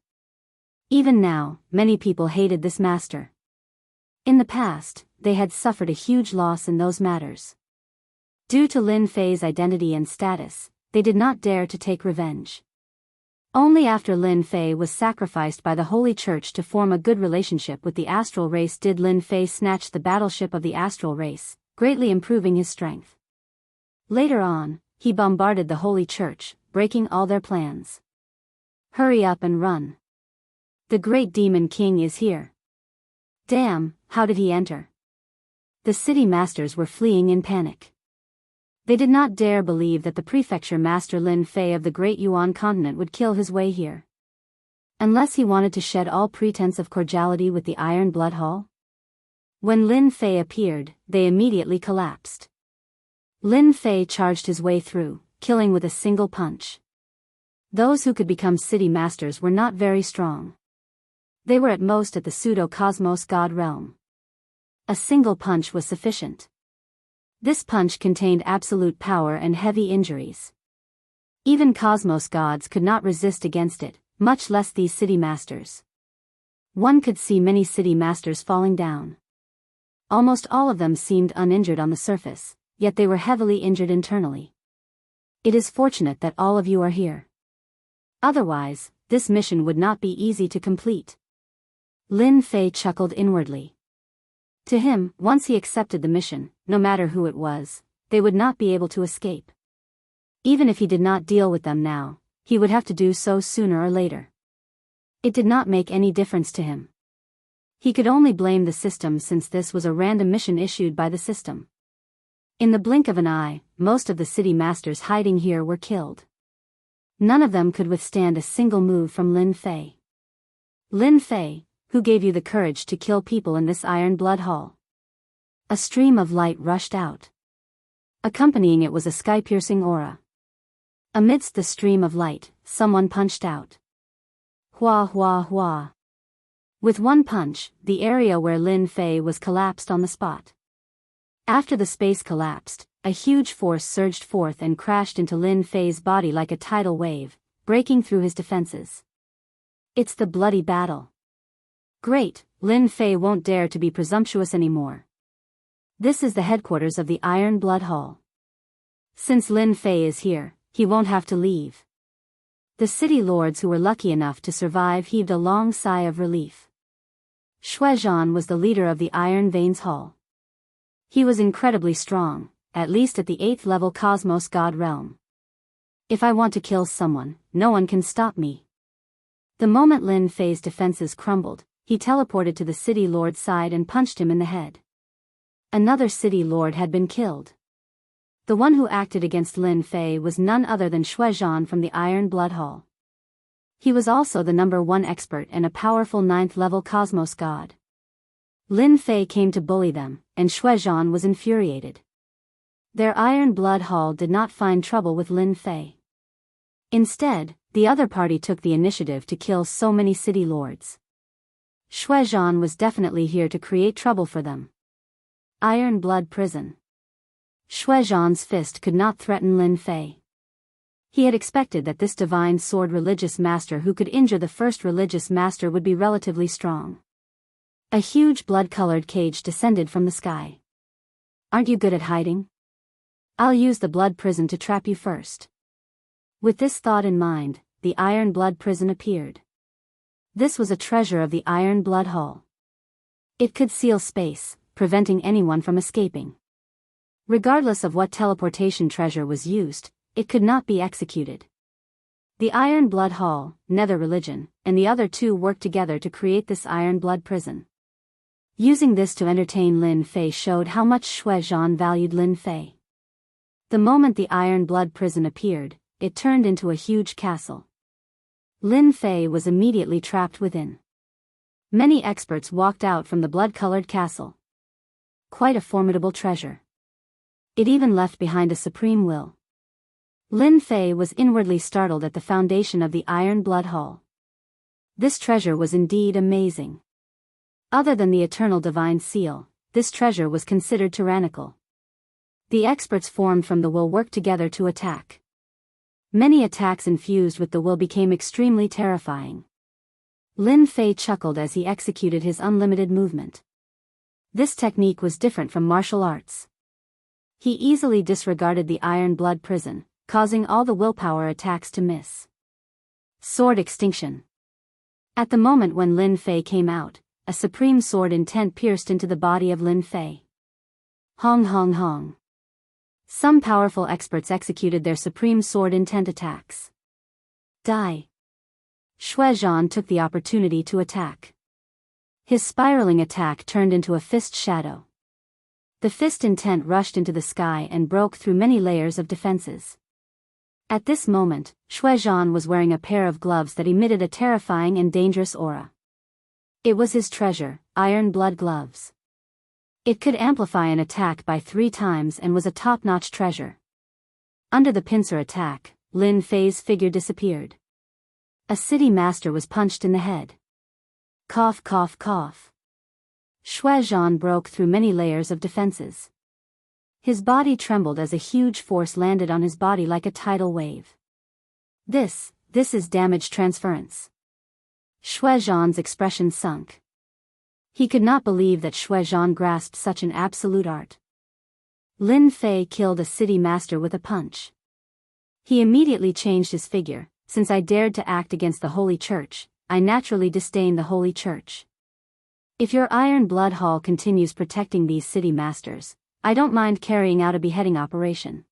Even now, many people hated this master. In the past, they had suffered a huge loss in those matters. Due to Lin Fei's identity and status, they did not dare to take revenge. Only after Lin Fei was sacrificed by the Holy Church to form a good relationship with the astral race did Lin Fei snatch the battleship of the astral race, greatly improving his strength. Later on, he bombarded the Holy Church, breaking all their plans. Hurry up and run. The great demon king is here. Damn, how did he enter? The city masters were fleeing in panic. They did not dare believe that the prefecture master Lin Fei of the great Yuan continent would kill his way here. Unless he wanted to shed all pretense of cordiality with the Iron Blood Hall? When Lin Fei appeared, they immediately collapsed. Lin Fei charged his way through, killing with a single punch. Those who could become city masters were not very strong. They were at most at the pseudo-cosmos god realm. A single punch was sufficient. This punch contained absolute power and heavy injuries. Even cosmos gods could not resist against it, much less these city masters. One could see many city masters falling down. Almost all of them seemed uninjured on the surface, yet they were heavily injured internally. It is fortunate that all of you are here. Otherwise, this mission would not be easy to complete. Lin Fei chuckled inwardly. To him, once he accepted the mission, no matter who it was, they would not be able to escape. Even if he did not deal with them now, he would have to do so sooner or later. It did not make any difference to him. He could only blame the system since this was a random mission issued by the system. In the blink of an eye, most of the city masters hiding here were killed. None of them could withstand a single move from Lin Fei. Lin Fei, who gave you the courage to kill people in this iron blood hall? A stream of light rushed out. Accompanying it was a sky-piercing aura. Amidst the stream of light, someone punched out. Hua hua hua. With one punch, the area where Lin Fei was collapsed on the spot. After the space collapsed, a huge force surged forth and crashed into Lin Fei's body like a tidal wave, breaking through his defenses. It's the bloody battle. Great, Lin Fei won't dare to be presumptuous anymore. This is the headquarters of the Iron Blood Hall. Since Lin Fei is here, he won't have to leave. The city lords who were lucky enough to survive heaved a long sigh of relief. Shuizhan was the leader of the Iron Veins Hall. He was incredibly strong, at least at the 8th level Cosmos God realm. If I want to kill someone, no one can stop me. The moment Lin Fei's defenses crumbled, he teleported to the city lord's side and punched him in the head. Another city lord had been killed. The one who acted against Lin Fei was none other than Shuizhan from the Iron Blood Hall. He was also the #1 expert and a powerful 9th level Cosmos God. Lin Fei came to bully them, and Shuizhan was infuriated. Their Iron Blood Hall did not find trouble with Lin Fei. Instead, the other party took the initiative to kill so many city lords. Shuizhan was definitely here to create trouble for them. Iron Blood Prison. Shuizhan's fist could not threaten Lin Fei. He had expected that this divine sword religious master who could injure the first religious master would be relatively strong. A huge blood-colored cage descended from the sky. Aren't you good at hiding? I'll use the blood prison to trap you first. With this thought in mind, the Iron Blood Prison appeared. This was a treasure of the Iron Blood Hall. It could seal space, preventing anyone from escaping. Regardless of what teleportation treasure was used, it could not be executed. The Iron Blood Hall, Nether Religion, and the other two worked together to create this Iron Blood Prison. Using this to entertain Lin Fei showed how much Shuizhan valued Lin Fei. The moment the Iron Blood Prison appeared, it turned into a huge castle. Lin Fei was immediately trapped within. Many experts walked out from the blood-colored castle. Quite a formidable treasure. It even left behind a supreme will. Lin Fei was inwardly startled at the foundation of the Iron Blood Hall. This treasure was indeed amazing. Other than the eternal divine seal, this treasure was considered tyrannical. The experts formed from the will worked together to attack. Many attacks infused with the will became extremely terrifying. Lin Fei chuckled as he executed his unlimited movement. This technique was different from martial arts. He easily disregarded the Iron Blood Prison, causing all the willpower attacks to miss. Sword extinction. At the moment when Lin Fei came out, a supreme sword intent pierced into the body of Lin Fei. Hong hong hong. Some powerful experts executed their supreme sword intent attacks. Die. Shuizhan took the opportunity to attack. His spiraling attack turned into a fist shadow. The fist intent rushed into the sky and broke through many layers of defenses. At this moment, Shuizhan was wearing a pair of gloves that emitted a terrifying and dangerous aura. It was his treasure, Iron Blood Gloves. It could amplify an attack by 3 times and was a top-notch treasure. Under the pincer attack, Lin Fei's figure disappeared. A city master was punched in the head. Cough cough cough. Shuizhan broke through many layers of defenses. His body trembled as a huge force landed on his body like a tidal wave. This is damage transference. Shuizhan's expression sunk. He could not believe that Shuizhan grasped such an absolute art. Lin Fei killed a city master with a punch. He immediately changed his figure. Since I dared to act against the Holy Church, I naturally disdain the Holy Church. If your Iron Blood Hall continues protecting these city masters, I don't mind carrying out a beheading operation.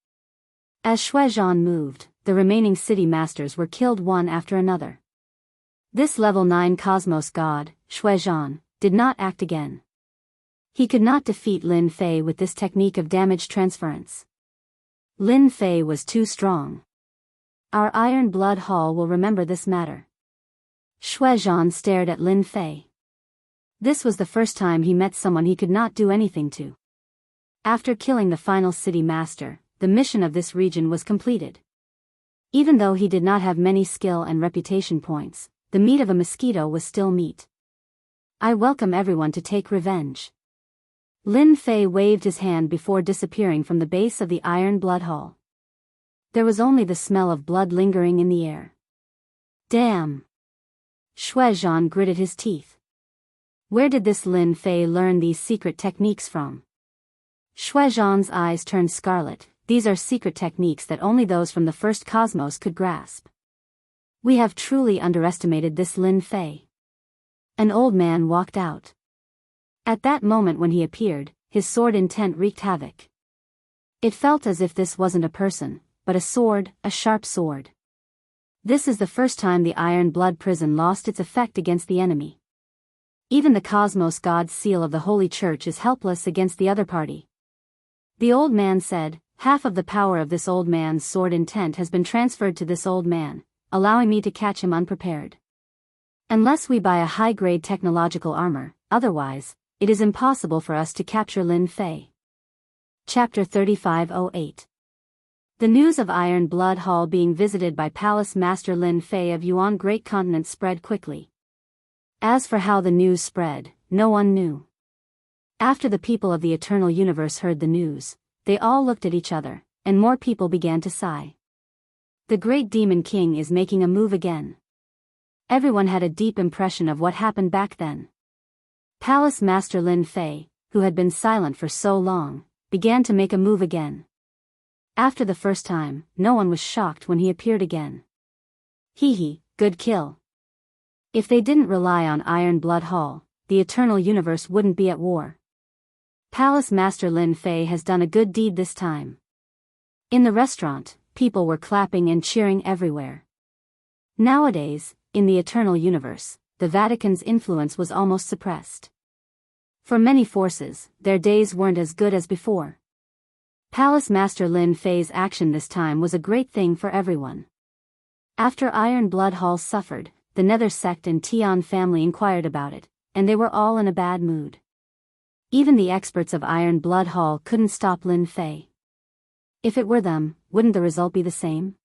As Shuizhan moved, the remaining city masters were killed one after another. This level 9 Cosmos God, Shuizhan, did not act again. He could not defeat Lin Fei with this technique of damage transference. Lin Fei was too strong. Our Iron Blood Hall will remember this matter. Shuizhan stared at Lin Fei. This was the first time he met someone he could not do anything to. After killing the final city master, the mission of this region was completed. Even though he did not have many skill and reputation points, the meat of a mosquito was still meat. I welcome everyone to take revenge. Lin Fei waved his hand before disappearing from the base of the Iron Blood Hall. There was only the smell of blood lingering in the air. Damn! Shuizhan gritted his teeth. Where did this Lin Fei learn these secret techniques from? Shuizhan's eyes turned scarlet. These are secret techniques that only those from the first cosmos could grasp. We have truly underestimated this Lin Fei. An old man walked out. At that moment when he appeared, his sword intent wreaked havoc. It felt as if this wasn't a person, but a sword, a sharp sword. This is the first time the Iron Blood Prison lost its effect against the enemy. Even the Cosmos God's seal of the Holy Church is helpless against the other party. The old man said, half of the power of this old man's sword intent has been transferred to this old man, allowing me to catch him unprepared. Unless we buy a high-grade technological armor, otherwise, it is impossible for us to capture Lin Fei. Chapter 3508. The news of Iron Blood Hall being visited by Palace Master Lin Fei of Yuan Great Continent spread quickly. As for how the news spread, no one knew. After the people of the Eternal Universe heard the news, they all looked at each other, and more people began to sigh. The Great Demon King is making a move again. Everyone had a deep impression of what happened back then. Palace Master Lin Fei, who had been silent for so long, began to make a move again. After the first time, no one was shocked when he appeared again. Hee, good kill. If they didn't rely on Iron Blood Hall, the Eternal Universe wouldn't be at war. Palace Master Lin Fei has done a good deed this time. In the restaurant, people were clapping and cheering everywhere. Nowadays, in the Eternal Universe, the Vatican's influence was almost suppressed. For many forces, their days weren't as good as before. Palace Master Lin Fei's action this time was a great thing for everyone. After Iron Blood Hall suffered, the Nether Sect and Tian family inquired about it, and they were all in a bad mood. Even the experts of Iron Blood Hall couldn't stop Lin Fei. If it were them, wouldn't the result be the same?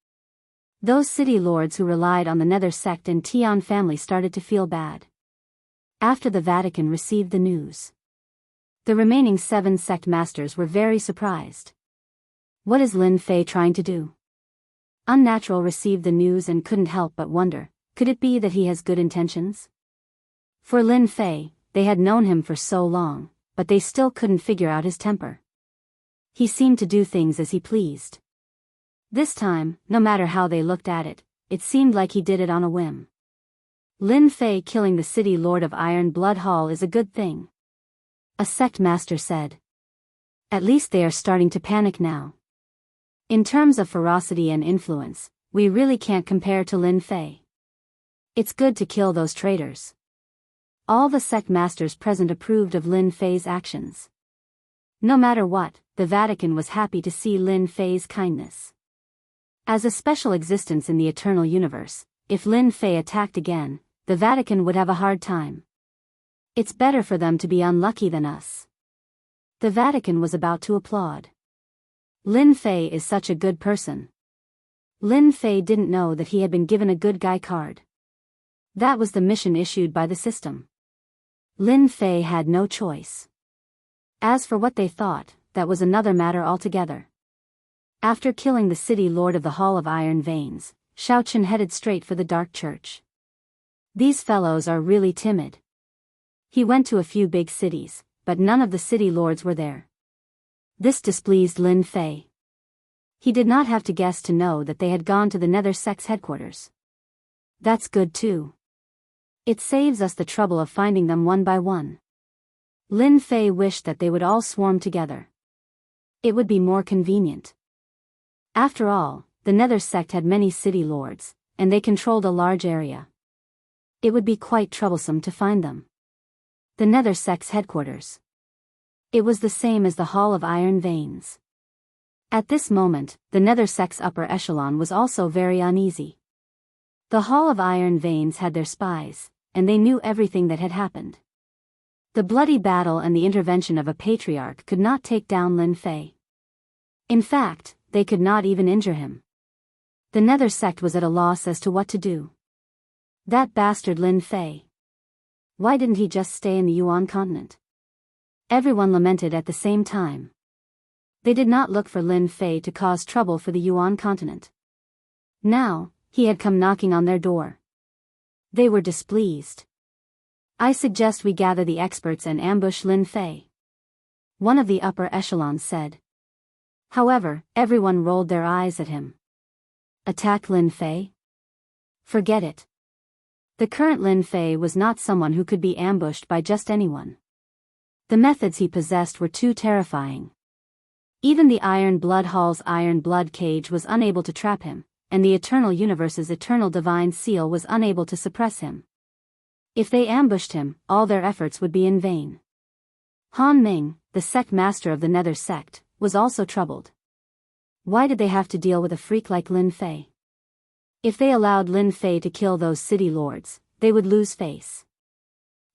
Those city lords who relied on the Nether Sect and Tian family started to feel bad. After the Vatican received the news, the remaining 7 sect masters were very surprised. What is Lin Fei trying to do? Unnatural received the news and couldn't help but wonder, could it be that he has good intentions? For Lin Fei, they had known him for so long, but they still couldn't figure out his temper. He seemed to do things as he pleased. This time, no matter how they looked at it, it seemed like he did it on a whim. Lin Fei killing the city lord of Iron Blood Hall is a good thing. A sect master said. At least they are starting to panic now. In terms of ferocity and influence, we really can't compare to Lin Fei. It's good to kill those traitors. All the sect masters present approved of Lin Fei's actions. No matter what, the Vatican was happy to see Lin Fei's kindness. As a special existence in the Eternal Universe, if Lin Fei attacked again, the Vatican would have a hard time. It's better for them to be unlucky than us. The Vatican was about to applaud. Lin Fei is such a good person. Lin Fei didn't know that he had been given a good guy card. That was the mission issued by the system. Lin Fei had no choice. As for what they thought, that was another matter altogether. After killing the city lord of the Hall of Iron Veins, Shaochen headed straight for the Dark Church. These fellows are really timid. He went to a few big cities, but none of the city lords were there. This displeased Lin Fei. He did not have to guess to know that they had gone to the Nether Sect's headquarters. That's good too. It saves us the trouble of finding them one by one. Lin Fei wished that they would all swarm together. It would be more convenient. After all, the Nether Sect had many city lords, and they controlled a large area. It would be quite troublesome to find them. The Nether Sect's headquarters. It was the same as the Hall of Iron Veins. At this moment, the Nether Sect's upper echelon was also very uneasy. The Hall of Iron Veins had their spies, and they knew everything that had happened. The bloody battle and the intervention of a patriarch could not take down Lin Fei. In fact, they could not even injure him. The Nether Sect was at a loss as to what to do. That bastard Lin Fei. Why didn't he just stay in the Yuan continent? Everyone lamented at the same time. They did not look for Lin Fei to cause trouble for the Yuan continent. Now, he had come knocking on their door. They were displeased. I suggest we gather the experts and ambush Lin Fei, one of the upper echelons said. However, everyone rolled their eyes at him. Attack Lin Fei? Forget it. The current Lin Fei was not someone who could be ambushed by just anyone. The methods he possessed were too terrifying. Even the Iron Blood Hall's Iron Blood Cage was unable to trap him, and the Eternal Universe's Eternal Divine Seal was unable to suppress him. If they ambushed him, all their efforts would be in vain. Han Ming, the sect master of the Nether Sect, was also troubled. Why did they have to deal with a freak like Lin Fei? If they allowed Lin Fei to kill those city lords, they would lose face.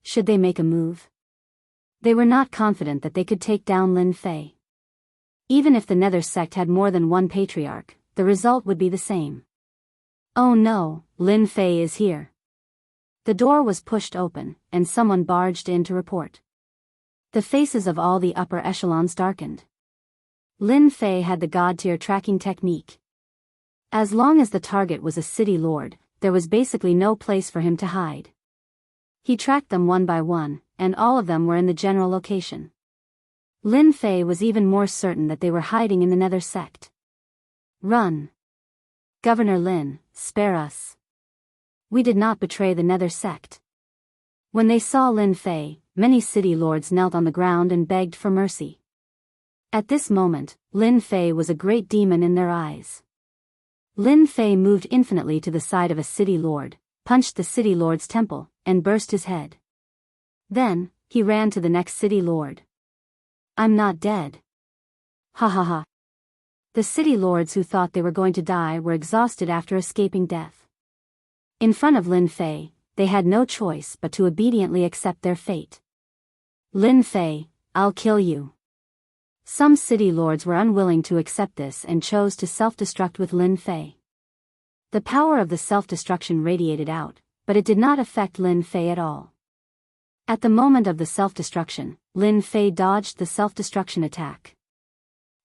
Should they make a move? They were not confident that they could take down Lin Fei. Even if the Nether Sect had more than one patriarch, the result would be the same. Oh no, Lin Fei is here. The door was pushed open, and someone barged in to report. The faces of all the upper echelons darkened. Lin Fei had the god-tier tracking technique. As long as the target was a city lord, there was basically no place for him to hide. He tracked them one by one, and all of them were in the general location. Lin Fei was even more certain that they were hiding in the Nether Sect. Run! Governor Lin, spare us. We did not betray the Nether Sect. When they saw Lin Fei, many city lords knelt on the ground and begged for mercy. At this moment, Lin Fei was a great demon in their eyes. Lin Fei moved infinitely to the side of a city lord, punched the city lord's temple, and burst his head. Then, he ran to the next city lord. I'm not dead. Ha ha ha. The city lords who thought they were going to die were exhausted after escaping death. In front of Lin Fei, they had no choice but to obediently accept their fate. Lin Fei, I'll kill you. Some city lords were unwilling to accept this and chose to self-destruct with Lin Fei. The power of the self-destruction radiated out, but it did not affect Lin Fei at all. At the moment of the self-destruction, Lin Fei dodged the self-destruction attack.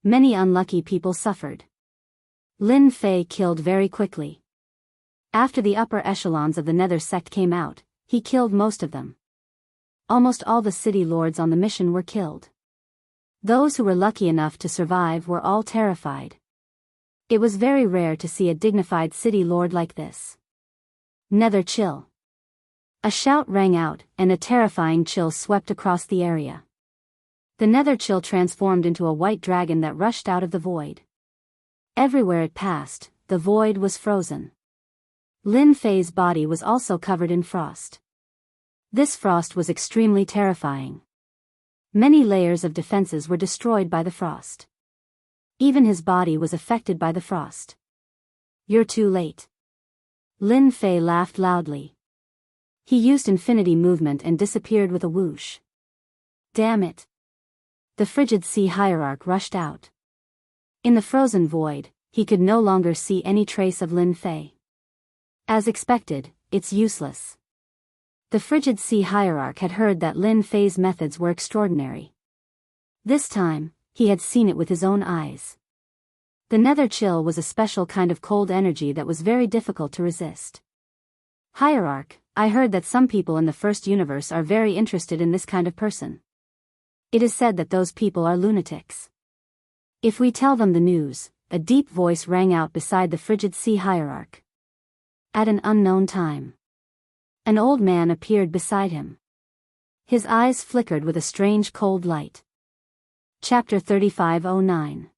Many unlucky people suffered. Lin Fei killed very quickly. After the upper echelons of the Nether Sect came out, he killed most of them. Almost all the city lords on the mission were killed. Those who were lucky enough to survive were all terrified. It was very rare to see a dignified city lord like this. Nether chill. A shout rang out, and a terrifying chill swept across the area. The Nether chill transformed into a white dragon that rushed out of the void. Everywhere it passed, the void was frozen. Lin Fei's body was also covered in frost. This frost was extremely terrifying. Many layers of defenses were destroyed by the frost. Even his body was affected by the frost. You're too late. Lin Fei laughed loudly. He used infinity movement and disappeared with a whoosh. Damn it. The frigid sea hierarch rushed out. In the frozen void, he could no longer see any trace of Lin Fei. As expected, it's useless. The frigid sea hierarch had heard that Lin Fei's methods were extraordinary. This time, he had seen it with his own eyes. The Nether chill was a special kind of cold energy that was very difficult to resist. Hierarch, I heard that some people in the first universe are very interested in this kind of person. It is said that those people are lunatics. If we tell them the news, a deep voice rang out beside the frigid sea hierarch. At an unknown time. An old man appeared beside him. His eyes flickered with a strange cold light. Chapter 3509.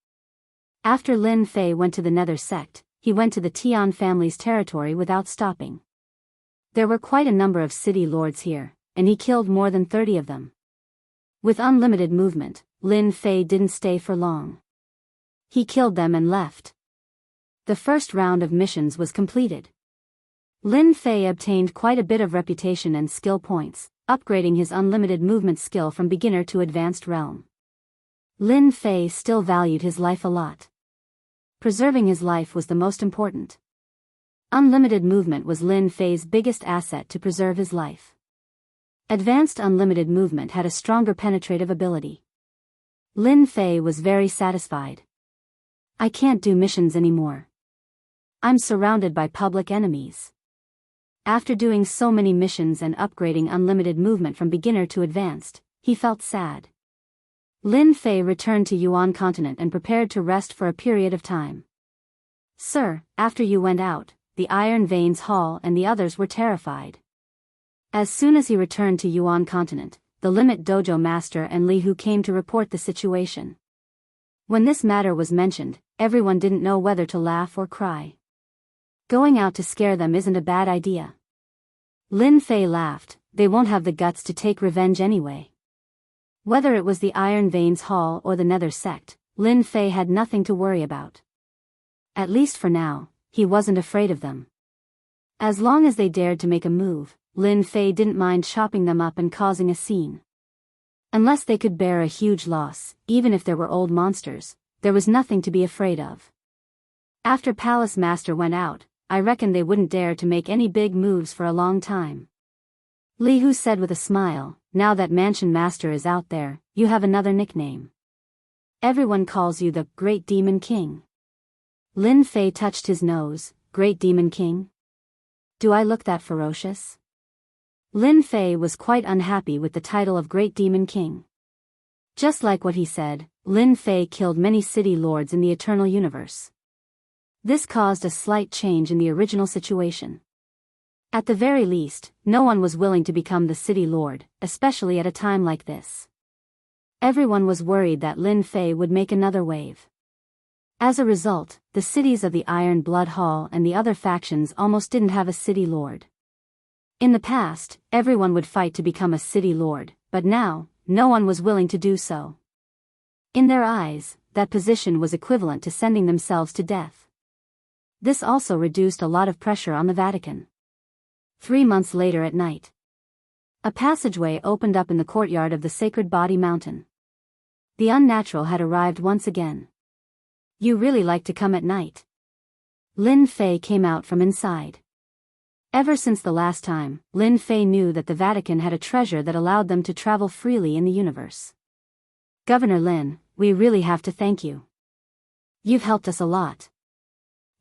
After Lin Fei went to the Nether sect, he went to the Tian family's territory without stopping. There were quite a number of city lords here, and he killed more than 30 of them. With unlimited movement, Lin Fei didn't stay for long. He killed them and left. The first round of missions was completed. Lin Fei obtained quite a bit of reputation and skill points, upgrading his unlimited movement skill from beginner to advanced realm. Lin Fei still valued his life a lot. Preserving his life was the most important. Unlimited movement was Lin Fei's biggest asset to preserve his life. Advanced unlimited movement had a stronger penetrative ability. Lin Fei was very satisfied. I can't do missions anymore. I'm surrounded by public enemies. After doing so many missions and upgrading unlimited movement from beginner to advanced, he felt sad. Lin Fei returned to Yuan continent and prepared to rest for a period of time. Sir, after you went out, the Iron Veins Hall and the others were terrified. As soon as he returned to Yuan continent, the Limit Dojo master and Li Hu came to report the situation. When this matter was mentioned, everyone didn't know whether to laugh or cry. Going out to scare them isn't a bad idea. Lin Fei laughed, they won't have the guts to take revenge anyway. Whether it was the Iron Veins Hall or the Nether sect, Lin Fei had nothing to worry about. At least for now, he wasn't afraid of them. As long as they dared to make a move, Lin Fei didn't mind chopping them up and causing a scene. Unless they could bear a huge loss, even if there were old monsters, there was nothing to be afraid of. After Palace Master went out, I reckon they wouldn't dare to make any big moves for a long time. Li Hu said with a smile, now that Mansion Master is out there, you have another nickname. Everyone calls you the Great Demon King. Lin Fei touched his nose. Great Demon King? Do I look that ferocious? Lin Fei was quite unhappy with the title of Great Demon King. Just like what he said, Lin Fei killed many city lords in the Eternal Universe. This caused a slight change in the original situation. At the very least, no one was willing to become the city lord, especially at a time like this. Everyone was worried that Lin Fei would make another wave. As a result, the cities of the Iron Blood Hall and the other factions almost didn't have a city lord. In the past, everyone would fight to become a city lord, but now, no one was willing to do so. In their eyes, that position was equivalent to sending themselves to death. This also reduced a lot of pressure on the Vatican. 3 months later at night, a passageway opened up in the courtyard of the Sacred Body Mountain. The Unnatural had arrived once again. You really like to come at night. Lin Fei came out from inside. Ever since the last time, Lin Fei knew that the Vatican had a treasure that allowed them to travel freely in the universe. Governor Lin, we really have to thank you. You've helped us a lot.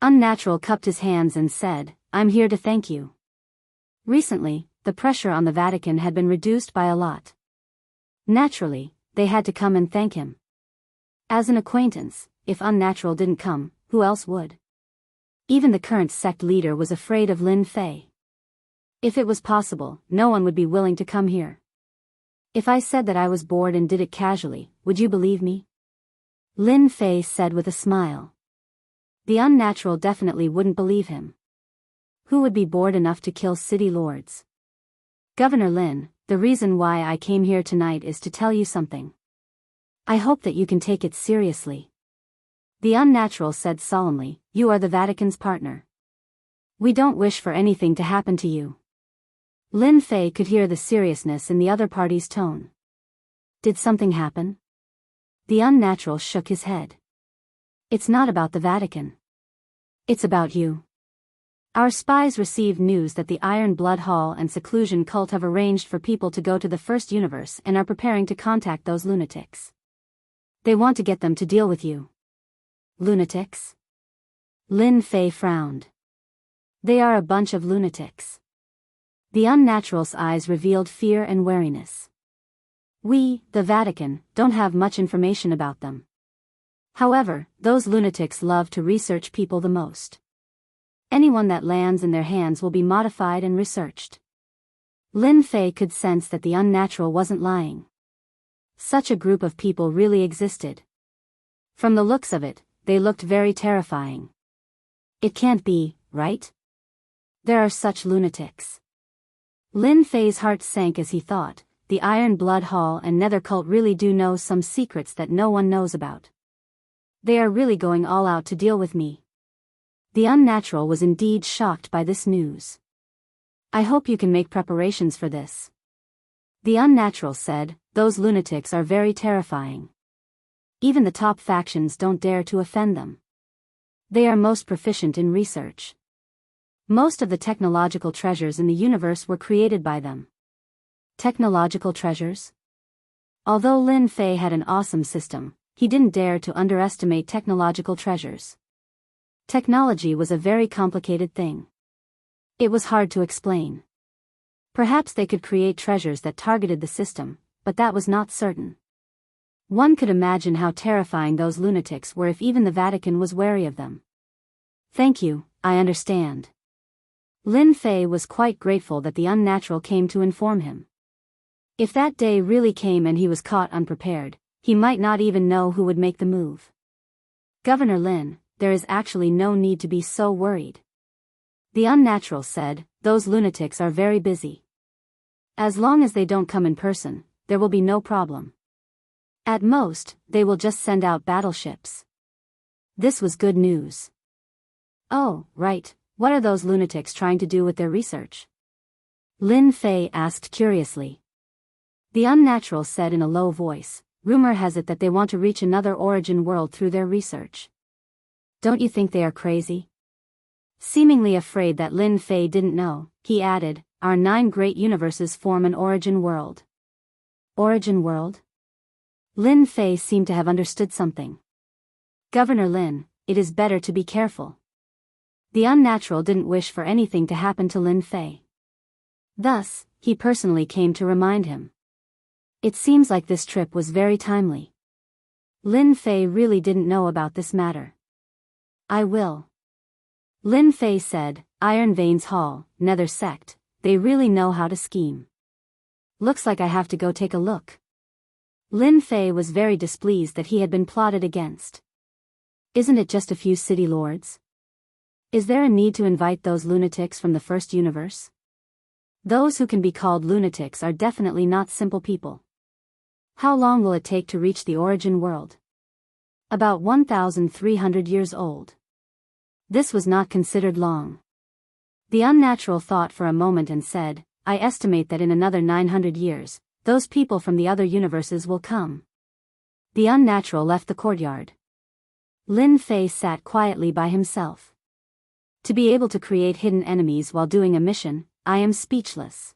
Unnatural cupped his hands and said, I'm here to thank you. Recently, the pressure on the Vatican had been reduced by a lot. Naturally, they had to come and thank him. As an acquaintance, if Unnatural didn't come, who else would? Even the current sect leader was afraid of Lin Fei. If it was possible, no one would be willing to come here. If I said that I was bored and did it casually, would you believe me? Lin Fei said with a smile. The Unnatural definitely wouldn't believe him. Who would be bored enough to kill city lords? Governor Lin, the reason why I came here tonight is to tell you something. I hope that you can take it seriously. The Unnatural said solemnly, you are the Vatican's partner. We don't wish for anything to happen to you. Lin Fei could hear the seriousness in the other party's tone. Did something happen? The Unnatural shook his head. It's not about the Vatican. It's about you. Our spies received news that the Iron Blood Hall and Seclusion Cult have arranged for people to go to the First Universe and are preparing to contact those lunatics. They want to get them to deal with you. Lunatics? Lin Fei frowned. They are a bunch of lunatics. The Unnatural's eyes revealed fear and wariness. We, the Vatican, don't have much information about them. However, those lunatics love to research people the most. Anyone that lands in their hands will be modified and researched. Lin Fei could sense that the unnatural wasn't lying. Such a group of people really existed. From the looks of it, they looked very terrifying. It can't be, right? There are such lunatics. Lin Fei's heart sank as he thought, the Iron Blood Hall and Nether Cult really do know some secrets that no one knows about. They are really going all out to deal with me. The unnatural was indeed shocked by this news. I hope you can make preparations for this. The unnatural said, those lunatics are very terrifying. Even the top factions don't dare to offend them. They are most proficient in research. Most of the technological treasures in the universe were created by them. Technological treasures? Although Lin Fei had an awesome system, he didn't dare to underestimate technological treasures. Technology was a very complicated thing. It was hard to explain. Perhaps they could create treasures that targeted the system, but that was not certain. One could imagine how terrifying those lunatics were if even the Vatican was wary of them. Thank you, I understand. Lin Fei was quite grateful that the unnatural came to inform him. If that day really came and he was caught unprepared, he might not even know who would make the move. Governor Lin, there is actually no need to be so worried. The unnatural said, those lunatics are very busy. As long as they don't come in person, there will be no problem. At most, they will just send out battleships. This was good news. Oh, right, what are those lunatics trying to do with their research? Lin Fei asked curiously. The unnatural said in a low voice, rumor has it that they want to reach another origin world through their research. Don't you think they are crazy? Seemingly afraid that Lin Fei didn't know, he added, our 9 great universes form an origin world. Origin world? Lin Fei seemed to have understood something. Governor Lin, it is better to be careful. The unnatural didn't wish for anything to happen to Lin Fei. Thus, he personally came to remind him. It seems like this trip was very timely. Lin Fei really didn't know about this matter. I will. Lin Fei said, Iron Veins Hall, Nether Sect, they really know how to scheme. Looks like I have to go take a look. Lin Fei was very displeased that he had been plotted against. Isn't it just a few city lords? Is there a need to invite those lunatics from the first universe? Those who can be called lunatics are definitely not simple people. How long will it take to reach the origin world? About 1,300 years old. This was not considered long. The unnatural thought for a moment and said, I estimate that in another 900 years, those people from the other universes will come. The unnatural left the courtyard. Lin Fei sat quietly by himself. To be able to create hidden enemies while doing a mission, I am speechless.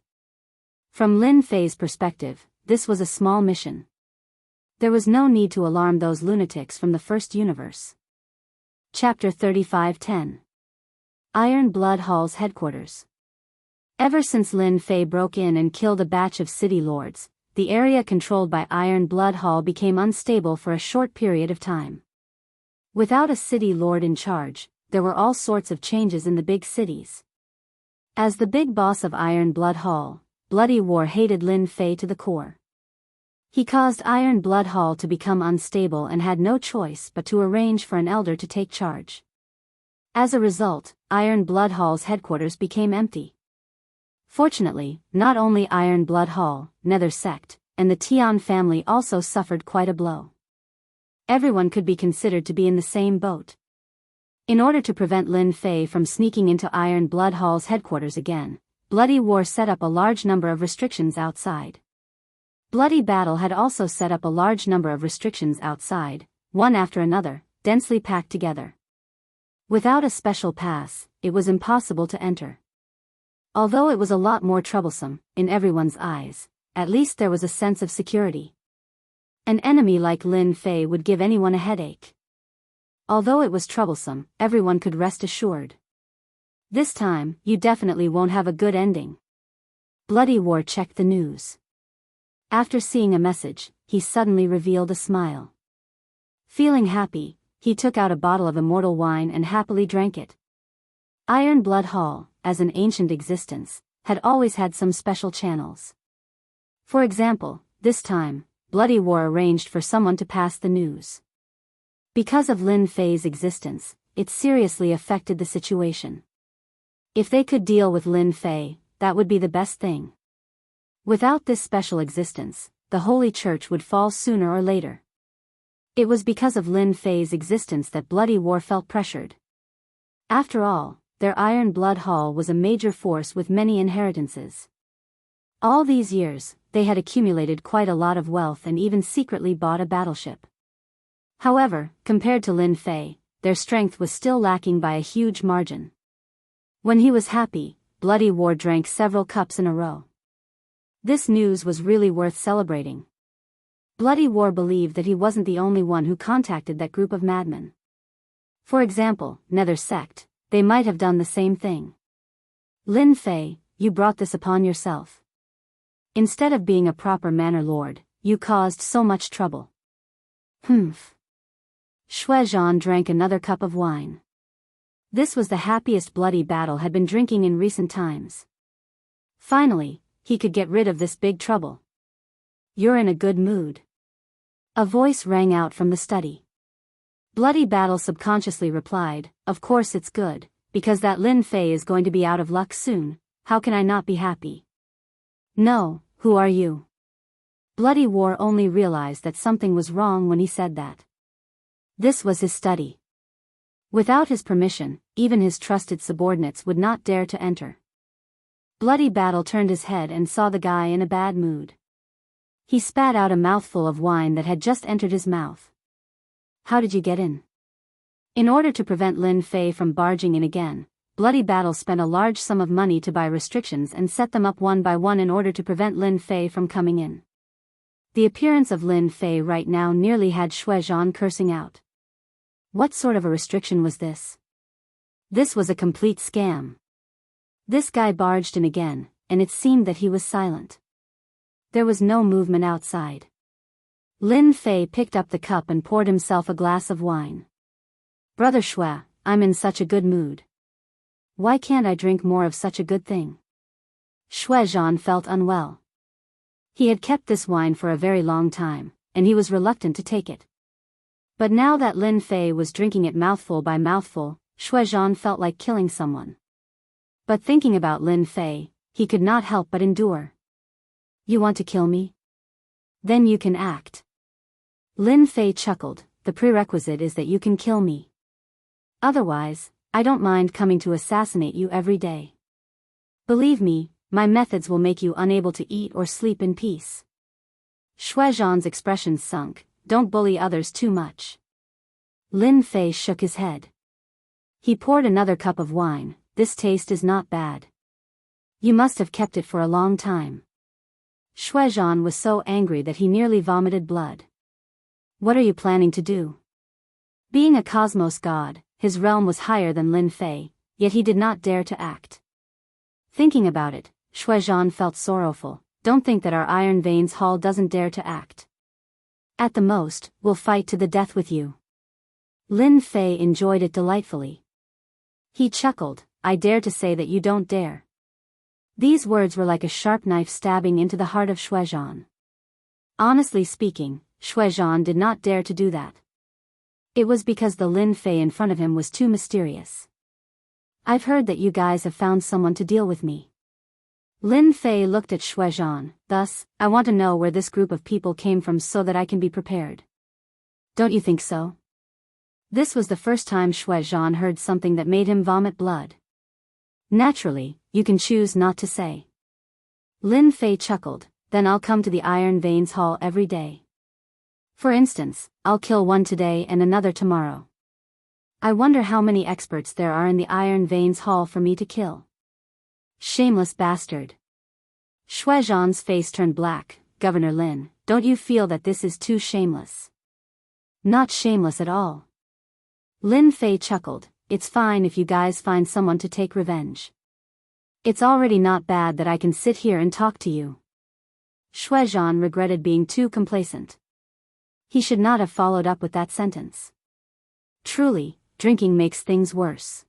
From Lin Fei's perspective, this was a small mission. There was no need to alarm those lunatics from the first universe. Chapter 35:10. Iron Blood Hall's headquarters. Ever since Lin Fei broke in and killed a batch of city lords, the area controlled by Iron Blood Hall became unstable for a short period of time. Without a city lord in charge, there were all sorts of changes in the big cities. As the big boss of Iron Blood Hall, Bloody War hated Lin Fei to the core. He caused Iron Blood Hall to become unstable and had no choice but to arrange for an elder to take charge. As a result, Iron Blood Hall's headquarters became empty. Fortunately, not only Iron Blood Hall, Nether Sect, and the Tian family also suffered quite a blow. Everyone could be considered to be in the same boat. In order to prevent Lin Fei from sneaking into Iron Blood Hall's headquarters again, Bloody War set up a large number of restrictions outside. Bloody Battle had also set up a large number of restrictions outside, one after another, densely packed together. Without a special pass, it was impossible to enter. Although it was a lot more troublesome, in everyone's eyes, at least there was a sense of security. An enemy like Lin Fei would give anyone a headache. Although it was troublesome, everyone could rest assured. This time, you definitely won't have a good ending. Bloody War checked the news. After seeing a message, he suddenly revealed a smile. Feeling happy, he took out a bottle of immortal wine and happily drank it. Iron Blood Hall, as an ancient existence, had always had some special channels. For example, this time, Bloody War arranged for someone to pass the news. Because of Lin Fei's existence, it seriously affected the situation. If they could deal with Lin Fei, that would be the best thing. Without this special existence, the Holy Church would fall sooner or later. It was because of Lin Fei's existence that Bloody War felt pressured. After all, their Iron Blood Hall was a major force with many inheritances. All these years, they had accumulated quite a lot of wealth and even secretly bought a battleship. However, compared to Lin Fei, their strength was still lacking by a huge margin. When he was happy, Bloody War drank several cups in a row. This news was really worth celebrating. Bloody War believed that he wasn't the only one who contacted that group of madmen. For example, Nether Sect, they might have done the same thing. Lin Fei, you brought this upon yourself. Instead of being a proper manor lord, you caused so much trouble. Humph. Shuezhan drank another cup of wine. This was the happiest Bloody Battle had been drinking in recent times. Finally, he could get rid of this big trouble. You're in a good mood. A voice rang out from the study. Bloody Battle subconsciously replied, of course it's good, because that Lin Fei is going to be out of luck soon, how can I not be happy? No, who are you? Bloody War only realized that something was wrong when he said that. This was his study. Without his permission, even his trusted subordinates would not dare to enter. Bloody Battle turned his head and saw the guy in a bad mood. He spat out a mouthful of wine that had just entered his mouth. How did you get in? In order to prevent Lin Fei from barging in again, Bloody Battle spent a large sum of money to buy restrictions and set them up one by one in order to prevent Lin Fei from coming in. The appearance of Lin Fei right now nearly had Shuezhan cursing out. What sort of a restriction was this? This was a complete scam. This guy barged in again, and it seemed that he was silent. There was no movement outside. Lin Fei picked up the cup and poured himself a glass of wine. Brother Shui, I'm in such a good mood. Why can't I drink more of such a good thing? Shuezhan felt unwell. He had kept this wine for a very long time, and he was reluctant to take it. But now that Lin Fei was drinking it mouthful by mouthful, Shuezhan felt like killing someone. But thinking about Lin Fei, he could not help but endure. You want to kill me? Then you can act. Lin Fei chuckled, the prerequisite is that you can kill me. Otherwise, I don't mind coming to assassinate you every day. Believe me, my methods will make you unable to eat or sleep in peace. Shuezhan's expression sunk, don't bully others too much. Lin Fei shook his head. He poured another cup of wine, this taste is not bad. You must have kept it for a long time. Shuezhan was so angry that he nearly vomited blood. What are you planning to do? Being a cosmos god, his realm was higher than Lin Fei, yet he did not dare to act. Thinking about it, Shuezhan felt sorrowful. Don't think that our Iron Veins Hall doesn't dare to act. At the most, we'll fight to the death with you. Lin Fei enjoyed it delightfully. He chuckled, I dare to say that you don't dare. These words were like a sharp knife stabbing into the heart of Shuezhan. Honestly speaking, Shuezhan did not dare to do that. It was because the Lin Fei in front of him was too mysterious. I've heard that you guys have found someone to deal with me. Lin Fei looked at Shuezhan, thus, I want to know where this group of people came from so that I can be prepared. Don't you think so? This was the first time Shuezhan heard something that made him vomit blood. Naturally, you can choose not to say. Lin Fei chuckled, then I'll come to the Iron Veins Hall every day. For instance, I'll kill one today and another tomorrow. I wonder how many experts there are in the Iron Veins Hall for me to kill. Shameless bastard. Shuezhan's face turned black. Governor Lin, don't you feel that this is too shameless? Not shameless at all. Lin Fei chuckled, it's fine if you guys find someone to take revenge. It's already not bad that I can sit here and talk to you. Shuezhan regretted being too complacent. He should not have followed up with that sentence. Truly, drinking makes things worse.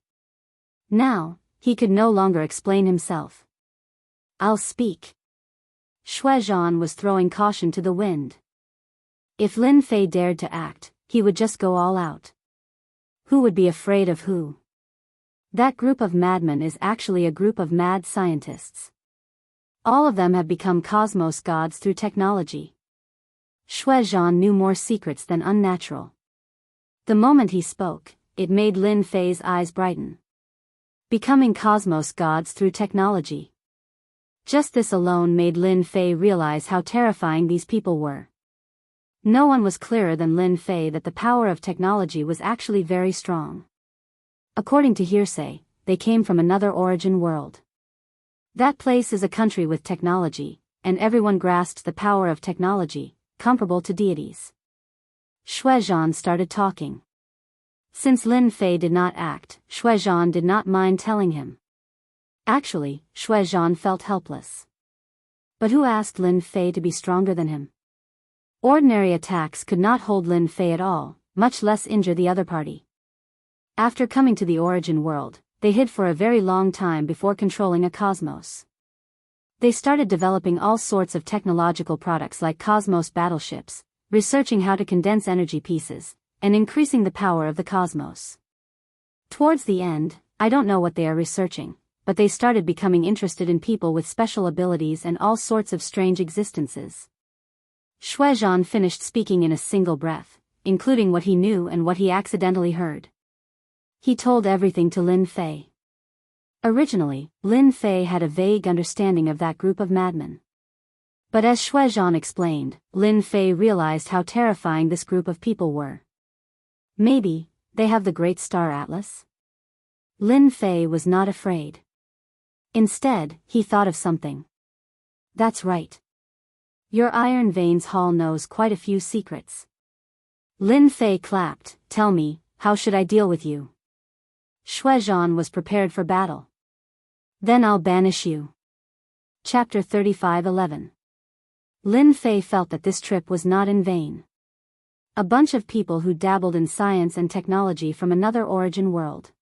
Now, he could no longer explain himself. I'll speak. Shui Zhan was throwing caution to the wind. If Lin Fei dared to act, he would just go all out. Who would be afraid of who? That group of madmen is actually a group of mad scientists. All of them have become cosmos gods through technology. Shui Zhan knew more secrets than unnatural. The moment he spoke, it made Lin Fei's eyes brighten. Becoming cosmos gods through technology. Just this alone made Lin Fei realize how terrifying these people were. No one was clearer than Lin Fei that the power of technology was actually very strong. According to hearsay, they came from another origin world. That place is a country with technology, and everyone grasped the power of technology, comparable to deities. Shui Zhan started talking. Since Lin Fei did not act, Shui Zhan did not mind telling him. Actually, Shui Zhan felt helpless. But who asked Lin Fei to be stronger than him? Ordinary attacks could not hold Lin Fei at all, much less injure the other party. After coming to the origin world, they hid for a very long time before controlling a cosmos. They started developing all sorts of technological products like cosmos battleships, researching how to condense energy pieces, and increasing the power of the cosmos. Towards the end, I don't know what they are researching, but they started becoming interested in people with special abilities and all sorts of strange existences. Shui Zhan finished speaking in a single breath, including what he knew and what he accidentally heard. He told everything to Lin Fei. Originally, Lin Fei had a vague understanding of that group of madmen. But as Shui Zhan explained, Lin Fei realized how terrifying this group of people were. Maybe, they have the Great Star Atlas? Lin Fei was not afraid. Instead, he thought of something. That's right. Your Iron Veins Hall knows quite a few secrets. Lin Fei clapped. Tell me, how should I deal with you? Shui Zhan was prepared for battle. Then I'll banish you. Chapter 35:11. Lin Fei felt that this trip was not in vain. A bunch of people who dabbled in science and technology from another origin world.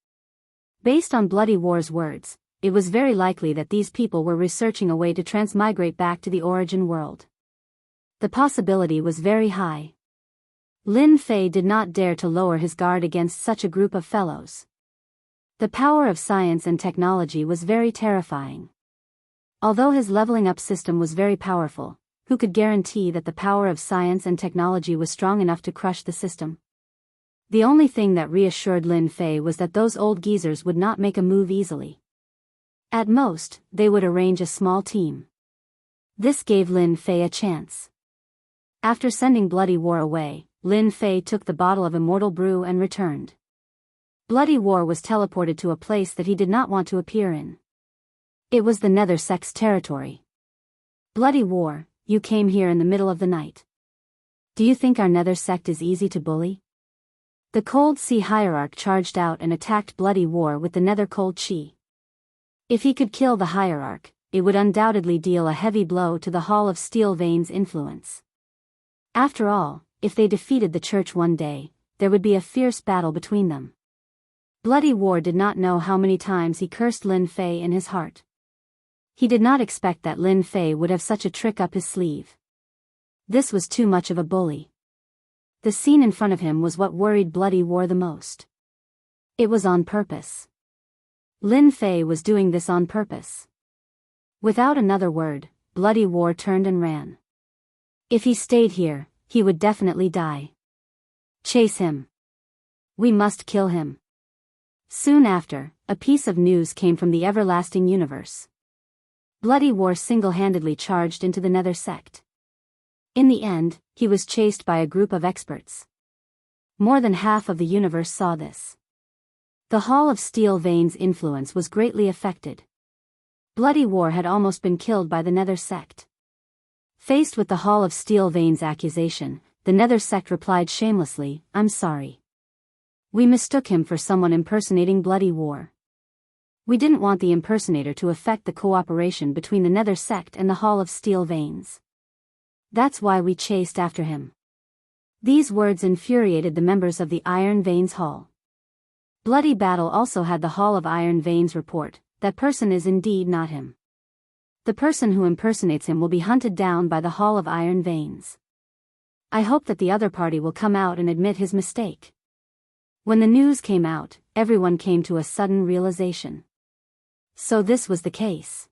Based on Bloody War's words, it was very likely that these people were researching a way to transmigrate back to the origin world. The possibility was very high. Lin Fei did not dare to lower his guard against such a group of fellows. The power of science and technology was very terrifying. Although his leveling up system was very powerful, who could guarantee that the power of science and technology was strong enough to crush the system? The only thing that reassured Lin Fei was that those old geezers would not make a move easily. At most, they would arrange a small team. This gave Lin Fei a chance. After sending Bloody War away, Lin Fei took the bottle of immortal brew and returned. Bloody War was teleported to a place that he did not want to appear in. It was the Nether Sect's territory. Bloody War, you came here in the middle of the night. Do you think our Nether Sect is easy to bully? The Cold Sea Hierarch charged out and attacked Bloody War with the Nether Cold Chi. If he could kill the Hierarch, it would undoubtedly deal a heavy blow to the Hall of Steel Veins' influence. After all, if they defeated the Church one day, there would be a fierce battle between them. Bloody War did not know how many times he cursed Lin Fei in his heart. He did not expect that Lin Fei would have such a trick up his sleeve. This was too much of a bully. The scene in front of him was what worried Bloody War the most. It was on purpose. Lin Fei was doing this on purpose. Without another word, Bloody War turned and ran. If he stayed here, he would definitely die. Chase him. We must kill him. Soon after, a piece of news came from the everlasting universe. Bloody War single-handedly charged into the Nether Sect. In the end, he was chased by a group of experts. More than half of the universe saw this. The Hall of Steel Veins' influence was greatly affected. Bloody War had almost been killed by the Nether Sect. Faced with the Hall of Steel Veins' accusation, the Nether Sect replied shamelessly, "I'm sorry. We mistook him for someone impersonating Bloody War. We didn't want the impersonator to affect the cooperation between the Nether Sect and the Hall of Steel Veins. That's why we chased after him." These words infuriated the members of the Iron Veins Hall. Bloody Battle also had the Hall of Iron Veins report, "That person is indeed not him. The person who impersonates him will be hunted down by the Hall of Iron Veins. I hope that the other party will come out and admit his mistake." When the news came out, everyone came to a sudden realization. So this was the case.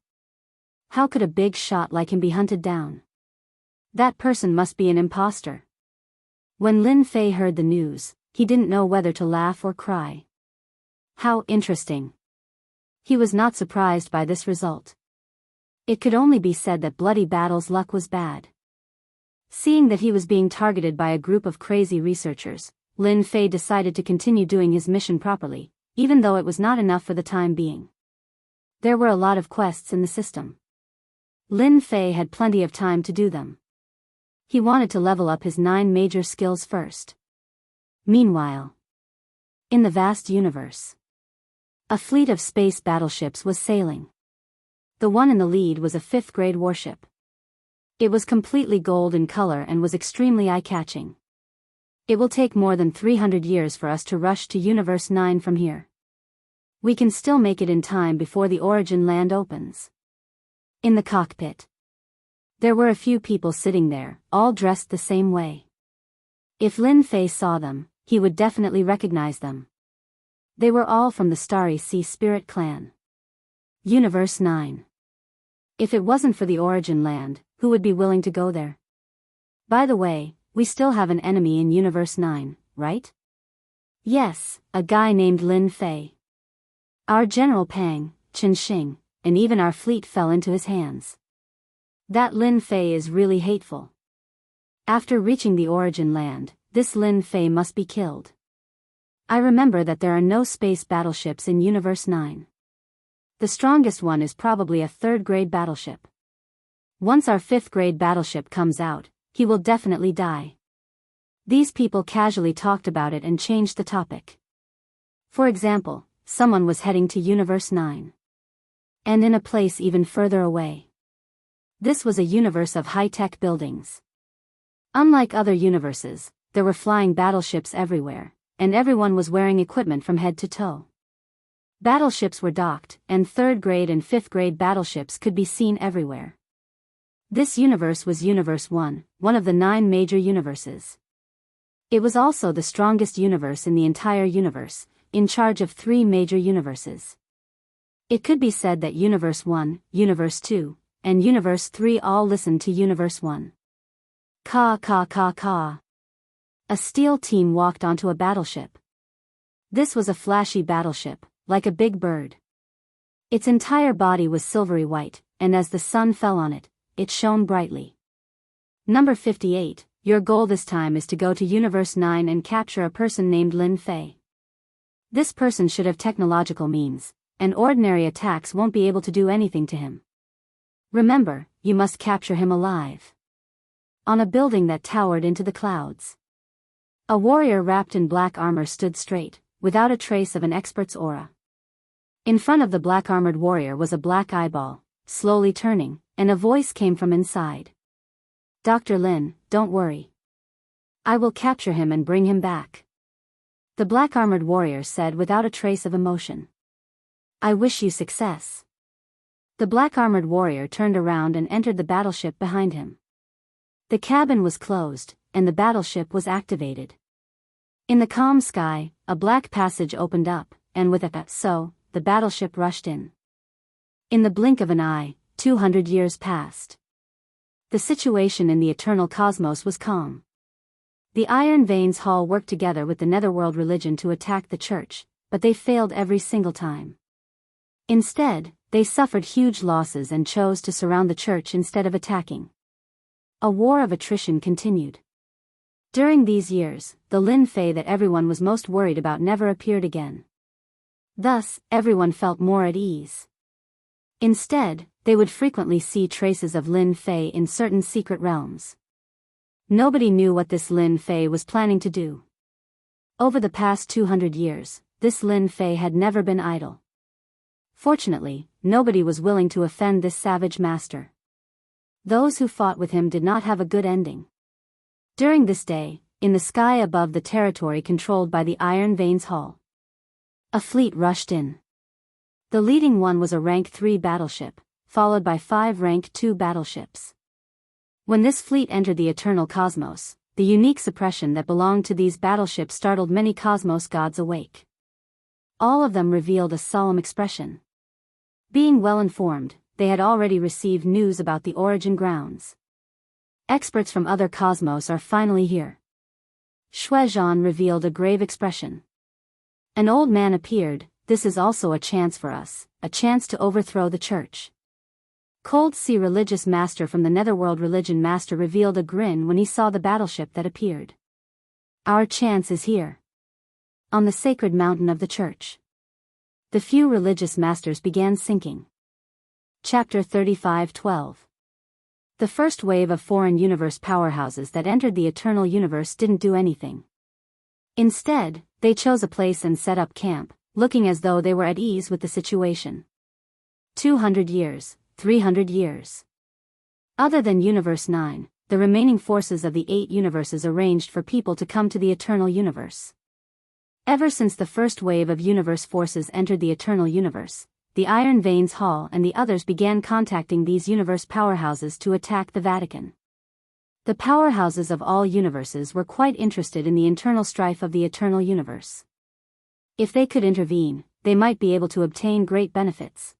How could a big shot like him be hunted down? That person must be an imposter. When Lin Fei heard the news, he didn't know whether to laugh or cry. How interesting. He was not surprised by this result. It could only be said that Bloody Battle's luck was bad. Seeing that he was being targeted by a group of crazy researchers, Lin Fei decided to continue doing his mission properly, even though it was not enough for the time being. There were a lot of quests in the system. Lin Fei had plenty of time to do them. He wanted to level up his 9 major skills first. Meanwhile, in the vast universe, a fleet of space battleships was sailing. The one in the lead was a 5th-grade warship. It was completely gold in color and was extremely eye-catching. It will take more than 300 years for us to rush to Universe 9 from here. We can still make it in time before the origin land opens. In the cockpit, there were a few people sitting there, all dressed the same way. If Lin Fei saw them, he would definitely recognize them. They were all from the Starry Sea Spirit clan. Universe 9. If it wasn't for the origin land, who would be willing to go there? By the way, we still have an enemy in Universe 9, right? Yes, a guy named Lin Fei. Our General Pang, Chen Xing, and even our fleet fell into his hands. That Lin Fei is really hateful. After reaching the origin land, this Lin Fei must be killed. I remember that there are no space battleships in Universe 9. The strongest one is probably a 3rd-grade battleship. Once our 5th-grade battleship comes out, he will definitely die. These people casually talked about it and changed the topic. For example, someone was heading to Universe 9. And in a place even further away. This was a universe of high-tech buildings. Unlike other universes, there were flying battleships everywhere, and everyone was wearing equipment from head to toe. Battleships were docked, and 3rd-grade and 5th-grade battleships could be seen everywhere. This universe was Universe 1, one of the 9 major universes. It was also the strongest universe in the entire universe, in charge of 3 major universes. It could be said that Universe 1, Universe 2, and Universe 3 all listened to Universe 1. Caw caw caw caw. A steel team walked onto a battleship. This was a flashy battleship, like a big bird. Its entire body was silvery white, and as the sun fell on it, it shone brightly. Number 58, your goal this time is to go to Universe 9 and capture a person named Lin Fei. This person should have technological means, and ordinary attacks won't be able to do anything to him. Remember, you must capture him alive. On a building that towered into the clouds, a warrior wrapped in black armor stood straight, without a trace of an expert's aura. In front of the black-armored warrior was a black eyeball, slowly turning, and a voice came from inside. "Dr. Lin, don't worry. I will capture him and bring him back," the black-armored warrior said without a trace of emotion. "I wish you success." The black-armored warrior turned around and entered the battleship behind him. The cabin was closed, and the battleship was activated. In the calm sky, a black passage opened up, and with a "so," the battleship rushed in. In the blink of an eye, 200 years passed. The situation in the eternal cosmos was calm. The Iron Veins Hall worked together with the Netherworld religion to attack the church, but they failed every single time. Instead, they suffered huge losses and chose to surround the church instead of attacking. A war of attrition continued. During these years, the Lin Fei that everyone was most worried about never appeared again. Thus, everyone felt more at ease. Instead, they would frequently see traces of Lin Fei in certain secret realms. Nobody knew what this Lin Fei was planning to do. Over the past 200 years, this Lin Fei had never been idle. Fortunately, nobody was willing to offend this savage master. Those who fought with him did not have a good ending. During this day, in the sky above the territory controlled by the Iron Veins Hull. A fleet rushed in. The leading one was a Rank 3 battleship, followed by 5 Rank 2 battleships. When this fleet entered the eternal cosmos, the unique suppression that belonged to these battleships startled many cosmos gods awake. All of them revealed a solemn expression. Being well informed, they had already received news about the origin grounds. Experts from other cosmos are finally here. Shuezhan revealed a grave expression. An old man appeared. This is also a chance for us, a chance to overthrow the church. Cold Sea religious master from the Netherworld religion master revealed a grin when he saw the battleship that appeared. Our chance is here. On the sacred mountain of the church. The few religious masters began sinking. Chapter 35:12. The first wave of foreign universe powerhouses that entered the eternal universe didn't do anything. Instead, they chose a place and set up camp, looking as though they were at ease with the situation. 200 years, 300 years. Other than Universe 9, the remaining forces of the 8 universes arranged for people to come to the eternal universe. Ever since the first wave of universe forces entered the eternal universe, the Iron Veins Hall and the others began contacting these universe powerhouses to attack the Vatican. The powerhouses of all universes were quite interested in the internal strife of the eternal universe. If they could intervene, they might be able to obtain great benefits.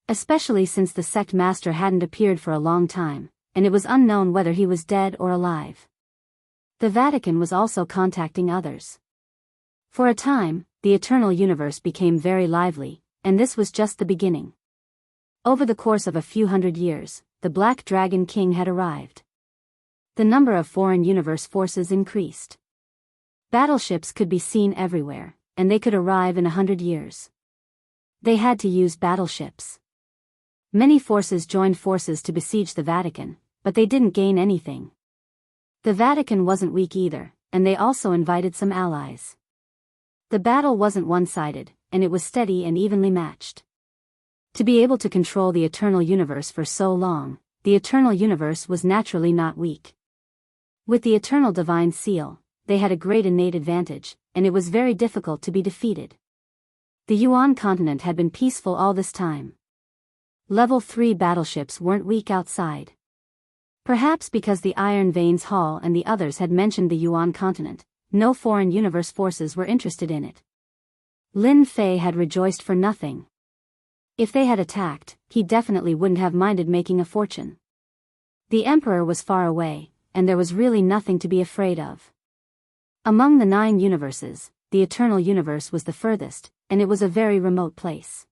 Especially since the sect master hadn't appeared for a long time, and it was unknown whether he was dead or alive. The Vatican was also contacting others. For a time, the eternal universe became very lively, and this was just the beginning. Over the course of a few hundred years, the Black Dragon King had arrived. The number of foreign universe forces increased. Battleships could be seen everywhere, and they could arrive in 100 years. They had to use battleships. Many forces joined forces to besiege the Vatican, but they didn't gain anything. The Vatican wasn't weak either, and they also invited some allies. The battle wasn't one-sided, and it was steady and evenly matched. To be able to control the eternal universe for so long, the eternal universe was naturally not weak. With the eternal divine seal, they had a great innate advantage, and it was very difficult to be defeated. The Yuan continent had been peaceful all this time. Level 3 battleships weren't weak outside. Perhaps because the Iron Veins Hall and the others had mentioned the Yuan continent, no foreign universe forces were interested in it. Lin Fei had rejoiced for nothing. If they had attacked, he definitely wouldn't have minded making a fortune. The Emperor was far away, and there was really nothing to be afraid of. Among the 9 universes, the eternal universe was the furthest, and it was a very remote place.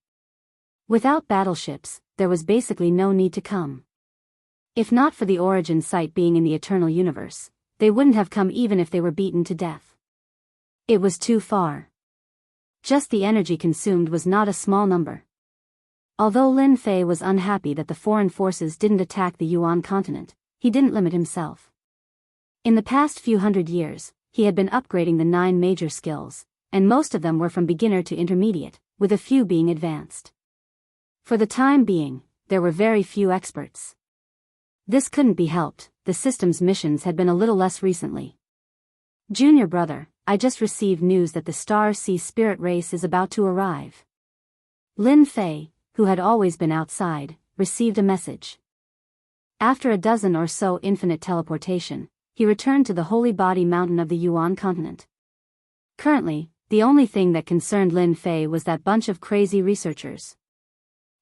Without battleships, there was basically no need to come. If not for the origin site being in the eternal universe, they wouldn't have come even if they were beaten to death. It was too far. Just the energy consumed was not a small number. Although Lin Fei was unhappy that the foreign forces didn't attack the Yuan continent, he didn't limit himself. In the past few hundred years, he had been upgrading the 9 major skills, and most of them were from beginner to intermediate, with a few being advanced. For the time being, there were very few experts. This couldn't be helped, the system's missions had been a little less recently. Junior brother, I just received news that the Star Sea spirit race is about to arrive. Lin Fei, who had always been outside, received a message. After a dozen or so infinite teleportation, he returned to the holy body mountain of the Yuan continent. Currently, the only thing that concerned Lin Fei was that bunch of crazy researchers.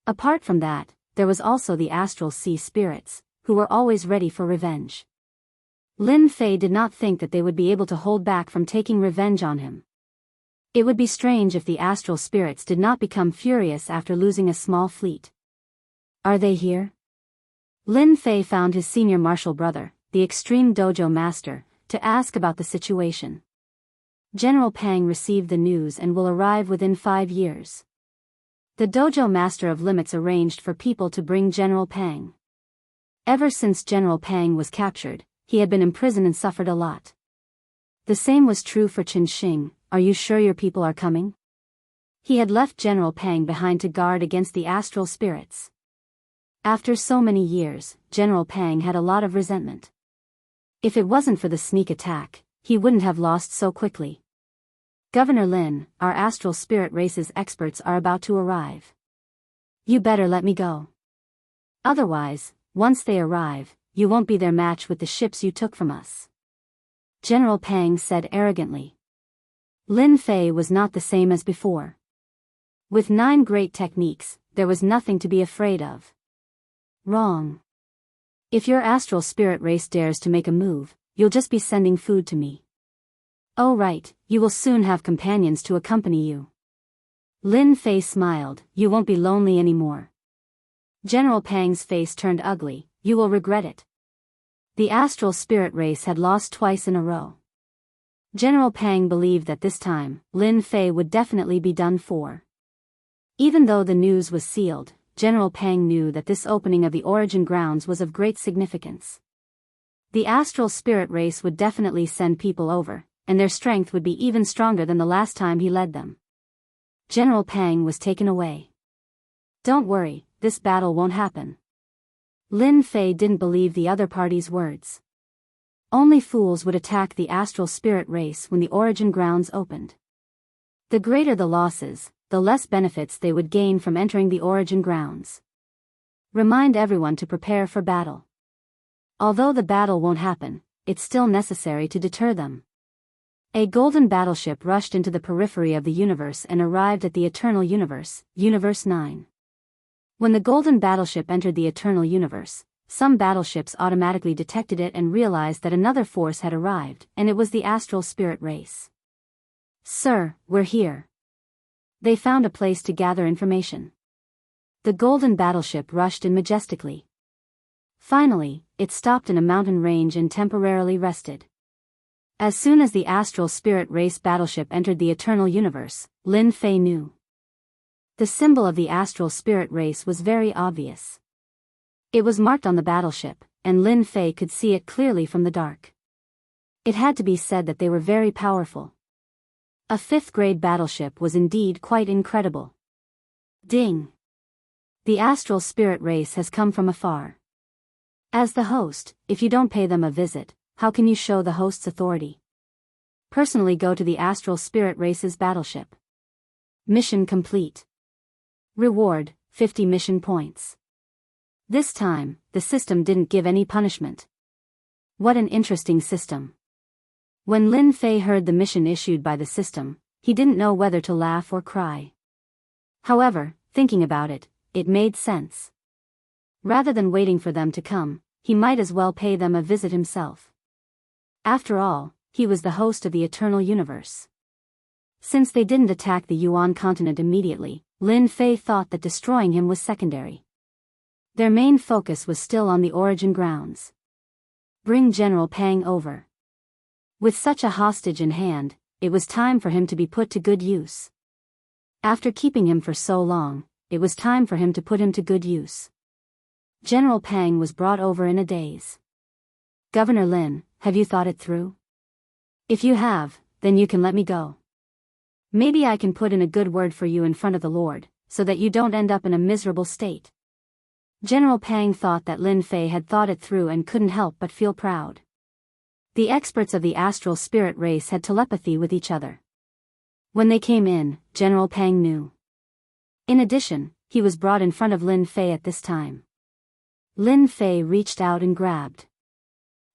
Apart from that, there was also the astral sea spirits, who were always ready for revenge. Lin Fei did not think that they would be able to hold back from taking revenge on him. It would be strange if the astral spirits did not become furious after losing a small fleet. Are they here? Lin Fei found his senior martial brother, the extreme dojo master, to ask about the situation. General Pang received the news and will arrive within 5 years. The dojo master of limits arranged for people to bring General Pang. Ever since General Pang was captured, he had been imprisoned and suffered a lot. The same was true for Qin Xing. Are you sure your people are coming? He had left General Pang behind to guard against the astral spirits. After so many years, General Pang had a lot of resentment. If it wasn't for the sneak attack, he wouldn't have lost so quickly. Governor Lin, our astral spirit race's experts are about to arrive. You better let me go. Otherwise, once they arrive, you won't be their match with the ships you took from us. General Pang said arrogantly. Lin Fei was not the same as before. With 9 great techniques, there was nothing to be afraid of. Wrong. If your astral spirit race dares to make a move, you'll just be sending food to me. Oh right, you will soon have companions to accompany you. Lin Fei smiled, you won't be lonely anymore. General Pang's face turned ugly, you will regret it. The astral spirit race had lost twice in a row. General Pang believed that this time, Lin Fei would definitely be done for. Even though the news was sealed, General Pang knew that this opening of the origin grounds was of great significance. The astral spirit race would definitely send people over, and their strength would be even stronger than the last time he led them. General Pang was taken away. Don't worry, this battle won't happen. Lin Fei didn't believe the other party's words. Only fools would attack the astral spirit race when the origin grounds opened. The greater the losses, the less benefits they would gain from entering the origin grounds. Remind everyone to prepare for battle. Although the battle won't happen, it's still necessary to deter them. A golden battleship rushed into the periphery of the universe and arrived at the Eternal Universe, Universe 9. When the golden battleship entered the Eternal Universe, some battleships automatically detected it and realized that another force had arrived, and it was the astral spirit race. Sir, we're here. They found a place to gather information. The golden battleship rushed in majestically. Finally, it stopped in a mountain range and temporarily rested. As soon as the astral spirit race battleship entered the Eternal Universe, Lin Fei knew. The symbol of the astral spirit race was very obvious. It was marked on the battleship, and Lin Fei could see it clearly from the dark. It had to be said that they were very powerful. A 5th-grade battleship was indeed quite incredible. Ding! The astral spirit race has come from afar. As the host, if you don't pay them a visit, how can you show the host's authority? Personally go to the astral spirit race's battleship. Mission complete. Reward, 50 mission points. This time, the system didn't give any punishment. What an interesting system. When Lin Fei heard the mission issued by the system, he didn't know whether to laugh or cry. However, thinking about it, it made sense. Rather than waiting for them to come, he might as well pay them a visit himself. After all, he was the host of the Eternal Universe. Since they didn't attack the Yuan continent immediately, Lin Fei thought that destroying him was secondary. Their main focus was still on the origin grounds. Bring General Pang over. With such a hostage in hand, it was time for him to be put to good use. After keeping him for so long, it was time for him to put him to good use. General Pang was brought over in a daze. Governor Lin, have you thought it through? If you have, then you can let me go. Maybe I can put in a good word for you in front of the Lord, so that you don't end up in a miserable state. General Pang thought that Lin Fei had thought it through and couldn't help but feel proud. The experts of the astral spirit race had telepathy with each other. When they came in, General Pang knew. In addition, he was brought in front of Lin Fei at this time. Lin Fei reached out and grabbed.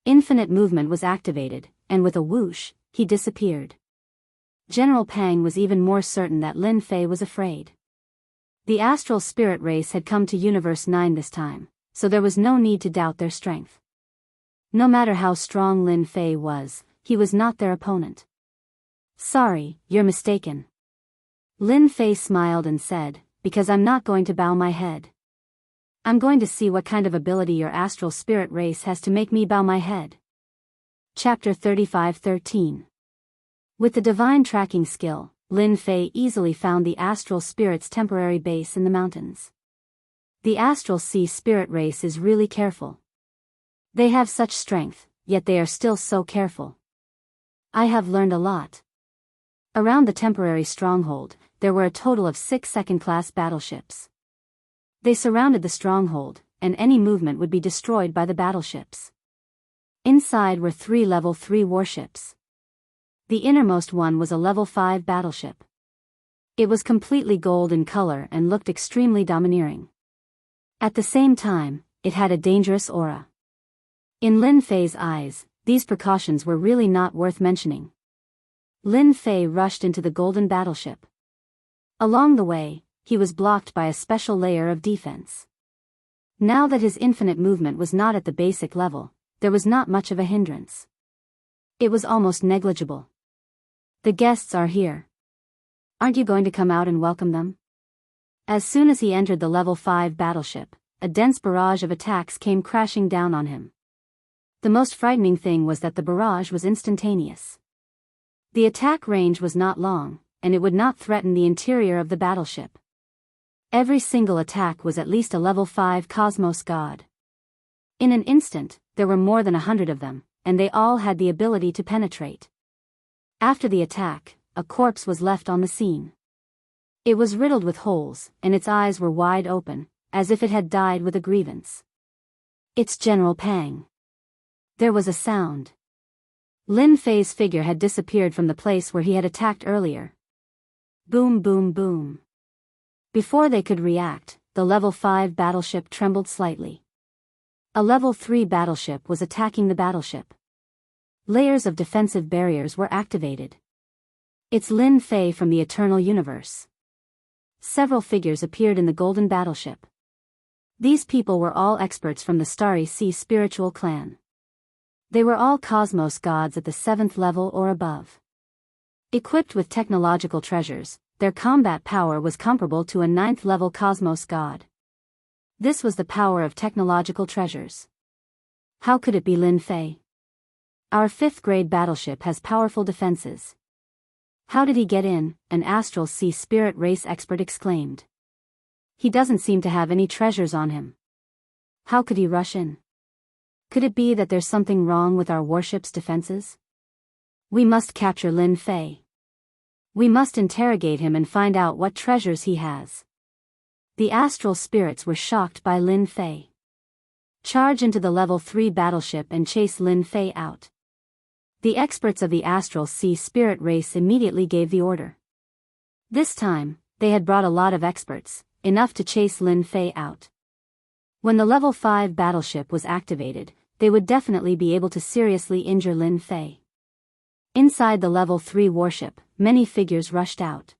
Infinite movement was activated, and with a whoosh, he disappeared. General Pang was even more certain that Lin Fei was afraid. The astral spirit race had come to Universe 9 this time, so there was no need to doubt their strength. No matter how strong Lin Fei was, he was not their opponent. Sorry, you're mistaken. Lin Fei smiled and said, because I'm not going to bow my head. I'm going to see what kind of ability your astral spirit race has to make me bow my head. Chapter 35:13. With the divine tracking skill, Lin Fei easily found the astral spirit's temporary base in the mountains. The astral sea spirit race is really careful. They have such strength, yet they are still so careful. I have learned a lot. Around the temporary stronghold, there were a total of 6 second-class battleships. They surrounded the stronghold, and any movement would be destroyed by the battleships. Inside were 3 level 3 warships. The innermost one was a level 5 battleship. It was completely gold in color and looked extremely domineering. At the same time, it had a dangerous aura. In Lin Fei's eyes, these precautions were really not worth mentioning. Lin Fei rushed into the golden battleship. Along the way, he was blocked by a special layer of defense. Now that his infinite movement was not at the basic level, there was not much of a hindrance. It was almost negligible. The guests are here. Aren't you going to come out and welcome them? As soon as he entered the level 5 battleship, a dense barrage of attacks came crashing down on him. The most frightening thing was that the barrage was instantaneous. The attack range was not long, and it would not threaten the interior of the battleship. Every single attack was at least a level 5 cosmos god. In an instant, there were more than 100 of them, and they all had the ability to penetrate. After the attack, a corpse was left on the scene. It was riddled with holes, and its eyes were wide open, as if it had died with a grievance. It's General Pang. There was a sound. Lin Fei's figure had disappeared from the place where he had attacked earlier. Boom, boom, boom. Before they could react, the level 5 battleship trembled slightly. A level 3 battleship was attacking the battleship. Layers of defensive barriers were activated. It's Lin Fei from the Eternal Universe. Several figures appeared in the golden battleship. These people were all experts from the Starry Sea spiritual clan. They were all cosmos gods at the 7th level or above. Equipped with technological treasures, their combat power was comparable to a 9th level cosmos god. This was the power of technological treasures. How could it be Lin Fei? Our 5th grade battleship has powerful defenses. How did he get in? An astral sea spirit race expert exclaimed. He doesn't seem to have any treasures on him. How could he rush in? Could it be that there's something wrong with our warship's defenses? We must capture Lin Fei. We must interrogate him and find out what treasures he has. The astral spirits were shocked by Lin Fei. Charge into the level 3 battleship and chase Lin Fei out. The experts of the astral sea spirit race immediately gave the order. This time, they had brought a lot of experts, enough to chase Lin Fei out. When the level 5 battleship was activated, they would definitely be able to seriously injure Lin Fei. Inside the level 3 warship, many figures rushed out.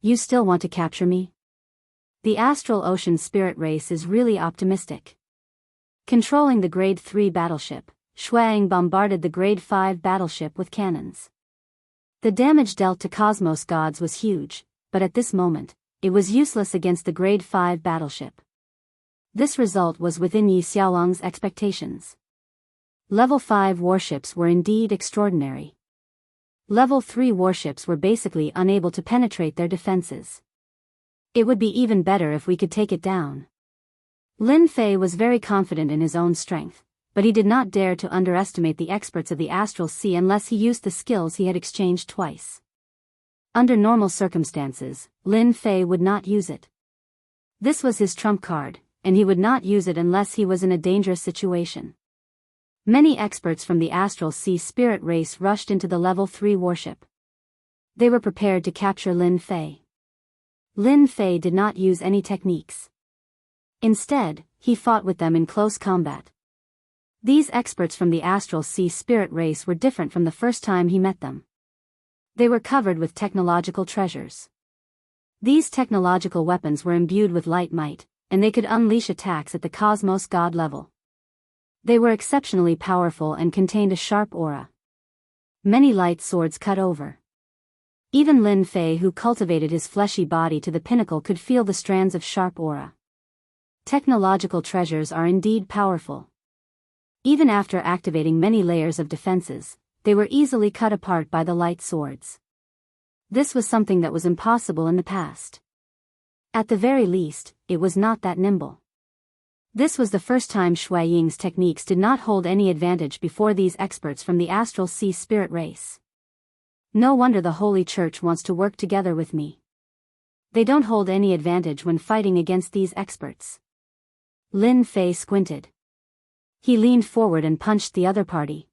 You still want to capture me? The astral ocean spirit race is really optimistic. Controlling the grade 3 battleship, Shuang bombarded the grade 5 battleship with cannons. The damage dealt to cosmos gods was huge, but at this moment, it was useless against the grade 5 battleship. This result was within Yi Xiaolong's expectations. Level 5 warships were indeed extraordinary. Level 3 warships were basically unable to penetrate their defenses. It would be even better if we could take it down. Lin Fei was very confident in his own strength, but he did not dare to underestimate the experts of the astral sea unless he used the skills he had exchanged twice. Under normal circumstances, Lin Fei would not use it. This was his trump card, and he would not use it unless he was in a dangerous situation. Many experts from the astral sea spirit race rushed into the level 3 warship. They were prepared to capture Lin Fei. Lin Fei did not use any techniques. Instead, he fought with them in close combat. These experts from the astral sea spirit race were different from the first time he met them. They were covered with technological treasures. These technological weapons were imbued with light might, and they could unleash attacks at the cosmos god level. They were exceptionally powerful and contained a sharp aura. Many light swords cut over. Even Lin Fei, who cultivated his fleshy body to the pinnacle, could feel the strands of sharp aura. Technological treasures are indeed powerful. Even after activating many layers of defenses, they were easily cut apart by the light swords. This was something that was impossible in the past. At the very least, it was not that nimble. This was the first time Shui Ying's techniques did not hold any advantage before these experts from the astral sea spirit race. No wonder the Holy Church wants to work together with me. They don't hold any advantage when fighting against these experts. Lin Fei squinted. He leaned forward and punched the other party.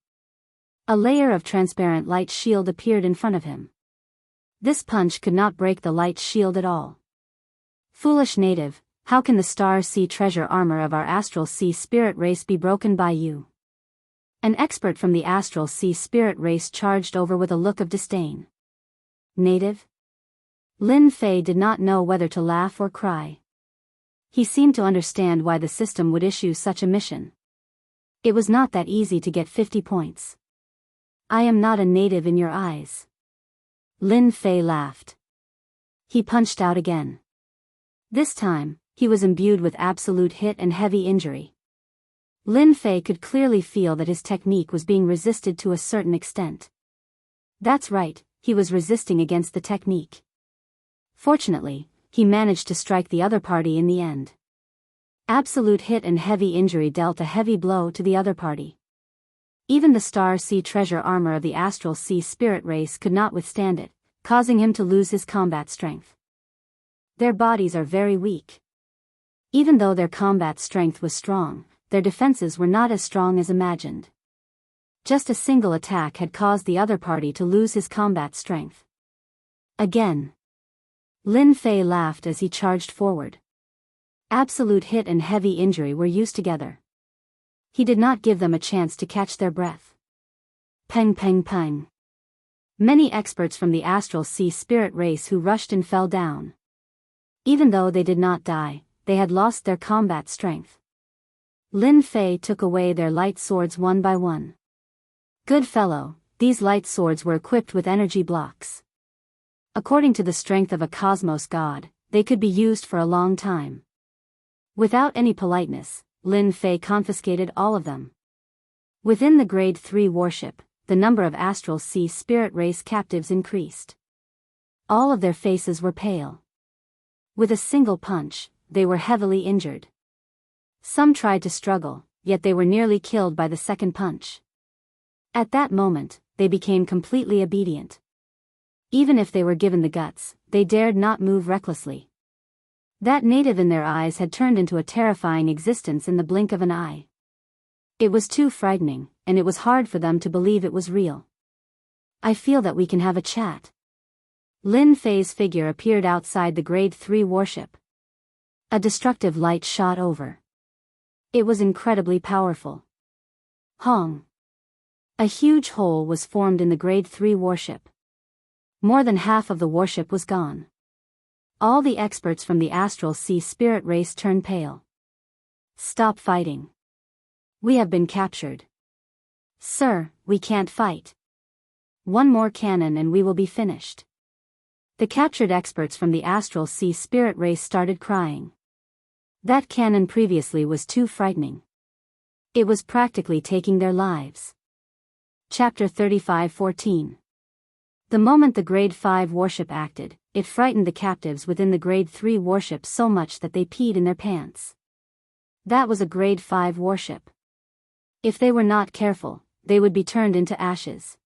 A layer of transparent light shield appeared in front of him. This punch could not break the light shield at all. Foolish native, how can the star sea treasure armor of our astral sea spirit race be broken by you? An expert from the astral sea spirit race charged over with a look of disdain. Native? Lin Fei did not know whether to laugh or cry. He seemed to understand why the system would issue such a mission. It was not that easy to get 50 points. I am not a native in your eyes. Lin Fei laughed. He punched out again. This time, he was imbued with absolute hit and heavy injury. Lin Fei could clearly feel that his technique was being resisted to a certain extent. That's right, he was resisting against the technique. Fortunately, he managed to strike the other party in the end. Absolute hit and heavy injury dealt a heavy blow to the other party. Even the Star Sea treasure armor of the Astral Sea spirit race could not withstand it, causing him to lose his combat strength. Their bodies are very weak. Even though their combat strength was strong, their defenses were not as strong as imagined. Just a single attack had caused the other party to lose his combat strength. Again. Lin Fei laughed as he charged forward. Absolute hit and heavy injury were used together. He did not give them a chance to catch their breath. Peng peng peng. Many experts from the Astral Sea spirit race who rushed and fell down. Even though they did not die, they had lost their combat strength. Lin Fei took away their light swords one by one. Good fellow, these light swords were equipped with energy blocks. According to the strength of a cosmos god, they could be used for a long time. Without any politeness, Lin Fei confiscated all of them. Within the Grade 3 warship, the number of Astral Sea spirit race captives increased. All of their faces were pale. With a single punch, they were heavily injured. Some tried to struggle, yet they were nearly killed by the second punch. At that moment, they became completely obedient. Even if they were given the guts, they dared not move recklessly. That native in their eyes had turned into a terrifying existence in the blink of an eye. It was too frightening, and it was hard for them to believe it was real. I feel that we can have a chat. Lin Fei's figure appeared outside the Grade 3 warship. A destructive light shot over. It was incredibly powerful. Hong. A huge hole was formed in the Grade 3 warship. More than half of the warship was gone. All the experts from the Astral Sea spirit race turned pale. Stop fighting. We have been captured. Sir, we can't fight. One more cannon and we will be finished. The captured experts from the Astral Sea spirit race started crying. That cannon previously was too frightening. It was practically taking their lives. Chapter 35:14. The moment the Grade 5 warship acted, it frightened the captives within the Grade 3 warship so much that they peed in their pants. That was a Grade 5 warship. If they were not careful, they would be turned into ashes.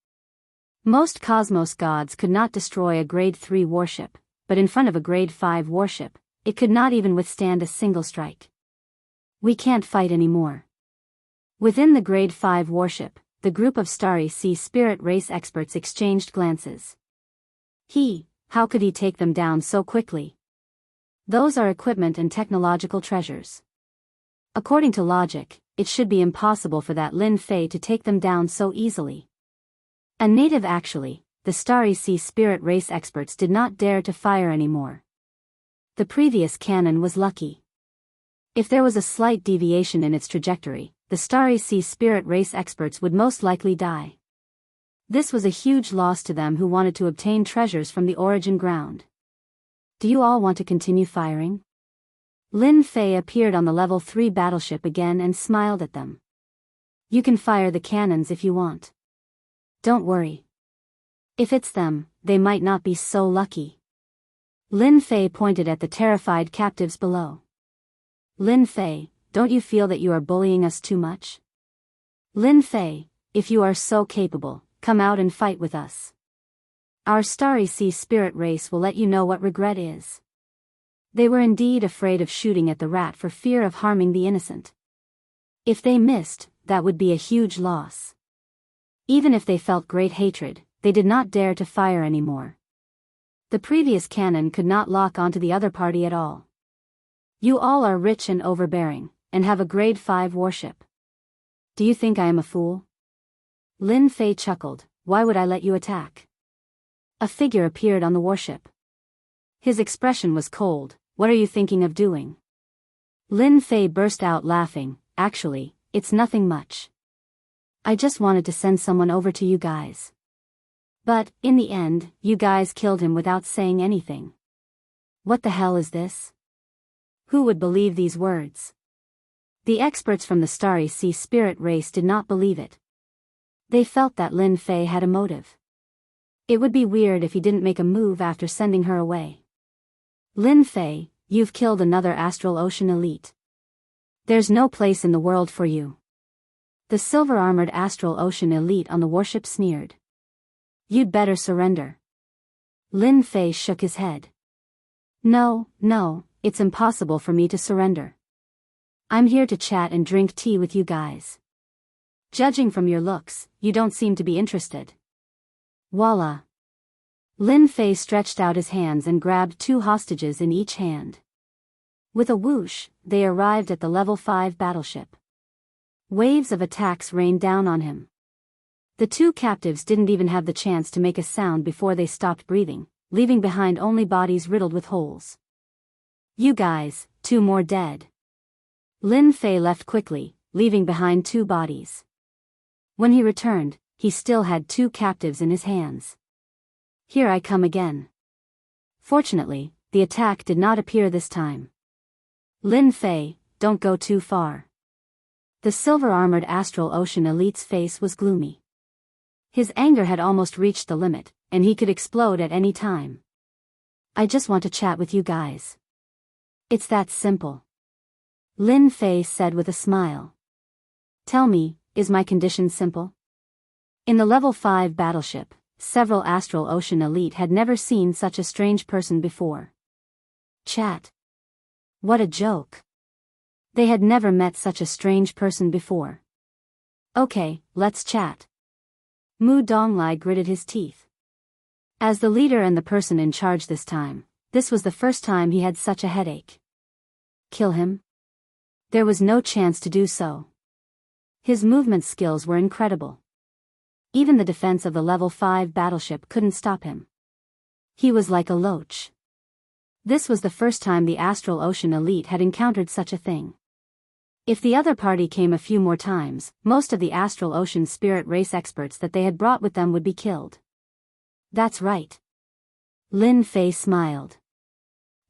Most cosmos gods could not destroy a Grade 3 warship, but in front of a Grade 5 warship, it could not even withstand a single strike. We can't fight anymore. Within the Grade 5 warship, the group of Starry Sea spirit race experts exchanged glances. How could he take them down so quickly? Those are equipment and technological treasures. According to logic, it should be impossible for that Lin Fei to take them down so easily. A native actually, the Starry Sea spirit race experts did not dare to fire anymore. The previous cannon was lucky. If there was a slight deviation in its trajectory, the Starry Sea spirit race experts would most likely die. This was a huge loss to them who wanted to obtain treasures from the origin ground. Do you all want to continue firing? Lin Fei appeared on the Level 3 battleship again and smiled at them. You can fire the cannons if you want. Don't worry. If it's them, they might not be so lucky. Lin Fei pointed at the terrified captives below. Lin Fei, don't you feel that you are bullying us too much? Lin Fei, if you are so capable, come out and fight with us. Our Starry Sea spirit race will let you know what regret is. They were indeed afraid of shooting at the rat for fear of harming the innocent. If they missed, that would be a huge loss. Even if they felt great hatred, they did not dare to fire anymore. The previous cannon could not lock onto the other party at all. You all are rich and overbearing, and have a grade 5 warship. Do you think I am a fool? Lin Fei chuckled. Why would I let you attack? A figure appeared on the warship. His expression was cold. What are you thinking of doing? Lin Fei burst out laughing. Actually, it's nothing much. I just wanted to send someone over to you guys. But, in the end, you guys killed him without saying anything. What the hell is this? Who would believe these words? The experts from the Starry Sea spirit race did not believe it. They felt that Lin Fei had a motive. It would be weird if he didn't make a move after sending her away. Lin Fei, you've killed another Astral Ocean elite. There's no place in the world for you. The silver-armored Astral Ocean elite on the warship sneered. You'd better surrender. Lin Fei shook his head. No, it's impossible for me to surrender. I'm here to chat and drink tea with you guys. Judging from your looks, you don't seem to be interested. Voila. Lin Fei stretched out his hands and grabbed 2 hostages in each hand. With a whoosh, they arrived at the level 5 battleship. Waves of attacks rained down on him. The 2 captives didn't even have the chance to make a sound before they stopped breathing, leaving behind only bodies riddled with holes. You guys, 2 more dead. Lin Fei left quickly, leaving behind 2 bodies. When he returned, he still had 2 captives in his hands. Here I come again. Fortunately, the attack did not appear this time. Lin Fei, don't go too far. The silver-armored Astral Ocean elite's face was gloomy. His anger had almost reached the limit, and he could explode at any time. I just want to chat with you guys. It's that simple. Lin Fei said with a smile. Tell me, is my condition simple? In the level 5 battleship, several Astral Ocean elite had never seen such a strange person before. Chat. What a joke. They had never met such a strange person before. Okay, let's chat. Mu Donglai gritted his teeth. As the leader and the person in charge this time, this was the first time he had such a headache. Kill him? There was no chance to do so. His movement skills were incredible. Even the defense of the level 5 battleship couldn't stop him. He was like a loach. This was the first time the Astral Ocean elite had encountered such a thing. If the other party came a few more times, most of the Astral Ocean spirit race experts that they had brought with them would be killed. That's right. Lin Fei smiled.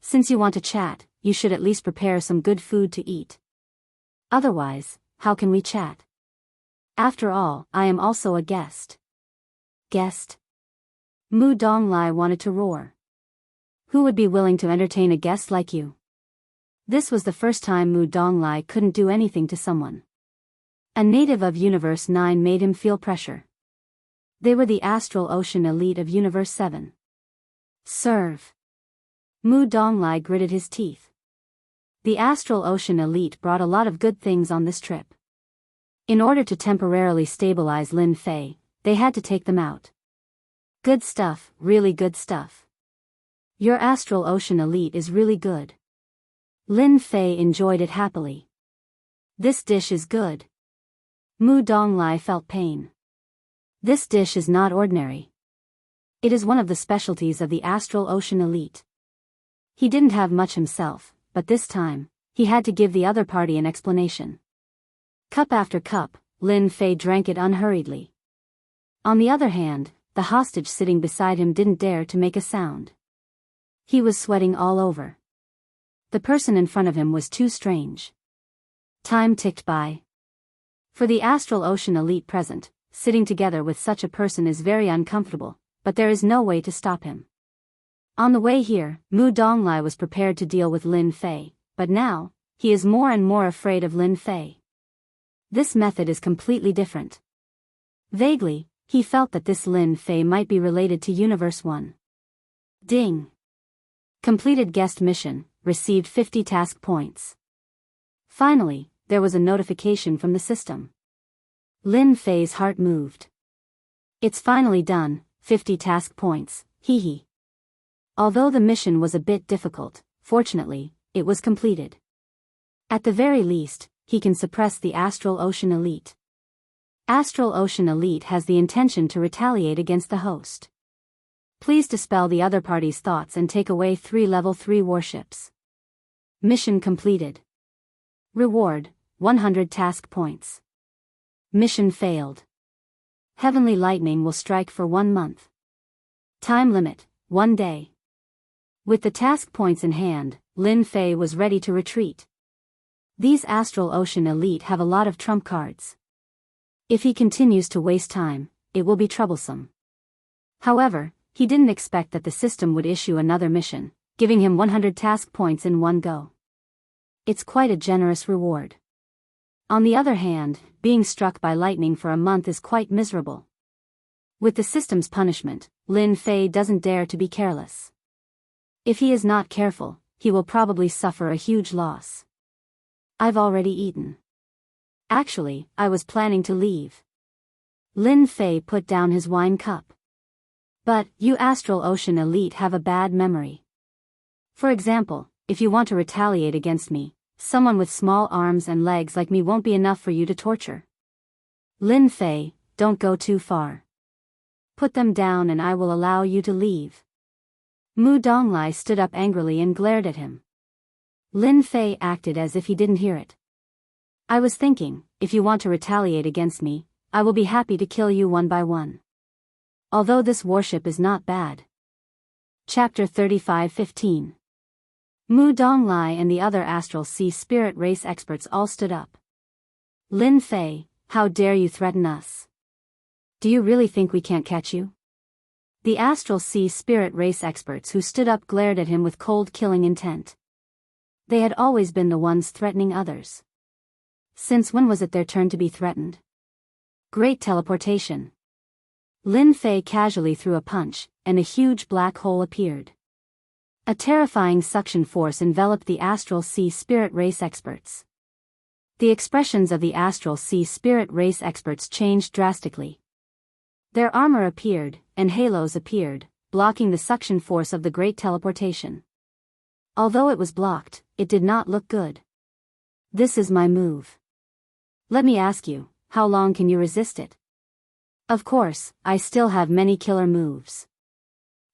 Since you want to chat, you should at least prepare some good food to eat. Otherwise, how can we chat? After all, I am also a guest. Guest? Mu Donglai wanted to roar. Who would be willing to entertain a guest like you? This was the first time Mu Donglai couldn't do anything to someone. A native of Universe 9 made him feel pressure. They were the Astral Ocean elite of Universe 7. Serve. Mu Donglai gritted his teeth. The Astral Ocean elite brought a lot of good things on this trip. In order to temporarily stabilize Lin Fei, they had to take them out. Good stuff, really good stuff. Your Astral Ocean elite is really good. Lin Fei enjoyed it happily. This dish is good. Mu Donglai felt pain. This dish is not ordinary. It is one of the specialties of the Astral Ocean elite. He didn't have much himself, but this time, he had to give the other party an explanation. Cup after cup, Lin Fei drank it unhurriedly. On the other hand, the hostage sitting beside him didn't dare to make a sound. He was sweating all over. The person in front of him was too strange. Time ticked by. For the Astral Ocean elite present, sitting together with such a person is very uncomfortable, but there is no way to stop him. On the way here, Mu Donglai was prepared to deal with Lin Fei, but now, he is more and more afraid of Lin Fei. This method is completely different. Vaguely, he felt that this Lin Fei might be related to Universe 1. Ding. Completed guest mission, received 50 task points. Finally, there was a notification from the system. Lin Fei's heart moved. It's finally done, 50 task points, hee hee. Although the mission was a bit difficult, fortunately, it was completed. At the very least, he can suppress the Astral Ocean Elite. Astral Ocean Elite has the intention to retaliate against the host. Please dispel the other party's thoughts and take away 3 level 3 warships. Mission completed. Reward, 100 task points. Mission failed. Heavenly lightning will strike for 1 month. Time limit, 1 day. With the task points in hand, Lin Fei was ready to retreat. These Astral Ocean Elite have a lot of trump cards. If he continues to waste time, it will be troublesome. However, he didn't expect that the system would issue another mission, giving him 100 task points in one go. It's quite a generous reward. On the other hand, being struck by lightning for a month is quite miserable. With the system's punishment, Lin Fei doesn't dare to be careless. If he is not careful, he will probably suffer a huge loss. I've already eaten. Actually, I was planning to leave. Lin Fei put down his wine cup. But, you Astral Ocean Elite have a bad memory. For example, if you want to retaliate against me, someone with small arms and legs like me won't be enough for you to torture. Lin Fei, don't go too far. Put them down and I will allow you to leave. Mu Donglai stood up angrily and glared at him. Lin Fei acted as if he didn't hear it. I was thinking, if you want to retaliate against me, I will be happy to kill you one by one. Although this warship is not bad. Chapter 35:15. Mu Donglai and the other Astral Sea Spirit Race experts all stood up. Lin Fei, how dare you threaten us? Do you really think we can't catch you? The Astral Sea Spirit Race experts who stood up glared at him with cold killing intent. They had always been the ones threatening others. Since when was it their turn to be threatened? Great teleportation. Lin Fei casually threw a punch, and a huge black hole appeared. A terrifying suction force enveloped the Astral Sea Spirit Race experts. The expressions of the Astral Sea Spirit Race experts changed drastically. Their armor appeared, and halos appeared, blocking the suction force of the great teleportation. Although it was blocked, it did not look good. This is my move. Let me ask you, how long can you resist it? Of course, I still have many killer moves.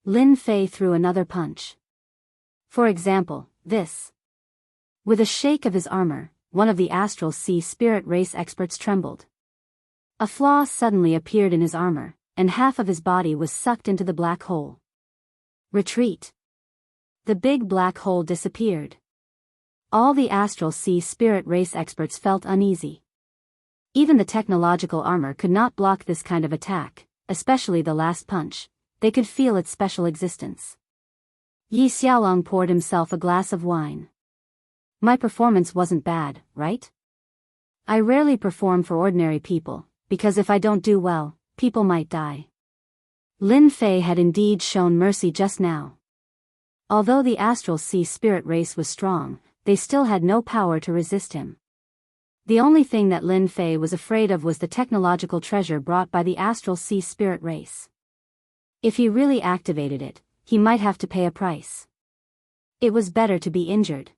Lin Fei threw another punch. For example, this. With a shake of his armor, one of the Astral Sea Spirit Race experts trembled. A flaw suddenly appeared in his armor, and half of his body was sucked into the black hole. Retreat. The big black hole disappeared. All the Astral Sea Spirit Race experts felt uneasy. Even the technological armor could not block this kind of attack, especially the last punch. They could feel its special existence. Yi Xiaolong poured himself a glass of wine. My performance wasn't bad, right? I rarely perform for ordinary people, because if I don't do well, people might die. Lin Fei had indeed shown mercy just now. Although the Astral Sea Spirit Race was strong, they still had no power to resist him. The only thing that Lin Fei was afraid of was the technological treasure brought by the Astral Sea Spirit Race. If he really activated it, he might have to pay a price. It was better to be injured.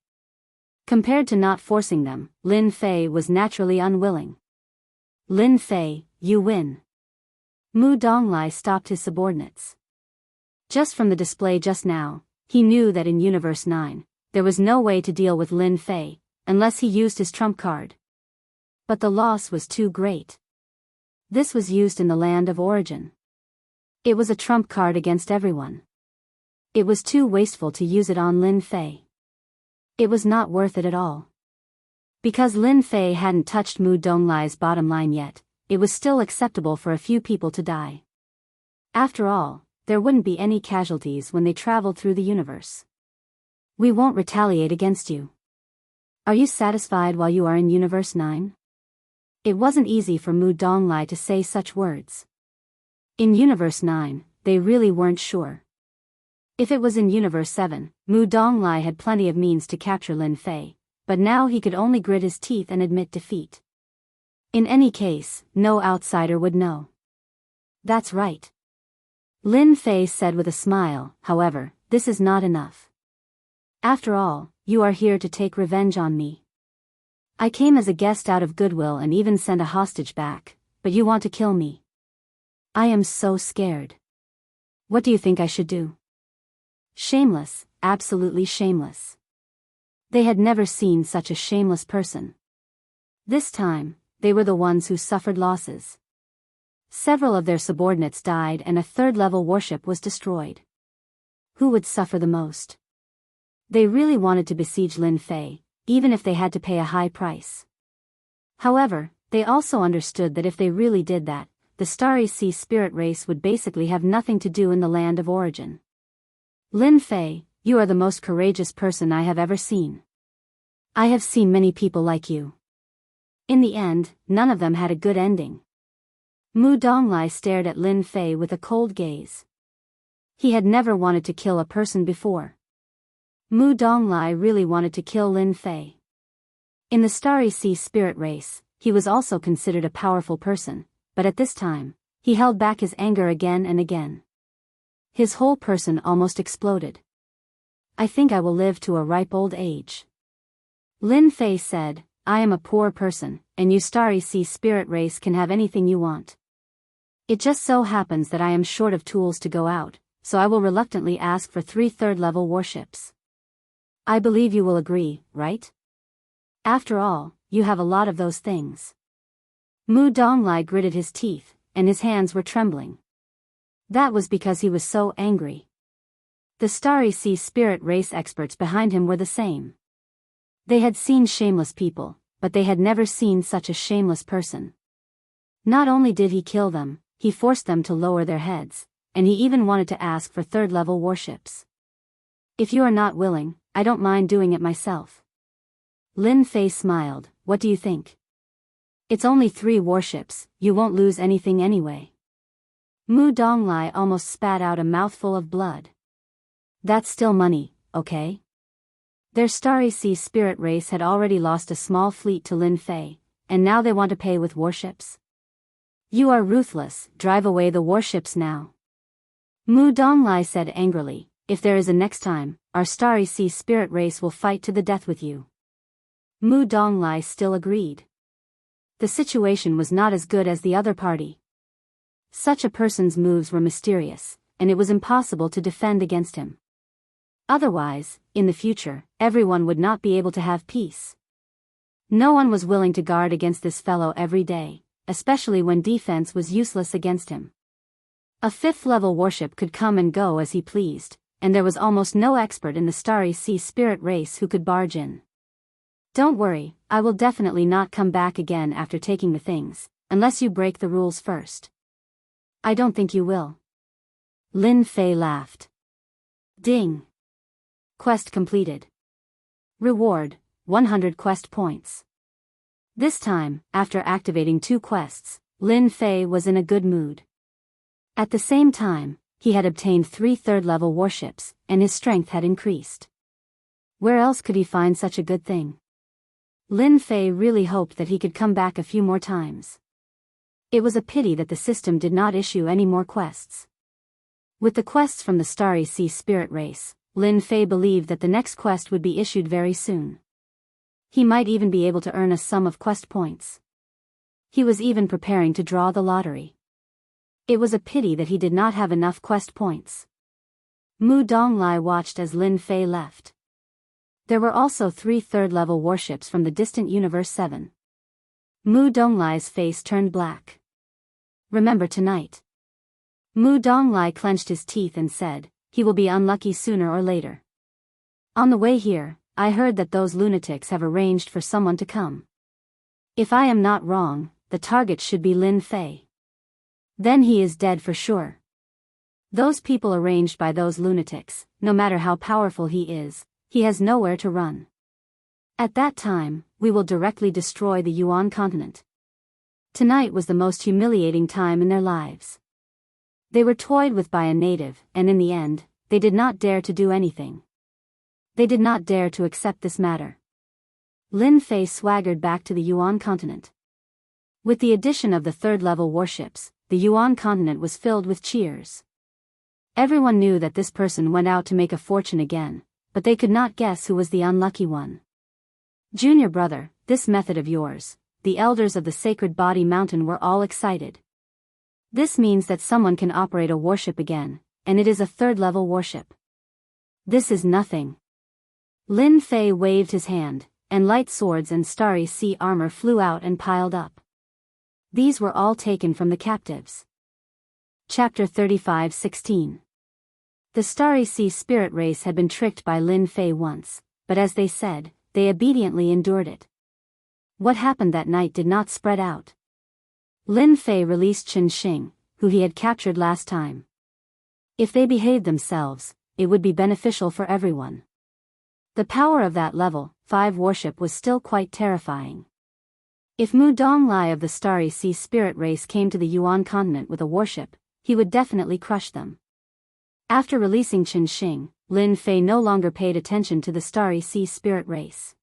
Compared to not forcing them, Lin Fei was naturally unwilling. Lin Fei, you win. Mu Donglai stopped his subordinates. Just from the display just now, he knew that in Universe 9, there was no way to deal with Lin Fei, unless he used his trump card. But the loss was too great. This was used in the land of origin. It was a trump card against everyone. It was too wasteful to use it on Lin Fei. It was not worth it at all. Because Lin Fei hadn't touched Mu Donglai's bottom line yet, it was still acceptable for a few people to die. After all, there wouldn't be any casualties when they traveled through the universe. We won't retaliate against you. Are you satisfied while you are in Universe 9? It wasn't easy for Mu Donglai to say such words. In Universe 9, they really weren't sure. If it was in Universe 7, Mu Donglai had plenty of means to capture Lin Fei, but now he could only grit his teeth and admit defeat. In any case, no outsider would know. That's right. Lin Fei said with a smile. However, this is not enough. After all, you are here to take revenge on me. I came as a guest out of goodwill and even sent a hostage back, but you want to kill me. I am so scared. What do you think I should do? Shameless, absolutely shameless. They had never seen such a shameless person. This time, they were the ones who suffered losses. Several of their subordinates died and a third-level warship was destroyed. Who would suffer the most? They really wanted to besiege Lin Fei, even if they had to pay a high price. However, they also understood that if they really did that, the Starry Sea spirit race would basically have nothing to do in the land of origin. Lin Fei, you are the most courageous person I have ever seen. I have seen many people like you. In the end, none of them had a good ending. Mu Donglai stared at Lin Fei with a cold gaze. He had never wanted to kill a person before. Mu Donglai really wanted to kill Lin Fei. In the Starry Sea spirit race, he was also considered a powerful person, but at this time, he held back his anger again and again. His whole person almost exploded. I think I will live to a ripe old age. Lin Fei said, I am a poor person, and you Starry Sea spirit race can have anything you want. It just so happens that I am short of tools to go out, so I will reluctantly ask for 3 third-level warships. I believe you will agree, right? After all, you have a lot of those things. Mu Donglai gritted his teeth, and his hands were trembling. That was because he was so angry. The Starry Sea spirit race experts behind him were the same. They had seen shameless people, but they had never seen such a shameless person. Not only did he kill them, he forced them to lower their heads, and he even wanted to ask for third-level warships. If you are not willing, I don't mind doing it myself. Lin Fei smiled. What do you think? It's only 3 warships, you won't lose anything anyway. Mu Donglai almost spat out a mouthful of blood. That's still money, okay? Their Starry Sea spirit race had already lost a small fleet to Lin Fei, and now they want to pay with warships? You are ruthless, drive away the warships now. Mu Donglai said angrily, if there is a next time, our Starry Sea spirit race will fight to the death with you. Mu Donglai still agreed. The situation was not as good as the other party. Such a person's moves were mysterious, and it was impossible to defend against him. Otherwise, in the future, everyone would not be able to have peace. No one was willing to guard against this fellow every day, especially when defense was useless against him. A 5th-level warship could come and go as he pleased, and there was almost no expert in the Starry Sea spirit race who could barge in. Don't worry, I will definitely not come back again after taking the things, unless you break the rules first. I don't think you will. Lin Fei laughed. Ding. Quest completed. Reward, 100 quest points. This time, after activating 2 quests, Lin Fei was in a good mood. At the same time, he had obtained 3 third-level warships, and his strength had increased. Where else could he find such a good thing? Lin Fei really hoped that he could come back a few more times. It was a pity that the system did not issue any more quests. With the quests from the Starry Sea spirit race, Lin Fei believed that the next quest would be issued very soon. He might even be able to earn a sum of quest points. He was even preparing to draw the lottery. It was a pity that he did not have enough quest points. Mu Donglai watched as Lin Fei left. There were also 3 third-level warships from the distant Universe 7. Mu Donglai's face turned black. Remember tonight. Mu Donglai clenched his teeth and said, he will be unlucky sooner or later. On the way here, I heard that those lunatics have arranged for someone to come. If I am not wrong, the target should be Lin Fei. Then he is dead for sure. Those people arranged by those lunatics, no matter how powerful he is, he has nowhere to run. At that time, we will directly destroy the Yuan continent. Tonight was the most humiliating time in their lives. They were toyed with by a native, and in the end, they did not dare to do anything. They did not dare to accept this matter. Lin Fei swaggered back to the Yuan continent. With the addition of the third-level warships, the Yuan continent was filled with cheers. Everyone knew that this person went out to make a fortune again, but they could not guess who was the unlucky one. Junior brother, this method of yours, the elders of the Sacred Body Mountain were all excited. This means that someone can operate a warship again, and it is a third-level warship. This is nothing. Lin Fei waved his hand, and light swords and starry sea armor flew out and piled up. These were all taken from the captives. Chapter 35:16. The Starry Sea spirit race had been tricked by Lin Fei once, but as they said, they obediently endured it. What happened that night did not spread out. Lin Fei released Qin Xing, who he had captured last time. If they behaved themselves, it would be beneficial for everyone. The power of that level 5 warship was still quite terrifying. If Mu Donglai of the Starry Sea spirit race came to the Yuan continent with a warship, he would definitely crush them. After releasing Qin Xing, Lin Fei no longer paid attention to the Starry Sea spirit race.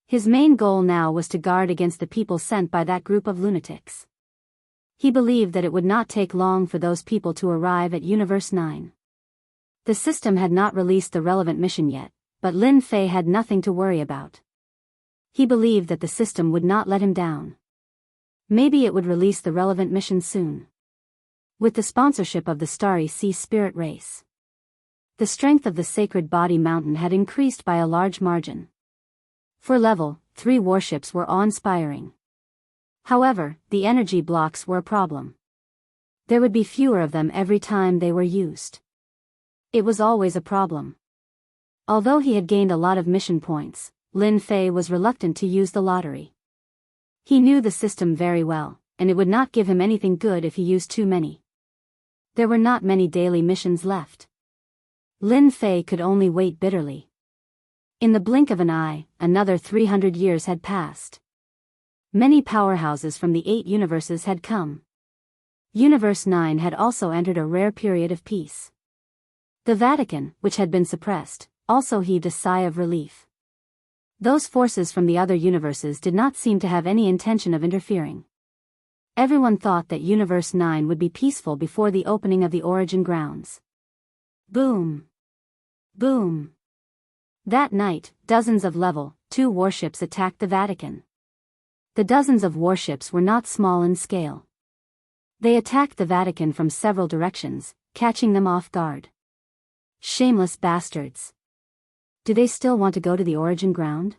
His main goal now was to guard against the people sent by that group of lunatics. He believed that it would not take long for those people to arrive at Universe 9. The system had not released the relevant mission yet, but Lin Fei had nothing to worry about. He believed that the system would not let him down. Maybe it would release the relevant mission soon. With the sponsorship of the Starry Sea spirit race, the strength of the Sacred Body Mountain had increased by a large margin. For level 3 warships were awe-inspiring. However, the energy blocks were a problem. There would be fewer of them every time they were used. It was always a problem. Although he had gained a lot of mission points, Lin Fei was reluctant to use the lottery. He knew the system very well, and it would not give him anything good if he used too many. There were not many daily missions left. Lin Fei could only wait bitterly. In the blink of an eye, another 300 years had passed. Many powerhouses from the 8 universes had come. Universe 9 had also entered a rare period of peace. The Vatican, which had been suppressed, also heaved a sigh of relief. Those forces from the other universes did not seem to have any intention of interfering. Everyone thought that Universe 9 would be peaceful before the opening of the origin grounds. Boom! Boom! That night, dozens of level 2 warships attacked the Vatican. The dozens of warships were not small in scale. They attacked the Vatican from several directions, catching them off guard. Shameless bastards! Do they still want to go to the origin ground?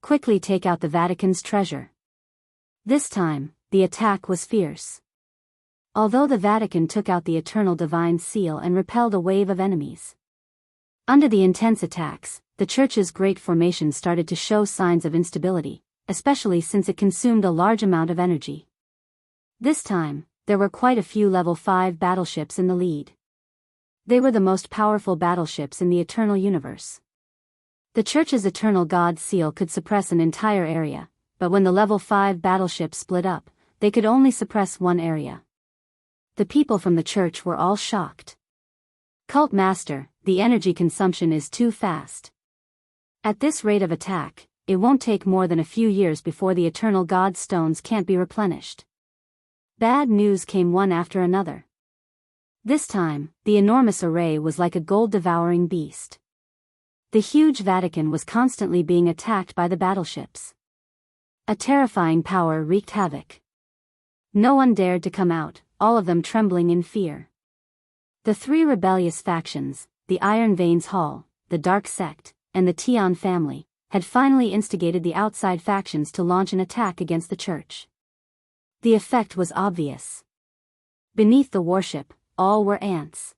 Quickly take out the Vatican's treasure. This time, the attack was fierce. Although the Vatican took out the Eternal Divine Seal and repelled a wave of enemies. Under the intense attacks, the Church's great formation started to show signs of instability, especially since it consumed a large amount of energy. This time, there were quite a few level 5 battleships in the lead. They were the most powerful battleships in the Eternal Universe. The Church's Eternal God Seal could suppress an entire area, but when the level 5 battleships split up, they could only suppress one area. The people from the Church were all shocked. Cult Master, the energy consumption is too fast. At this rate of attack, it won't take more than a few years before the Eternal God Stones can't be replenished. Bad news came one after another. This time, the enormous array was like a gold-devouring beast. The huge Vatican was constantly being attacked by the battleships. A terrifying power wreaked havoc. No one dared to come out, all of them trembling in fear. The 3 rebellious factions, the Iron Veins Hall, the Dark Sect, and the Tian family, had finally instigated the outside factions to launch an attack against the Church. The effect was obvious. Beneath the warship, all were ants.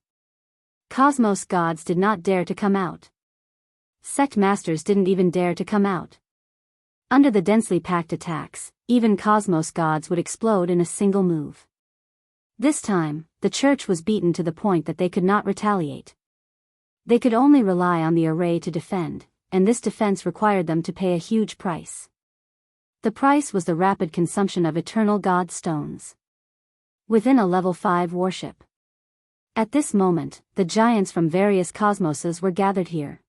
Cosmos gods did not dare to come out. Sect masters didn't even dare to come out. Under the densely packed attacks, even Cosmos gods would explode in a single move. This time, the Church was beaten to the point that they could not retaliate. They could only rely on the array to defend, and this defense required them to pay a huge price. The price was the rapid consumption of Eternal God Stones. Within a level 5 warship. At this moment, the giants from various cosmoses were gathered here.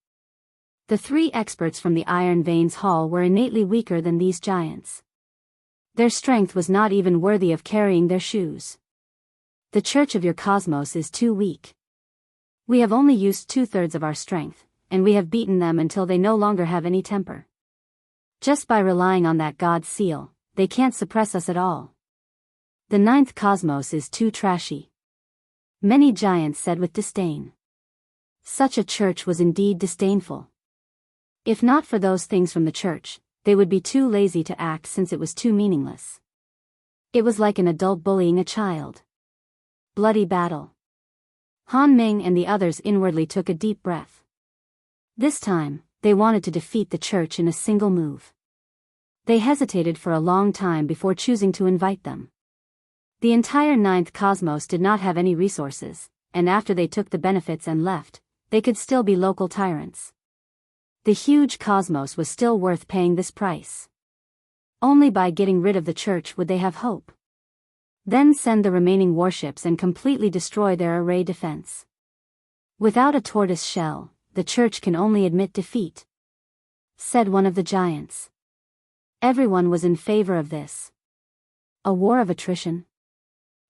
The 3 experts from the Iron Veins Hall were innately weaker than these giants. Their strength was not even worthy of carrying their shoes. The church of your cosmos is too weak. We have only used 2/3 of our strength, and we have beaten them until they no longer have any temper. Just by relying on that God's seal, they can't suppress us at all. The 9th cosmos is too trashy. Many giants said with disdain. Such a church was indeed disdainful. If not for those things from the church, they would be too lazy to act since it was too meaningless. It was like an adult bullying a child. Bloody battle. Han Ming and the others inwardly took a deep breath. This time, they wanted to defeat the church in a single move. They hesitated for a long time before choosing to invite them. The entire 9th cosmos did not have any resources, and after they took the benefits and left, they could still be local tyrants. The huge cosmos was still worth paying this price. Only by getting rid of the church would they have hope. Then send the remaining warships and completely destroy their array defense. Without a tortoise shell, the church can only admit defeat, said one of the giants. Everyone was in favor of this. A war of attrition?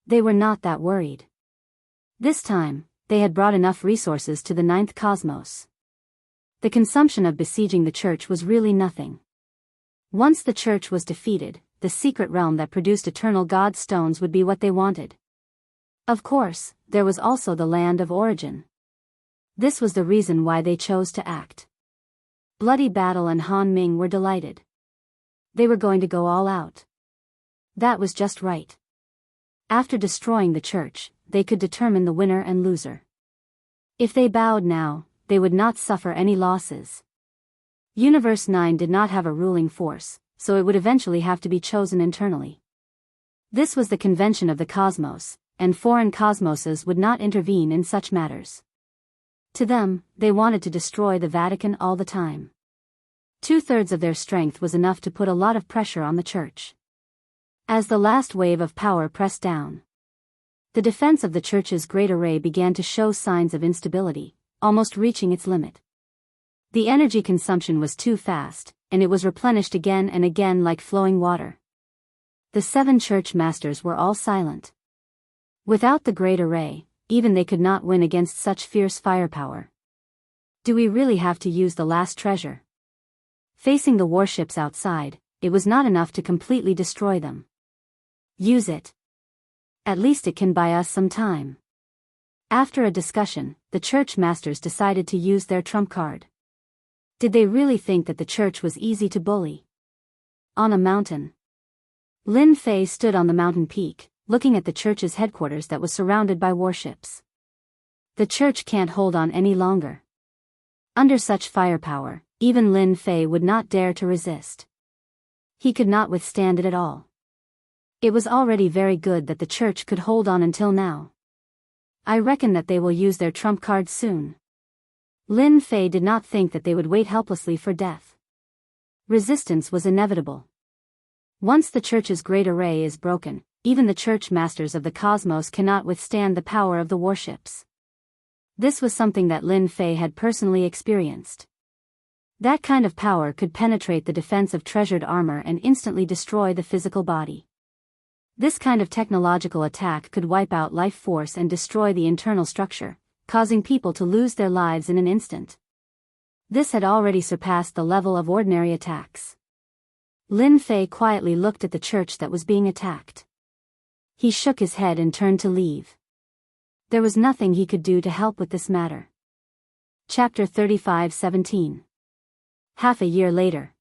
They were not that worried. This time, they had brought enough resources to the 9th cosmos. The consumption of besieging the church was really nothing. Once the church was defeated, the secret realm that produced eternal god stones would be what they wanted. Of course, there was also the land of origin. This was the reason why they chose to act. Bloody Battle and Han Ming were delighted. They were going to go all out. That was just right. After destroying the church, they could determine the winner and loser. If they bowed now, they would not suffer any losses. Universe 9 did not have a ruling force, so it would eventually have to be chosen internally. This was the convention of the cosmos, and foreign cosmoses would not intervene in such matters. To them, they wanted to destroy the Vatican all the time. 2/3 of their strength was enough to put a lot of pressure on the church. As the last wave of power pressed down, the defense of the church's great array began to show signs of instability, almost reaching its limit. The energy consumption was too fast, and it was replenished again and again like flowing water. The 7 church masters were all silent. Without the great array, even they could not win against such fierce firepower. Do we really have to use the last treasure? Facing the warships outside, it was not enough to completely destroy them. Use it. At least it can buy us some time. After a discussion, the church masters decided to use their trump card. Did they really think that the church was easy to bully? On a mountain. Lin Fei stood on the mountain peak, looking at the church's headquarters that was surrounded by warships. The church can't hold on any longer. Under such firepower, even Lin Fei would not dare to resist. He could not withstand it at all. It was already very good that the church could hold on until now. I reckon that they will use their trump card soon. Lin Fei did not think that they would wait helplessly for death. Resistance was inevitable. Once the church's great array is broken, even the church masters of the cosmos cannot withstand the power of the warships. This was something that Lin Fei had personally experienced. That kind of power could penetrate the defense of treasured armor and instantly destroy the physical body. This kind of technological attack could wipe out life force and destroy the internal structure, causing people to lose their lives in an instant. This had already surpassed the level of ordinary attacks. Lin Fei quietly looked at the church that was being attacked. He shook his head and turned to leave. There was nothing he could do to help with this matter. Chapter 35:17. Half a year later.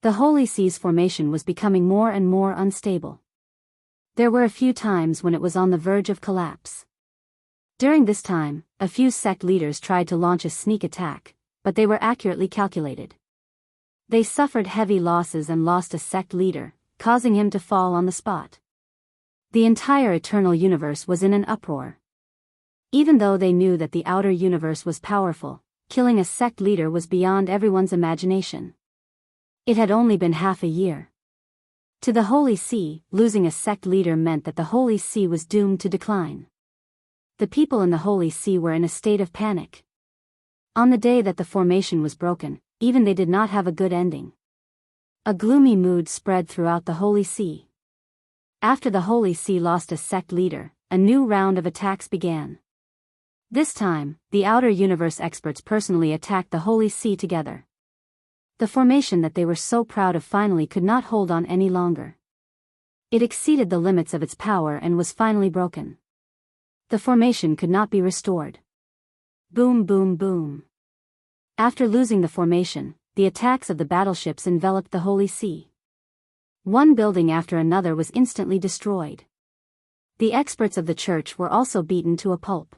The Holy Sea's formation was becoming more and more unstable. There were a few times when it was on the verge of collapse. During this time, a few sect leaders tried to launch a sneak attack, but they were accurately calculated. They suffered heavy losses and lost a sect leader, causing him to fall on the spot. The entire eternal universe was in an uproar. Even though they knew that the outer universe was powerful, killing a sect leader was beyond everyone's imagination. It had only been half a year. To the Holy See, losing a sect leader meant that the Holy See was doomed to decline. The people in the Holy See were in a state of panic. On the day that the formation was broken, even they did not have a good ending. A gloomy mood spread throughout the Holy See. After the Holy See lost a sect leader, a new round of attacks began. This time, the Outer Universe experts personally attacked the Holy See together. The formation that they were so proud of finally could not hold on any longer. It exceeded the limits of its power and was finally broken. The formation could not be restored. Boom, boom, boom. After losing the formation, the attacks of the battleships enveloped the Holy See. One building after another was instantly destroyed. The experts of the church were also beaten to a pulp.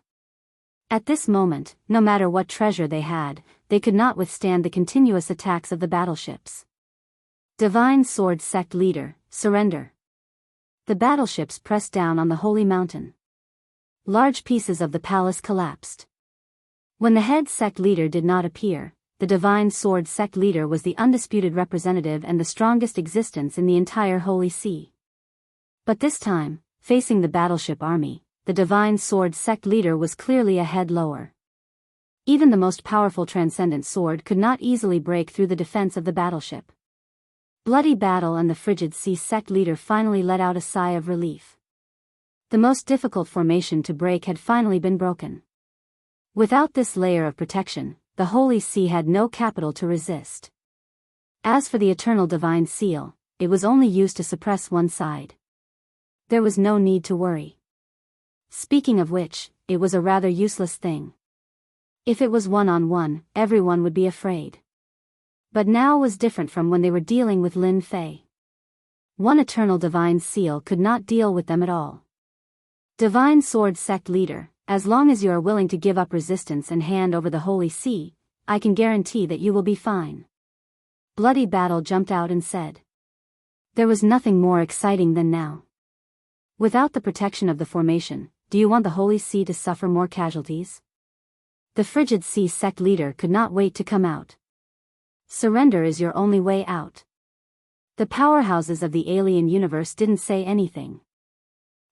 At this moment, no matter what treasure they had, they could not withstand the continuous attacks of the battleships. Divine Sword Sect Leader, surrender. The battleships pressed down on the holy mountain. Large pieces of the palace collapsed. When the head sect leader did not appear, the Divine Sword Sect Leader was the undisputed representative and the strongest existence in the entire Holy See. But this time, facing the battleship army, the Divine Sword Sect Leader was clearly a head lower. Even the most powerful transcendent sword could not easily break through the defense of the battleship. Bloody Battle and the Frigid Sea Sect Leader finally let out a sigh of relief. The most difficult formation to break had finally been broken. Without this layer of protection, the Holy See had no capital to resist. As for the Eternal Divine Seal, it was only used to suppress one side. There was no need to worry. Speaking of which, it was a rather useless thing. If it was one-on-one, everyone would be afraid. But now was different from when they were dealing with Lin Fei. One Eternal Divine Seal could not deal with them at all. Divine Sword Sect Leader, as long as you are willing to give up resistance and hand over the Holy See, I can guarantee that you will be fine. Bloody Battle jumped out and said. There was nothing more exciting than now. Without the protection of the formation, do you want the Holy See to suffer more casualties? The Frigid Sea Sect Leader could not wait to come out. Surrender is your only way out. The powerhouses of the alien universe didn't say anything.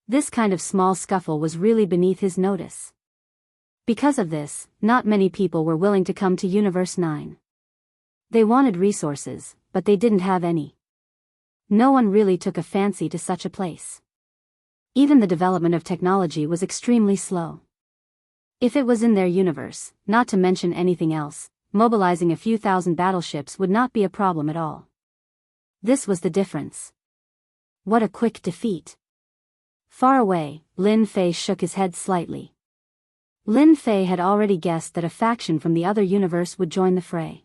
This kind of small scuffle was really beneath his notice. Because of this, not many people were willing to come to Universe 9. They wanted resources, but they didn't have any. No one really took a fancy to such a place. Even the development of technology was extremely slow. If it was in their universe, not to mention anything else, mobilizing a few thousand battleships would not be a problem at all. This was the difference. What a quick defeat. Far away, Lin Fei shook his head slightly. Lin Fei had already guessed that a faction from the other universe would join the fray.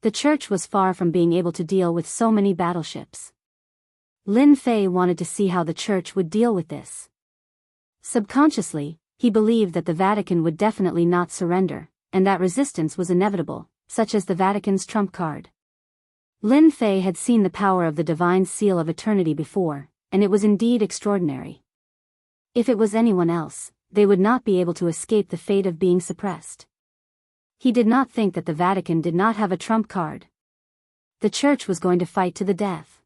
The church was far from being able to deal with so many battleships. Lin Fei wanted to see how the church would deal with this. Subconsciously, he believed that the Vatican would definitely not surrender, and that resistance was inevitable, such as the Vatican's trump card. Lin Fei had seen the power of the Divine Seal of Eternity before, and it was indeed extraordinary. If it was anyone else, they would not be able to escape the fate of being suppressed. He did not think that the Vatican did not have a trump card. The church was going to fight to the death.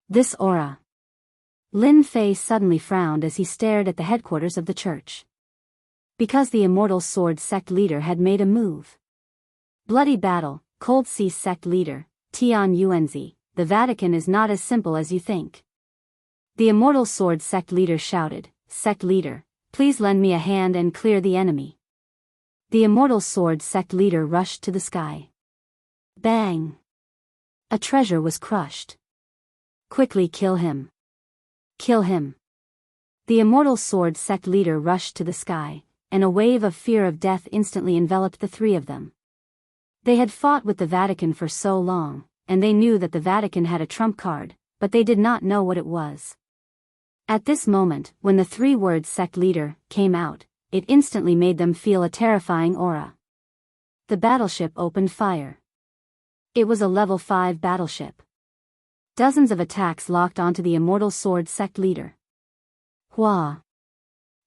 This aura. Lin Fei suddenly frowned as he stared at the headquarters of the church. Because the Immortal Sword Sect Leader had made a move. Bloody Battle, Cold Sea Sect Leader, Tian Yuanzi, the Vatican is not as simple as you think. The Immortal Sword Sect Leader shouted, Sect Leader, please lend me a hand and clear the enemy. The Immortal Sword Sect Leader rushed to the sky. Bang! A treasure was crushed. Quickly kill him. Kill him. The Immortal Sword Sect Leader rushed to the sky, and a wave of fear of death instantly enveloped the three of them. They had fought with the Vatican for so long, and they knew that the Vatican had a trump card, but they did not know what it was. At this moment, when the three-word sect leader came out, it instantly made them feel a terrifying aura. The battleship opened fire. It was a level 5 battleship. Dozens of attacks locked onto the Immortal Sword Sect Leader. Hua!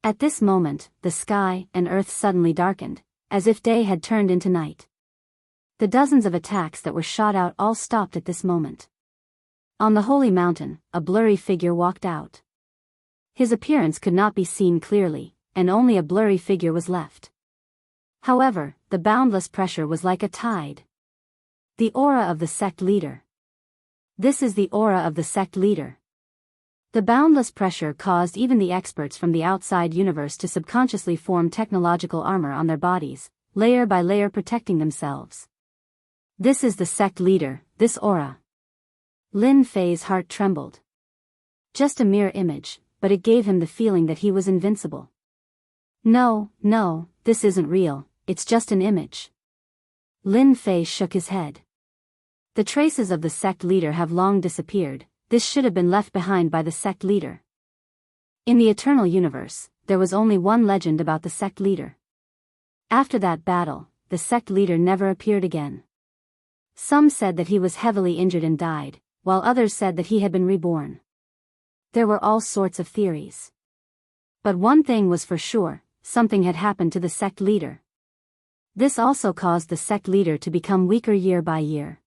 At this moment, the sky and earth suddenly darkened, as if day had turned into night. The dozens of attacks that were shot out all stopped at this moment. On the holy mountain, a blurry figure walked out. His appearance could not be seen clearly, and only a blurry figure was left. However, the boundless pressure was like a tide. The aura of the sect leader. This is the aura of the sect leader. The boundless pressure caused even the experts from the outside universe to subconsciously form technological armor on their bodies, layer by layer protecting themselves. This is the sect leader, this aura. Lin Fei's heart trembled. Just a mere image, but it gave him the feeling that he was invincible. No, this isn't real, it's just an image. Lin Fei shook his head. The traces of the sect leader have long disappeared. This should have been left behind by the sect leader. In the eternal universe, there was only one legend about the sect leader. After that battle, the sect leader never appeared again. Some said that he was heavily injured and died, while others said that he had been reborn. There were all sorts of theories. But one thing was for sure, something had happened to the sect leader. This also caused the sect leader to become weaker year by year.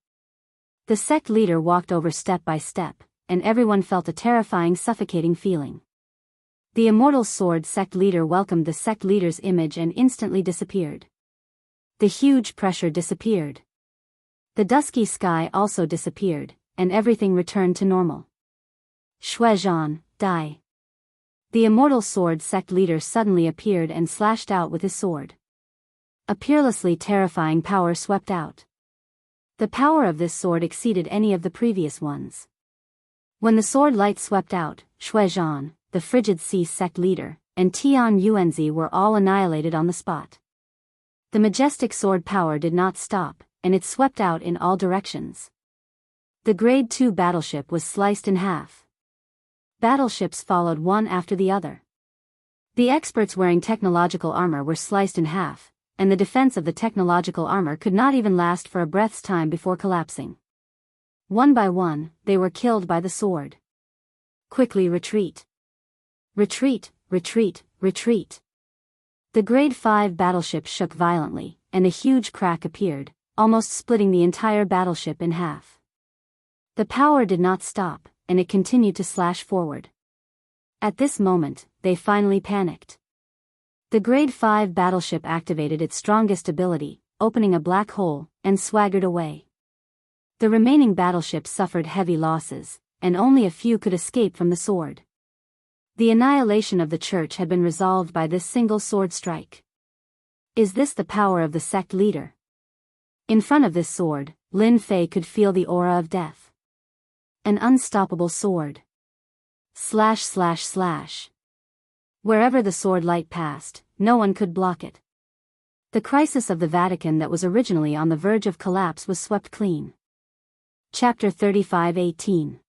The sect leader walked over step by step, and everyone felt a terrifying, suffocating feeling. The immortal sword sect leader welcomed the sect leader's image and instantly disappeared. The huge pressure disappeared. The dusky sky also disappeared, and everything returned to normal. Shuizhan, die. The immortal sword sect leader suddenly appeared and slashed out with his sword. A peerlessly terrifying power swept out. The power of this sword exceeded any of the previous ones. When the sword light swept out, Shuizhan, the frigid sea sect leader, and Tian Yuanzi were all annihilated on the spot. The majestic sword power did not stop, and it swept out in all directions. The Grade 2 battleship was sliced in half. Battleships followed one after the other. The experts wearing technological armor were sliced in half, and the defense of the technological armor could not even last for a breath's time before collapsing. One by one, they were killed by the sword. Quickly retreat. Retreat, retreat, retreat. The Grade 5 battleship shook violently, and a huge crack appeared, almost splitting the entire battleship in half. The power did not stop, and it continued to slash forward. At this moment, they finally panicked. The Grade 5 battleship activated its strongest ability, opening a black hole, and swaggered away. The remaining battleships suffered heavy losses, and only a few could escape from the sword. The annihilation of the church had been resolved by this single sword strike. Is this the power of the sect leader? In front of this sword, Lin Fei could feel the aura of death. An unstoppable sword. Slash slash slash. Wherever the sword light passed, no one could block it. The crisis of the Vatican that was originally on the verge of collapse was swept clean. Chapter 35:18.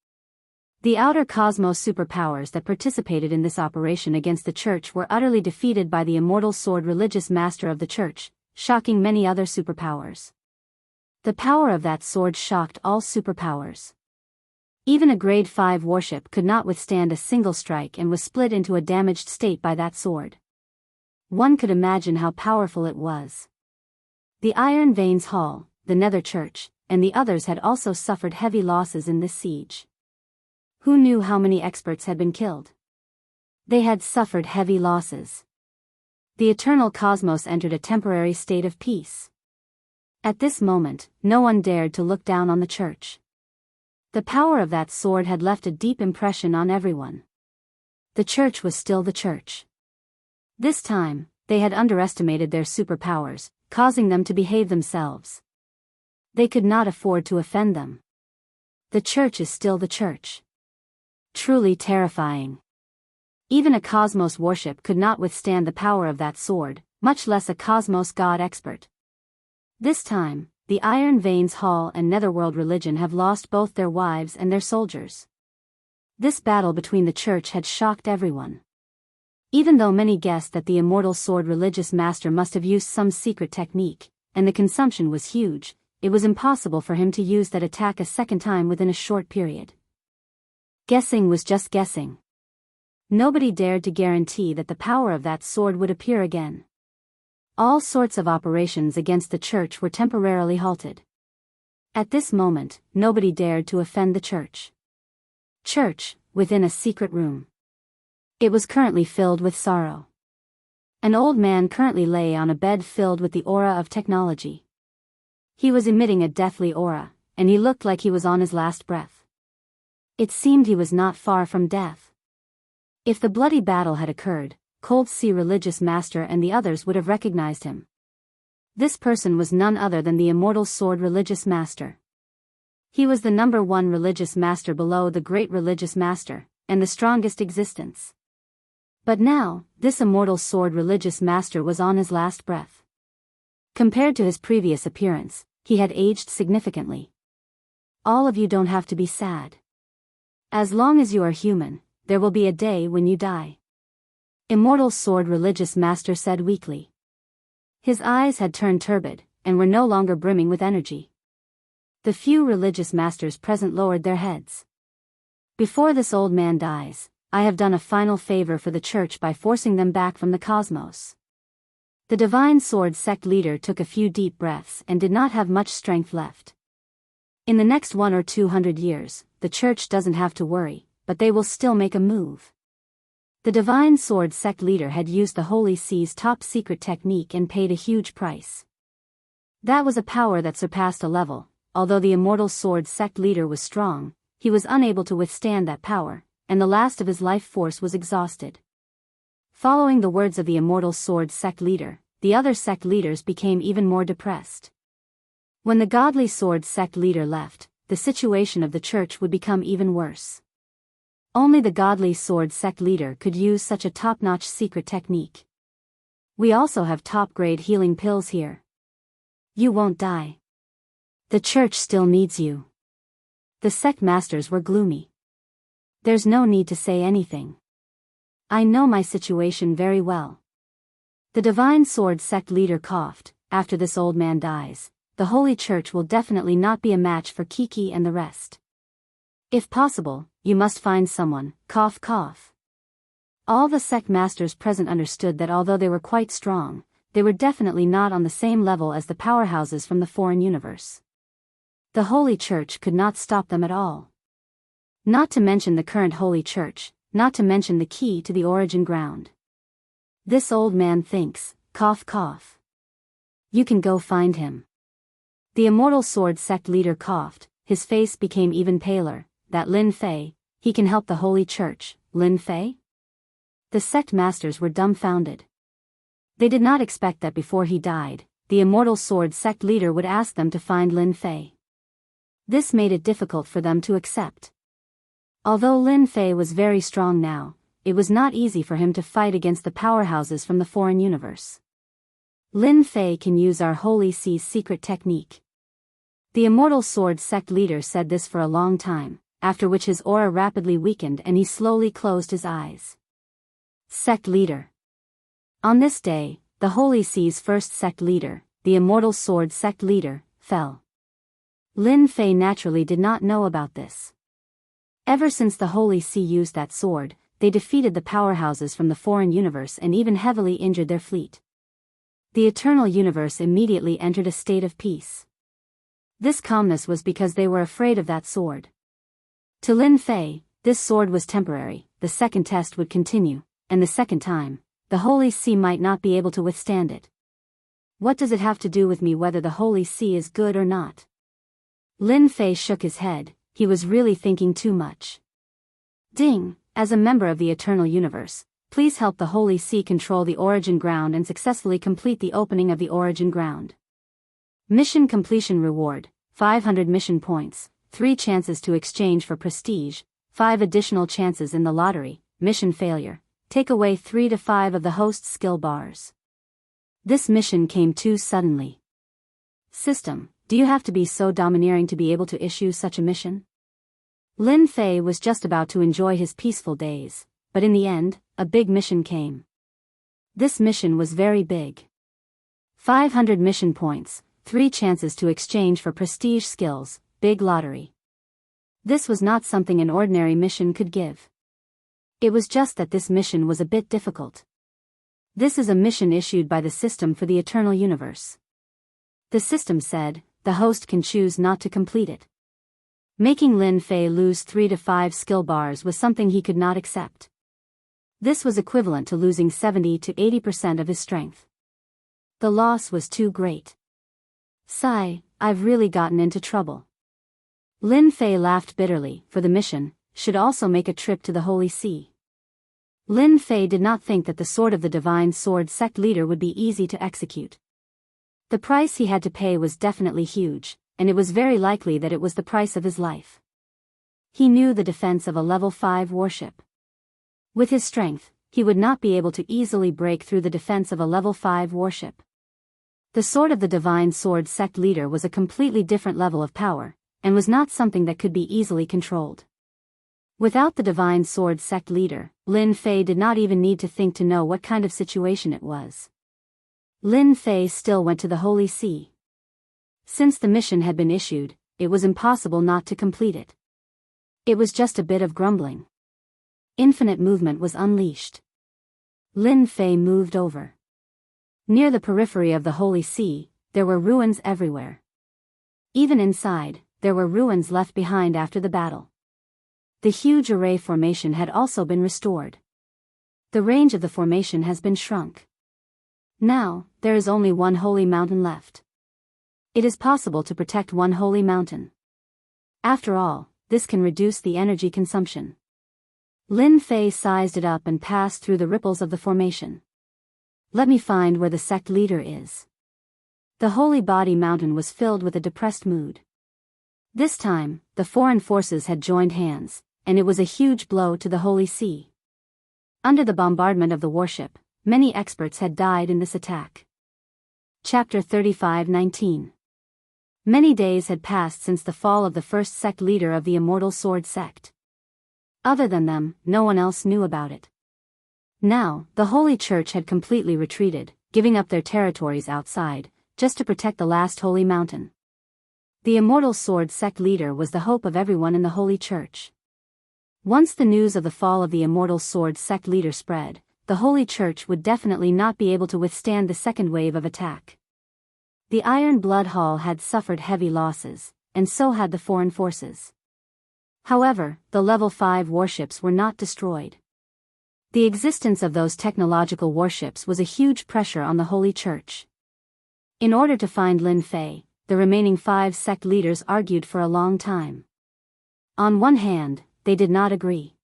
The outer cosmos superpowers that participated in this operation against the church were utterly defeated by the immortal sword religious master of the church, shocking many other superpowers. The power of that sword shocked all superpowers. Even a Grade 5 warship could not withstand a single strike and was split into a damaged state by that sword. One could imagine how powerful it was. The Iron Veins Hall, the Nether Church, and the others had also suffered heavy losses in this siege. Who knew how many experts had been killed? They had suffered heavy losses. The eternal cosmos entered a temporary state of peace. At this moment, no one dared to look down on the church. The power of that sword had left a deep impression on everyone. The church was still the church. This time, they had underestimated their superpowers, causing them to behave themselves. They could not afford to offend them. The church is still the church. Truly terrifying. Even a cosmos warship could not withstand the power of that sword, much less a cosmos god expert. This time, the Iron Veins Hall and Netherworld religion have lost both their wives and their soldiers. This battle between the church had shocked everyone. Even though many guessed that the immortal sword religious master must have used some secret technique, and the consumption was huge, it was impossible for him to use that attack a second time within a short period. Guessing was just guessing. Nobody dared to guarantee that the power of that sword would appear again. All sorts of operations against the church were temporarily halted. At this moment, nobody dared to offend the church. Church, within a secret room. It was currently filled with sorrow. An old man currently lay on a bed filled with the aura of technology. He was emitting a deathly aura, and he looked like he was on his last breath. It seemed he was not far from death. If the bloody battle had occurred, Cold Sea Religious Master and the others would have recognized him. This person was none other than the Immortal Sword Religious Master. He was the number one religious master below the Great Religious Master, and the strongest existence. But now, this Immortal Sword Religious Master was on his last breath. Compared to his previous appearance, he had aged significantly. All of you don't have to be sad. As long as you are human, there will be a day when you die. Immortal Sword Religious Master said weakly. His eyes had turned turbid, and were no longer brimming with energy. The few religious masters present lowered their heads. Before this old man dies, I have done a final favor for the church by forcing them back from the cosmos. The Divine Sword Sect leader took a few deep breaths and did not have much strength left. In the next 100 or 200 years, the church doesn't have to worry, but they will still make a move. The Divine Sword Sect leader had used the Holy Sea's top secret technique and paid a huge price. That was a power that surpassed a level. Although the Immortal Sword Sect leader was strong, he was unable to withstand that power, and the last of his life force was exhausted. Following the words of the Immortal Sword Sect leader, the other sect leaders became even more depressed. When the Godly Sword Sect leader left, the situation of the church would become even worse. Only the Godly Sword Sect leader could use such a top-notch secret technique. We also have top-grade healing pills here. You won't die. The church still needs you. The sect masters were gloomy. There's no need to say anything. I know my situation very well. The Divine Sword Sect leader coughed. After this old man dies, the Holy Church will definitely not be a match for Kiki and the rest. If possible, you must find someone, cough cough. All the sect masters present understood that although they were quite strong, they were definitely not on the same level as the powerhouses from the foreign universe. The Holy Church could not stop them at all. Not to mention the current Holy Church, not to mention the key to the origin ground. This old man thinks, cough cough. You can go find him. The Immortal Sword Sect leader coughed, his face became even paler. That Lin Fei, he can help the Holy Church, Lin Fei? The sect masters were dumbfounded. They did not expect that before he died, the Immortal Sword Sect leader would ask them to find Lin Fei. This made it difficult for them to accept. Although Lin Fei was very strong now, it was not easy for him to fight against the powerhouses from the foreign universe. Lin Fei can use our Holy Sea's secret technique. The Immortal Sword Sect leader said this for a long time, after which his aura rapidly weakened and he slowly closed his eyes. Sect leader. On this day, the Holy Sea's first sect leader, the Immortal Sword Sect leader, fell. Lin Fei naturally did not know about this. Ever since the Holy See used that sword, they defeated the powerhouses from the foreign universe and even heavily injured their fleet. The Eternal Universe immediately entered a state of peace. This calmness was because they were afraid of that sword. To Lin Fei, this sword was temporary, the second test would continue, and the second time, the Holy See might not be able to withstand it. What does it have to do with me whether the Holy See is good or not? Lin Fei shook his head, he was really thinking too much. Ding, as a member of the Eternal Universe, please help the Holy See control the origin ground and successfully complete the opening of the origin ground. Mission completion reward, 500 mission points. 3 chances to exchange for prestige, 5 additional chances in the lottery. Mission failure, take away 3 to 5 of the host's skill bars. This mission came too suddenly. System, do you have to be so domineering to be able to issue such a mission? Lin Fei was just about to enjoy his peaceful days, but in the end, a big mission came. This mission was very big. 500 mission points, 3 chances to exchange for prestige skills. Big lottery. This was not something an ordinary mission could give. It was just that this mission was a bit difficult. This is a mission issued by the system for the Eternal Universe. The system said, the host can choose not to complete it. Making Lin Fei lose 3 to 5 skill bars was something he could not accept. This was equivalent to losing 70 to 80% of his strength. The loss was too great. Sigh, I've really gotten into trouble. Lin Fei laughed bitterly. For the mission, should also make a trip to the Holy See. Lin Fei did not think that the Sword of the Divine Sword sect leader would be easy to execute. The price he had to pay was definitely huge, and it was very likely that it was the price of his life. He knew the defense of a level 5 warship. With his strength, he would not be able to easily break through the defense of a level 5 warship. The Sword of the Divine Sword sect leader was a completely different level of power, and was not something that could be easily controlled. Without the Divine Sword sect leader, Lin Fei did not even need to think to know what kind of situation it was. Lin Fei still went to the Holy See. Since the mission had been issued, it was impossible not to complete it. It was just a bit of grumbling. Infinite movement was unleashed. Lin Fei moved over. Near the periphery of the Holy See, there were ruins everywhere. Even inside, there were ruins left behind after the battle. The huge array formation had also been restored. The range of the formation has been shrunk. Now, there is only one holy mountain left. It is possible to protect one holy mountain. After all, this can reduce the energy consumption. Lin Fei sized it up and passed through the ripples of the formation. Let me find where the sect leader is. The Holy Body Mountain was filled with a depressed mood. This time, the foreign forces had joined hands, and it was a huge blow to the Holy See. Under the bombardment of the warship, many experts had died in this attack. Chapter 35:19. Many days had passed since the fall of the first sect leader of the Immortal Sword sect. Other than them, no one else knew about it. Now, the Holy Church had completely retreated, giving up their territories outside, just to protect the last holy mountain. The Immortal Sword sect leader was the hope of everyone in the Holy Church. Once the news of the fall of the Immortal Sword sect leader spread, the Holy Church would definitely not be able to withstand the second wave of attack. The Iron Blood Hall had suffered heavy losses, and so had the foreign forces. However, the level 5 warships were not destroyed. The existence of those technological warships was a huge pressure on the Holy Church. In order to find Lin Fei, the remaining 5 sect leaders argued for a long time. On one hand, they did not agree.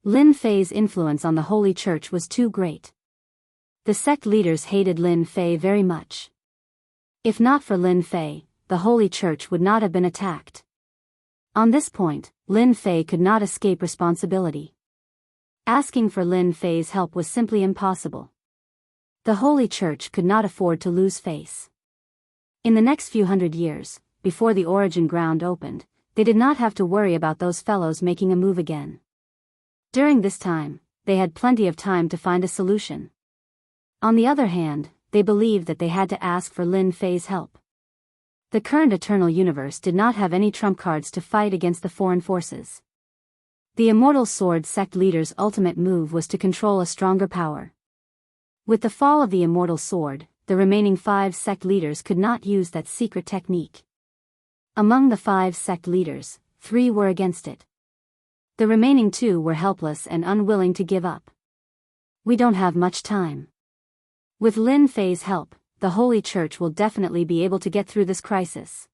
Lin Fei's influence on the Holy Church was too great. The sect leaders hated Lin Fei very much. If not for Lin Fei, the Holy Church would not have been attacked. On this point, Lin Fei could not escape responsibility. Asking for Lin Fei's help was simply impossible. The Holy Church could not afford to lose face. In the next few hundred years, before the origin ground opened, they did not have to worry about those fellows making a move again. During this time, they had plenty of time to find a solution. On the other hand, they believed that they had to ask for Lin Fei's help. The current Eternal Universe did not have any trump cards to fight against the foreign forces. The Immortal Sword sect leader's ultimate move was to control a stronger power. With the fall of the Immortal Sword, the remaining 5 sect leaders could not use that secret technique. Among the 5 sect leaders, 3 were against it. The remaining 2 were helpless and unwilling to give up. We don't have much time. With Lin Fei's help, the Holy Church will definitely be able to get through this crisis.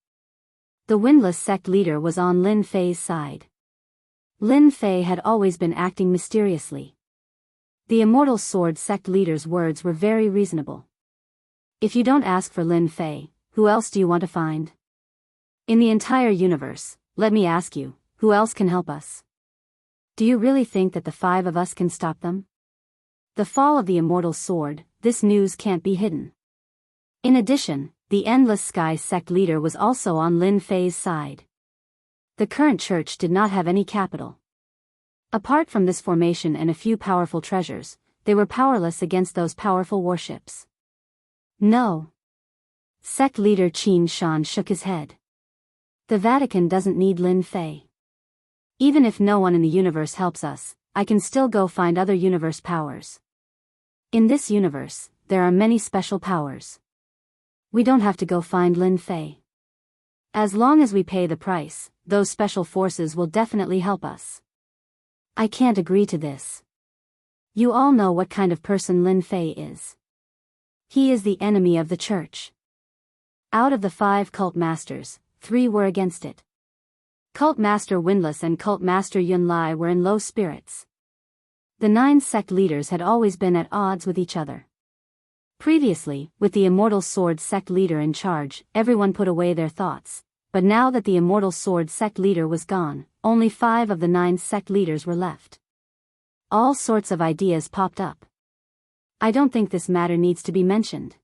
The Windless sect leader was on Lin Fei's side. Lin Fei had always been acting mysteriously. The Immortal Sword sect leader's words were very reasonable. If you don't ask for Lin Fei, who else do you want to find? In the entire universe, let me ask you, who else can help us? Do you really think that the 5 of us can stop them? The fall of the Immortal Sword, this news can't be hidden. In addition, the Endless Sky sect leader was also on Lin Fei's side. The current church did not have any capital. Apart from this formation and a few powerful treasures, they were powerless against those powerful warships. No. Sect leader Qin Shan shook his head. The Vatican doesn't need Lin Fei. Even if no one in the universe helps us, I can still go find other universe powers. In this universe, there are many special powers. We don't have to go find Lin Fei. As long as we pay the price, those special forces will definitely help us. I can't agree to this. You all know what kind of person Lin Fei is. He is the enemy of the church. Out of the 5 cult masters, 3 were against it. Cult Master Windless and Cult Master Yunlai were in low spirits. The 9 sect leaders had always been at odds with each other. Previously, with the Immortal Sword sect leader in charge, everyone put away their thoughts, but now that the Immortal Sword sect leader was gone, only 5 of the 9 sect leaders were left. All sorts of ideas popped up. I don't think this matter needs to be mentioned.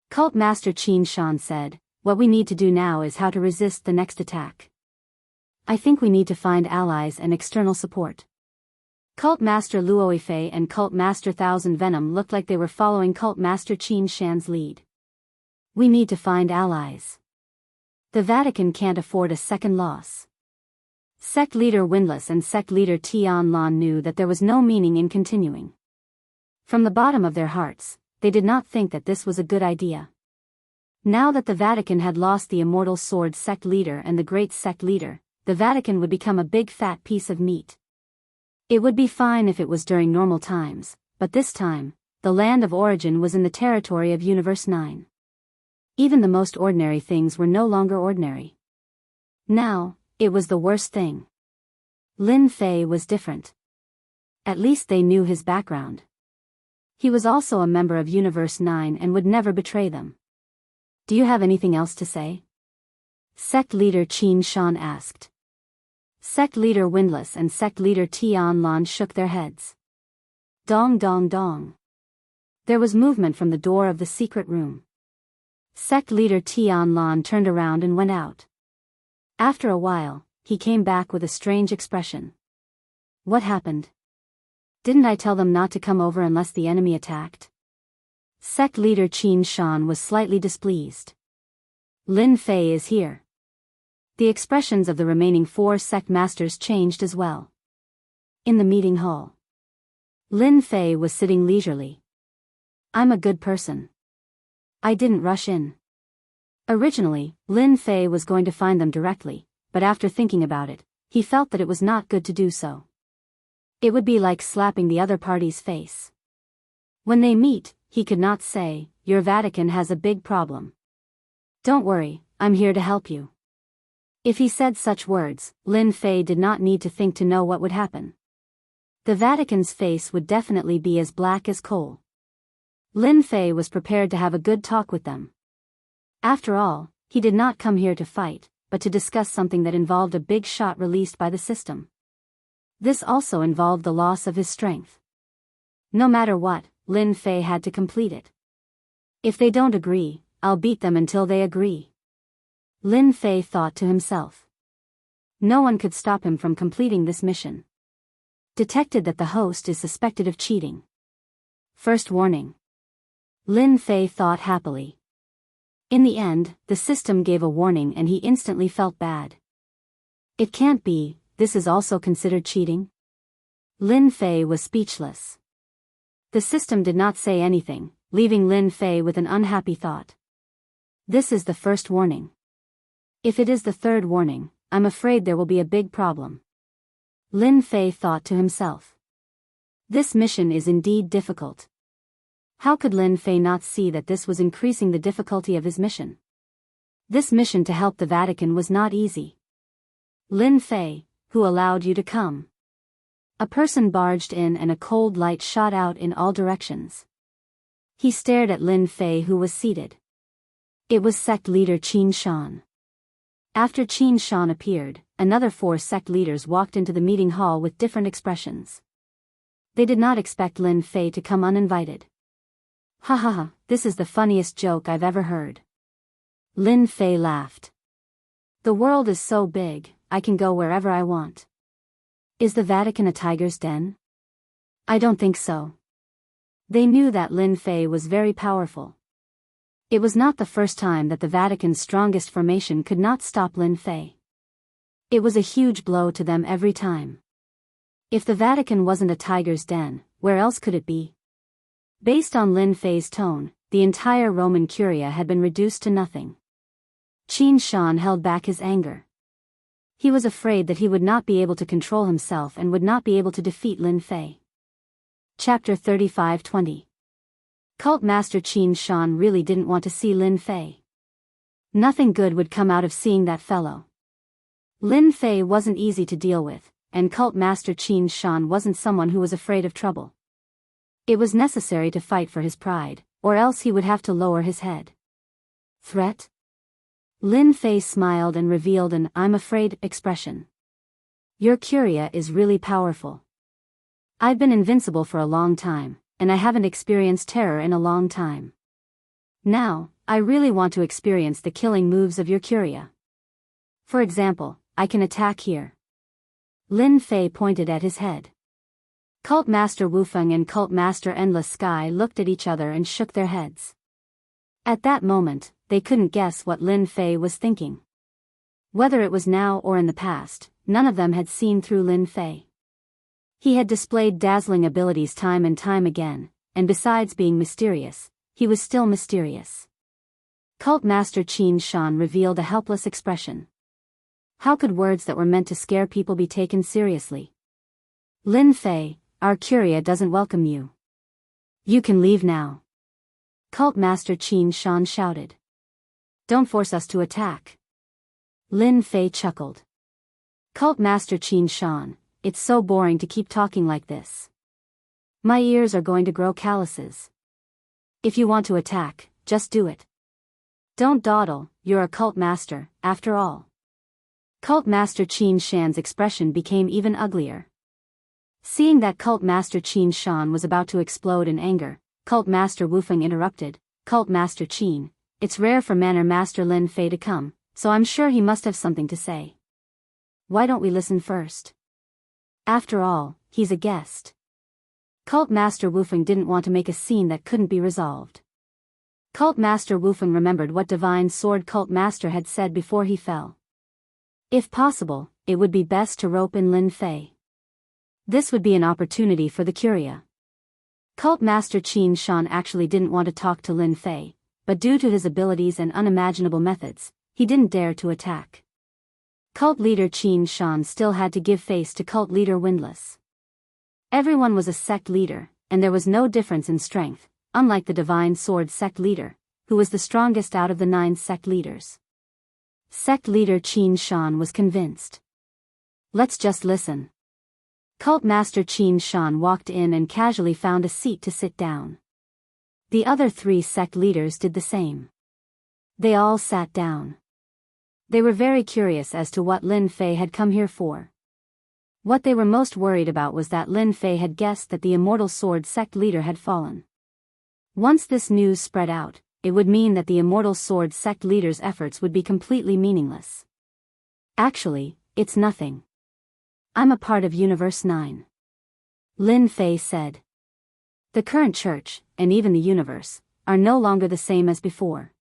Cult Master Qin Shan said, what we need to do now is how to resist the next attack. I think we need to find allies and external support. Cult Master Luoyifei and Cult Master Thousand Venom looked like they were following Cult Master Qin Shan's lead. We need to find allies. The Vatican can't afford a second loss. Sect leader Windless and sect leader Tian Lan knew that there was no meaning in continuing. From the bottom of their hearts, they did not think that this was a good idea. Now that the Vatican had lost the Immortal Sword sect leader and the Great Sect leader, the Vatican would become a big fat piece of meat. It would be fine if it was during normal times, but this time, the land of origin was in the territory of Universe 9. Even the most ordinary things were no longer ordinary. Now, it was the worst thing. Lin Fei was different. At least they knew his background. He was also a member of Universe 9 and would never betray them. Do you have anything else to say? Sect leader Qin Shan asked. Sect leader Windless and sect leader Tian Lan shook their heads. Dong dong dong. There was movement from the door of the secret room. Sect leader Tian Lan turned around and went out. After a while, he came back with a strange expression. What happened? Didn't I tell them not to come over unless the enemy attacked? Sect leader Qin Shan was slightly displeased. Lin Fei is here. The expressions of the remaining 4 sect masters changed as well. In the meeting hall, Lin Fei was sitting leisurely. I'm a good person. I didn't rush in. Originally, Lin Fei was going to find them directly, but after thinking about it, he felt that it was not good to do so. It would be like slapping the other party's face. When they meet, he could not say, your Vatican has a big problem. Don't worry, I'm here to help you. If he said such words, Lin Fei did not need to think to know what would happen. The Vatican's face would definitely be as black as coal. Lin Fei was prepared to have a good talk with them. After all, he did not come here to fight, but to discuss something that involved a big shot released by the system. This also involved the loss of his strength. No matter what, Lin Fei had to complete it. If they don't agree, I'll beat them until they agree. Lin Fei thought to himself. No one could stop him from completing this mission. Detected that the host is suspected of cheating. First warning. Lin Fei thought happily. In the end, the system gave a warning and he instantly felt bad. It can't be, this is also considered cheating? Lin Fei was speechless. The system did not say anything, leaving Lin Fei with an unhappy thought. This is the first warning. If it is the third warning, I'm afraid there will be a big problem. Lin Fei thought to himself. This mission is indeed difficult. How could Lin Fei not see that this was increasing the difficulty of his mission? This mission to help the Vatican was not easy. Lin Fei, who allowed you to come? A person barged in and a cold light shot out in all directions. He stared at Lin Fei who was seated. It was sect leader Qin Shan. After Qin Shan appeared, another 4 sect leaders walked into the meeting hall with different expressions. They did not expect Lin Fei to come uninvited. Ha ha ha, this is the funniest joke I've ever heard. Lin Fei laughed. The world is so big, I can go wherever I want. Is the Vatican a tiger's den? I don't think so. They knew that Lin Fei was very powerful. It was not the first time that the Vatican's strongest formation could not stop Lin Fei. It was a huge blow to them every time. If the Vatican wasn't a tiger's den, where else could it be? Based on Lin Fei's tone, the entire Roman Curia had been reduced to nothing. Qin Shan held back his anger. He was afraid that he would not be able to control himself and would not be able to defeat Lin Fei. Chapter 35-20. Cult Master Qin Shan really didn't want to see Lin Fei. Nothing good would come out of seeing that fellow. Lin Fei wasn't easy to deal with, and Cult Master Qin Shan wasn't someone who was afraid of trouble. It was necessary to fight for his pride, or else he would have to lower his head. Threat? Lin Fei smiled and revealed an "I'm afraid" expression. Your curia is really powerful. I've been invincible for a long time, and I haven't experienced terror in a long time. Now, I really want to experience the killing moves of your curia. For example, I can attack here. Lin Fei pointed at his head. Cult Master Wufeng and Cult Master Endless Sky looked at each other and shook their heads. At that moment, they couldn't guess what Lin Fei was thinking. Whether it was now or in the past, none of them had seen through Lin Fei. He had displayed dazzling abilities time and time again, and besides being mysterious, he was still mysterious. Cult Master Qin Shan revealed a helpless expression. How could words that were meant to scare people be taken seriously? Lin Fei, our curia doesn't welcome you. You can leave now. Cult Master Qin Shan shouted. Don't force us to attack. Lin Fei chuckled. Cult Master Qin Shan, it's so boring to keep talking like this. My ears are going to grow calluses. If you want to attack, just do it. Don't dawdle, you're a cult master, after all. Cult Master Qin Shan's expression became even uglier. Seeing that Cult Master Qin Shan was about to explode in anger, Cult Master Wufeng interrupted. Cult Master Qin, it's rare for Manor Master Lin Fei to come, so I'm sure he must have something to say. Why don't we listen first? After all, he's a guest. Cult Master Wufeng didn't want to make a scene that couldn't be resolved. Cult Master Wufeng remembered what Divine Sword Cult Master had said before he fell. If possible, it would be best to rope in Lin Fei. This would be an opportunity for the curia. Cult Master Qin Shan actually didn't want to talk to Lin Fei, but due to his abilities and unimaginable methods, he didn't dare to attack. Cult leader Qin Shan still had to give face to cult leader Windless. Everyone was a sect leader, and there was no difference in strength, unlike the Divine Sword sect leader, who was the strongest out of the 9 sect leaders. Sect leader Qin Shan was convinced. Let's just listen. Cult Master Qin Shan walked in and casually found a seat to sit down. The other 3 sect leaders did the same. They all sat down. They were very curious as to what Lin Fei had come here for. What they were most worried about was that Lin Fei had guessed that the Immortal Sword sect leader had fallen. Once this news spread out, it would mean that the Immortal Sword sect leader's efforts would be completely meaningless. Actually, it's nothing. I'm a part of Universe 9. Lin Fei said. The current church, and even the universe, are no longer the same as before.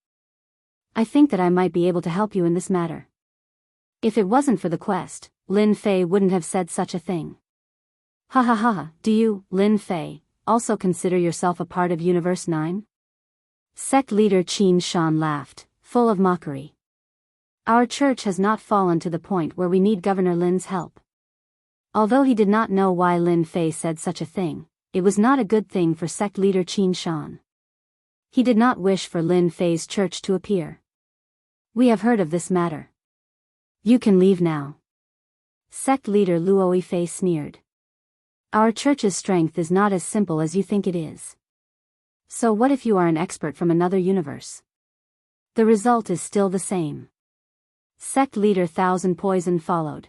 I think that I might be able to help you in this matter. If it wasn't for the quest, Lin Fei wouldn't have said such a thing. Ha ha ha, do you, Lin Fei, also consider yourself a part of Universe 9? Sect leader Qin Shan laughed, full of mockery. Our church has not fallen to the point where we need Governor Lin's help. Although he did not know why Lin Fei said such a thing, it was not a good thing for sect leader Qin Shan. He did not wish for Lin Fei's church to appear. We have heard of this matter. You can leave now. Sect leader Luo Fei sneered. Our church's strength is not as simple as you think it is. So what if you are an expert from another universe? The result is still the same. Sect leader Thousand Poison followed.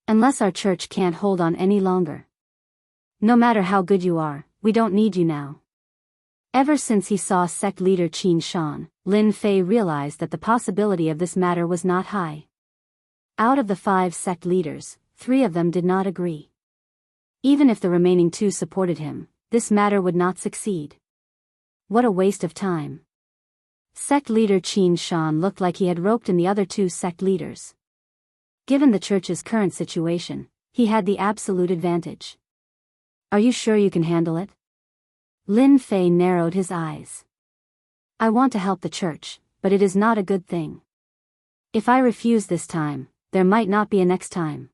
Unless our church can't hold on any longer. No matter how good you are, we don't need you now. Ever since he saw sect leader Qin Shan, Lin Fei realized that the possibility of this matter was not high. Out of the 5 sect leaders, 3 of them did not agree. Even if the remaining 2 supported him, this matter would not succeed. What a waste of time. Sect leader Qin Shan looked like he had roped in the other 2 sect leaders. Given the church's current situation, he had the absolute advantage. Are you sure you can handle it? Lin Fei narrowed his eyes. I want to help the church, but it is not a good thing. If I refuse this time, there might not be a next time.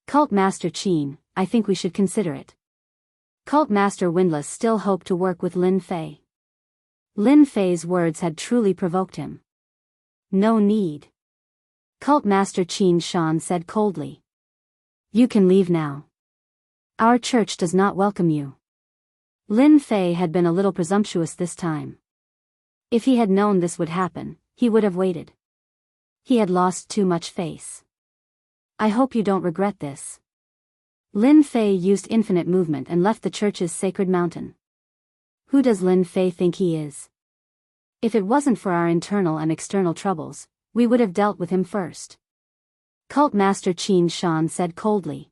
Cult Master Qin, I think we should consider it. Cult Master Windless still hoped to work with Lin Fei. Lin Fei's words had truly provoked him. No need. Cult Master Qin Shan said coldly. You can leave now. Our church does not welcome you. Lin Fei had been a little presumptuous this time. If he had known this would happen, he would have waited. He had lost too much face. I hope you don't regret this. Lin Fei used infinite movement and left the church's sacred mountain. Who does Lin Fei think he is? If it wasn't for our internal and external troubles, we would have dealt with him first. Cult Master Qin Shan said coldly.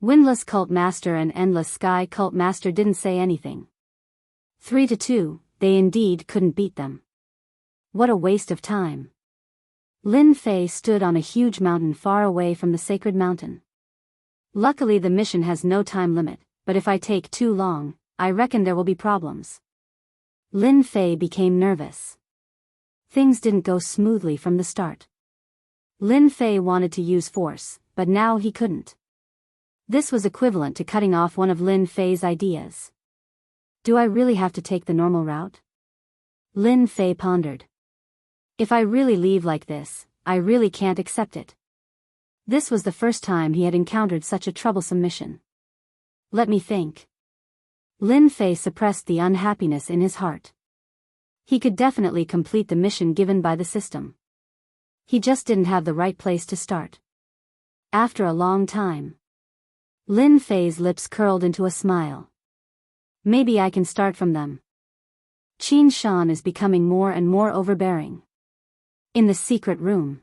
Windless Cult Master and Endless Sky Cult Master didn't say anything. 3-2, they indeed couldn't beat them. What a waste of time. Lin Fei stood on a huge mountain far away from the sacred mountain. Luckily the mission has no time limit, but if I take too long, I reckon there will be problems. Lin Fei became nervous. Things didn't go smoothly from the start. Lin Fei wanted to use force, but now he couldn't. This was equivalent to cutting off one of Lin Fei's ideas. Do I really have to take the normal route? Lin Fei pondered. If I really leave like this, I really can't accept it. This was the first time he had encountered such a troublesome mission. Let me think. Lin Fei suppressed the unhappiness in his heart. He could definitely complete the mission given by the system. He just didn't have the right place to start. After a long time, Lin Fei's lips curled into a smile. Maybe I can start from them. Qin Shan is becoming more and more overbearing. In the secret room,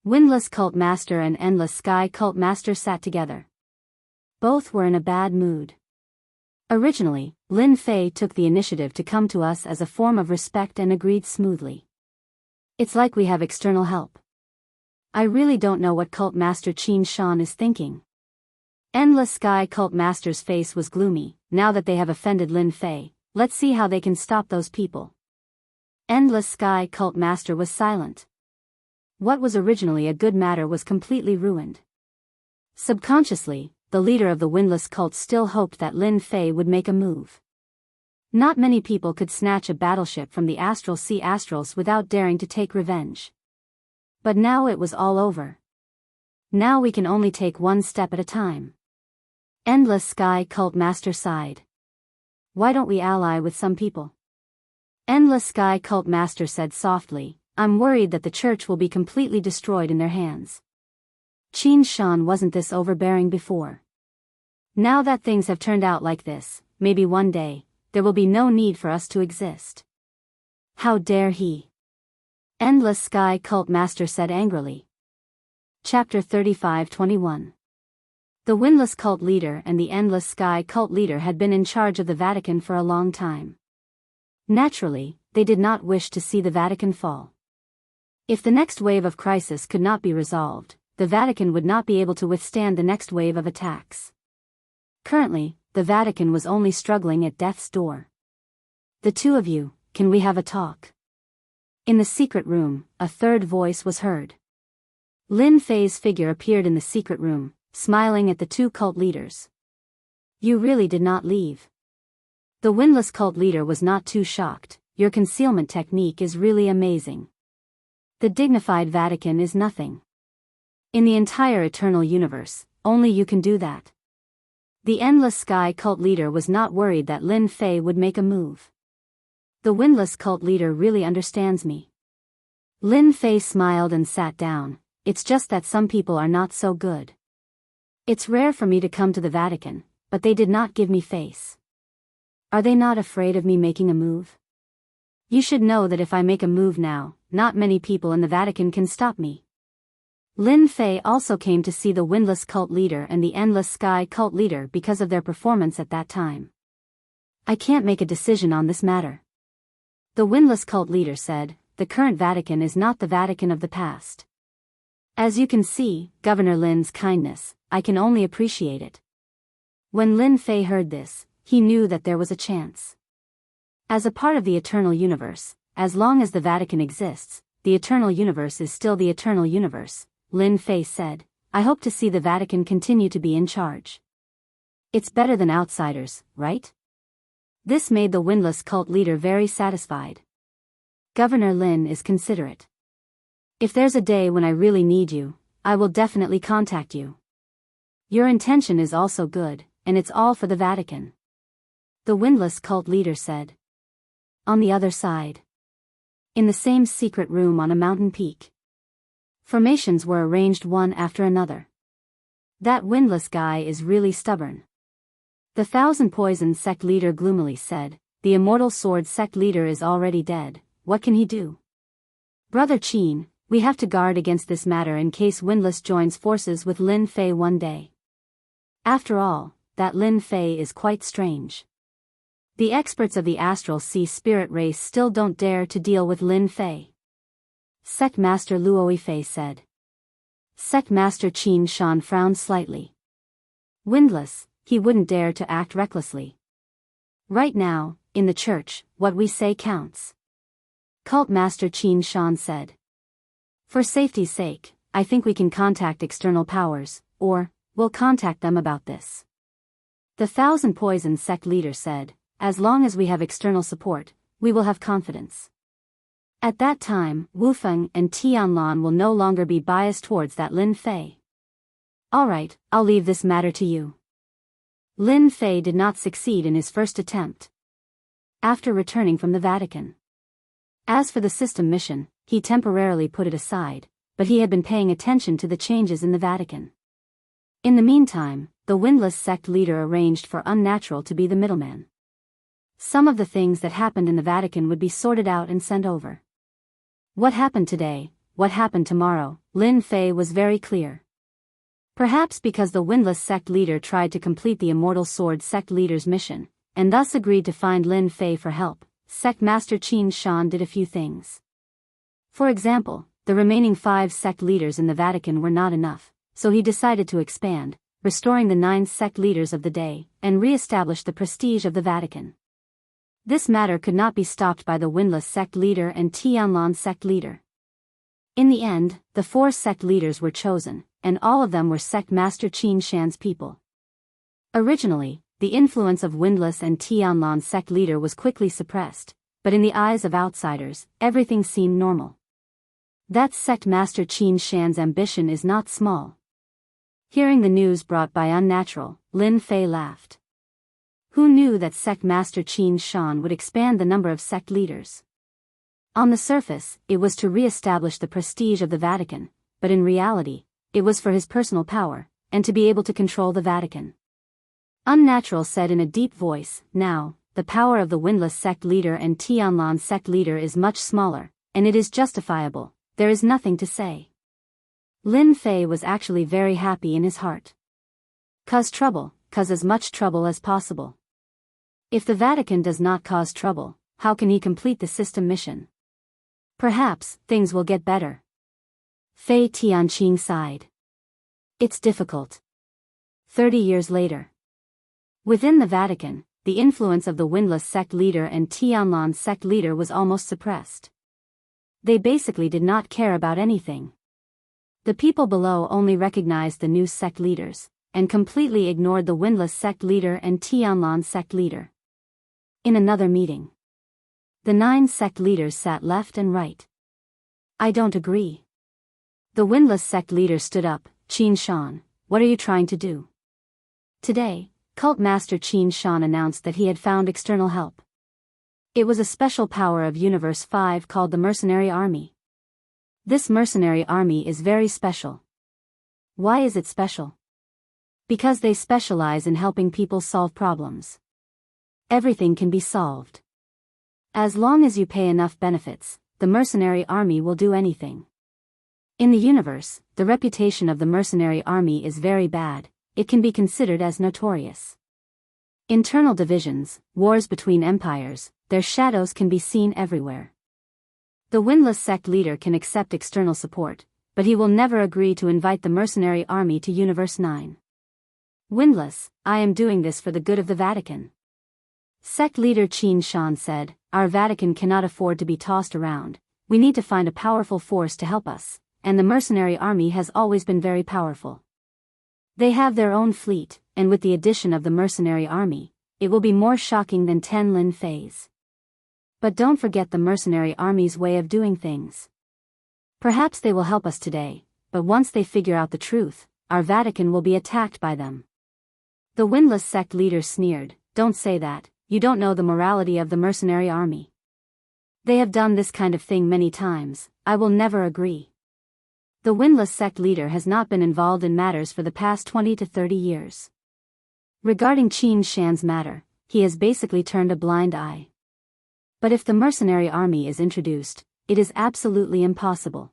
Windless Cult Master and Endless Sky Cult Master sat together. Both were in a bad mood. Originally, Lin Fei took the initiative to come to us as a form of respect and agreed smoothly. It's like we have external help. I really don't know what Cult Master Qin Shan is thinking. Endless Sky Cult Master's face was gloomy. Now that they have offended Lin Fei, let's see how they can stop those people. Endless Sky Cult Master was silent. What was originally a good matter was completely ruined. Subconsciously, the leader of the Windless Cult still hoped that Lin Fei would make a move. Not many people could snatch a battleship from the Astral Sea Astrals without daring to take revenge. But now it was all over. Now we can only take one step at a time. Endless Sky Cult Master sighed. Why don't we ally with some people? Endless Sky Cult Master said softly, I'm worried that the church will be completely destroyed in their hands. Qin Shan wasn't this overbearing before. Now that things have turned out like this, maybe one day, there will be no need for us to exist. How dare he? Endless Sky Cult Master said angrily. Chapter 35-21. The Windless Cult Leader and the Endless Sky Cult Leader had been in charge of the Vatican for a long time. Naturally, they did not wish to see the Vatican fall. If the next wave of crisis could not be resolved, the Vatican would not be able to withstand the next wave of attacks. Currently, the Vatican was only struggling at death's door. The two of you, can we have a talk? In the secret room, a third voice was heard. Lin Fei's figure appeared in the secret room, smiling at the two cult leaders. You really did not leave. The Windless Cult Leader was not too shocked. Your concealment technique is really amazing. The dignified Vatican is nothing. In the entire eternal universe, only you can do that. The Endless Sky Cult Leader was not worried that Lin Fei would make a move. The Windless Cult Leader really understands me. Lin Fei smiled and sat down. It's just that some people are not so good. It's rare for me to come to the Vatican, but they did not give me face. Are they not afraid of me making a move? You should know that if I make a move now, not many people in the Vatican can stop me. Lin Fei also came to see the Windless Cult Leader and the Endless Sky Cult Leader because of their performance at that time. I can't make a decision on this matter. The Windless Cult Leader said, the current Vatican is not the Vatican of the past. As you can see, Governor Lin's kindness, I can only appreciate it. When Lin Fei heard this, he knew that there was a chance. As a part of the eternal universe, as long as the Vatican exists, the eternal universe is still the eternal universe, Lin Fei said. I hope to see the Vatican continue to be in charge. It's better than outsiders, right? This made the Windless Cult Leader very satisfied. Governor Lin is considerate. If there's a day when I really need you, I will definitely contact you. Your intention is also good, and it's all for the Vatican. The windless cult leader said. On the other side. In the same secret room on a mountain peak. Formations were arranged one after another. That windless guy is really stubborn. The Thousand Poison sect leader gloomily said, the Immortal Sword sect leader is already dead, what can he do? Brother Qin, we have to guard against this matter in case Windless joins forces with Lin Fei one day. After all, that Lin Fei is quite strange. The experts of the Astral Sea spirit race still don't dare to deal with Lin Fei. Sect Master Luo Fei said. Sect Master Qin Shan frowned slightly. Windless, he wouldn't dare to act recklessly. Right now, in the church, what we say counts. Cult Master Qin Shan said. For safety's sake, I think we can contact external powers, or, we'll contact them about this. The Thousand Poison sect leader said, as long as we have external support, we will have confidence. At that time, Wu Feng and Tianlan will no longer be biased towards that Lin Fei. Alright, I'll leave this matter to you. Lin Fei did not succeed in his first attempt. After returning from the Vatican. As for the system mission, he temporarily put it aside, but he had been paying attention to the changes in the Vatican. In the meantime, the Windless sect leader arranged for Unnatural to be the middleman. Some of the things that happened in the Vatican would be sorted out and sent over. What happened today, what happened tomorrow, Lin Fei was very clear. Perhaps because the Windless sect leader tried to complete the Immortal Sword sect leader's mission, and thus agreed to find Lin Fei for help, Sect Master Qin Shan did a few things. For example, the remaining 5 sect leaders in the Vatican were not enough, so he decided to expand, restoring the 9 sect leaders of the day, and re-establish the prestige of the Vatican. This matter could not be stopped by the Windless sect leader and Tianlan sect leader. In the end, the 4 sect leaders were chosen, and all of them were Sect Master Qin Shan's people. Originally, the influence of Windless and Tianlan sect leader was quickly suppressed, but in the eyes of outsiders, everything seemed normal. That Sect Master Qin Shan's ambition is not small. Hearing the news brought by Unnatural, Lin Fei laughed. Who knew that Sect Master Qin Shan would expand the number of sect leaders? On the surface, it was to re-establish the prestige of the Vatican, but in reality, it was for his personal power, and to be able to control the Vatican. Unnatural said in a deep voice, now, the power of the Windless sect leader and Tianlan sect leader is much smaller, and it is justifiable, there is nothing to say. Lin Fei was actually very happy in his heart. Cause as much trouble as possible. If the Vatican does not cause trouble, how can he complete the system mission? Perhaps, things will get better. Fei Tianqing sighed. It's difficult. 30 years later. Within the Vatican, the influence of the Windless sect leader and Tianlan sect leader was almost suppressed. They basically did not care about anything. The people below only recognized the new sect leaders, and completely ignored the Windless sect leader and Tianlan sect leader. In another meeting, the 9 sect leaders sat left and right. I don't agree. The Windless sect leader stood up. Qin Shan, what are you trying to do? Today, Cult Master Qin Shan announced that he had found external help. It was a special power of Universe 5 called the Mercenary Army. This mercenary army is very special. Why is it special? Because they specialize in helping people solve problems. Everything can be solved. As long as you pay enough benefits, the mercenary army will do anything. In the universe, the reputation of the mercenary army is very bad, it can be considered as notorious. Internal divisions, wars between empires, their shadows can be seen everywhere. The Windless sect leader can accept external support, but he will never agree to invite the mercenary army to Universe 9. Windless, I am doing this for the good of the Vatican. Sect leader Qin Shan said, our Vatican cannot afford to be tossed around, we need to find a powerful force to help us, and the mercenary army has always been very powerful. They have their own fleet, and with the addition of the mercenary army, it will be more shocking than 10 Lin Feis. But don't forget the mercenary army's way of doing things. Perhaps they will help us today, but once they figure out the truth, our Vatican will be attacked by them. The windless sect leader sneered, "Don't say that, you don't know the morality of the mercenary army. They have done this kind of thing many times, I will never agree." The windless sect leader has not been involved in matters for the past 20 to 30 years. Regarding Qin Shan's matter, he has basically turned a blind eye. But if the mercenary army is introduced, it is absolutely impossible.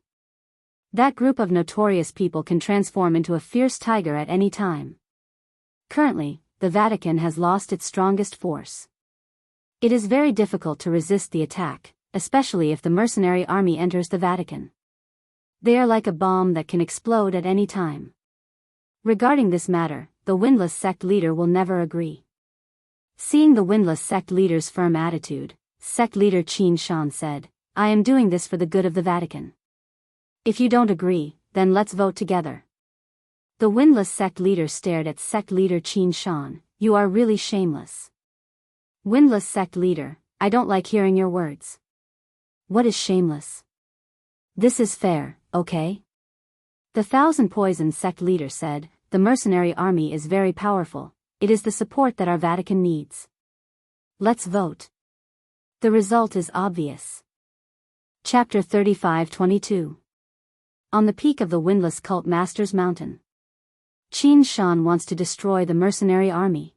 That group of notorious people can transform into a fierce tiger at any time. Currently, the Vatican has lost its strongest force. It is very difficult to resist the attack, especially if the mercenary army enters the Vatican. They are like a bomb that can explode at any time. Regarding this matter, the windless sect leader will never agree. Seeing the windless sect leader's firm attitude, sect leader Qin Shan said, "I am doing this for the good of the Vatican. If you don't agree, then let's vote together." The windless sect leader stared at sect leader Qin Shan. "You are really shameless." Windless sect leader, "I don't like hearing your words." "What is shameless? This is fair, okay?" The Thousand Poison sect leader said, "The mercenary army is very powerful, it is the support that our Vatican needs. Let's vote." The result is obvious. Chapter 35-22. On the peak of the windless cult master's mountain. Qin Shan wants to destroy the mercenary army.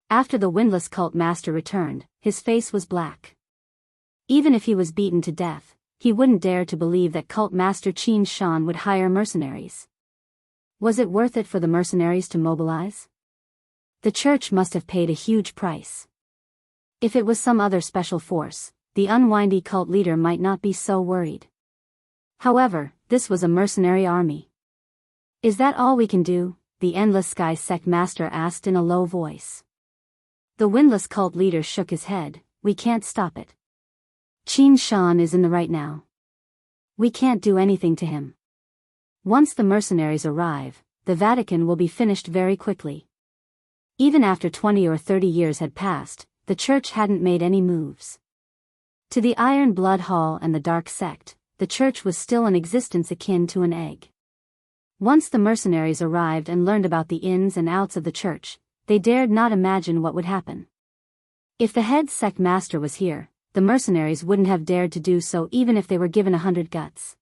After the windless cult master returned, his face was black. Even if he was beaten to death, he wouldn't dare to believe that cult master Qin Shan would hire mercenaries. Was it worth it for the mercenaries to mobilize? The church must have paid a huge price. If it was some other special force, the unwindy cult leader might not be so worried. However, this was a mercenary army. "Is that all we can do?" the Endless Sky sect master asked in a low voice. The windless cult leader shook his head, "We can't stop it. Qin Shan is in the right now. We can't do anything to him. Once the mercenaries arrive, the Vatican will be finished very quickly." Even after 20 or 30 years had passed, the church hadn't made any moves. To the Iron Blood Hall and the Dark Sect, the church was still in existence akin to an egg. Once the mercenaries arrived and learned about the ins and outs of the church, they dared not imagine what would happen. If the head sect master was here, the mercenaries wouldn't have dared to do so even if they were given 100 guts.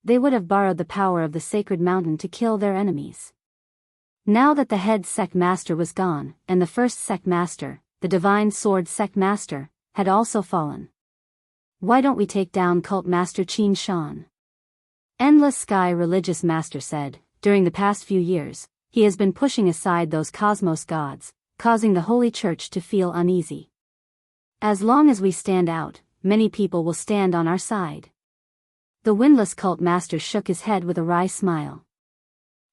They would have borrowed the power of the sacred mountain to kill their enemies. Now that the head sect master was gone, and the first sect master, the divine sword sect master, had also fallen. "Why don't we take down cult master Qin Shan?" Endless Sky religious master said, "During the past few years, he has been pushing aside those cosmos gods, causing the holy church to feel uneasy. As long as we stand out, many people will stand on our side." The windless cult master shook his head with a wry smile.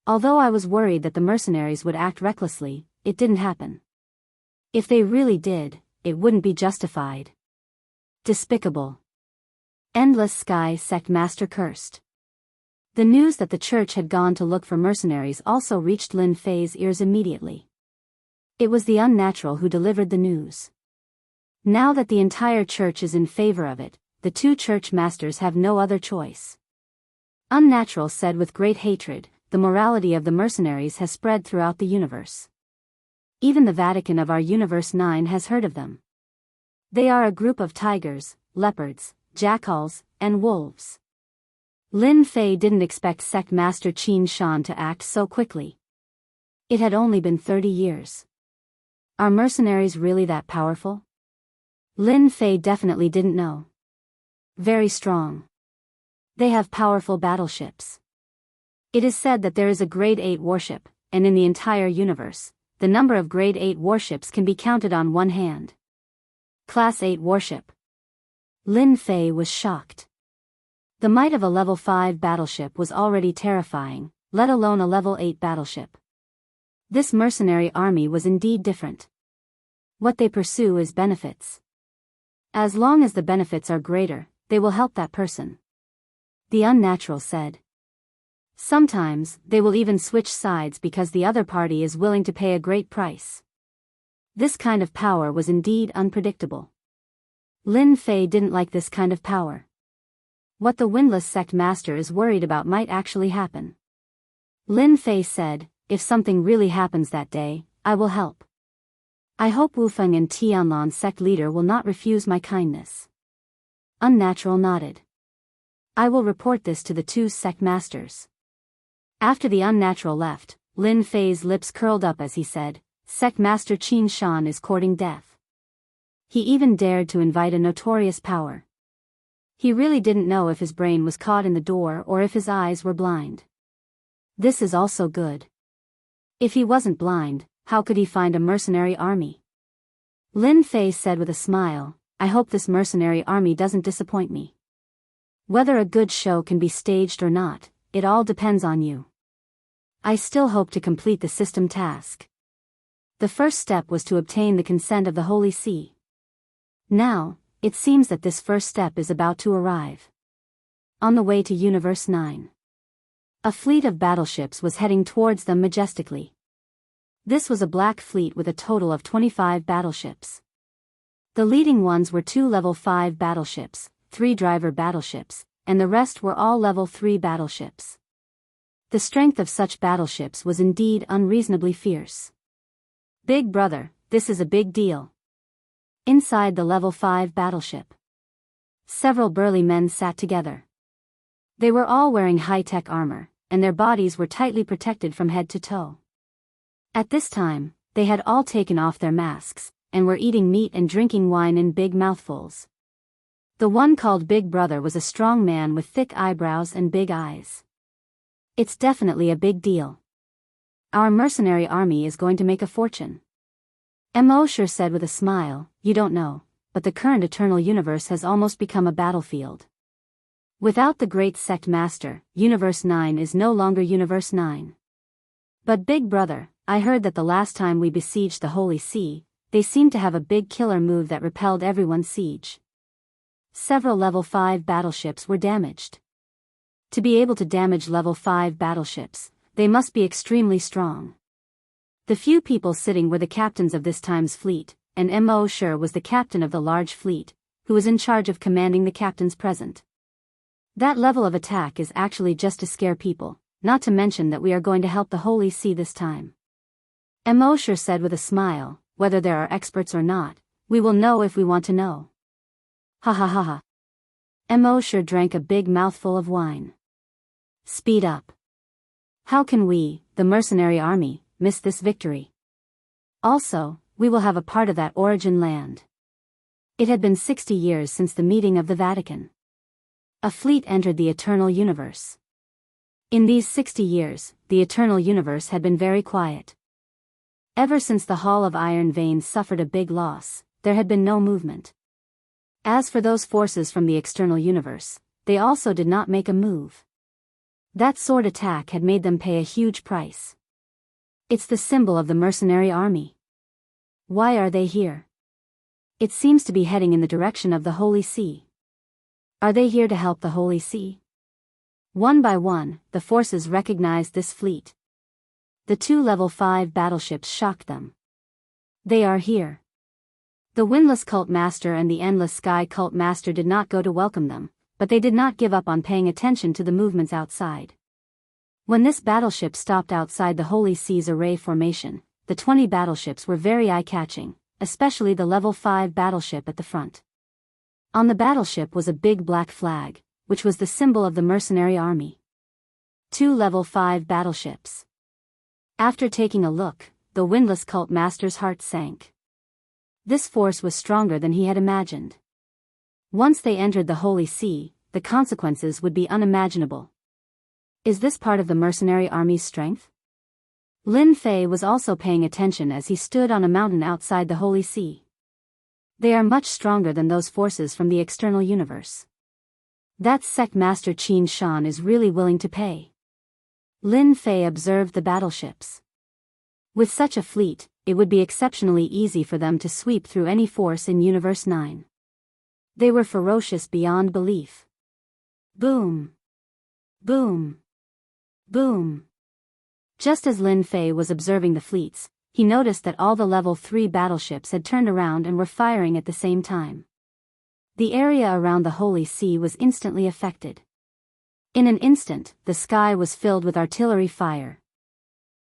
"Although I was worried that the mercenaries would act recklessly, it didn't happen. If they really did, it wouldn't be justified. Despicable." Endless Sky sect master cursed. The news that the church had gone to look for mercenaries also reached Lin Fei's ears immediately. It was the unnatural who delivered the news. Now that the entire church is in favor of it, the two church masters have no other choice. Unnatural said with great hatred, "The morality of the mercenaries has spread throughout the universe. Even the Vatican of our Universe 9 has heard of them. They are a group of tigers, leopards, jackals, and wolves." Lin Fei didn't expect sect master Qin Shan to act so quickly. It had only been 30 years. Are mercenaries really that powerful? Lin Fei definitely didn't know. Very strong. They have powerful battleships. It is said that there is a grade 8 warship, and in the entire universe, the number of grade 8 warships can be counted on one hand. Class 8 warship. Lin Fei was shocked. The might of a level 5 battleship was already terrifying, let alone a level 8 battleship. This mercenary army was indeed different. What they pursue is benefits. As long as the benefits are greater, they will help that person. The unnatural said. Sometimes, they will even switch sides because the other party is willing to pay a great price. This kind of power was indeed unpredictable. Lin Fei didn't like this kind of power. What the windless sect master is worried about might actually happen. Lin Fei said, if something really happens that day, I will help. I hope Wu Feng and Tianlan sect leader will not refuse my kindness. Unnatural nodded. I will report this to the two sect masters. After the unnatural left, Lin Fei's lips curled up as he said, Sect Master Qin Shan is courting death. He even dared to invite a notorious power. He really didn't know if his brain was caught in the door or if his eyes were blind. This is also good. If he wasn't blind, how could he find a mercenary army? Lin Fei said with a smile, I hope this mercenary army doesn't disappoint me. Whether a good show can be staged or not, it all depends on you. I still hope to complete the system task. The first step was to obtain the consent of the Holy See. Now, it seems that this first step is about to arrive. On the way to Universe 9. A fleet of battleships was heading towards them majestically. This was a black fleet with a total of 25 battleships. The leading ones were 2 level 5 battleships, 3 driver battleships, and the rest were all level 3 battleships. The strength of such battleships was indeed unreasonably fierce. Big brother, this is a big deal. Inside the level 5 battleship, several burly men sat together. They were all wearing high-tech armor, and their bodies were tightly protected from head to toe. At this time, they had all taken off their masks, and were eating meat and drinking wine in big mouthfuls. The one called Big Brother was a strong man with thick eyebrows and big eyes. It's definitely a big deal. Our mercenary army is going to make a fortune. Mo Sure said with a smile, you don't know, but the current eternal universe has almost become a battlefield. Without the great sect master, Universe 9 is no longer Universe 9. But Big Brother, I heard that the last time we besieged the Holy See, they seemed to have a big killer move that repelled everyone's siege. Several level 5 battleships were damaged. To be able to damage level 5 battleships, they must be extremely strong. The few people sitting were the captains of this time's fleet, and Mo Sure was the captain of the large fleet, who was in charge of commanding the captains present. That level of attack is actually just to scare people, not to mention that we are going to help the Holy See this time. Mo Sure said with a smile, whether there are experts or not, we will know if we want to know. Ha ha ha ha. Mo Sure drank a big mouthful of wine. Speed up. How can we, the mercenary army, miss this victory? Also, we will have a part of that origin land. It had been 60 years since the meeting of the Vatican. A fleet entered the eternal universe. In these 60 years, the eternal universe had been very quiet. Ever since the Hall of Iron Veins suffered a big loss, there had been no movement. As for those forces from the external universe, they also did not make a move. That sword attack had made them pay a huge price. It's the symbol of the mercenary army. Why are they here? It seems to be heading in the direction of the Holy See. Are they here to help the Holy See? One by one, the forces recognized this fleet. The 2 level 5 battleships shocked them. They are here. The Windless Cult Master and the Endless Sky Cult Master did not go to welcome them, but they did not give up on paying attention to the movements outside. When this battleship stopped outside the Holy Sea's array formation, the 20 battleships were very eye-catching, especially the level 5 battleship at the front. On the battleship was a big black flag, which was the symbol of the mercenary army. 2 level 5 battleships. After taking a look, the Windless Cult Master's heart sank. This force was stronger than he had imagined. Once they entered the Holy See, the consequences would be unimaginable. Is this part of the mercenary army's strength? Lin Fei was also paying attention as he stood on a mountain outside the Holy See. They are much stronger than those forces from the external universe. That sect master Qin Shan is really willing to pay. Lin Fei observed the battleships. With such a fleet, it would be exceptionally easy for them to sweep through any force in Universe 9. They were ferocious beyond belief. Boom! Boom! Boom! Just as Lin Fei was observing the fleets, he noticed that all the level 3 battleships had turned around and were firing at the same time. The area around the Holy See was instantly affected. In an instant, the sky was filled with artillery fire,